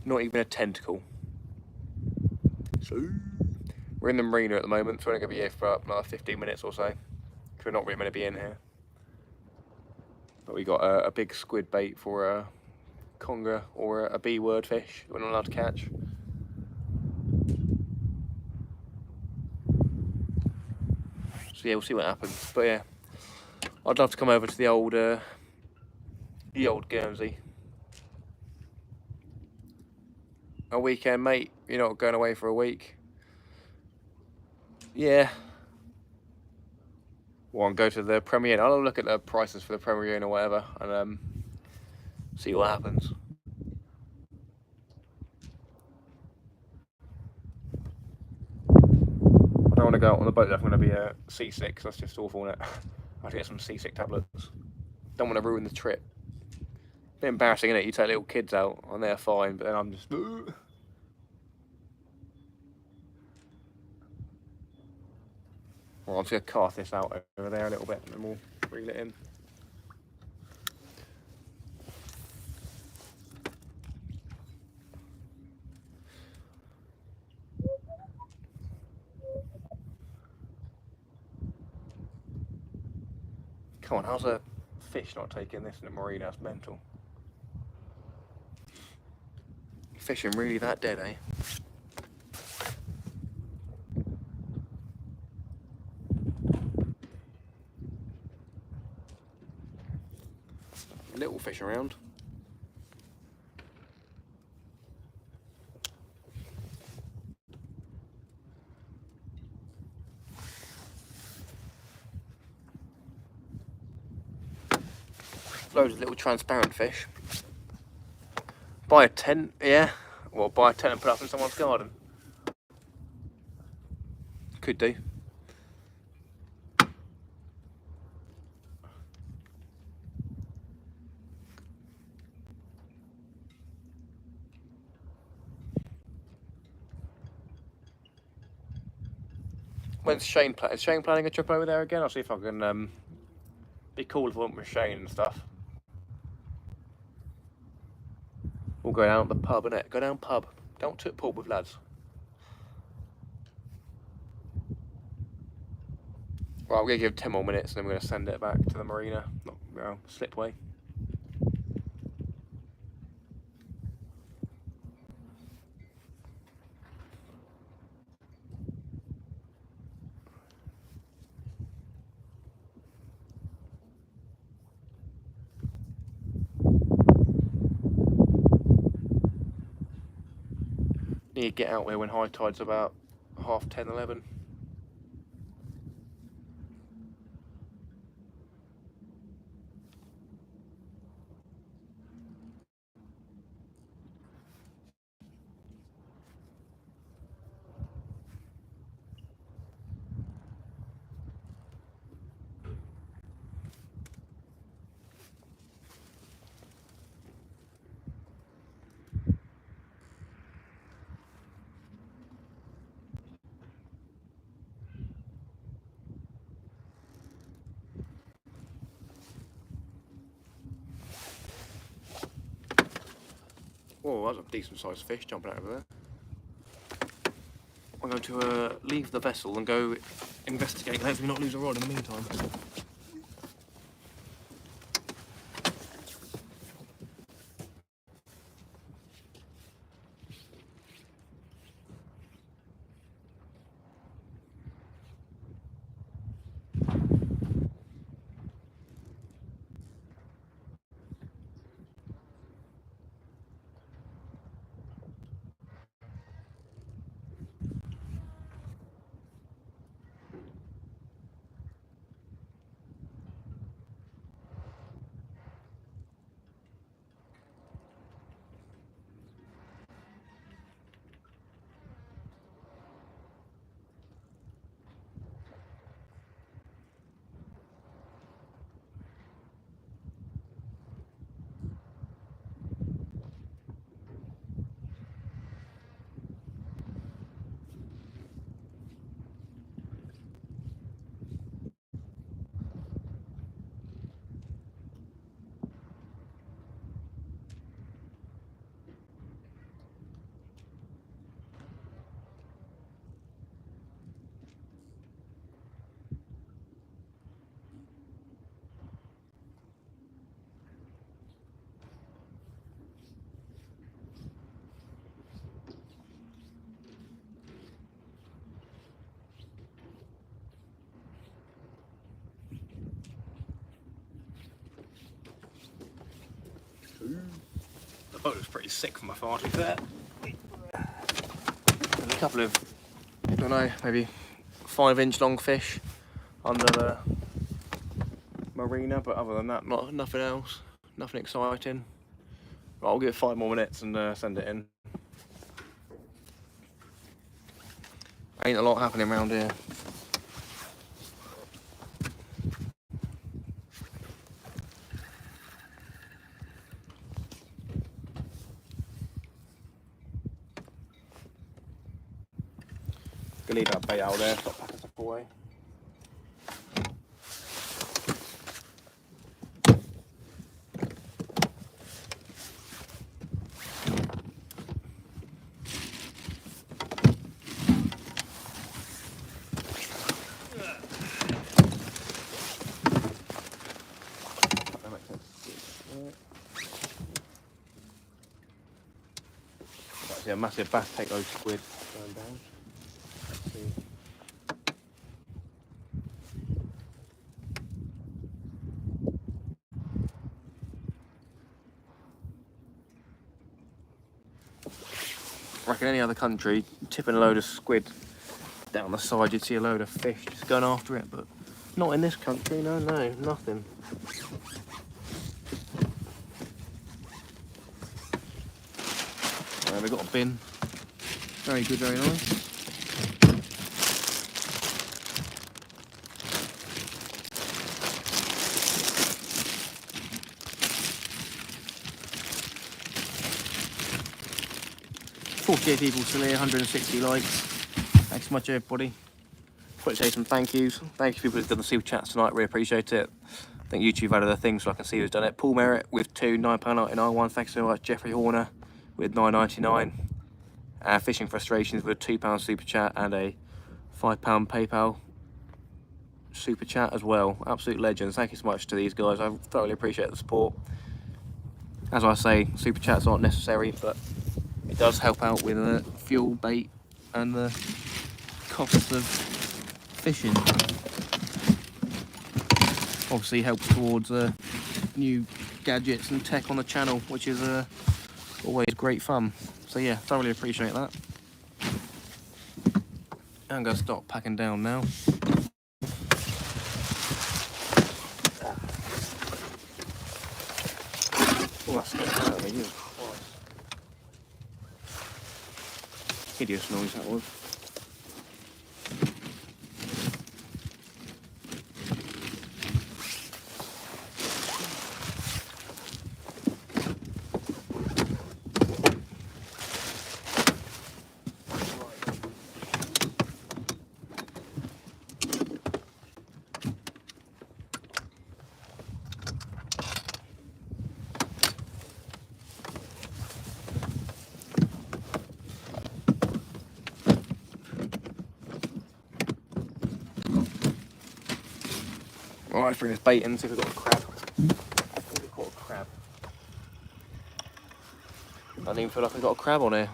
Not even a tentacle. So we're in the marina at the moment, so we're only going to be here for about another 15 minutes or so, because we're not really meant to be in here. But we got a big squid bait for a conger or a B word fish we're not allowed to catch. So yeah, we'll see what happens. But yeah, I'd love to come over to the old Guernsey. A weekend, mate. You're not going away for a week. Yeah. Well, I'll go to the Premier Inn. I'll look at the prices for the Premier Inn or whatever, and see what happens. I don't want to go out on the boat. I'm going to be seasick. That's just awful, isn't it? I have to get some seasick tablets. Don't want to ruin the trip. Bit embarrassing, isn't it? You take little kids out and they're fine, but then I'm just. Well, I'm just going to cast this out over there a little bit and then we'll reel it in. Come on, how's a fish not taking this in the marina? That's mental. Fishing really that dead, eh? Little fish around. Loads of little transparent fish. Buy a tent, yeah. Well, buy a tent and put up in someone's garden. Could do. When's Shane planning? Is Shane planning a trip over there again? I'll see if I can be cool if I went with Shane and stuff. We'll go down to the pub, innit? Go down pub. Don't took pub with lads. Right, I'm going to give 10 more minutes and then we're going to send it back to the marina. Not, well, slipway. Need to get out there when high tide's about 10:30, 11. Whoa, that's a decent sized fish jumping out over there. I'm going to leave the vessel and go investigate, hopefully not lose a rod in the meantime. boat looks pretty sick from afar, to be fair. There's a couple of, I don't know, maybe 5-inch long fish under the marina, but other than that, nothing else, nothing exciting. Right, I'll give it 5 more minutes and send it in. Ain't a lot happening around here. Gonna leave that bait out there, stop packing stuff away. Actually, a massive bass take those squid going down. Let's see. I reckon any other country, tipping a load of squid down the side, you'd see a load of fish just going after it, but not in this country, no, nothing. We've got a bin, very good, very nice. .48 people still here, 160 likes. Thanks so much, everybody. Quick say some thank yous. Thank you people who've done the super chats tonight, really appreciate it. I think YouTube added a thing so I can see who's done it. Paul Merritt with 2, £9.99. One, thanks so much. Jeffrey Horner with £9.99. Fishing Frustrations with a £2 super chat and a £5 PayPal super chat as well. Absolute legends. Thank you so much to these guys. I thoroughly appreciate the support. As I say, super chats aren't necessary, but it does help out with the fuel, bait, and the costs of fishing. Obviously helps towards new gadgets and tech on the channel, which is always great fun. So yeah, thoroughly appreciate that. I'm going to start packing down now. Oh, that's getting out of me, Jesus Christ. Hideous noise that was. Alright, let's bring this bait in and see if we've got a crab. I think we've got a crab. I don't even feel like we've got a crab on here.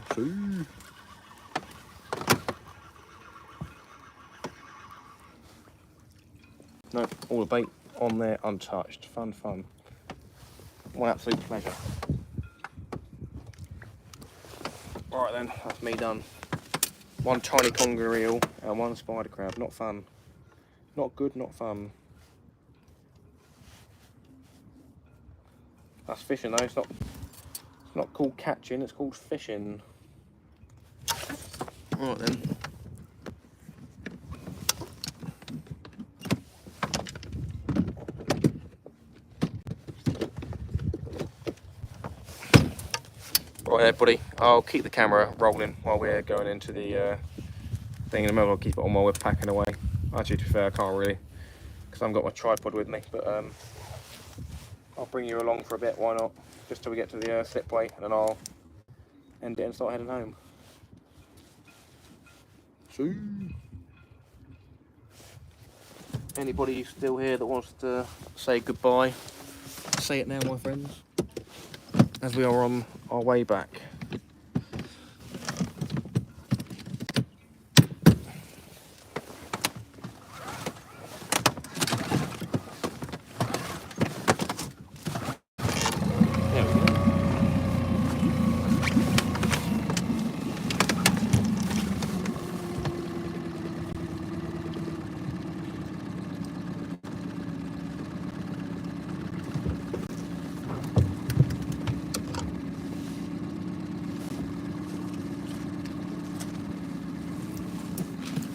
No, all the bait on there untouched. Fun. My absolute pleasure. Alright then, that's me done. One tiny conger eel and one spider crab. Not fun. Not good, not fun. That's fishing though, it's not called catching, it's called fishing. Alright then. Right everybody, I'll keep the camera rolling while we're going into the thing. In a moment I'll keep it on while we're packing away. Actually, to be fair, I can't really, because I haven't got my tripod with me, but I'll bring you along for a bit, why not? Just till we get to the slipway, and then I'll end it and start heading home. See? Anybody still here that wants to say goodbye, say it now, my friends, as we are on our way back.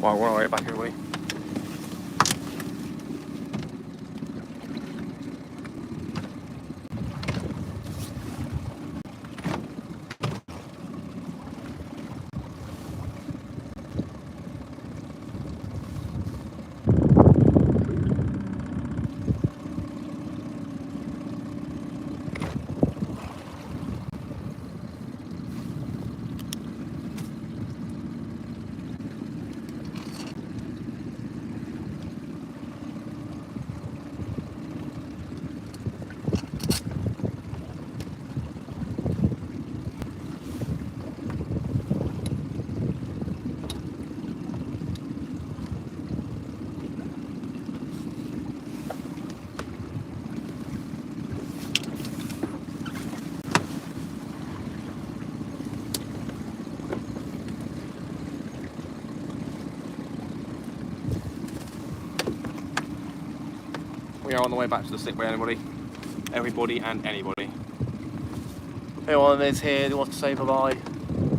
Right, we're on our way back, everybody. We are on the way back to the slipway, everybody and anybody. Anyone is here who wants to say bye-bye,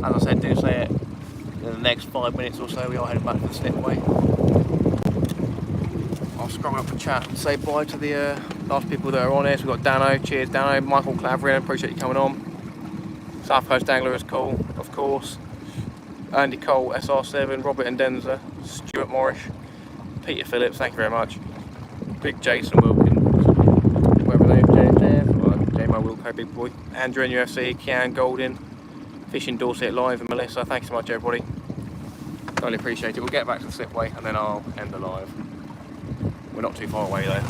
as I said, do say it. In the next 5 minutes or so we are heading back to the slipway. I'll scroll up the chat and say bye to the last people that are on here. So we've got Dano, cheers Dano, Michael Claverian, appreciate you coming on. South Coast Angler is cool, of course. Andy Cole, SR7, Robert and Denza, Stuart Morris, Peter Phillips, thank you very much. Big Jason Wilkins, whoever they are, J-Mo Wilco, big boy. Andrew and UFC, Kian Golding, Fishing Dorset Live and Melissa, thank you so much everybody. Totally appreciate it. We'll get back to the slipway and then I'll end the live. We're not too far away though.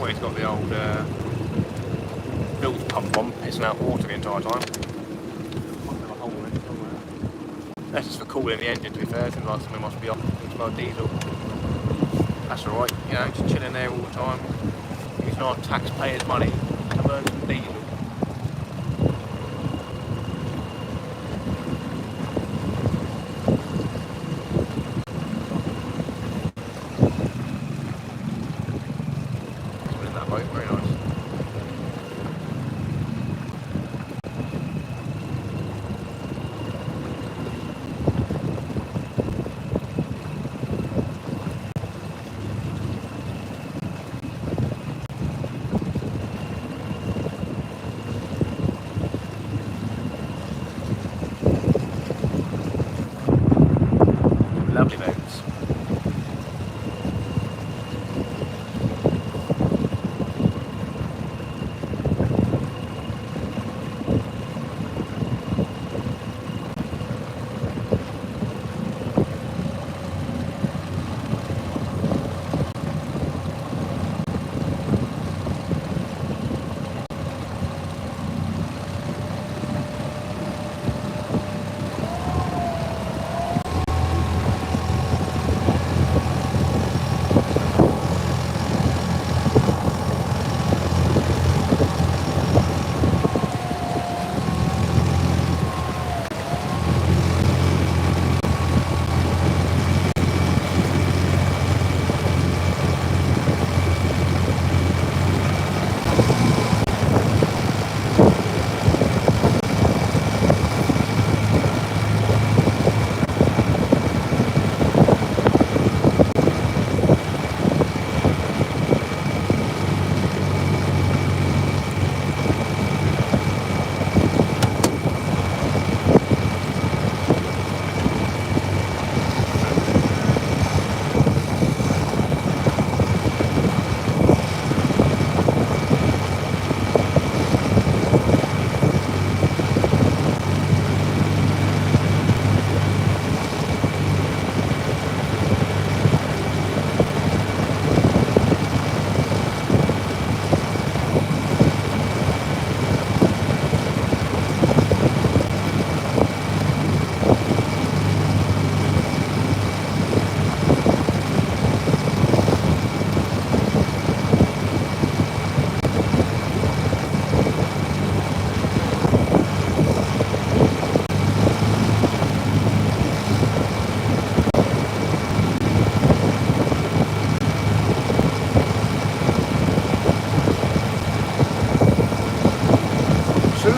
It's got the old bilge pump on, pissing out water the entire time. That's just for cooling the engine, to be fair. It seems like something must be off. It's like diesel. That's alright, you know, just chilling there all the time. It's not taxpayers' money to burn some diesel. Very nice. Lovely boats.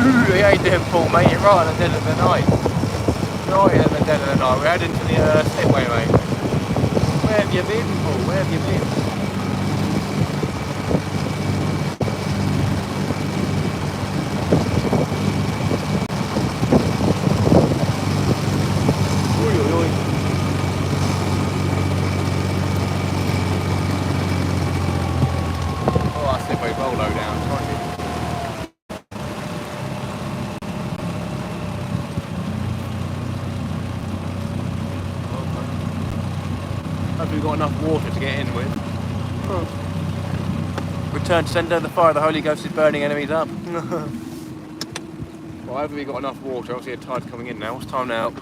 He ain't doing Paul, mate. You're right at the dead of the night. Right at the dead of the night. We're heading to the slipway, mate. Where have you been, Paul? Where have you been? Hopefully we've got enough water to get in with. Return to sender, the fire of the Holy Ghost is burning enemies up. Well, hopefully we've got enough water. Obviously the tide's coming in now. What's time now?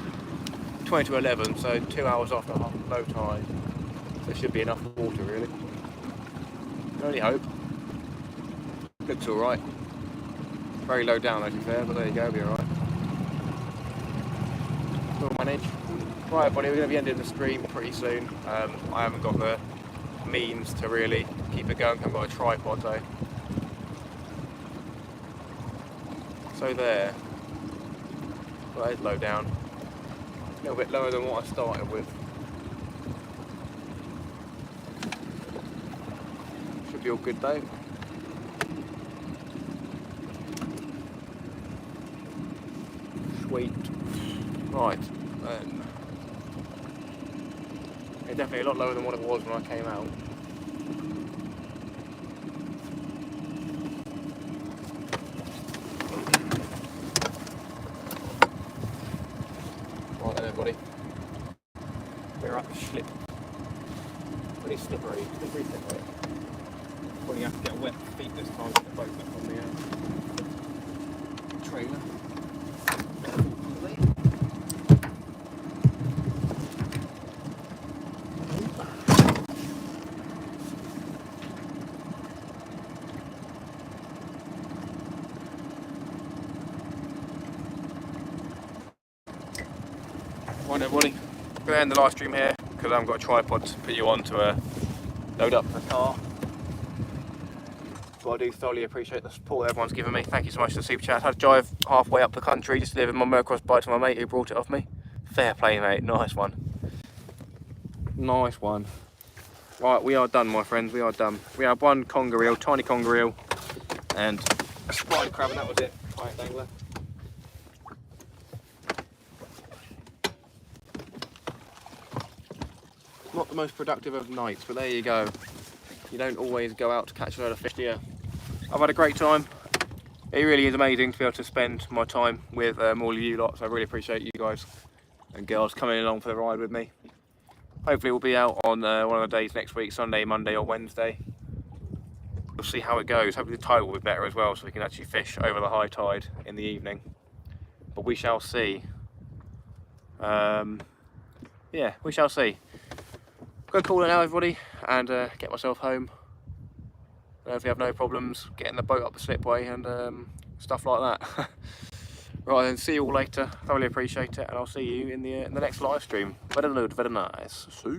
20 to 11, so 2 hours after low tide. So there should be enough water, really. Can only hope. Looks alright. Very low down, to be fair, but there you go, be alright. We'll manage. Right, buddy, we're going to be ending the stream pretty soon. I haven't got the means to really keep it going. I've got a tripod though. So there. Well, that is low down. A little bit lower than what I started with. Should be all good though. Sweet. Right. It's definitely a lot lower than what it was when I came out. Right then, everybody. We're up the slip. Pretty slippery. Slippery. Probably have to get wet feet this time to get the boat back on the trailer. Right everybody, I'm going to end the live stream here because I haven't got a tripod to put you on to load up the car. But I do thoroughly appreciate the support everyone's given me. Thank you so much for the super chat. I had to drive halfway up the country just to deliver my motocross bike to my mate who brought it off me. Fair play, mate, nice one. Nice one. Right, we are done, my friends, we are done. We had one conger eel, tiny conger eel, and a spider crab, and that was it. Right, dangler. Not the most productive of nights, but there you go. You don't always go out to catch a load of fish, do you? I've had a great time. It really is amazing to be able to spend my time with all of you lots. I really appreciate you guys and girls coming along for the ride with me. Hopefully we'll be out on one of the days next week, Sunday, Monday or Wednesday. We'll see how it goes. Hopefully the tide will be better as well, so we can actually fish over the high tide in the evening. But we shall see. Yeah, we shall see. Go call it now, everybody, and get myself home. Hopefully have no problems getting the boat up the slipway and stuff like that. Right then, see you all later. Thoroughly appreciate it, and I'll see you in the next live stream. Very nice. See.